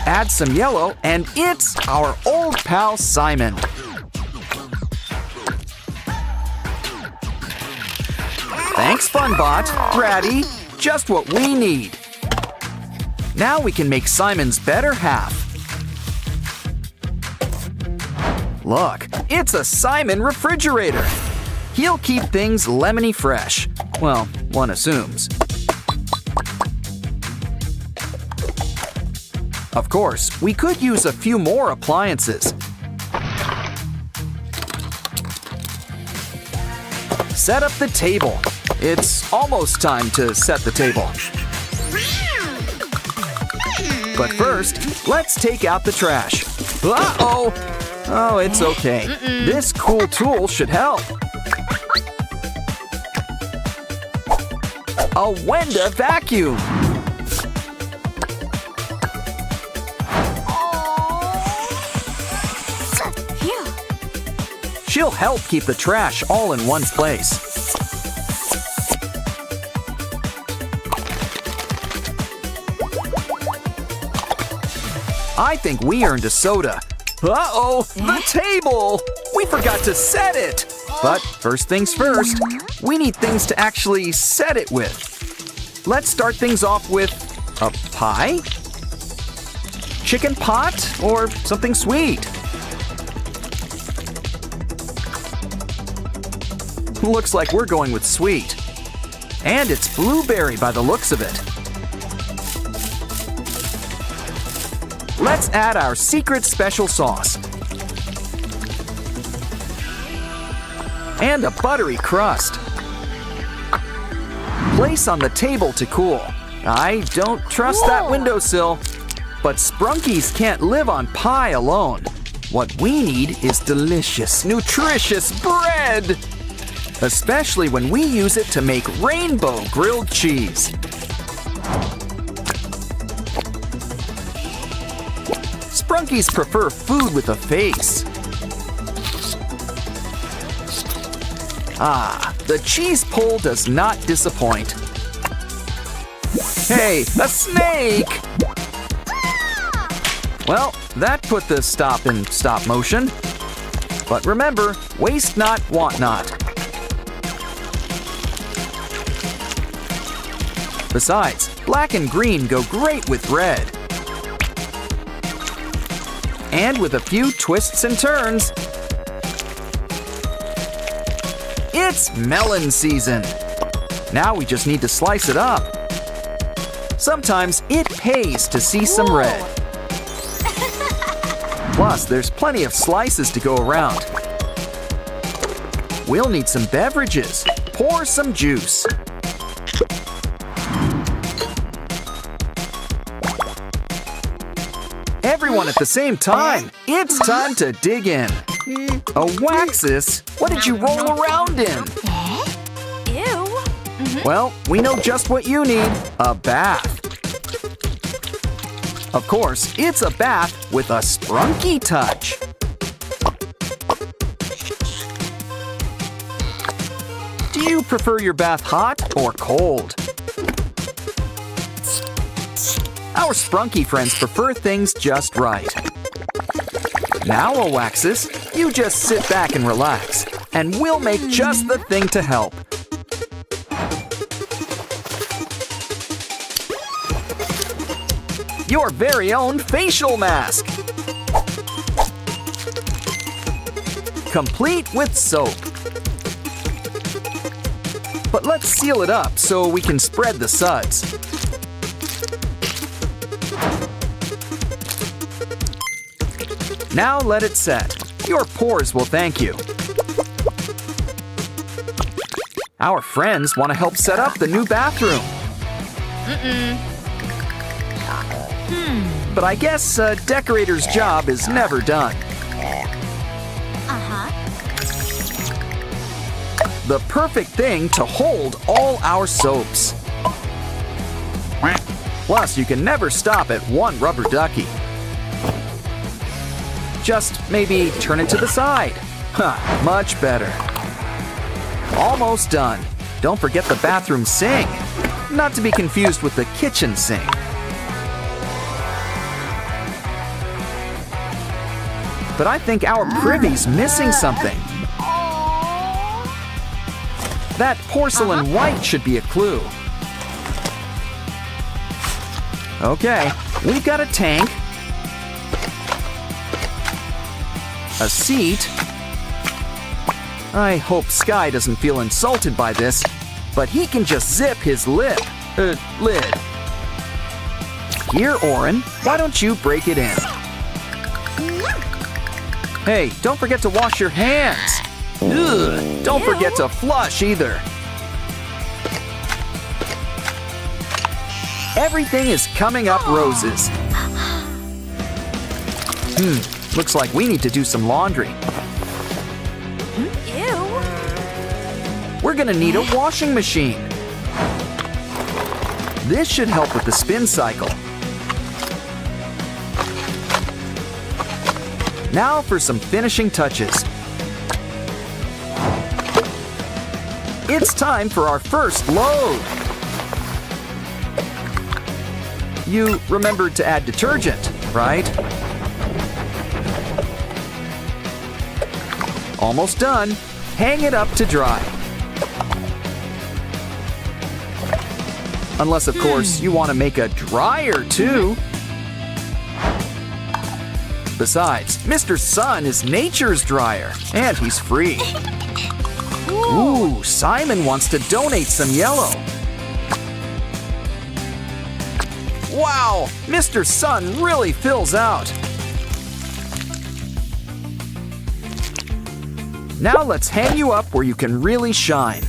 Add some yellow, and it's our old pal Simon. Thanks, FunBot. Bratty, just what we need. Now we can make Simon's better half. Look, it's a Simon refrigerator. He'll keep things lemony fresh. Well, one assumes. Of course, we could use a few more appliances. Set up the table. It's almost time to set the table. But first, let's take out the trash. Uh-oh! Oh, it's okay. This cool tool should help. A Wenda vacuum. She'll help keep the trash all in one place. I think we earned a soda. Uh-oh, the table! We forgot to set it! But first things first, we need things to actually set it with. Let's start things off with a pie? Chicken pot? Or something sweet? Looks like we're going with sweet. And it's blueberry by the looks of it. Let's add our secret special sauce. And a buttery crust. Place on the table to cool. I don't trust that windowsill. But Sprunkies can't live on pie alone. What we need is delicious, nutritious bread. Especially when we use it to make rainbow grilled cheese. Sprunkies prefer food with a face. Ah, the cheese pull does not disappoint. Hey, a snake! Well, that put the stop in stop motion. But remember, waste not, want not. Besides, black and green go great with red. And with a few twists and turns, it's melon season. Now we just need to slice it up. Sometimes it pays to see some red. Plus, there's plenty of slices to go around. We'll need some beverages. Pour some juice. Everyone at the same time. It's time to dig in. A waxus? What did you roll around in? Ew. Well, we know just what you need. A bath. Of course, it's a bath with a Sprunki touch. Do you prefer your bath hot or cold? Our Sprunki friends prefer things just right. Now, Waxus, you just sit back and relax, and we'll make just the thing to help. Your very own facial mask. Complete with soap. But let's seal it up so we can spread the suds. Now let it set. Your pores will thank you. Our friends want to help set up the new bathroom. But I guess a decorator's job is never done. The perfect thing to hold all our soaps. Plus, you can never stop at one rubber ducky. Just maybe turn it to the side. Much better. Almost done. Don't forget the bathroom sink. Not to be confused with the kitchen sink. But I think our privy's missing something. That porcelain white should be a clue. Okay, we've got a tank, a seat. I hope Sky doesn't feel insulted by this, but he can just zip his lid. Here, Oren, why don't you break it in? Hey, don't forget to wash your hands. Ugh, don't forget to flush either. Everything is coming up roses. Looks like we need to do some laundry. Ew. We're gonna need a washing machine. This should help with the spin cycle. Now for some finishing touches. It's time for our first load. You remembered to add detergent, right? Almost done. Hang it up to dry. Unless, of course, you want to make a dryer too. Besides, Mr. Sun is nature's dryer, and he's free. Ooh, Simon wants to donate some yellow. Wow, Mr. Sun really fills out. Now let's hang you up where you can really shine.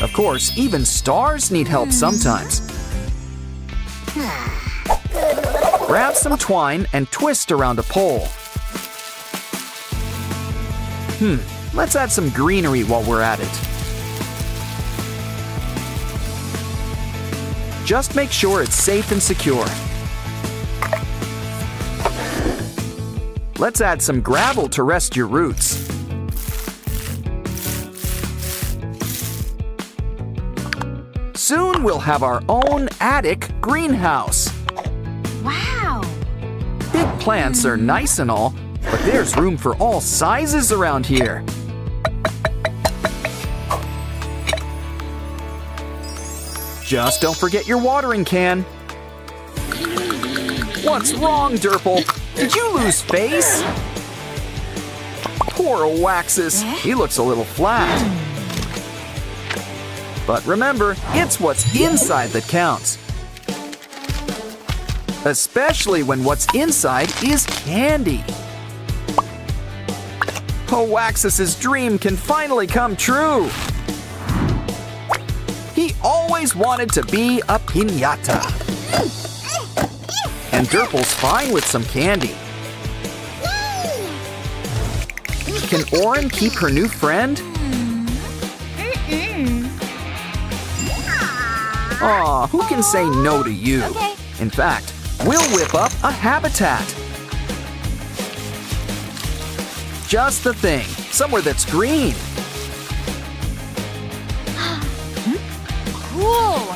Of course, even stars need help sometimes. Grab some twine and twist around a pole. Let's add some greenery while we're at it. Just make sure it's safe and secure. Let's add some gravel to rest your roots. Soon we'll have our own attic greenhouse. Wow. Big plants are nice and all, but there's room for all sizes around here. Just don't forget your watering can. What's wrong, Derple? Did you lose face? Poor Waxus, he looks a little flat. But remember, it's what's inside that counts. Especially when what's inside is candy. Waxus's dream can finally come true. He always wanted to be a piñata. And Derple's fine with some candy. Can Oren keep her new friend? Aw, who can say no to you? Okay. In fact, we'll whip up a habitat. Just the thing, somewhere that's green. Cool.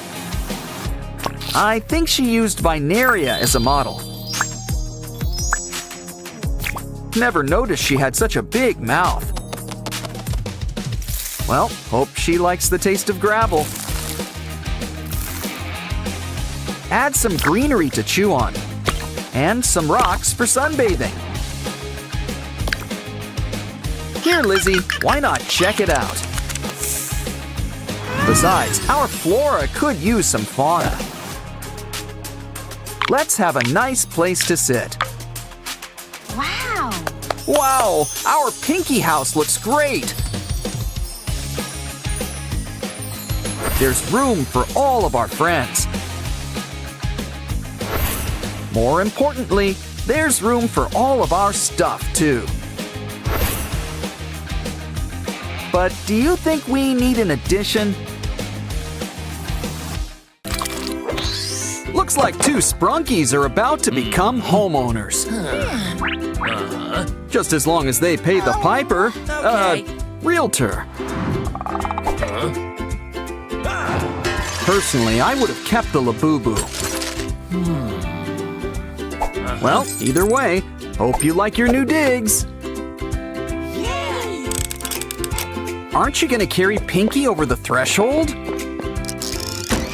I think she used Vinaria as a model. Never noticed she had such a big mouth. Well, hope she likes the taste of gravel. Add some greenery to chew on. And some rocks for sunbathing. Here, Lizzie, why not check it out? Besides, our flora could use some fauna. Let's have a nice place to sit. Wow. Wow, our Pinky house looks great. There's room for all of our friends. More importantly, there's room for all of our stuff, too. But do you think we need an addition? Looks like two Sprunkies are about to become homeowners. Just as long as they pay the piper, realtor. Personally, I would have kept the Labubu. Well, either way, hope you like your new digs. Aren't you gonna carry Pinky over the threshold?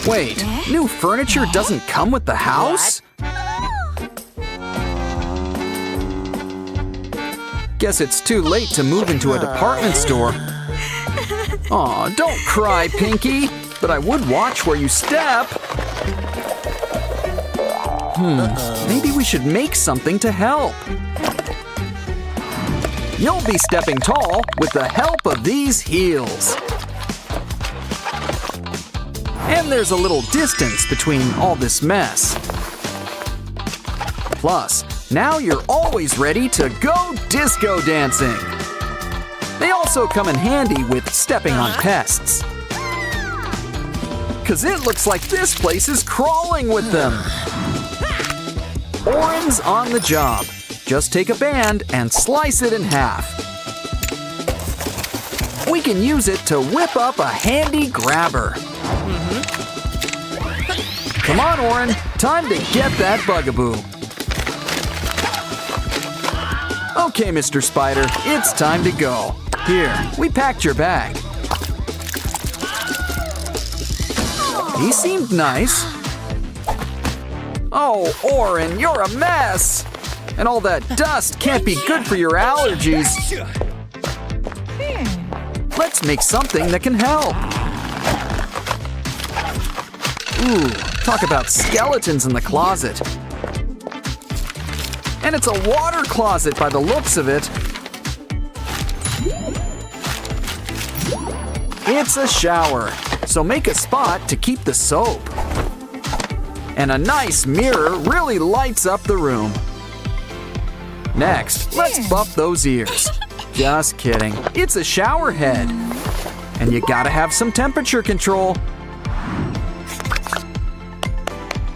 Wait, new furniture doesn't come with the house? Guess it's too late to move into a department store. Aw, don't cry, Pinky, but I would watch where you step. Maybe we should make something to help. You'll be stepping tall with the help of these heels. And there's a little distance between all this mess. Plus, now you're always ready to go disco dancing. They also come in handy with stepping on pests. 'Cause it looks like this place is crawling with them. Oren's on the job. Just take a band and slice it in half. We can use it to whip up a handy grabber. Come on, Oren. Time to get that bugaboo. Okay, Mr. Spider, it's time to go. Here, we packed your bag. He seemed nice. Oh, Oren, you're a mess. And all that dust can't be good for your allergies. Let's make something that can help. Ooh, talk about skeletons in the closet. And it's a water closet by the looks of it. It's a shower, so make a spot to keep the soap. And a nice mirror really lights up the room. Next, let's buff those ears. Just kidding, it's a shower head. And you gotta have some temperature control.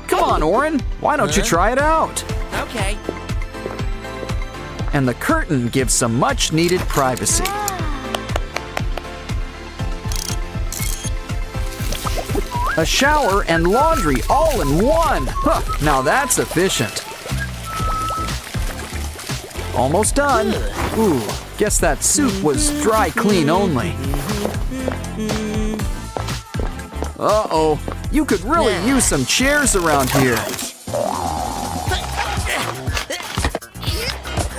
Come on, Oren, why don't you try it out? Okay. And the curtain gives some much-needed privacy. A shower and laundry all in one. Huh, now that's efficient. Almost done. Ooh, guess that suit was dry clean only. Uh-oh, you could really use some chairs around here.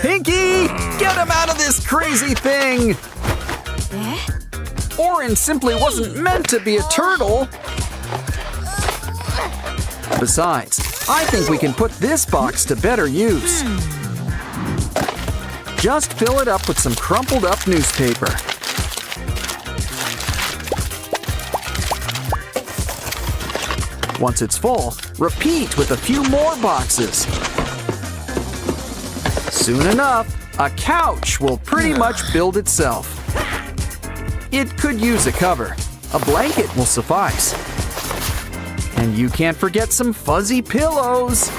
Pinky, get him out of this crazy thing! Oren simply wasn't meant to be a turtle. Besides, I think we can put this box to better use. Just fill it up with some crumpled up newspaper. Once it's full, repeat with a few more boxes. Soon enough, a couch will pretty much build itself. It could use a cover. A blanket will suffice. And you can't forget some fuzzy pillows.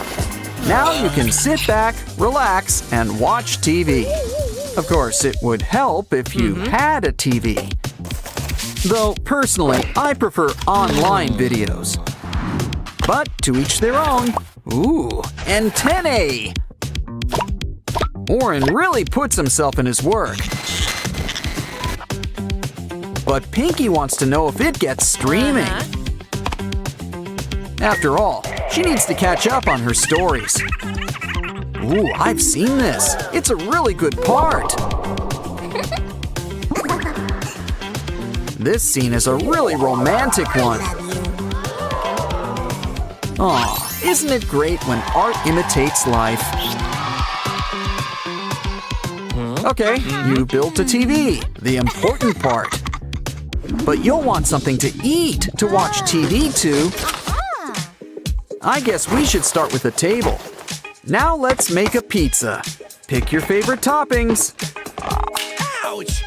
Now you can sit back, relax, and watch TV. Of course, it would help if you had a TV. Though, personally, I prefer online videos. But to each their own. Ooh, antennae! Oren really puts himself in his work. But Pinky wants to know if it gets streaming. After all, she needs to catch up on her stories. Ooh, I've seen this. It's a really good part. This scene is a really romantic one. Aw, isn't it great when art imitates life? Okay, you built a TV, the important part. But you'll want something to eat to watch TV to. I guess we should start with a table. Now let's make a pizza. Pick your favorite toppings. Ouch!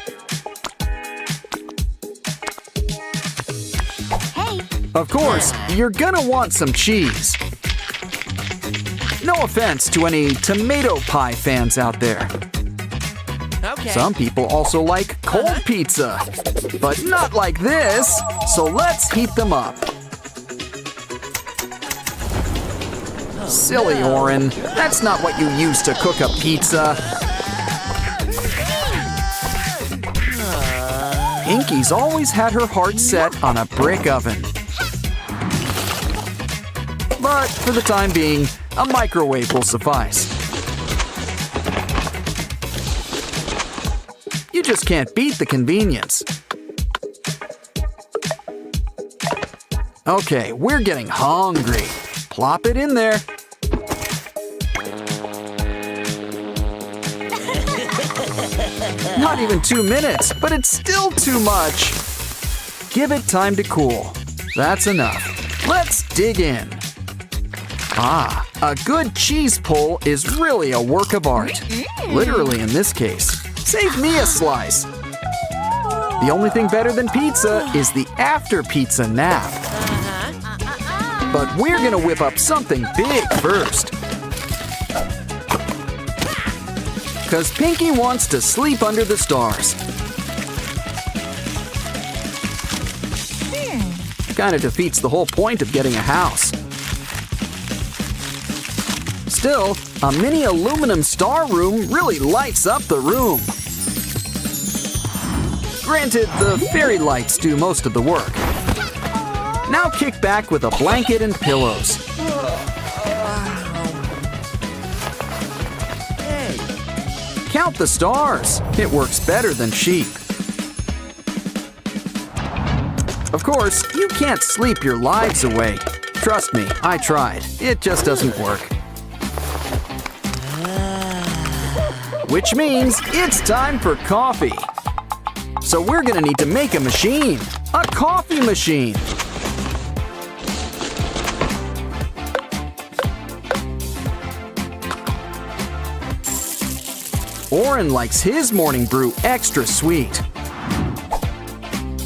Hey. Of course, you're gonna want some cheese. No offense to any tomato pie fans out there. Okay. Some people also like cold pizza, but not like this, so let's heat them up. Silly Oren, that's not what you use to cook a pizza. Pinky's always had her heart set on a brick oven. But for the time being, a microwave will suffice. You just can't beat the convenience. Okay, we're getting hungry. Plop it in there. Not even 2 minutes, but it's still too much. Give it time to cool. That's enough. Let's dig in. Ah, a good cheese pull is really a work of art. Literally in this case. Save me a slice. The only thing better than pizza is the after pizza nap. But we're gonna whip up something big first. Cause Pinky wants to sleep under the stars. Kinda defeats the whole point of getting a house. Still, a mini aluminum star room really lights up the room. Granted, the fairy lights do most of the work. Now kick back with a blanket and pillows. Count the stars. It works better than sheep. Of course, you can't sleep your lives away. Trust me, I tried. It just doesn't work. Which means it's time for coffee. So we're gonna need to make a machine. A coffee machine. Oren likes his morning brew extra sweet.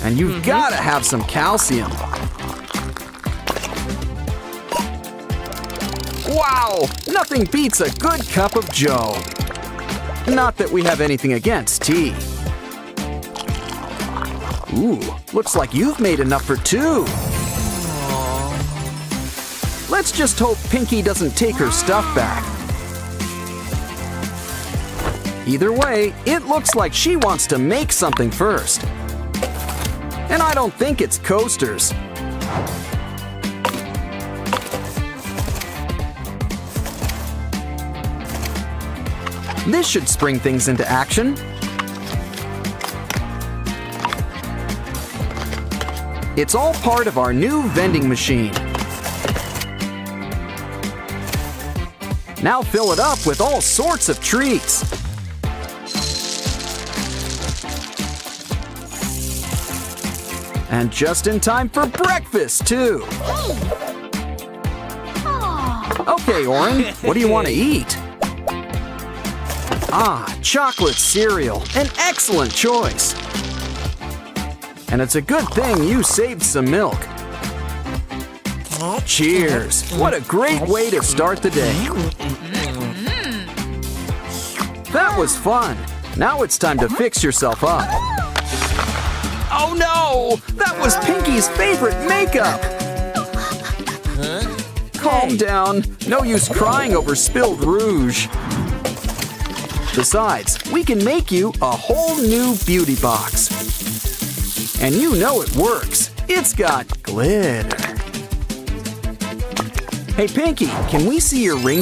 And you've gotta have some calcium. Wow! Nothing beats a good cup of joe. Not that we have anything against tea. Ooh, looks like you've made enough for two. Let's just hope Pinky doesn't take her stuff back. Either way, it looks like she wants to make something first. And I don't think it's coasters. This should spring things into action. It's all part of our new vending machine. Now fill it up with all sorts of treats. And just in time for breakfast, too. Okay, Oren, what do you want to eat? Ah, chocolate cereal, an excellent choice. And it's a good thing you saved some milk. Cheers! What a great way to start the day. That was fun. Now it's time to fix yourself up. Oh no! That was Pinky's favorite makeup! Calm down. No use crying over spilled rouge. Besides, we can make you a whole new beauty box. And you know it works. It's got glitter. Hey, Pinky, can we see your ring